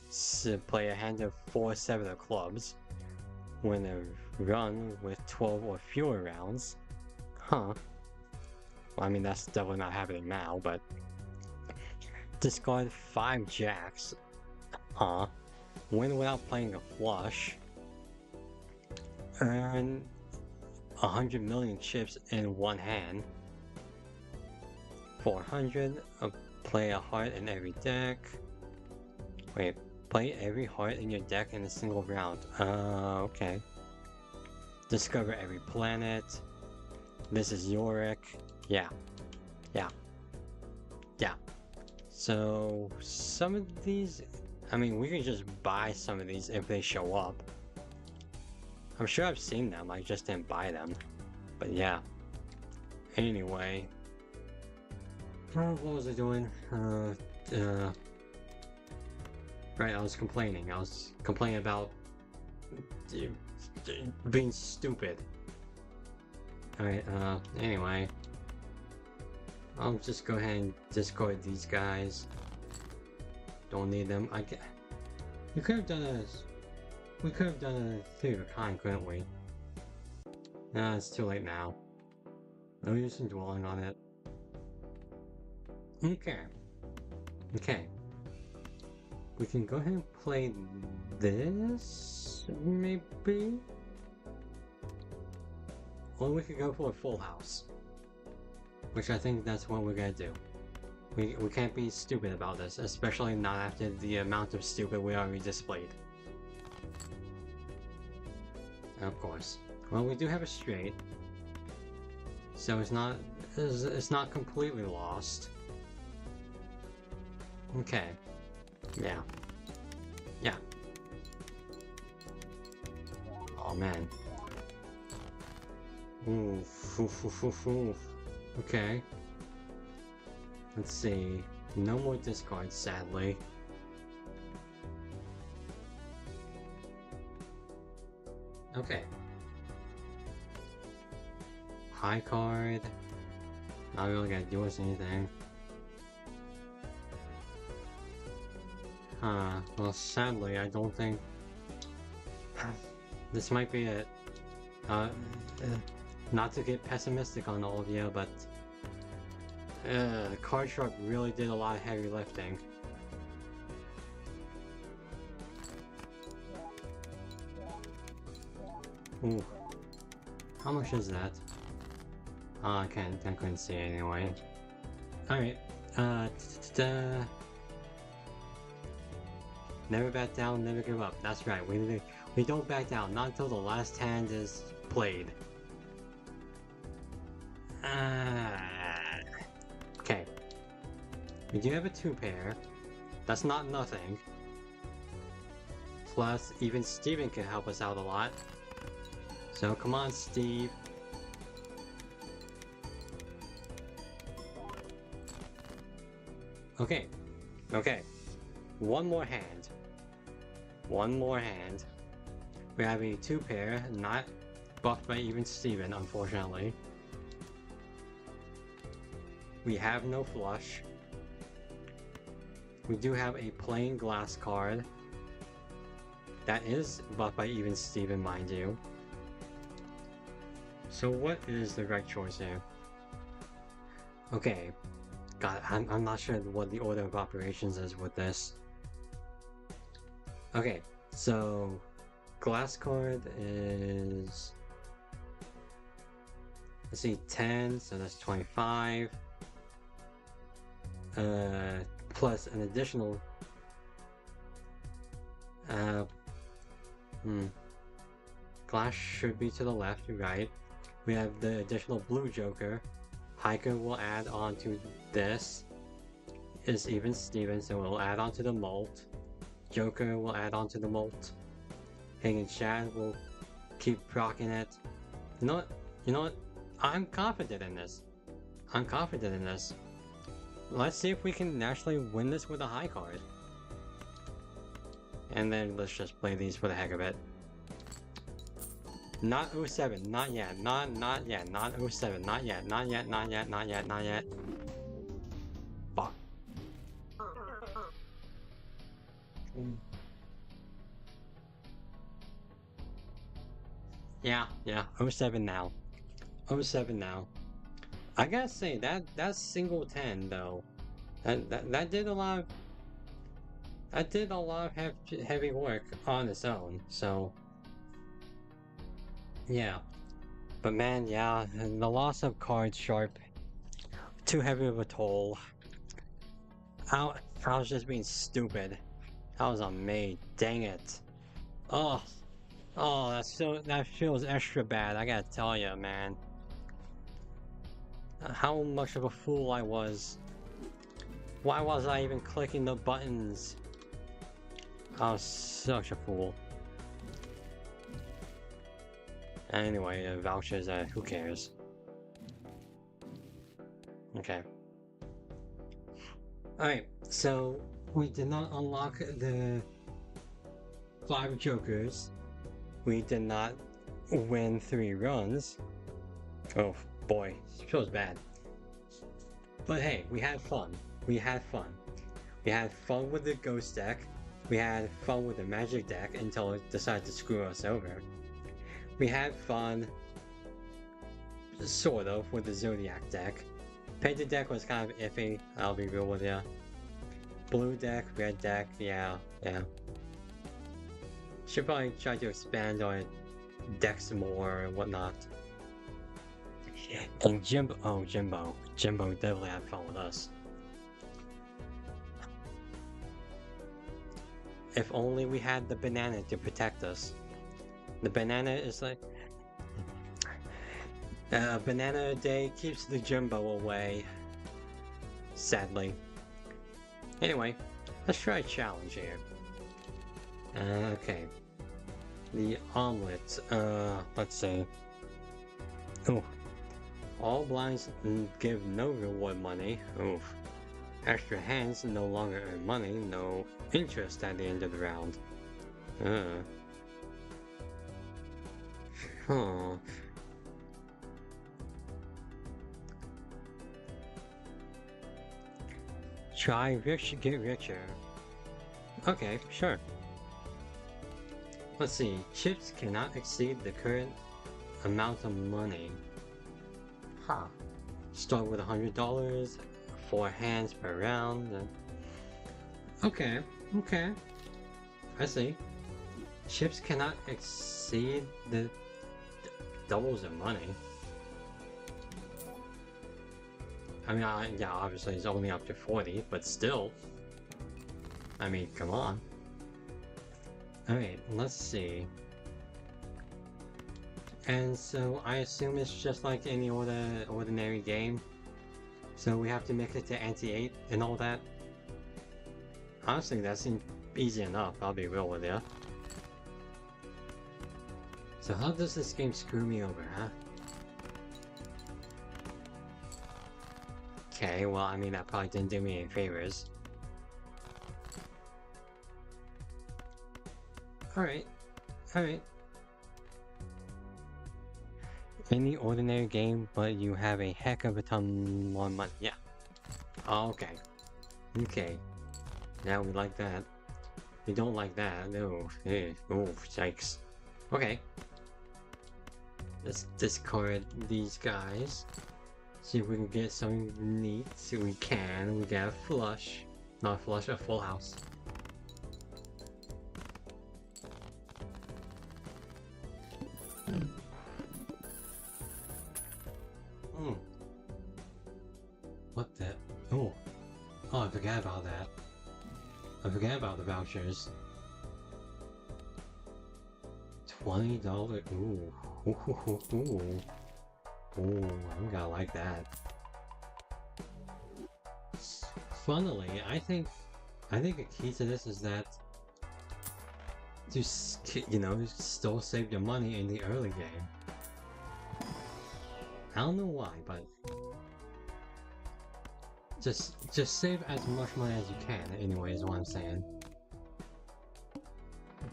[SPEAKER 1] So play a hand of 4 7 of clubs. Win a run with 12 or fewer rounds. Huh. Well, I mean, that's definitely not happening now, but... Discard 5 jacks. Huh. Win without playing a flush. Earn 100 million chips in one hand. 400. Play a heart in every deck. Wait, play every heart in your deck in a single round. Okay. Discover every planet. This is Yorick. Yeah. So, some of these... I mean, we can just buy some of these if they show up. I'm sure I've seen them, I just didn't buy them. But yeah. Anyway. What was I doing? Right, I was complaining. About being stupid. Alright, anyway. I'll just go ahead and discard these guys. Don't need them. We could have done this. We could have done a 3 of a kind, couldn't we? Nah, it's too late now. No use in dwelling on it. Okay. Okay. We can go ahead and play this, maybe? Or we could go for a full house. Which I think that's what we're gonna do. We can't be stupid about this, especially not after the amount of stupid we already displayed. Of course. Well, we do have a straight, so it's not completely lost. Okay. Yeah. Yeah. Oh man. Oof, oof, oof, oof, oof. Okay. Let's see. No more discards, sadly. Okay. High card. Not really gonna do us anything. Huh. Well, sadly, I don't think... this might be it. Not to get pessimistic on all of you, but... Card Shark really did a lot of heavy lifting. Ooh. How much is that? Oh, I couldn't see it anyway. Alright, never back down, never give up. That's right, we don't back down, not until the last hand is played. Okay. We do have a 2-pair. That's not nothing. Plus, even Steven can help us out a lot. So come on, Steve. Okay. Okay. One more hand. One more hand. We have a 2-pair, not buffed by even Steven, unfortunately. We have no flush. We do have a plain glass card. That is buffed by even Steven, mind you. So what is the right choice here? Okay. God, I'm not sure what the order of operations is with this. Okay, so glass card is... let's see, 10, so that's 25. Plus an additional... glass should be to the left, right. We have the additional blue joker. Hiker will add on to this. Is even Steven, so we'll add on to the molt. Joker will add on to the molt. Hanging Shad will keep rocking it. You know what? You know what? I'm confident in this. I'm confident in this. Let's see if we can actually win this with a high card. And then let's just play these for the heck of it. Not 07, not yet, not yet, not 07, not yet, not yet, not yet, not yet, not yet. Fuck. Yeah, 07 now. 07 now. I gotta say, that single 10 though, that did a lot of... that did a lot of heavy work on its own, so... yeah. But man, yeah, the loss of Card Sharp, too heavy of a toll. I was just being stupid. That was on me, dang it. Oh, that feels extra bad, I gotta tell you, man. How much of a fool I was. Why was I even clicking the buttons? I was such a fool. Anyway, vouchers, who cares? Okay. Alright, so we did not unlock the 5 jokers. We did not win 3 runs. Oh boy, it feels bad. But hey, we had fun. We had fun. We had fun with the ghost deck. We had fun with the magic deck until it decided to screw us over. We had fun, sort of, with the Zodiac deck. Painted deck was kind of iffy, I'll be real with ya. Blue deck, red deck, yeah. Should probably try to expand on decks more and whatnot. And Jimbo definitely had fun with us. If only we had the banana to protect us. The banana is like... banana a day keeps the Jimbo away. Sadly. Anyway, let's try a challenge here. Okay. The omelet, let's see. Oh. All blinds give no reward money. Oof. Extra hands no longer earn money, no interest at the end of the round. Huh. Try rich, get richer. Okay, sure. Let's see. Chips cannot exceed the current amount of money. Huh. Start with $100, 4 hands per round. Okay. I see. Chips cannot exceed the doubles of money. I mean, yeah, obviously it's only up to 40, but still. I mean, come on. Alright, let's see. And so I assume it's just like any ordinary game. So we have to make it to Ante-8 and all that. Honestly, that seems easy enough, I'll be real with you. So how does this game screw me over, huh? Okay, well, I mean, that probably didn't do me any favors. Alright. Any ordinary game, but you have a heck of a ton more money. Yeah. Okay. Now we like that. We don't like that. No. Oh, yikes. Okay. Let's discard these guys. See if we can get something neat. See if we can. We got a flush. Not a flush, a full house. What the? Oh, I forgot about that. I forgot about the vouchers. $20. Ooh. I'm gonna like that. Funnily, I think the key to this is that to still save your money in the early game. I don't know why, but just save as much money as you can. Anyway, is what I'm saying.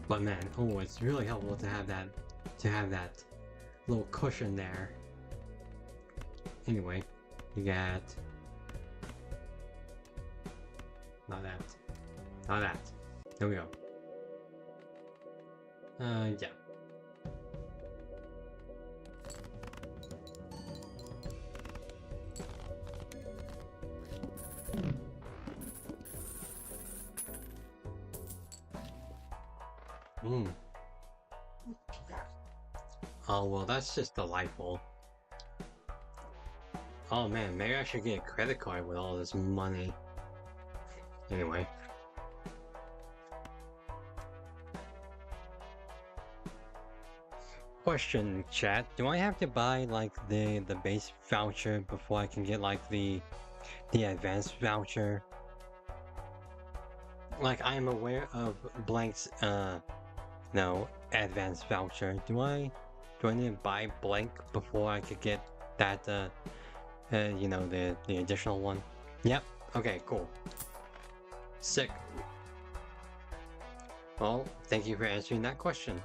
[SPEAKER 1] But man, it's really helpful to have that little cushion there. Anyway, you got not that. There we go. Yeah. Oh, well, that's just delightful. Oh man, maybe I should get a credit card with all this money. Anyway. Question, chat. Do I have to buy, like, the base voucher before I can get, like, the advanced voucher? Like, I am aware of Blank's, no, advanced voucher. Do I need to buy Blank before I could get that, the additional one? Yep. Okay, cool. Sick. Well, thank you for answering that question.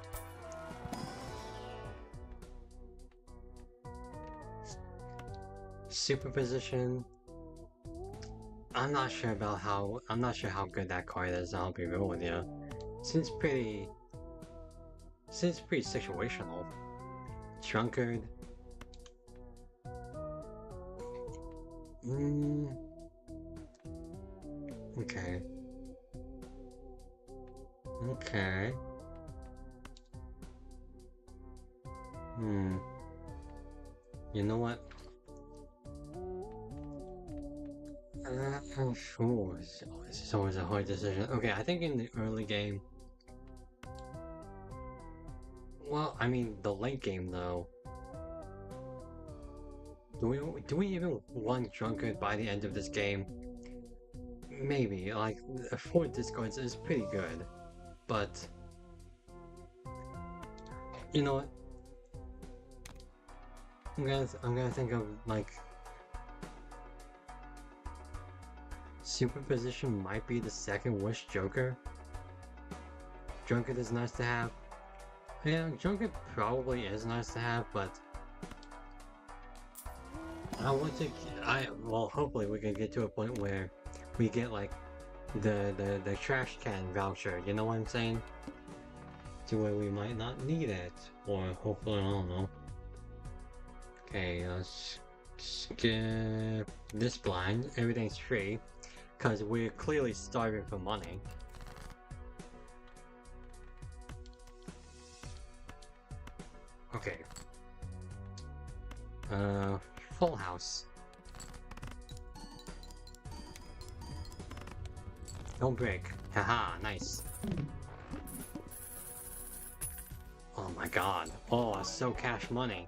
[SPEAKER 1] Superposition. I'm not sure about how. I'm not sure how good that card is. I'll be real with you. Seems pretty. Seems pretty situational. Drunkard. Okay. Okay. You know what? Sure. This is always a hard decision. Okay, I think in the early game. Well, I mean, the late game though. Do we even want drunkard by the end of this game? Maybe. Like, 4 discards is pretty good, but you know what? I'm gonna think of like superposition might be the second worst Joker. Drunkard is nice to have. Yeah, Drunkard probably is nice to have, but I want to. Well, hopefully we can get to a point where we get like the trash can voucher. You know what I'm saying? To where we might not need it, or hopefully I don't know. Okay, let's skip this blind. Everything's free, cause we're clearly starving for money. Okay. Full house. Don't break. Haha, nice. Oh my god. Oh, so cash money.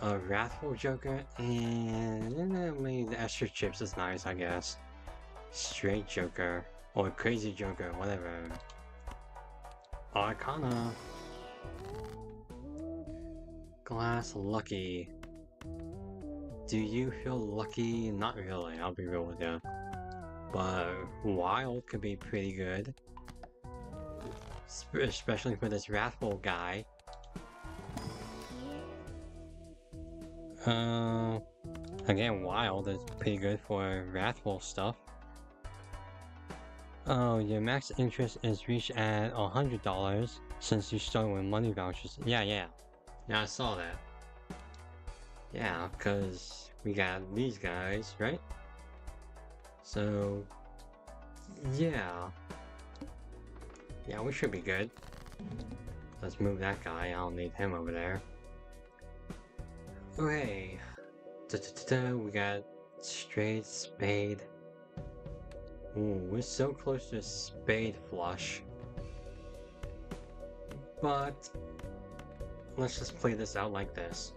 [SPEAKER 1] A Wrathful Joker and maybe the extra chips is nice, I guess. Straight Joker or Crazy Joker, whatever. Arcana. Glass Lucky. Do you feel lucky? Not really, I'll be real with you. But Wild could be pretty good. Especially for this Wrathful guy. Again, Wild is pretty good for Wrathful stuff. Oh, your max interest is reached at $100 since you started with money vouchers. Yeah, I saw that. Yeah, because we got these guys, right? So, yeah. Yeah, we should be good. Let's move that guy. I don't need him over there. Okay. We got straight spade. Ooh, we're so close to a spade flush. But let's just play this out like this.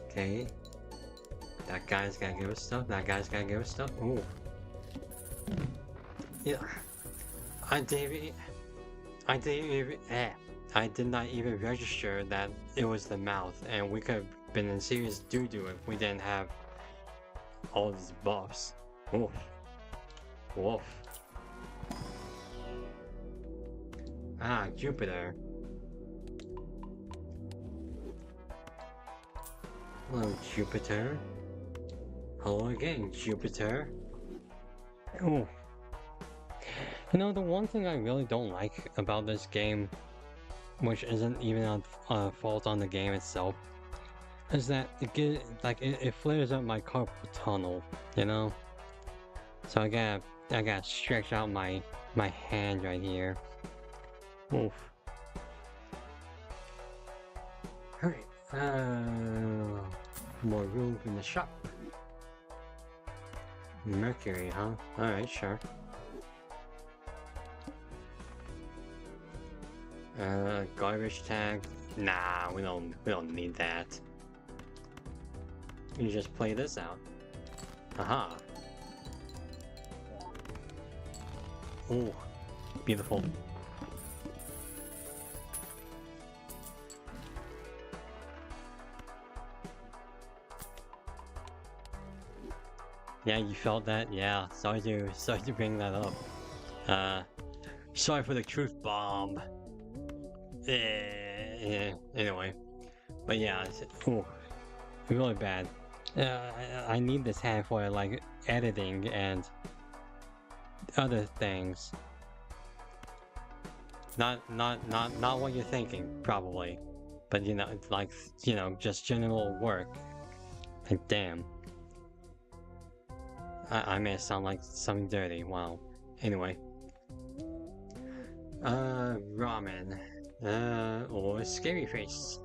[SPEAKER 1] Okay. That guy's gotta give us stuff. That guy's gotta give us stuff. Ooh. Yeah. I did not even register that it was the mouth, and we could have been in serious doo-doo if we didn't have all these buffs. Woof. Woof. Ah, Jupiter. Hello, Jupiter. Hello again, Jupiter. Ooh. You know, the one thing I really don't like about this game, which isn't even a fault on the game itself, is that it flares up my carpal tunnel, you know? So I gotta stretch out my hand right here. Oof. Alright, more room in the shop. Mercury, huh? Alright, sure. Garbage tag? Nah, we don't need that. You just play this out. Aha. Ooh, beautiful. Yeah, you felt that? Yeah, sorry to bring that up. Sorry for the truth bomb. Anyway. But yeah, ooh, really bad. I need this hand for like editing and other things. Not what you're thinking, probably. But you know, like, you know, just general work. Like, damn. I may sound like something dirty, wow. Anyway. Ramen. Or scary face.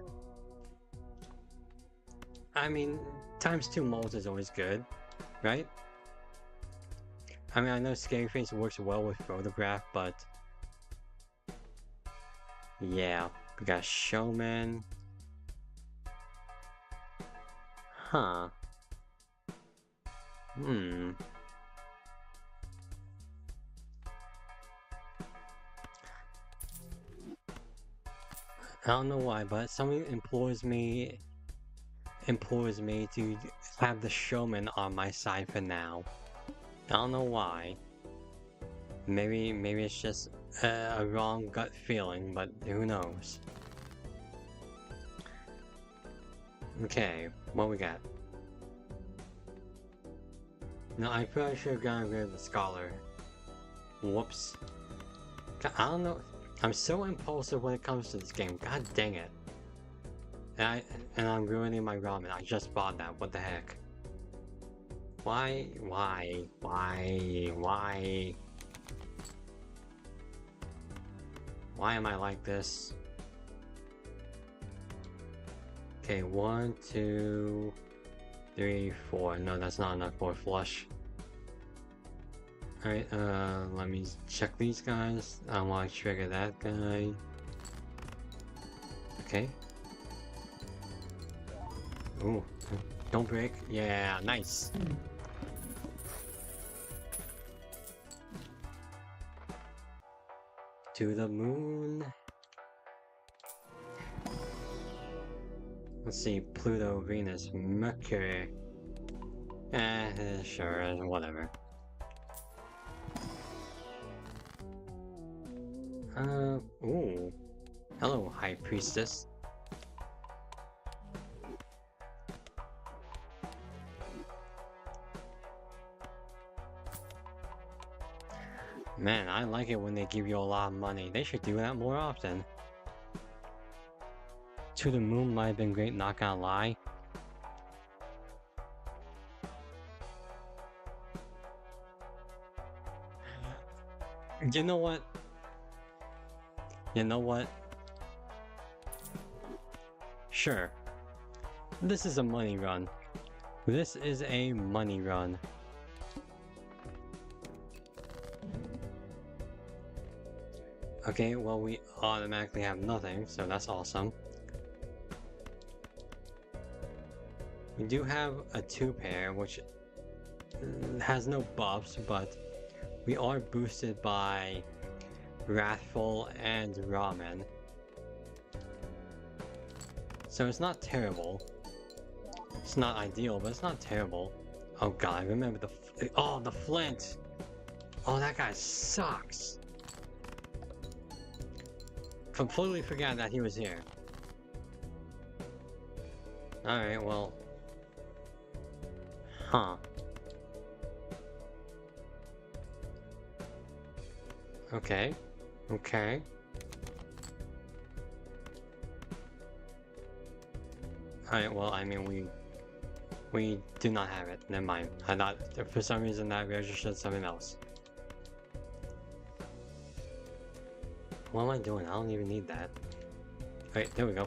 [SPEAKER 1] I mean, ×2 molds is always good, right? I mean, I know scary face works well with photograph, but yeah, we got showman. Huh. Hmm. I don't know why, but something implores me to have the showman on my side for now. I don't know why. Maybe it's just a wrong gut feeling, but who knows? Okay, what we got? No, I probably should have gotten rid of the scholar. Whoops. I don't know. I'm so impulsive when it comes to this game. God dang it. And I'm ruining my ramen. I just bought that. What the heck? Why? Why am I like this? Okay, 1, 2, 3, 4. No, that's not enough for a flush. Alright, let me check these guys. I want to trigger that guy. Okay. Ooh, don't break. Yeah, nice. To the moon. Let's see, Pluto, Venus, Mercury. Sure, whatever. Ooh. Hello, High Priestess. Man, I like it when they give you a lot of money. They should do that more often. To the moon might have been great, not gonna lie. You know what? You know what? Sure. This is a money run. This is a money run. Okay, well, we automatically have nothing, so that's awesome. We do have a 2-pair, which has no buffs, but we are boosted by Wrathful and Ramen. So it's not terrible. It's not ideal, but it's not terrible. Oh god, I remember the Flint! Oh, that guy sucks! Completely forgot that he was here. Alright, well... Huh. Okay. Okay. Alright, well, I mean, we do not have it. Never mind. I thought, for some reason, that registered something else. What am I doing? I don't even need that. Alright, there we go.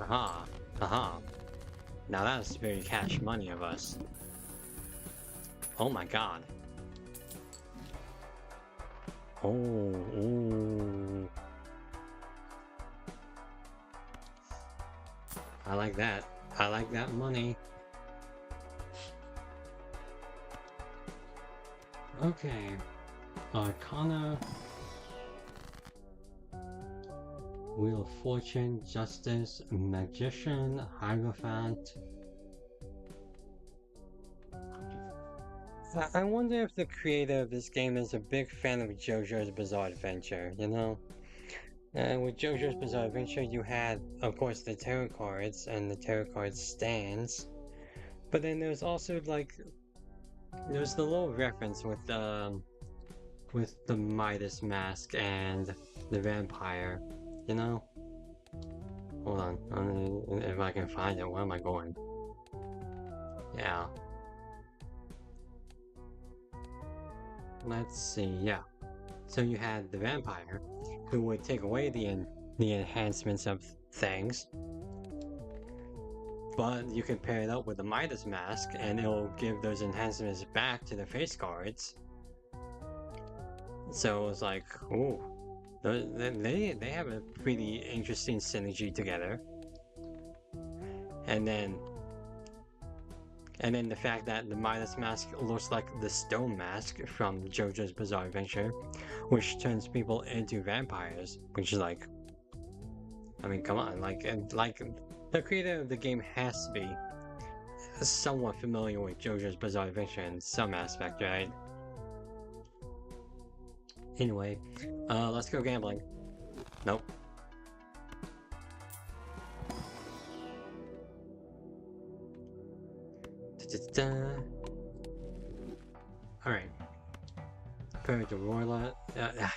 [SPEAKER 1] Aha. Aha. Now that's very cash money of us. Oh my god. Oh, ooh. I like that. I like that money. Okay. Arcana. Wheel of Fortune, Justice, Magician, Hierophant. I wonder if the creator of this game is a big fan of JoJo's Bizarre Adventure, you know? And with JoJo's Bizarre Adventure, you had, of course, the tarot cards and the tarot card stands. But then there's also like there's the little reference with the Midas mask and the vampire, you know? Hold on, if I can find it, where am I going? Yeah. Let's see, yeah. So you had the vampire, who would take away the enhancements of things, but you can pair it up with the Midas mask, and it'll give those enhancements back to the face cards. So it's like, ooh, they have a pretty interesting synergy together. And then the fact that the Midas mask looks like the stone mask from JoJo's Bizarre Adventure, which turns people into vampires, which is like, I mean, come on, like the creator of the game has to be somewhat familiar with JoJo's Bizarre Adventure in some aspect, right? Anyway, let's go gambling. Nope. Alright. Paradorola.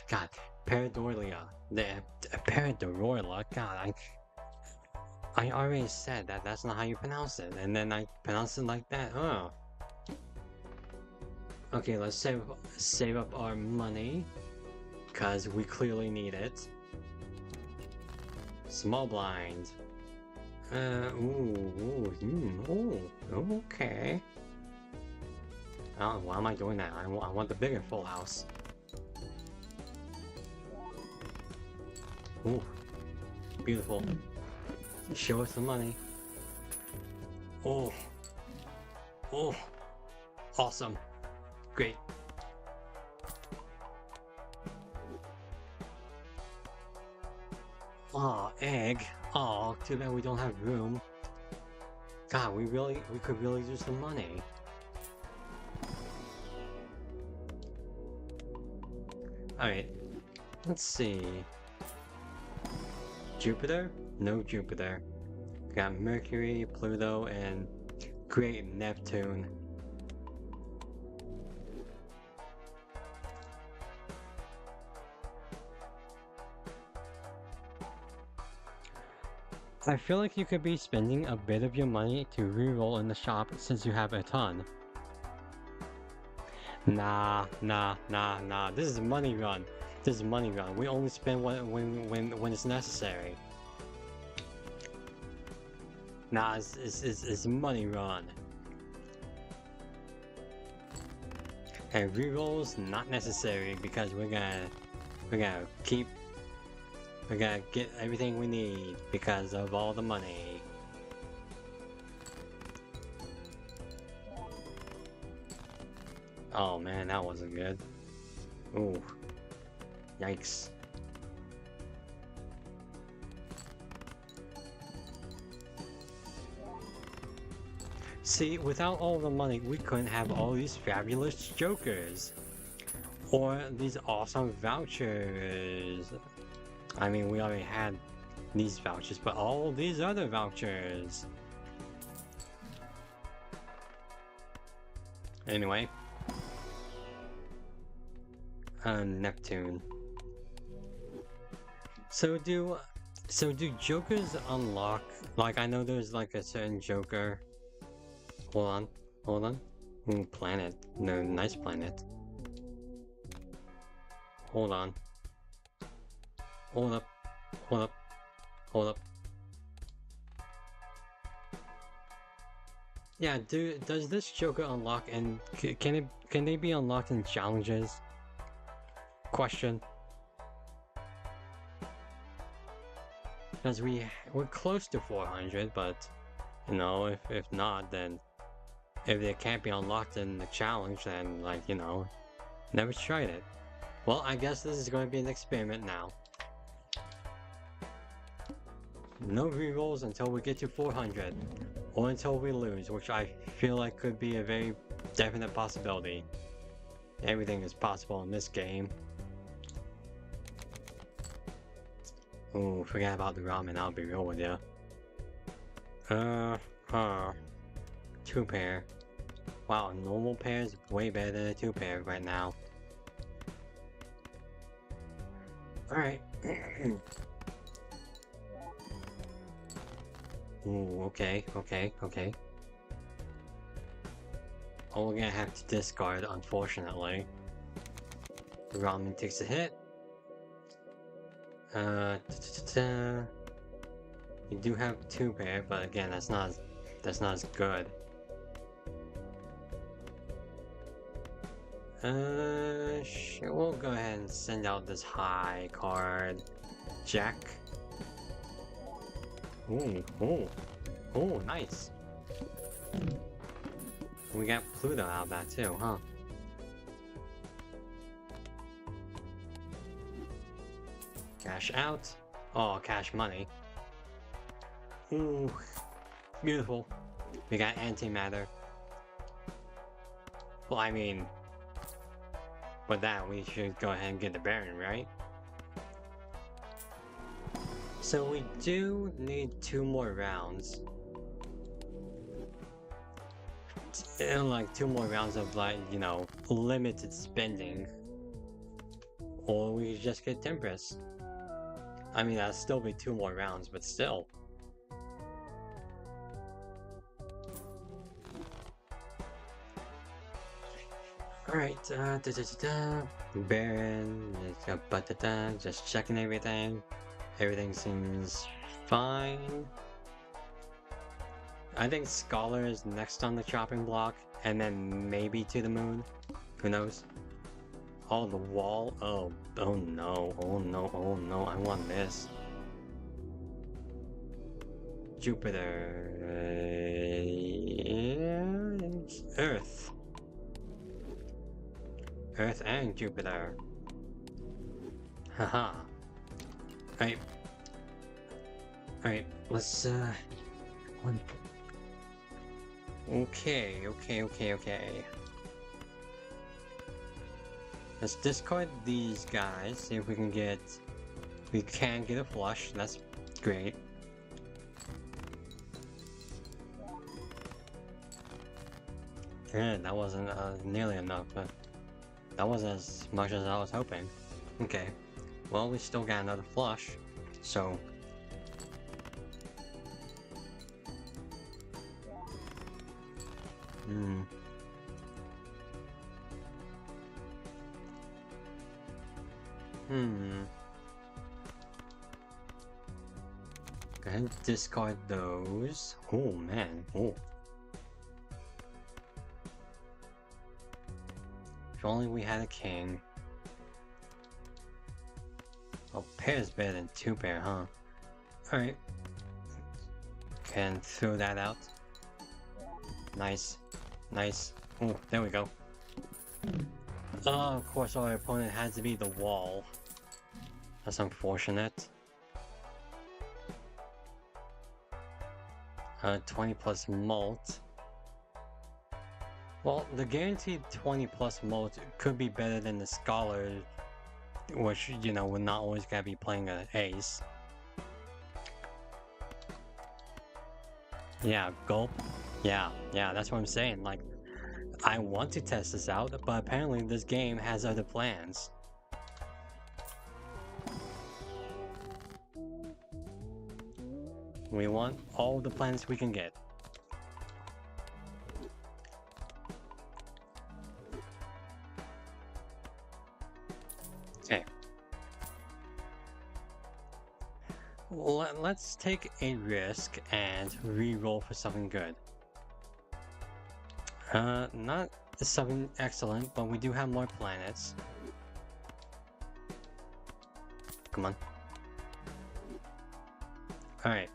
[SPEAKER 1] God. Paradoria. Paradorola. God, I already said that that's not how you pronounce it, and then I pronounce it like that. Oh. Okay, let's save up our money, because we clearly need it. Small blind. Okay. Oh, why am I doing that? I want the bigger full house. Ooh, beautiful. Show us the money. Oh, awesome. Great. Aw, egg. Aw, too bad we don't have room. God, we could really use the money. Alright, let's see. Jupiter? No Jupiter. We got Mercury, Pluto, and Great Neptune. I feel like you could be spending a bit of your money to reroll in the shop since you have a ton. Nah. This is a money run. This is a money run. We only spend when it's necessary. Nah, it's a money run. And rerolls not necessary because we're gonna get everything we need because of all the money. Oh man, that wasn't good. Ooh. Yikes. See, without all the money, we couldn't have all these fabulous jokers. Or these awesome vouchers. I mean, we already had these vouchers, but all these other vouchers. Anyway. Neptune. So do jokers unlock, like I know there's like a certain joker. Hold on. Ooh, planet. No, nice planet. Hold on. Hold up. Yeah, does this joker unlock and can they be unlocked in challenges? Question. Because we're close to 400, but you know, if not, then if they can't be unlocked in the challenge, then like, you know, never tried it. Well, I guess this is going to be an experiment now. No rerolls until we get to 400, or until we lose, which I feel like could be a very definite possibility. Everything is possible in this game. Ooh, forget about the ramen, I'll be real with you. Two pair. Wow, normal pair is way better than a two pair right now. Alright. Ooh, okay. Oh, we're gonna have to discard, unfortunately. The ramen takes a hit. You do have two pair, but again, that's not as good. We'll go ahead and send out this high card. Jack. Ooh, nice. We got Pluto out of that too, huh? Cash out. Oh, cash money. Ooh, beautiful. We got antimatter. Well, I mean, with that, we should go ahead and get the Baron, right? So we do need 2 more rounds. And like 2 more rounds of like, you know, limited spending. Or we could just get Tempress. I mean, that'll still be 2 more rounds, but still. Alright, Baron, just checking everything. Everything seems fine. I think Scholar is next on the chopping block, and then maybe to the moon. Who knows? Oh, the wall. Oh no, I want this. Jupiter. Earth. Earth and Jupiter. Haha. Alright, let's Okay. Let's discard these guys, see if we can get a flush, that's great. Yeah, that wasn't nearly enough, but that wasn't as much as I was hoping. Okay, well, we still got another flush, so... Go ahead and discard those. Oh man, oh. If only we had a king. Oh, pair is better than 2 pair, huh? Alright. Can throw that out. Nice. Oh, there we go. Oh, of course our opponent had to be the wall. That's unfortunate. 20 plus mult. Well, the guaranteed 20 plus mult could be better than the Scholar, which, you know, we're not always gonna be playing an ace. Yeah, gulp. Yeah, that's what I'm saying. Like, I want to test this out, but apparently this game has other plans. We want all the plans we can get. Okay. Let's take a risk and re-roll for something good. Not something excellent, but we do have more planets. Come on. Alright.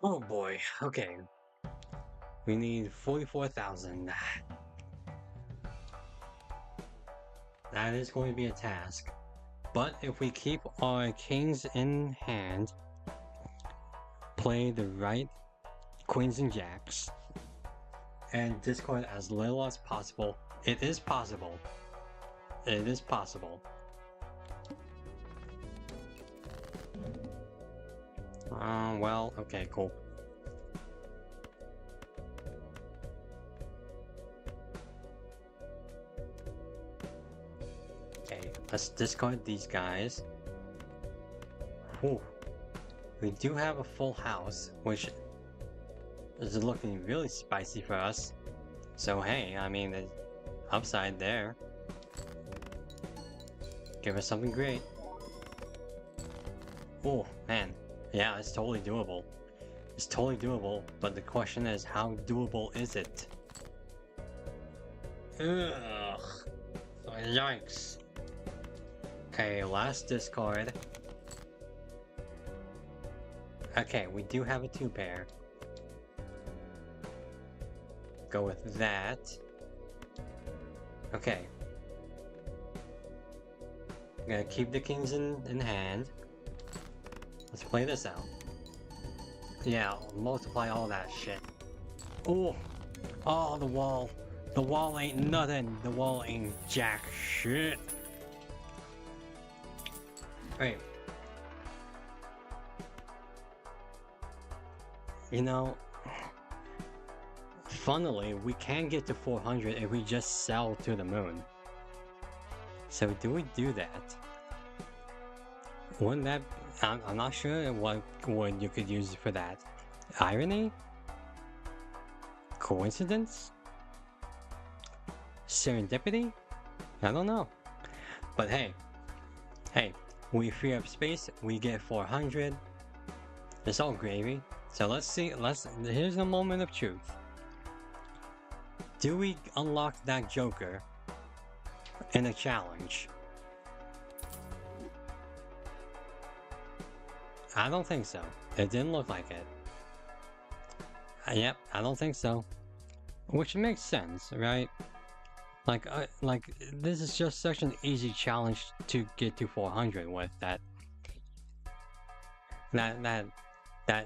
[SPEAKER 1] Oh boy, okay. We need 44,000. That is going to be a task. But if we keep our kings in hand, play the right queens and jacks, and discard as little as possible, it is possible. It is possible. Well, okay, cool. Okay, let's discard these guys. Whew. We do have a full house, which is looking really spicy for us. So hey, I mean, the upside there. Give us something great. Oh, man. Yeah, it's totally doable. It's totally doable, but the question is, how doable is it? Ugh. Yikes. Okay, last discard. Okay, we do have a 2-pair. Go with that. Okay. I'm gonna keep the kings in hand. Let's play this out. Yeah, multiply all that shit. Oh! Oh, the wall. The wall ain't nothing. The wall ain't jack shit. Wait. You know, funnily, we can get to 400 if we just sell to the moon. So do we do that? Wouldn't that... I'm not sure what word you could use for that. Irony? Coincidence? Serendipity? I don't know. But hey, we free up space, we get 400. It's all gravy. So let's see, here's the moment of truth. Do we unlock that Joker in a challenge? I don't think so. It didn't look like it. Yep, I don't think so. Which makes sense, right? Like this is just such an easy challenge to get to 400 with that.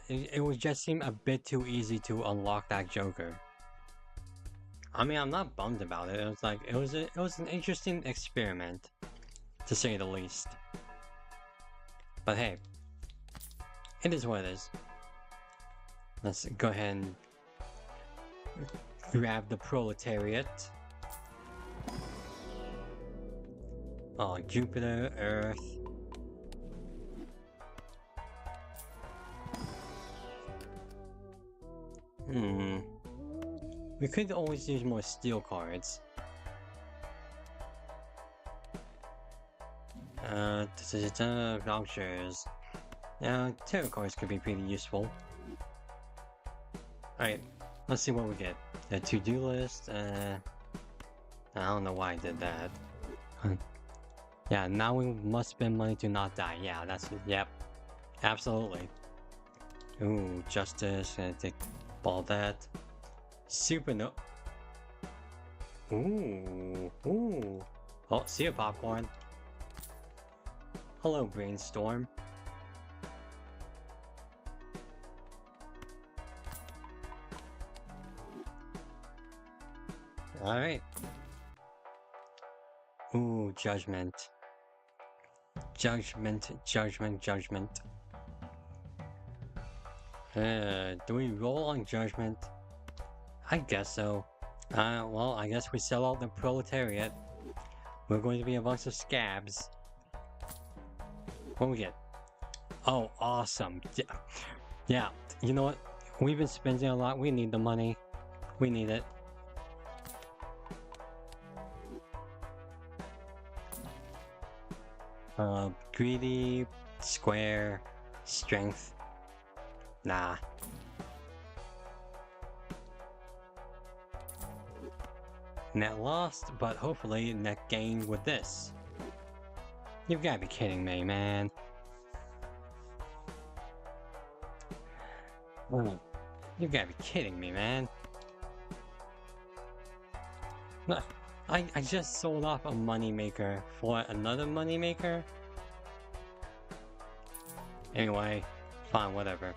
[SPEAKER 1] It would just seem a bit too easy to unlock that Joker. I mean, I'm not bummed about it. It was like it was an interesting experiment, to say the least. But hey, it is what it is. Let's go ahead and grab the proletariat. Oh, Jupiter, Earth. We could always use more steel cards. Vouchers. Tarot cards could be pretty useful. Alright, let's see what we get. A to-do list, I don't know why I did that. Yeah, now we must spend money to not die. Yeah, yep. Absolutely. Ooh, justice, gonna take all that. Super no. Ooh. Oh, see you, popcorn. Hello, brainstorm. Alright. Ooh, judgment. Judgment. Do we roll on judgment? I guess so. Well, I guess we sell out the proletariat. We're going to be a bunch of scabs. What do we get? Oh, awesome. Yeah, you know what? We've been spending a lot. We need the money. We need it. Greedy, square, strength. Nah. Net lost, but hopefully net gained with this. You've gotta be kidding me, man. You've gotta be kidding me, man. I just sold off a moneymaker for another moneymaker? Anyway, fine, whatever.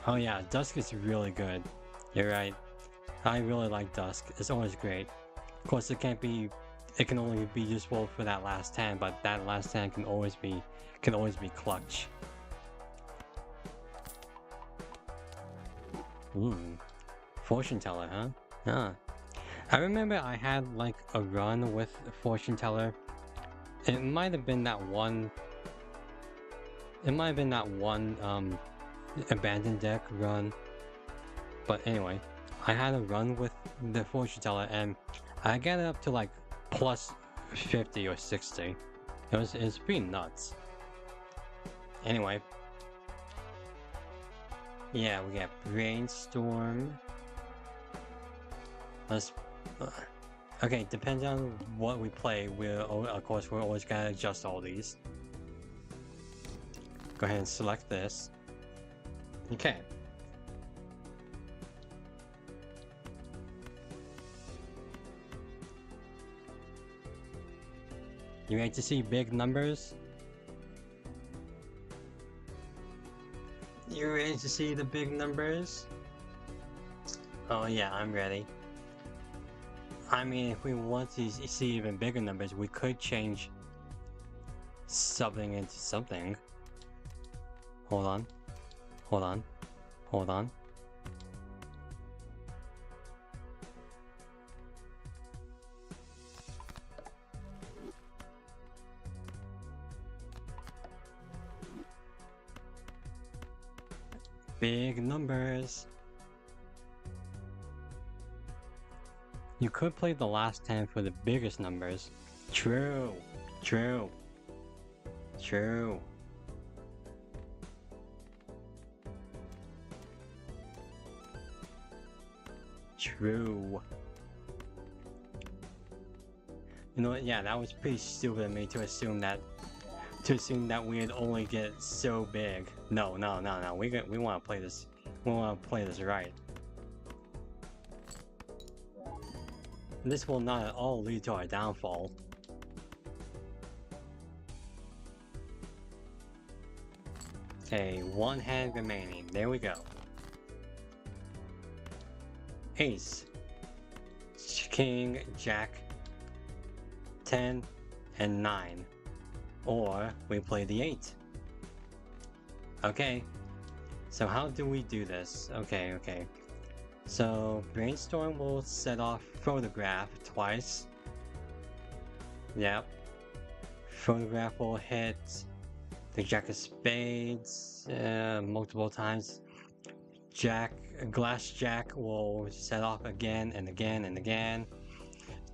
[SPEAKER 1] Oh yeah, Dusk is really good. You're right. I really like Dusk. It's always great. Of course, it can't be it can only be useful for that last hand, but that last hand can always be clutch. Fortune teller, huh? Huh. I remember I had like a run with fortune teller. It might have been that one. It might have been that one abandoned deck run. But anyway, I had a run with the fortune teller and I got it up to like plus 50 or 60. It was pretty nuts. Anyway. Yeah, we got brainstorm. Let's okay, depends on what we play. Of course we're always gonna adjust all these. Go ahead and select this. Okay. You ready to see big numbers? You ready to see the big numbers? Oh yeah, I'm ready. I mean, if we want to see even bigger numbers, we could change something into something. Hold on. Hold on. Hold on. Big numbers. You could play the last 10 for the biggest numbers. True. True. True. True. You know what? Yeah, that was pretty stupid of me to assume that we'd only get so big. No. We want to play this. We want to play this right. This will not at all lead to our downfall. Okay, one hand remaining. There we go. Ace, King, Jack, 10, and 9. Or we play the 8. Okay, so how do we do this? Okay. So brainstorm will set off photograph twice. Yep. Photograph will hit the Jack of Spades multiple times. Glass Jack will set off again and again and again.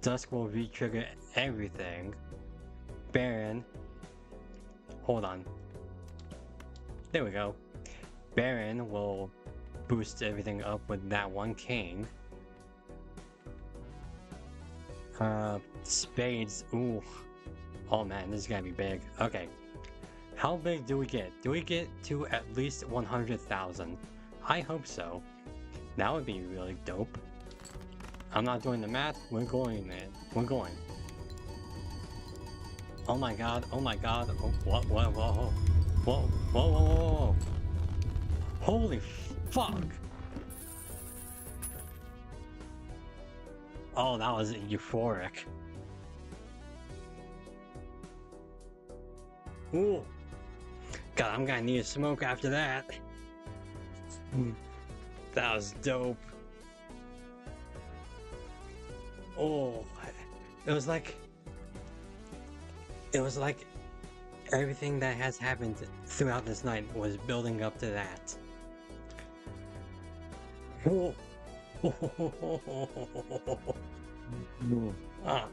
[SPEAKER 1] Dusk will re-trigger everything. Baron. Hold on. There we go. Baron will boost everything up with that one king. Spades. Ooh. Oh man, this is gonna be big. Okay. How big do we get? Do we get to at least 100,000? I hope so. That would be really dope. I'm not doing the math. We're going, man. We're going. Oh my god. Oh my god. Oh, whoa. Holy fuck. Oh, that was euphoric. Ooh. God, I'm gonna need a smoke after that. That was dope. Oh, it was like everything that has happened throughout this night was building up to that. Oh. Ah.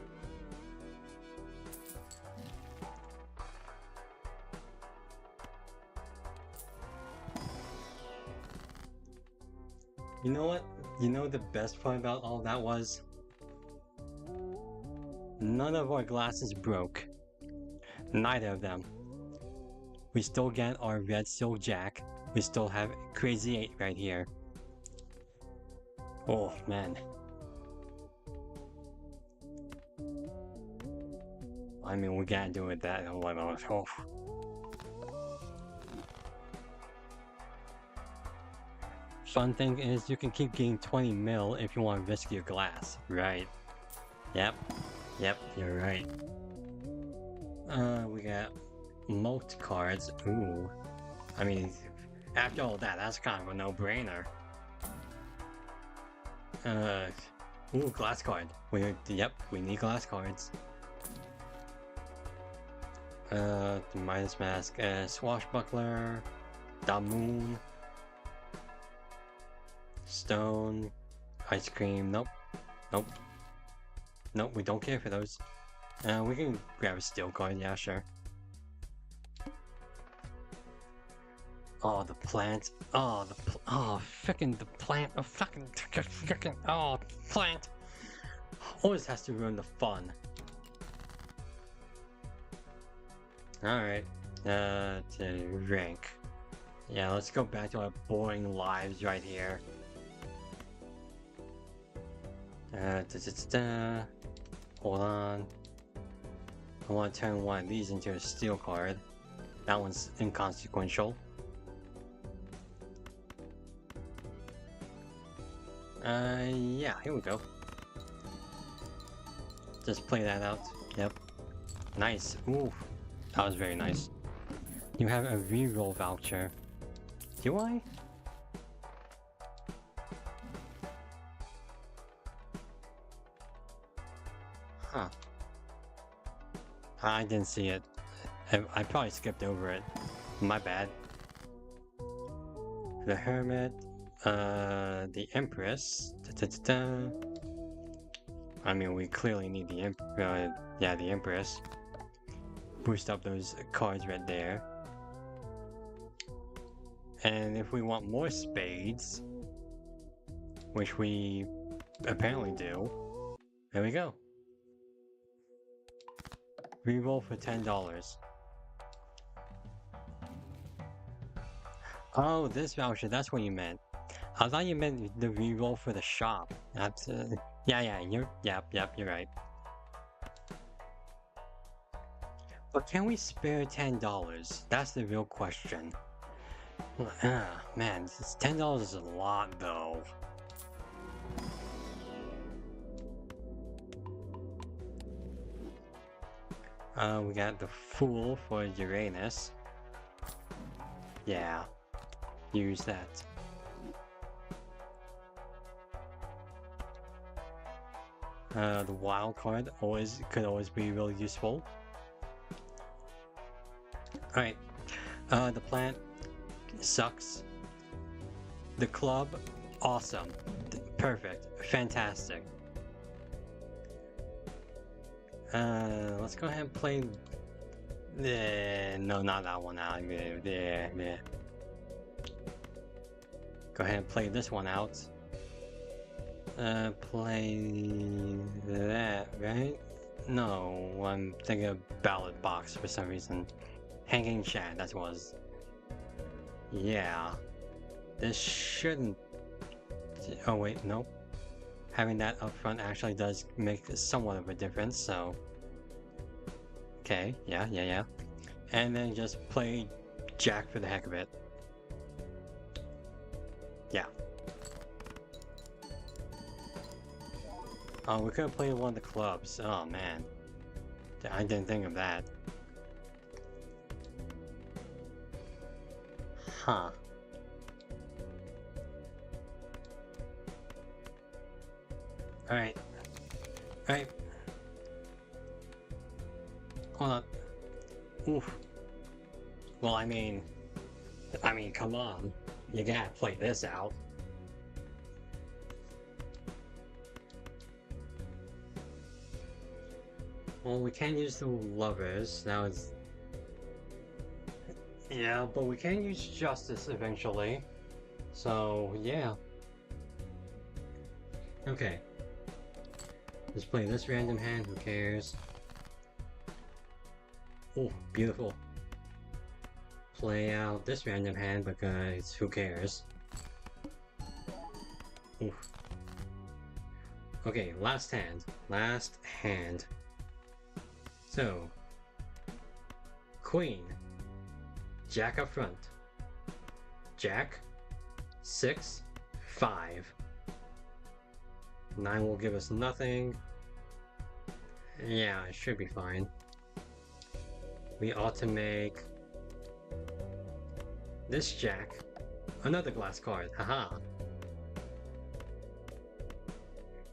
[SPEAKER 1] You know what? You know the best part about all that was? None of our glasses broke. Neither of them. We still get our red silk jack. We still have crazy 8 right here. Oh man. I mean, we gotta do it that. Oh. Fun thing is you can keep getting 20 mil if you want to risk your glass, right? Yep. Yep, you're right. We got multi cards. Ooh. I mean, after all that, that's kind of a no-brainer. Ooh, glass card. Yep, we need glass cards. The Midas Mask, Swashbuckler, Da Moon, Stone, Ice Cream, nope, nope, nope, we don't care for those. We can grab a steel card, yeah, sure. Oh, the plant. Oh, frickin' the plant. Oh, frickin', oh, plant. Always has to ruin the fun. Alright, to rank. Yeah, let's go back to our boring lives right here. Hold on. I want to turn one of these into a steel card. That one's inconsequential. Yeah, here we go. Just play that out. Yep. Nice. Ooh, that was very nice. You have a reroll voucher. Do I? Huh. I didn't see it. I probably skipped over it. My bad. The Hermit. The Empress. I mean, we clearly need the the Empress. Boost up those cards right there. And if we want more spades, which we apparently do, there we go. Reroll for $10. Oh, this voucher, that's what you meant. I thought you meant the reroll for the shop. That's yeah, you're right. But can we spare $10? That's the real question. Man, $10 is a lot though. We got the Fool for Uranus. Yeah, use that. The wild card could always be really useful. Alright, the plant sucks. The club, awesome. Perfect. Fantastic. Let's go ahead and play... no, not that one out. Go ahead and play this one out. Play that, right? No, I'm thinking of ballot box for some reason. Hanging Chat, that was. Yeah. This shouldn't... Oh wait, nope. Having that up front actually does make somewhat of a difference, so... Okay, yeah. And then just play Jack for the heck of it. Yeah. Oh, we could have played one of the clubs. Oh man. I didn't think of that. Huh. Alright. Alright. Hold on. Oof. Well, I mean, come on. You gotta play this out. Well, we can't use the lovers. Now it's... Yeah, but we can use justice eventually. So, yeah. Okay. Let's play this random hand, who cares? Oh, beautiful. Play out this random hand because who cares? Oof. Okay, last hand. Last hand. So, Queen. Jack up front. Jack. 6. 5. 9 will give us nothing. Yeah, it should be fine. We ought to make this jack another glass card. Haha.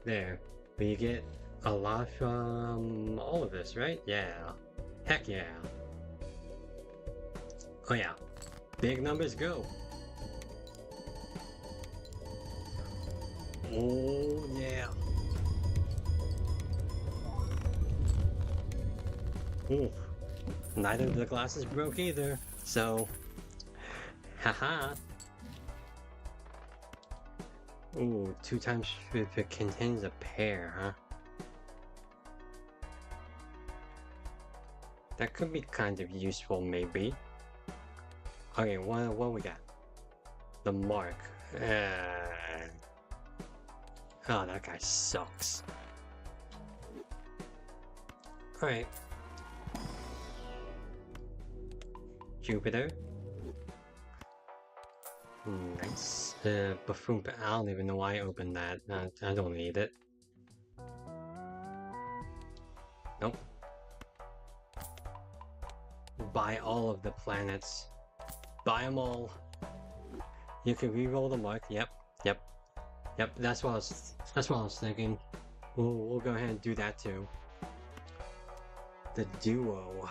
[SPEAKER 1] There. But you get a lot from all of this, right? Yeah. Heck yeah. Oh yeah. Big numbers go. Oh yeah. Ooh. Neither of the glasses broke either. So, haha. Ooh, 2 times if it contains a pair, huh? That could be kind of useful, maybe. Okay, what we got? The mark. Oh, that guy sucks. Alright. Jupiter. Nice. Buffoon, I don't even know why I opened that. I don't need it. Nope. Buy all of the planets. Buy them all. You can re-roll the mark. Yep. That's what I was thinking. We'll go ahead and do that too. The duo.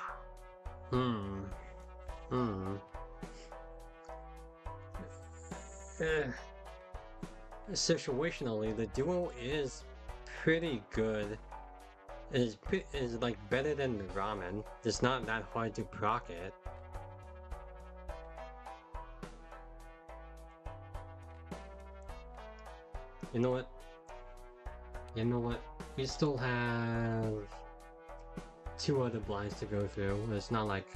[SPEAKER 1] Situationally, the duo is pretty good. Is like better than the ramen. It's not that hard to proc it. You know what? We still have 2 other blinds to go through. It's not like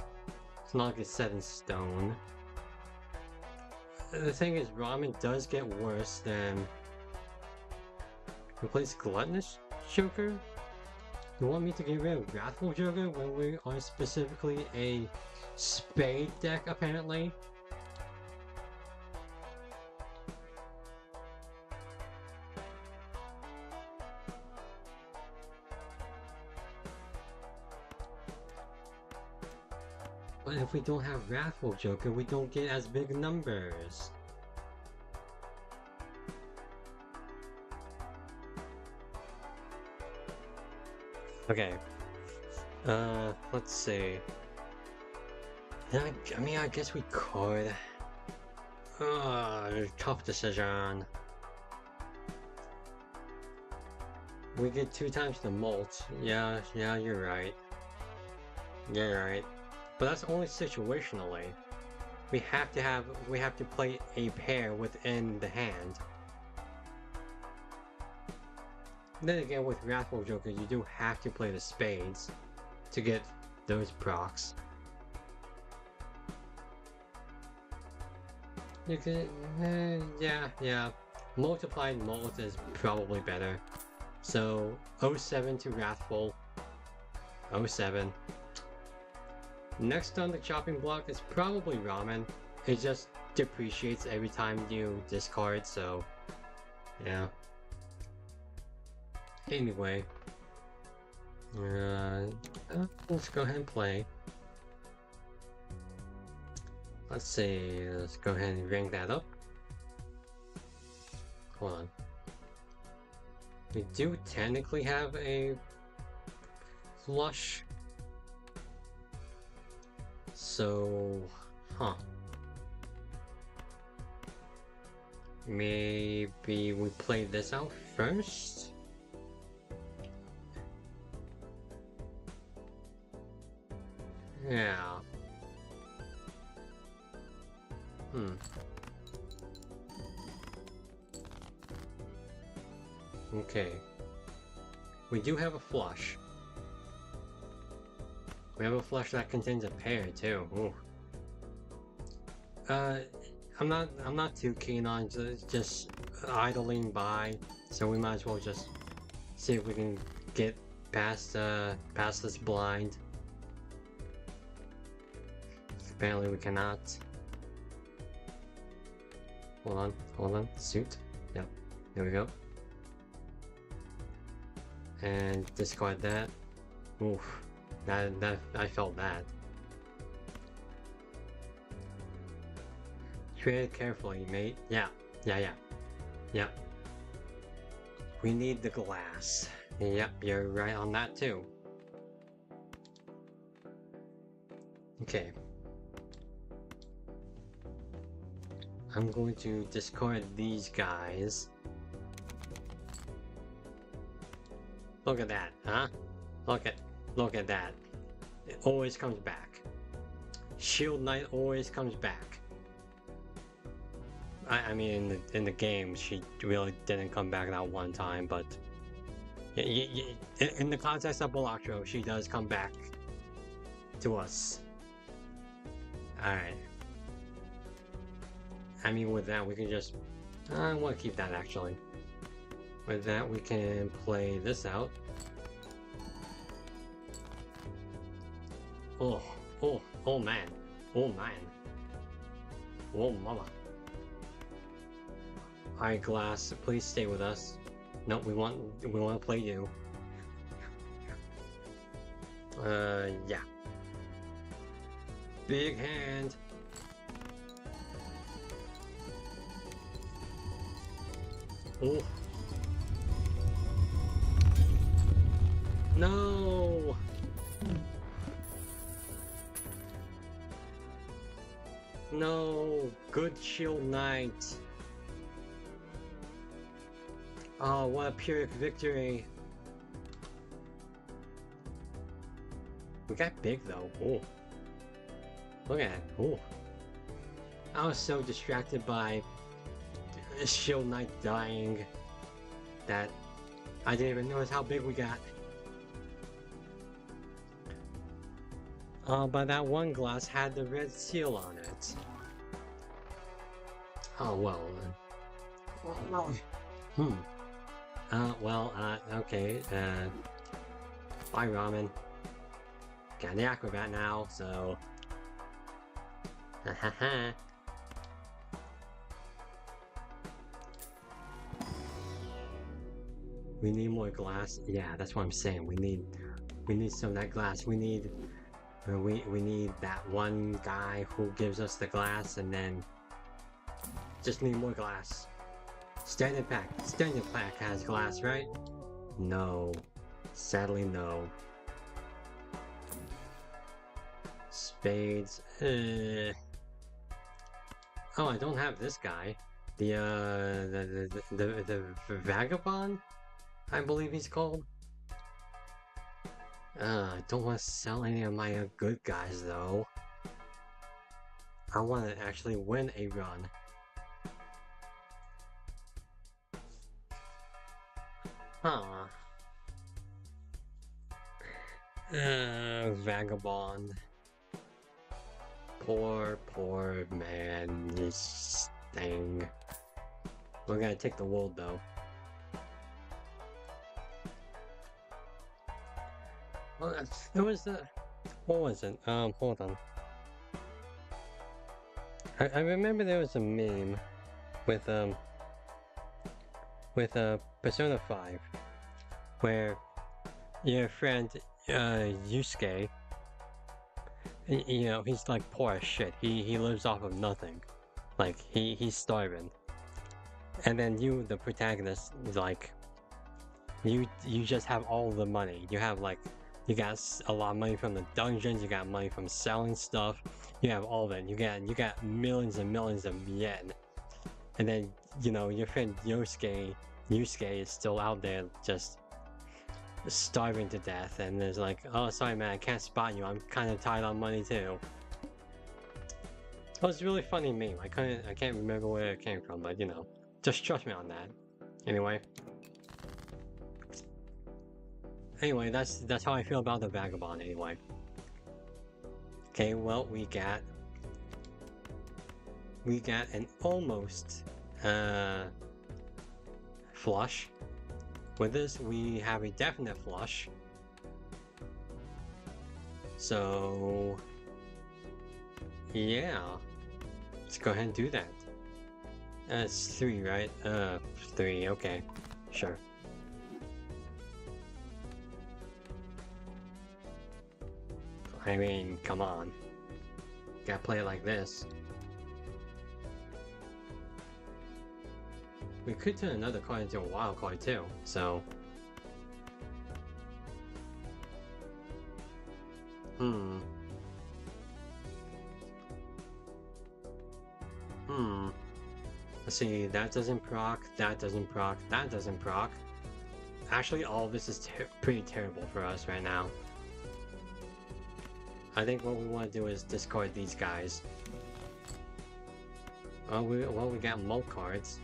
[SPEAKER 1] it's set in stone. The thing is, ramen does get worse than replace gluttonous Joker. You want me to get rid of Wrathful Joker when we are specifically a spade deck, apparently? But if we don't have Wrathful Joker, we don't get as big numbers. Okay. Let's see. Yeah, I mean, I guess we could. Tough decision. We get 2 times the mult. Yeah, you're right. You're right. But that's only situationally. We have to play a pair within the hand. Then again, with Wrathful Joker, you do have to play the spades to get those procs. You can, yeah. Multiplied mult is probably better. So 07 to Wrathful. 07. Next on the chopping block is probably ramen. It just depreciates every time you discard, so yeah. Anyway, let's go ahead and play. Let's see, let's go ahead and rank that up. Hold on. We do technically have a flush. So, maybe we play this out first? Yeah. Okay. We do have a flush. We have a flush that contains a pair too. Ooh. I'm not too keen on just idling by, so we might as well just see if we can get past this blind. Apparently we cannot. Hold on. Suit. Yep. There we go. And discard that. Oof. That I felt that. Tread carefully, mate. Yeah. Yep. We need the glass. Yep, you're right on that too. Okay. I'm going to discard these guys. Look at that, huh? Look at that. It always comes back. Shield Knight always comes back. I mean, in the game, she really didn't come back that one time, but in the context of Balatro, she does come back to us. Alright. I mean, with that, we can just... I want to keep that, actually. With that, we can play this out. Oh man. Oh mama. Alright, Glass, please stay with us. No, we want to play you. Yeah. Big hand. Oh. No. No. Good Shield Knight. Oh, what a Pyrrhic victory. We got big though. Oh. Look at that. Oh. I was so distracted by Shield Knight dying that I didn't even notice how big we got. But that one glass had the red seal on it. Oh well. Okay. Bye, Ramen. Got the acrobat now, so. We need more glass. Yeah, that's what I'm saying. We need some of that glass. We need that one guy who gives us the glass, and then just need more glass. Standard pack has glass, right? No, sadly no. Spades. Oh, I don't have this guy. The vagabond, I believe he's called. I don't want to sell any of my good guys though. I want to actually win a run. Huh. Vagabond. Poor man, this thing. We're gonna take the world though. Well, it was the... What was it? Hold on. I remember there was a meme with Persona 5 where your friend Yusuke, you know, he's like poor as shit. He lives off of nothing. Like he's starving. And then you, the protagonist, like you just have all the money. You have like, you got a lot of money from the dungeons, you got money from selling stuff, you have all of it. You got millions and millions of yen. And then, you know, your friend Yusuke is still out there just starving to death, and there's like, oh sorry man, I can't spot you, I'm kind of tight on money too. It was a really funny meme. I can't remember where it came from, but you know, just trust me on that. Anyway, that's how I feel about the vagabond anyway. Okay, well, we got an almost flush. With this, we have a definite flush. So yeah, let's go ahead and do that. It's 3, right? 3, okay, sure. I mean, come on. Gotta play it like this. We could turn another card into a wild card too, so... Let's see, that doesn't proc, that doesn't proc, that doesn't proc. Actually, all of this is pretty terrible for us right now. I think what we want to do is discard these guys. Well, we got molt cards.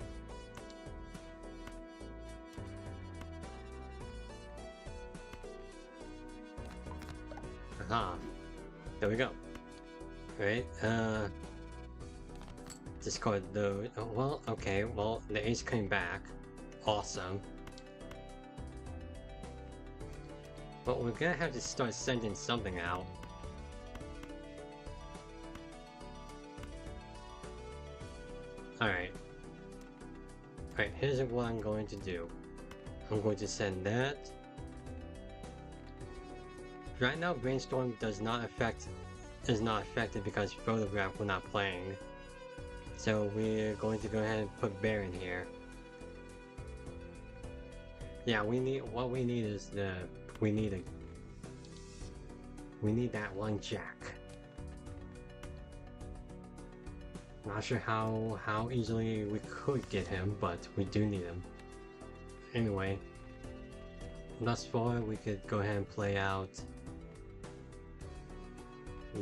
[SPEAKER 1] Aha. There we go. Right, discard those. Oh, well, okay, well, the ace came back. Awesome. But we're gonna have to start sending something out. Alright. Alright, here's what I'm going to do. I'm going to send that. Right now, Brainstorm is not affected because Photograph we're not playing. So we're going to go ahead and put Bear in here. Yeah, what we need is we need that one Jack. Not sure how easily we could get him, but we do need him. Anyway, thus far we could go ahead and play out.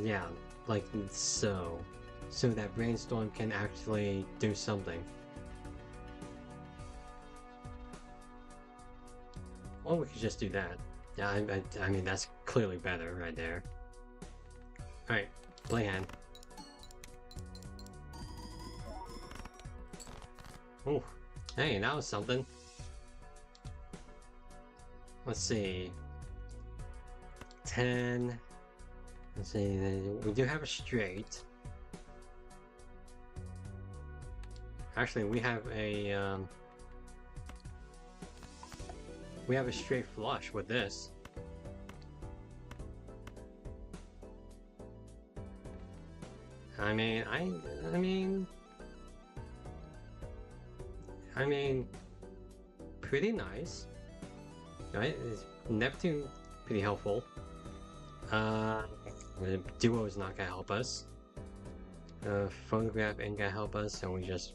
[SPEAKER 1] Yeah, like so. So that Brainstorm can actually do something. Or we could just do that. Yeah, I mean, that's clearly better right there. Alright, play hand. Oh, hey, that was something. Let's see. 10. Let's see, we do have a straight. Actually, we have a straight flush with this. I mean, pretty nice, right? Neptune, pretty helpful. The duo is not gonna help us. Photograph ain't gonna help us, so we just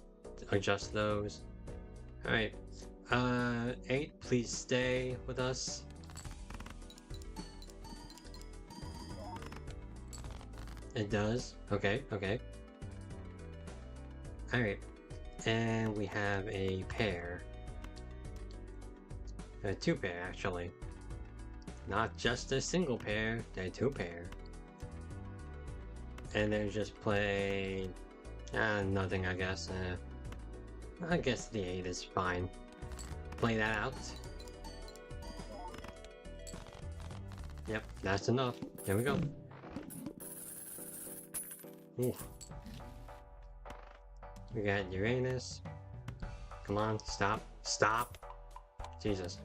[SPEAKER 1] adjust those. Alright. 8, please stay with us. It does. Okay, okay. Alright. And we have a pair. A 2 pair, actually. Not just a single pair, they're 2 pair. And then just play... nothing, I guess. I guess the 8 is fine. Play that out. Yep, that's enough. There we go. Ooh. We got Uranus. Come on, stop. Stop! Jesus.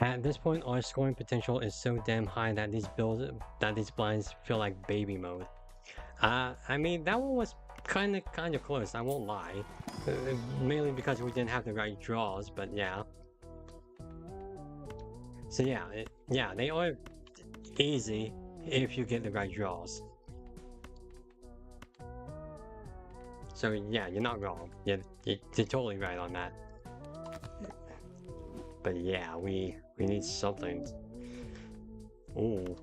[SPEAKER 1] At this point, our scoring potential is so damn high that these blinds feel like baby mode. I mean, that one was kind of close, I won't lie. Mainly because we didn't have the right draws, but yeah. So yeah, they are easy if you get the right draws. So yeah, you're not wrong. You're totally right on that. But yeah, we need something. Ooh.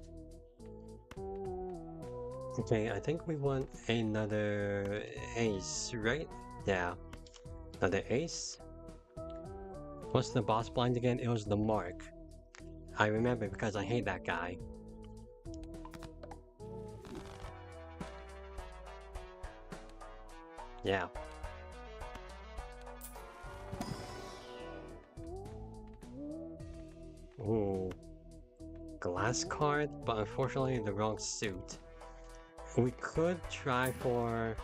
[SPEAKER 1] Okay, I think we want another ace, right? Yeah. Another ace? What's the boss blind again? It was the Mark. I remember because I hate that guy. Yeah. Ooh. Glass card, but unfortunately the wrong suit. We could try for...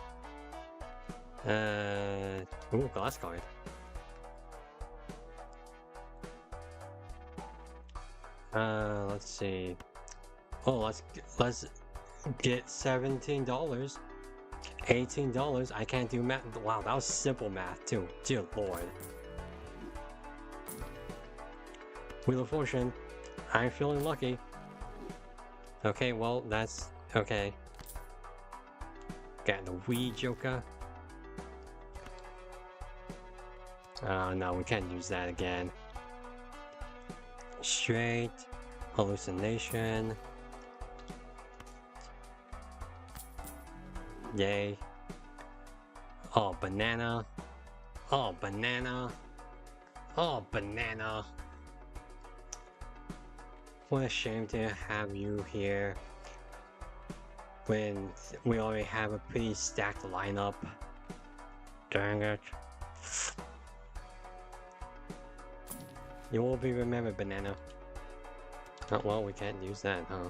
[SPEAKER 1] Ooh, glass card. Let's see. Oh, let's get $17, $18. I can't do math. Wow, that was simple math too. Dear Lord. Wheel of Fortune. I'm feeling lucky. Okay, well, that's okay. Got the Wii Joker. No, we can't use that again. Straight. Hallucination. Yay. Oh, banana. Oh, banana. Oh, banana. What a shame to have you here when we already have a pretty stacked lineup. Dang it. You will be remembered, banana. Oh, well, we can't use that, huh?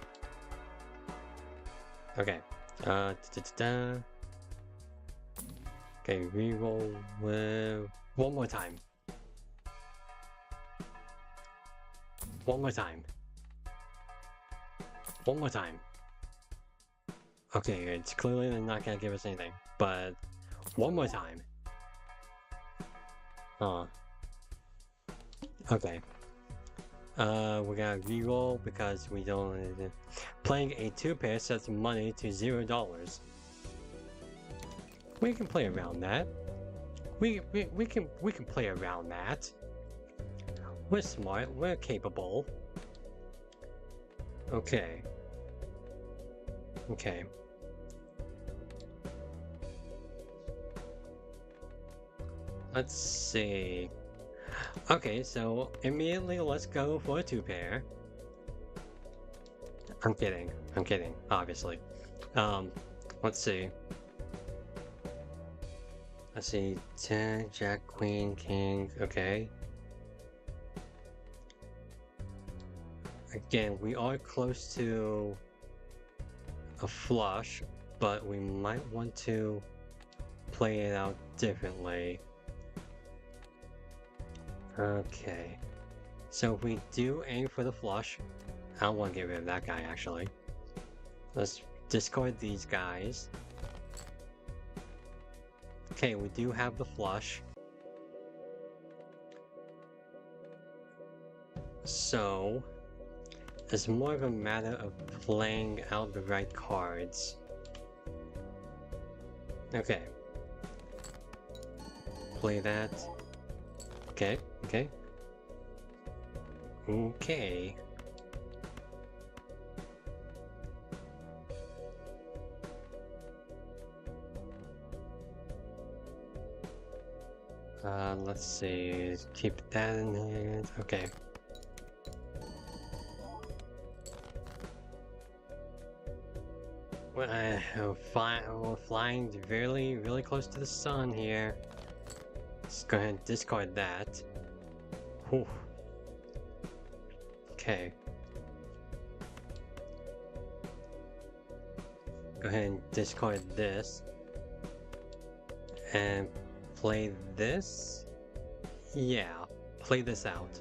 [SPEAKER 1] Okay. Okay, reroll one more time. One more time. One more time. Okay, it's clearly not gonna give us anything, but one more time. Okay. We gotta reroll because we don't. Playing a 2-pair sets money to $0. We can play around that. We can play around that. We're smart. We're capable. Okay. Okay. Let's see. Okay, so immediately let's go for a 2-pair. I'm kidding, obviously. Let's see. Let's see, 10, Jack, Queen, King, okay. Again, we are close to a flush, but we might want to play it out differently. Okay, so if we do aim for the flush, I don't want to get rid of that guy actually. Let's discard these guys. Okay, we do have the flush. So, it's more of a matter of playing out the right cards. Okay. Play that. Okay, okay. Okay. Let's see. Keep that in hand. Okay. We're flying really close to the sun here. Let's go ahead and discard that. Whew. Okay. Go ahead and discard this. And play this? Yeah, play this out.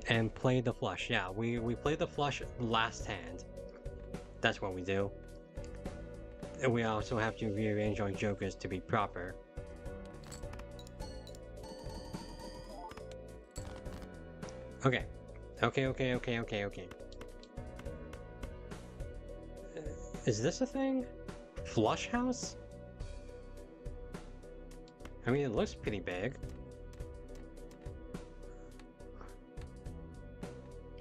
[SPEAKER 1] And play the flush. Yeah, we play the flush last hand. That's what we do. And we also have to rearrange our jokers to be proper. Okay. Okay. Is this a thing? Flush house? I mean, it looks pretty big.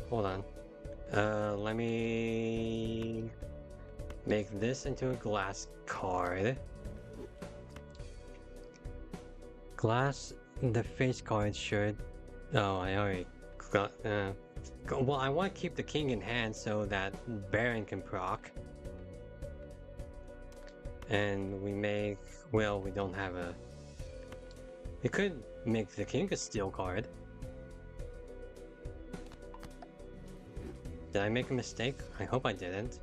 [SPEAKER 1] Hold on. Let me make this into a glass card. Glass, the face card should... Oh, I already got... Well, I want to keep the king in hand so that Baron can proc. And we make... Well, we don't have a... We could make the king a steel card. Did I make a mistake? I hope I didn't.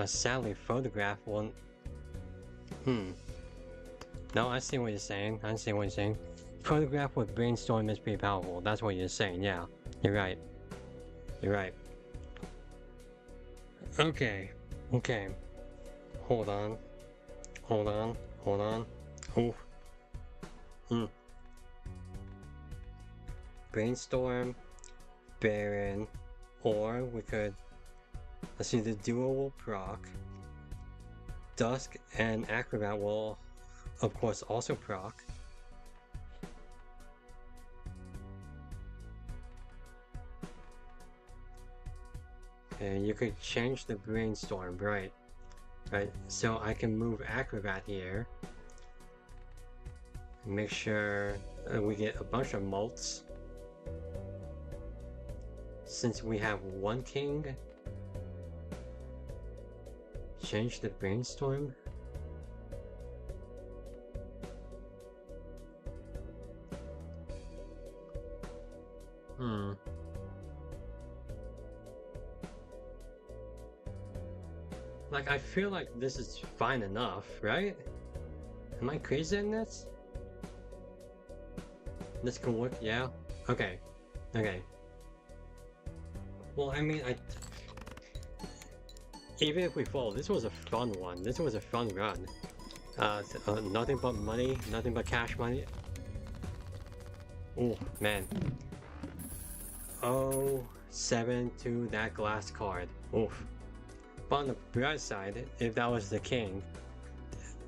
[SPEAKER 1] Sadly, photograph won't... No, I see what you're saying. Photograph with brainstorm is pretty powerful. That's what you're saying, yeah. You're right. You're right. Okay. Okay. Hold on. Hold on. Hold on. Ooh. Brainstorm, Baron, or we could, let's see, the duo will proc. Dusk and Acrobat will, of course, also proc. And you could change the Brainstorm, right? Right, so I can move Acrobat here. Make sure we get a bunch of mults. Since we have one king, change the Brainstorm. Like, I feel like this is fine enough, right? Am I crazy in this? This can work, yeah? Okay. Okay. Well, I mean, even if we fall, this was a fun one. This was a fun run. Nothing but money, nothing but cash money. Oh, man. Oh, 7 to that glass card. Oof. But on the bright side, if that was the king,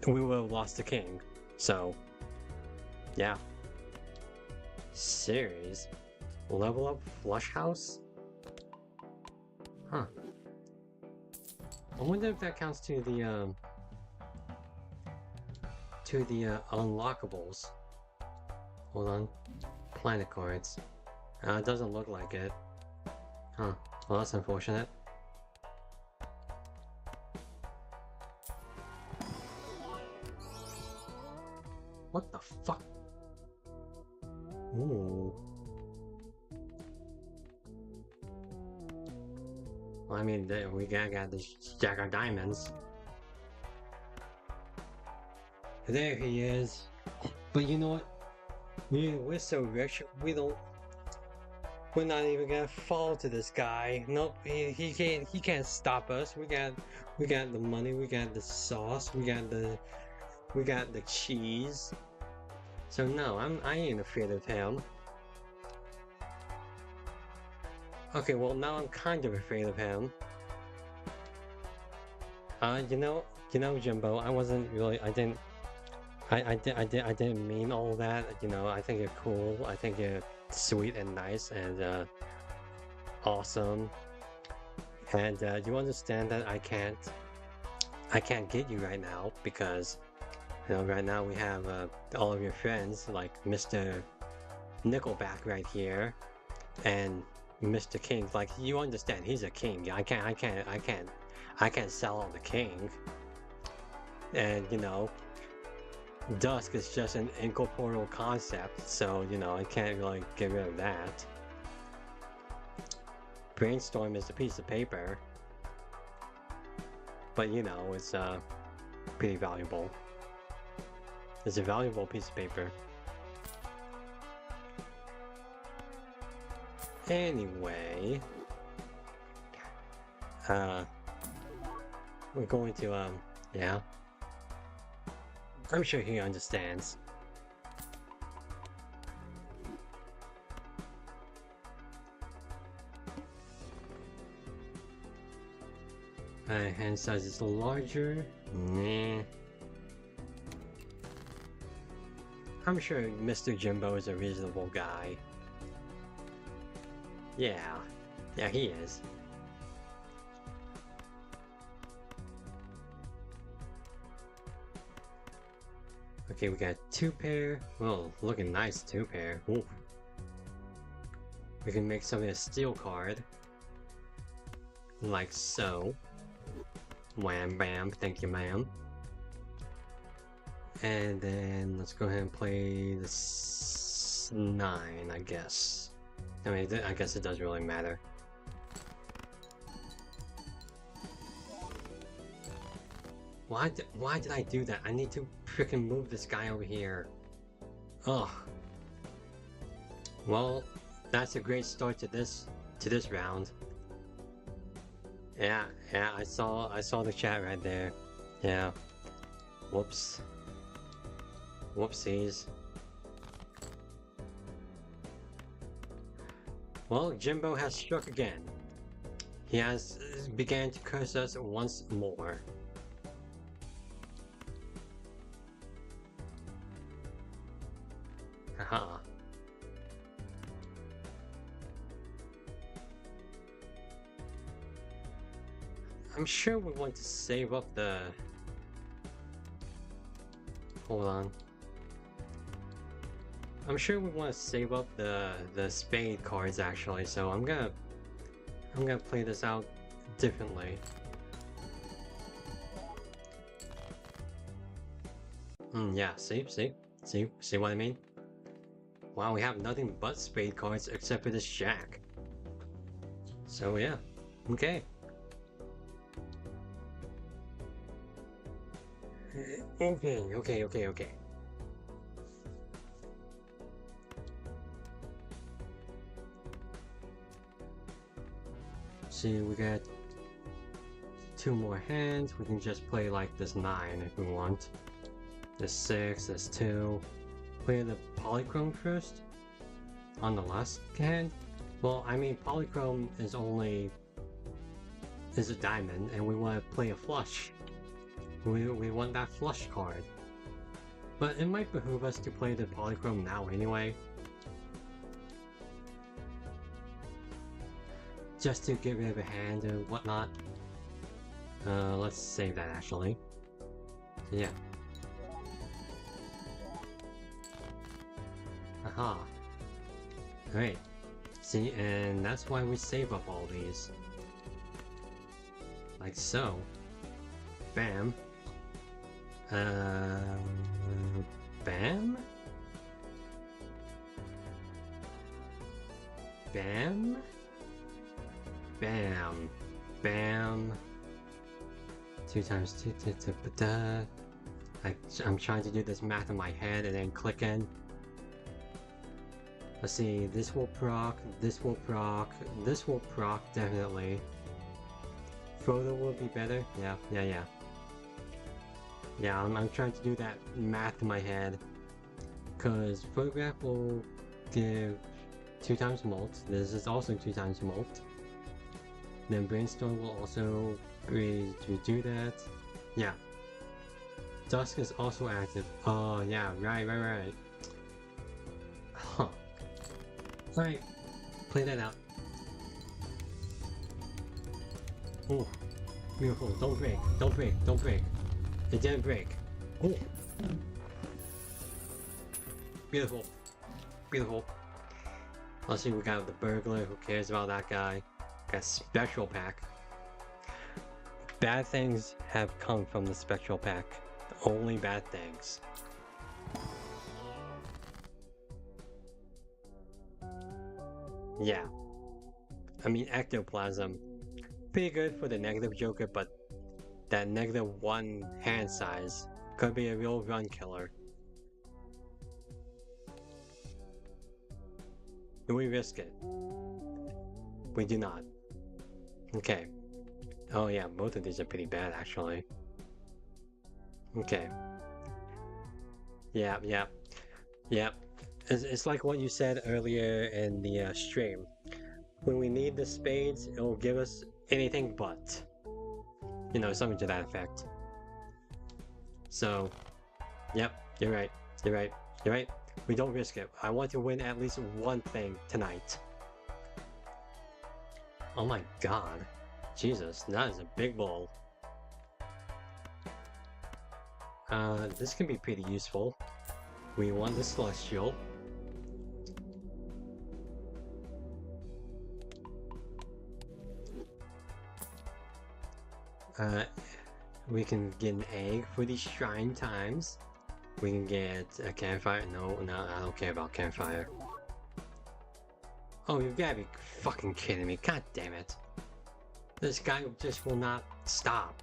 [SPEAKER 1] we would have lost the king. So, yeah. Series. Level up Flush House? Huh. I wonder if that counts to the unlockables. Hold on. Planet cards. It doesn't look like it. Huh. Well, that's unfortunate. What the fuck? Ooh. Well, I mean, we got this Jack of Diamonds. There he is. But you know what? We're so rich, we're not even gonna fall to this guy. Nope, he can't stop us. We got the money, we got the sauce, we got the cheese. So no, I ain't afraid of him. Okay, well now I'm kind of afraid of him. You know, Jimbo, I wasn't really, I didn't mean all that. You know, I think you're cool. I think you're sweet and nice and awesome. And you understand that I can't get you right now because, you know, right now we have all of your friends like Mr. Nickelback right here, and Mr. King. Like, you understand, he's a king. I can't sell out the king. And you know, Dusk is just an incorporeal concept, so you know I can't really get rid of that. Brainstorm is a piece of paper, but you know it's pretty valuable. It's a valuable piece of paper. Anyway, we're going to yeah. I'm sure he understands. Hand size is larger. Nah. I'm sure Mr. Jimbo is a reasonable guy. Yeah. Yeah, he is. Okay, we got 2 pair. Well, looking nice, 2 pair. Ooh. We can make something a steel card. Like so. Wham bam, thank you ma'am. And then let's go ahead and play this 9, I guess. I mean, I guess it doesn't really matter. Why did I do that? I need to freaking move this guy over here. Ugh. Well, That's a great start to this round. Yeah, I saw the chat right there. Yeah. Whoops. Whoopsies. Well, Jimbo has struck again. He has began to curse us once more. Haha. I'm sure we want to save up the... Hold on. I'm sure we want to save up the spade cards actually, so I'm gonna play this out differently. Yeah, see what I mean? Wow, we have nothing but spade cards except for this jack. So yeah, okay. Okay. See, we got 2 more hands. We can just play like this 9 if we want. This 6, this 2. Play the polychrome first on the last hand. Well, I mean, polychrome is a diamond, and we want to play a flush. We want that flush card. But it might behoove us to play the polychrome now anyway. Just to get rid of a hand and whatnot. Let's save that actually. Yeah. Aha. Alright. See, and that's why we save up all these. Like so. Bam. Bam? Bam? Bam. Bam. 2 times 2, I'm trying to do this math in my head and then click in. Let's see, this will proc, this will proc, this will proc definitely. Photo will be better? Yeah. Yeah, I'm trying to do that math in my head. Cause photograph will give 2 times molt. This is also 2 times molt. Then brainstorm will also be to do that. Yeah. Dusk is also active. Oh yeah, right. Huh. Alright, play that out. Oh, beautiful. Don't break. It didn't break. Oh. Beautiful. Let's see, we got the burglar. Who cares about that guy? Got special pack. Bad things have come from the spectral pack. Only bad things. Yeah. I mean, ectoplasm. Pretty good for the negative joker, but that -1 hand size could be a real run killer. Do we risk it? We do not. Okay. Oh yeah, both of these are pretty bad actually. Okay. Yeah. It's like what you said earlier in the stream. When we need the spades, it will give us anything but. You know, something to that effect. So, yep, you're right. We don't risk it. I want to win at least one thing tonight. Oh my god. Jesus, that is a big bowl. This can be pretty useful. We want the Celestial. We can get an egg for these shrine times. We can get a campfire. No, I don't care about campfire. Oh, you've gotta be fucking kidding me. God damn it. This guy just will not stop.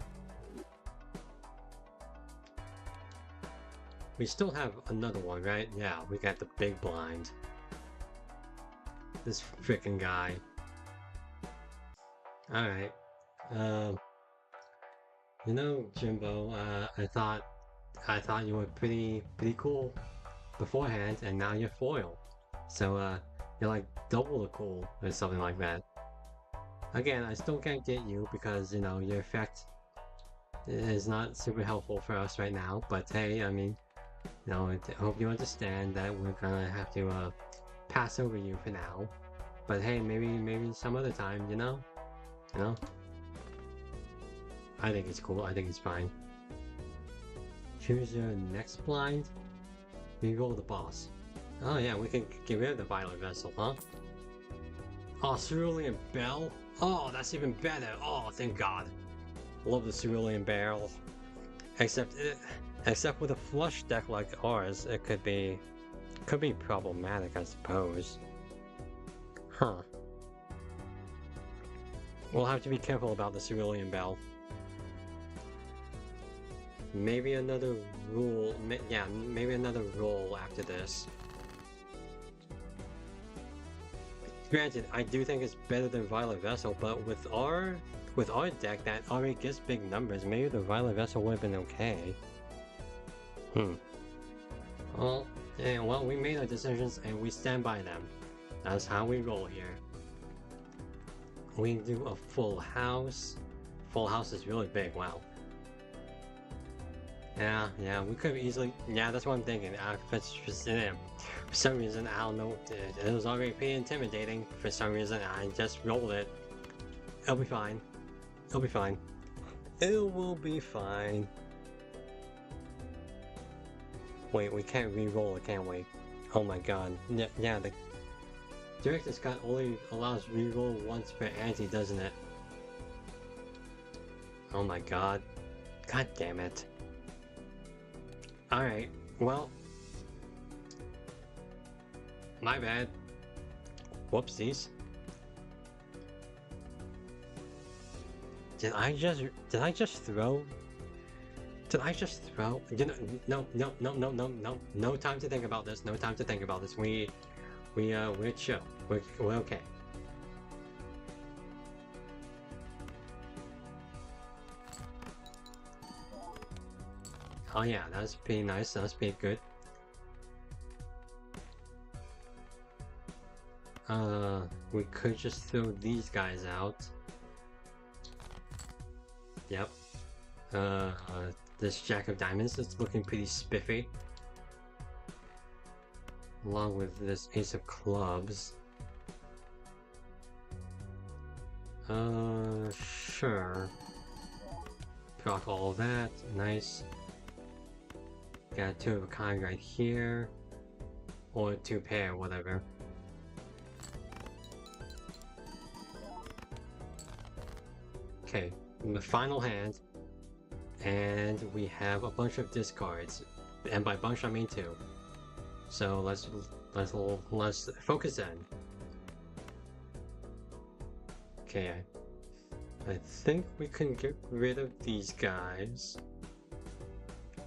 [SPEAKER 1] We still have another one, right? Yeah, we got the big blind. This freaking guy. Alright. You know, Jimbo, I thought you were pretty cool beforehand, and now you're foil. So, you're like double the cool, or something like that. Again, I still can't get you because, you know, your effect is not super helpful for us right now, but hey, I mean, you know, I hope you understand that we're gonna have to, pass over you for now. But hey, maybe some other time, you know? You know? I think it's cool, I think it's fine. Choose your next blind. Reroll the boss. Oh yeah, we can get rid of the Violet Vessel, huh? Oh, Cerulean Bell? Oh, that's even better! Oh, thank God. Love the Cerulean Barrel. Except with a flush deck like ours, it could be problematic, I suppose. Huh. We'll have to be careful about the Cerulean Bell. Maybe another rule, yeah, maybe another role after this. Granted, I do think it's better than Violet Vessel, but with our deck that already gets big numbers, maybe the Violet Vessel would have been okay. Well, yeah, well, we made our decisions and we stand by them. That's how we roll here. We do a full house. Full house is really big, wow. Yeah, we could have easily. Yeah, that's what I'm thinking. For some reason, I don't know. It was already pretty intimidating. For some reason, I just rolled it. It'll be fine. It'll be fine. It will be fine. Wait, we can't re-roll it, can we? Oh my God. Yeah, the Director's Cut only allows re-roll once per ante, doesn't it? Oh my God. God damn it. Alright, well, my bad. Whoopsies. Did I just throw? You know, no time to think about this. No time to think about this. We're chill. We're okay. Oh yeah, that's pretty nice, that's pretty good. We could just throw these guys out. Yep. This Jack of Diamonds is looking pretty spiffy. Along with this Ace of Clubs. Sure. Proc all that, nice. Got two of a kind right here. Or two pair, whatever. Okay, the final hand. And we have a bunch of discards. And by bunch I mean two. So let's focus in. Okay, I think we can get rid of these guys.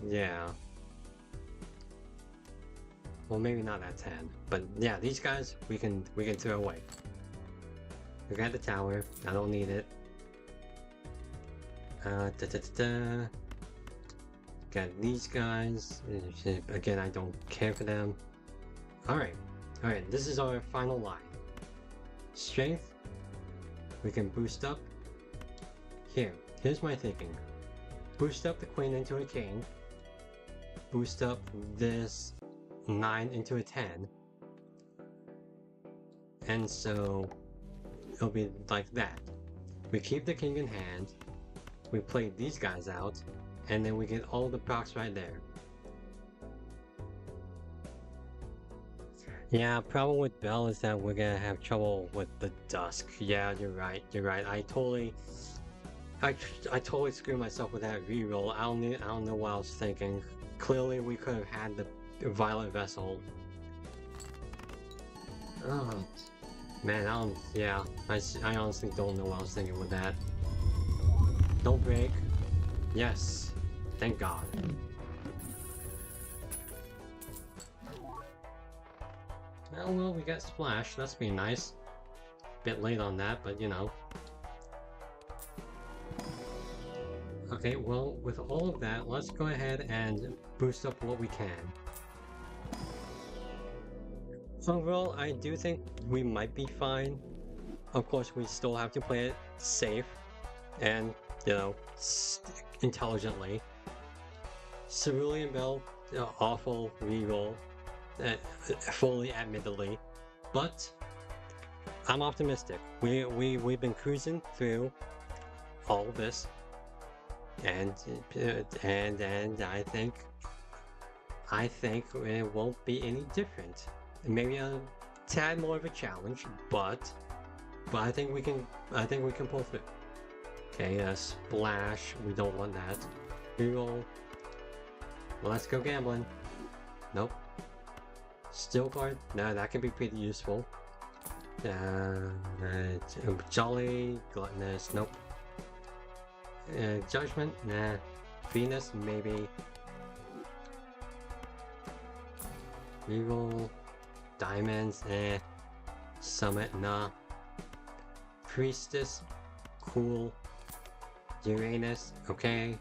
[SPEAKER 1] Yeah. Well, maybe not at 10, but yeah, these guys we can throw away. We got the tower. I don't need it. Got these guys. Again, I don't care for them. Alright, this is our final line. Strength, we can boost up. Here's my thinking. Boost up the queen into a king. Boost up this 9 into a 10. And so, it'll be like that. We keep the king in hand. We play these guys out. And then we get all the procs right there. Yeah, problem with Bell is that we're gonna have trouble with the Dusk. Yeah, you're right. I totally screwed myself with that reroll. I don't know what I was thinking. Clearly, we could have had the Violet Vessel. Oh, man, I honestly don't know what I was thinking with that. Don't break. Yes, thank God. Oh, well, we got Splash. That's been nice. Bit late on that, but you know. Okay, well, with all of that, let's go ahead and boost up what we can. Overall, I do think we might be fine. Of course, we still have to play it safe and, you know, intelligently. Cerulean Bell, awful reroll, fully admittedly, but I'm optimistic. We've been cruising through all of this, and I think it won't be any different. Maybe a tad more of a challenge, but I think we can pull through. Okay, Splash. We don't want that. Reroll. Well, let's go gambling. Nope. Steel card. No, that can be pretty useful. Jolly, gluttonous. Nope. Judgment. Nah. Venus. Maybe. Reroll. Diamonds. Eh. Summit. Nah. Priestess. Cool. Uranus. Okay.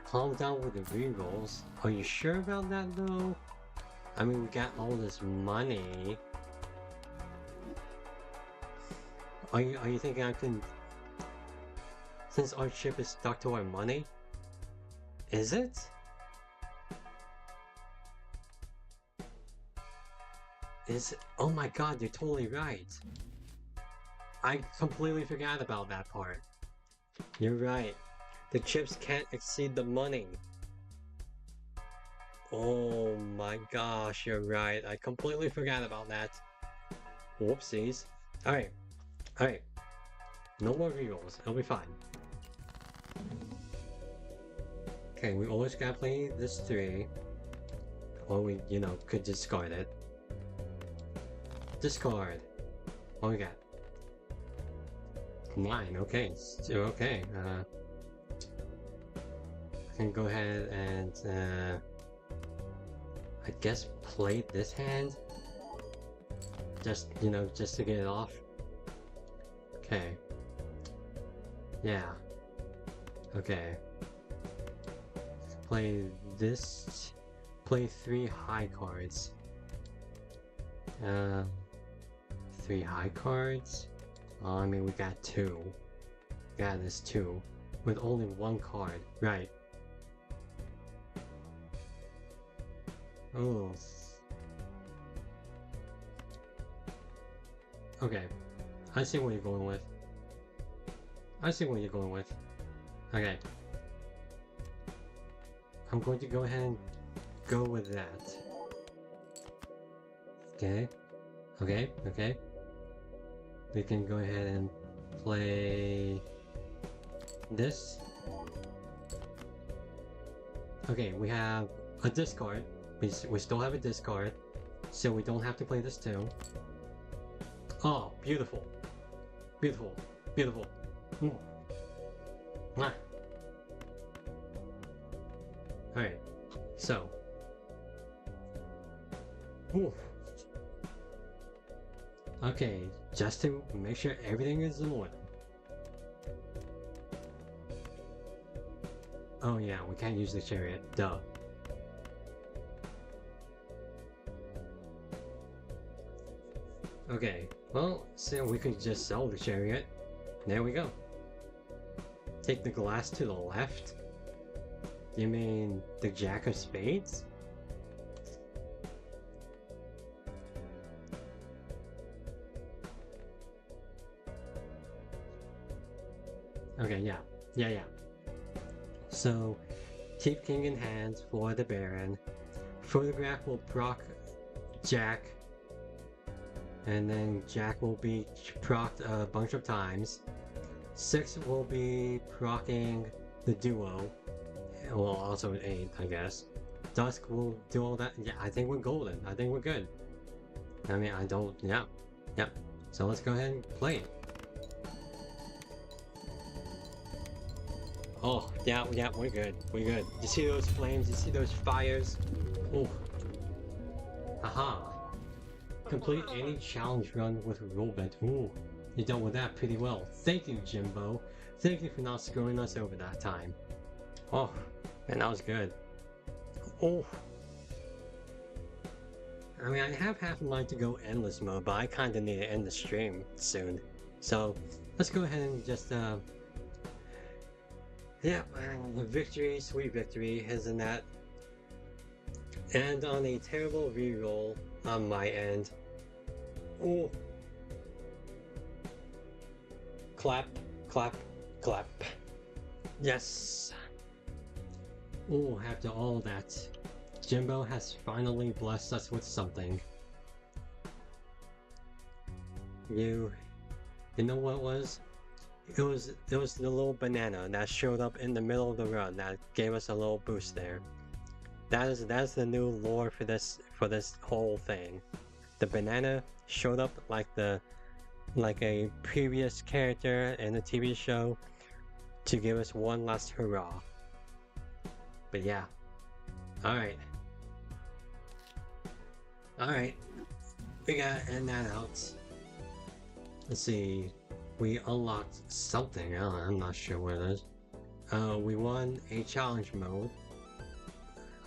[SPEAKER 1] Calm down with the rerolls. Are you sure about that though? I mean, we got all this money. Are you thinking I can... Since our ship is stuck to our money? Is it? Is it? Oh my god, you're totally right. I completely forgot about that part. You're right. The chips can't exceed the money. Oh my gosh, you're right. I completely forgot about that. Whoopsies. Alright. Alright. No more rerolls. It'll be fine. Okay, we always gotta play this 3. Or we, you know, could discard it. Discard. What we got? 9. Okay. Still okay. I can go ahead and I guess play this hand. Just, you know, just to get it off. Okay. Yeah. Okay. Play this. Play 3 high cards. 3 high cards? Oh, I mean, we got 2. Yeah, there's 2. With only 1 card. Right. Oh. Okay. I see what you're going with. I see what you're going with. Okay. I'm going to go ahead and go with that. Okay. Okay, okay. We can go ahead and play this. Okay, we have a discard. We still have a discard, so we don't have to play this too. Oh, beautiful. Beautiful. Beautiful. Ah. Alright, so. Ooh. Okay, just to make sure everything is in order. Oh yeah, we can't use the chariot, duh. Okay, well, so we could just sell the chariot. There we go. Take the glass to the left? You mean the Jack of Spades? Okay, yeah. Yeah. So, keep king in hand for the Baron. Photograph will proc Jack. And then Jack will be procced a bunch of times. 6 will be procking the duo. Well, also an 8, I guess. Dusk will do all that. Yeah, I think we're golden. I think we're good. I mean, I don't... Yeah. Yep. So let's go ahead and play it. Oh, yeah, we're good. We're good. You see those flames? You see those fires? Oh. Aha. Complete any challenge run with a rollbit. Ooh. You dealt with that pretty well. Thank you, Jimbo. Thank you for not screwing us over that time. Oh, man, that was good. Oh. I mean, I have half a mind to go endless mode, but I kinda need to end the stream soon. So, let's go ahead and just, yeah, victory, sweet victory, isn't that? And on a terrible reroll on my end. Ooh. Clap, clap, clap. Yes. Ooh, after all that, Jimbo has finally blessed us with something. You know what it was? It was the little banana that showed up in the middle of the run that gave us a little boost there. That's the new lore for this whole thing. The banana showed up like a previous character in the TV show to give us one last hurrah. But yeah. Alright. We gotta end that out. Let's see. We unlocked something. I'm not sure what it is. We won a challenge mode.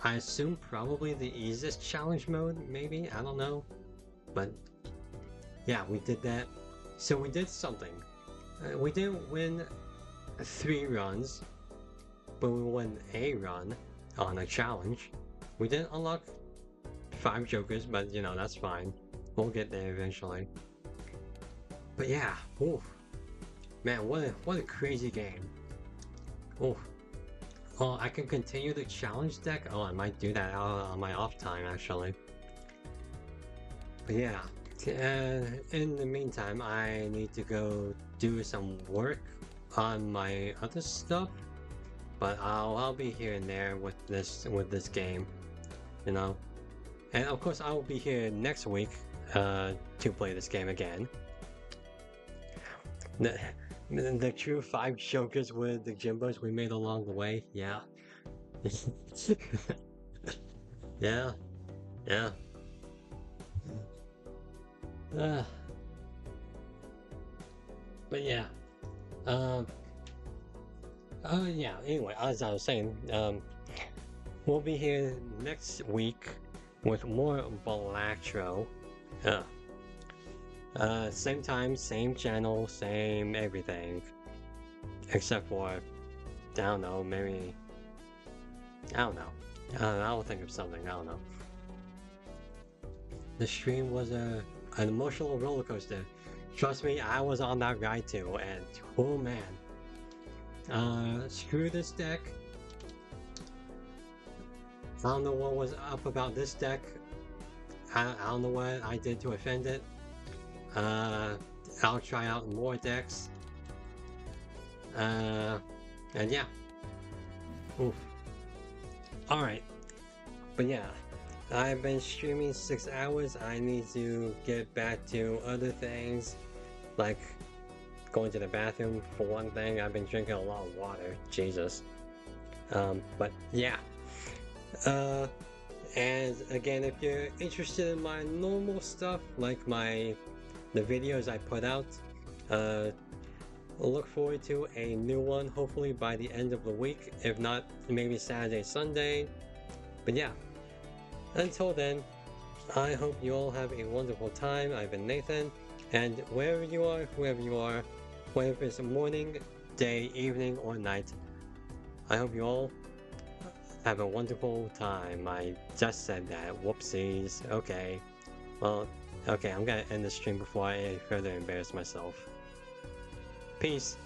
[SPEAKER 1] I assume probably the easiest challenge mode, maybe? I don't know. But yeah, we did that. So we did something. We didn't win 3 runs, but we won a run on a challenge. We didn't unlock 5 jokers, but you know, that's fine. We'll get there eventually. But yeah, ooh. Man, what a crazy game. Oh. Well, I can continue the challenge deck. Oh, I might do that on my off time, actually. But yeah, in the meantime, I need to go do some work on my other stuff. But I'll be here and there with this game, you know. And of course, I will be here next week to play this game again. The true 5 jokers with the Jimbos we made along the way, yeah. Yeah. But yeah. Yeah, anyway, as I was saying, we'll be here next week with more Balatro. Same time, same channel, same everything. Except for, I don't know, maybe... I don't know. I'll think of something, I don't know. The stream was an emotional roller coaster. Trust me, I was on that ride too, and oh man. Screw this deck. I don't know what was up about this deck. I don't know what I did to offend it. I'll try out more decks. And yeah. Oof. Alright. But yeah. I've been streaming 6 hours. I need to get back to other things. Like going to the bathroom for one thing. I've been drinking a lot of water. Jesus. But yeah. And again, if you're interested in my normal stuff, like the videos I put out, look forward to a new one, hopefully by the end of the week. If not, maybe Saturday, Sunday. But yeah, until then, I hope you all have a wonderful time. I've been Nathan, and wherever you are, whoever you are, whether it's morning, day, evening, or night, I hope you all have a wonderful time. I just said that. Whoopsies. Okay. Well, okay, I'm gonna end the stream before I further embarrass myself. Peace.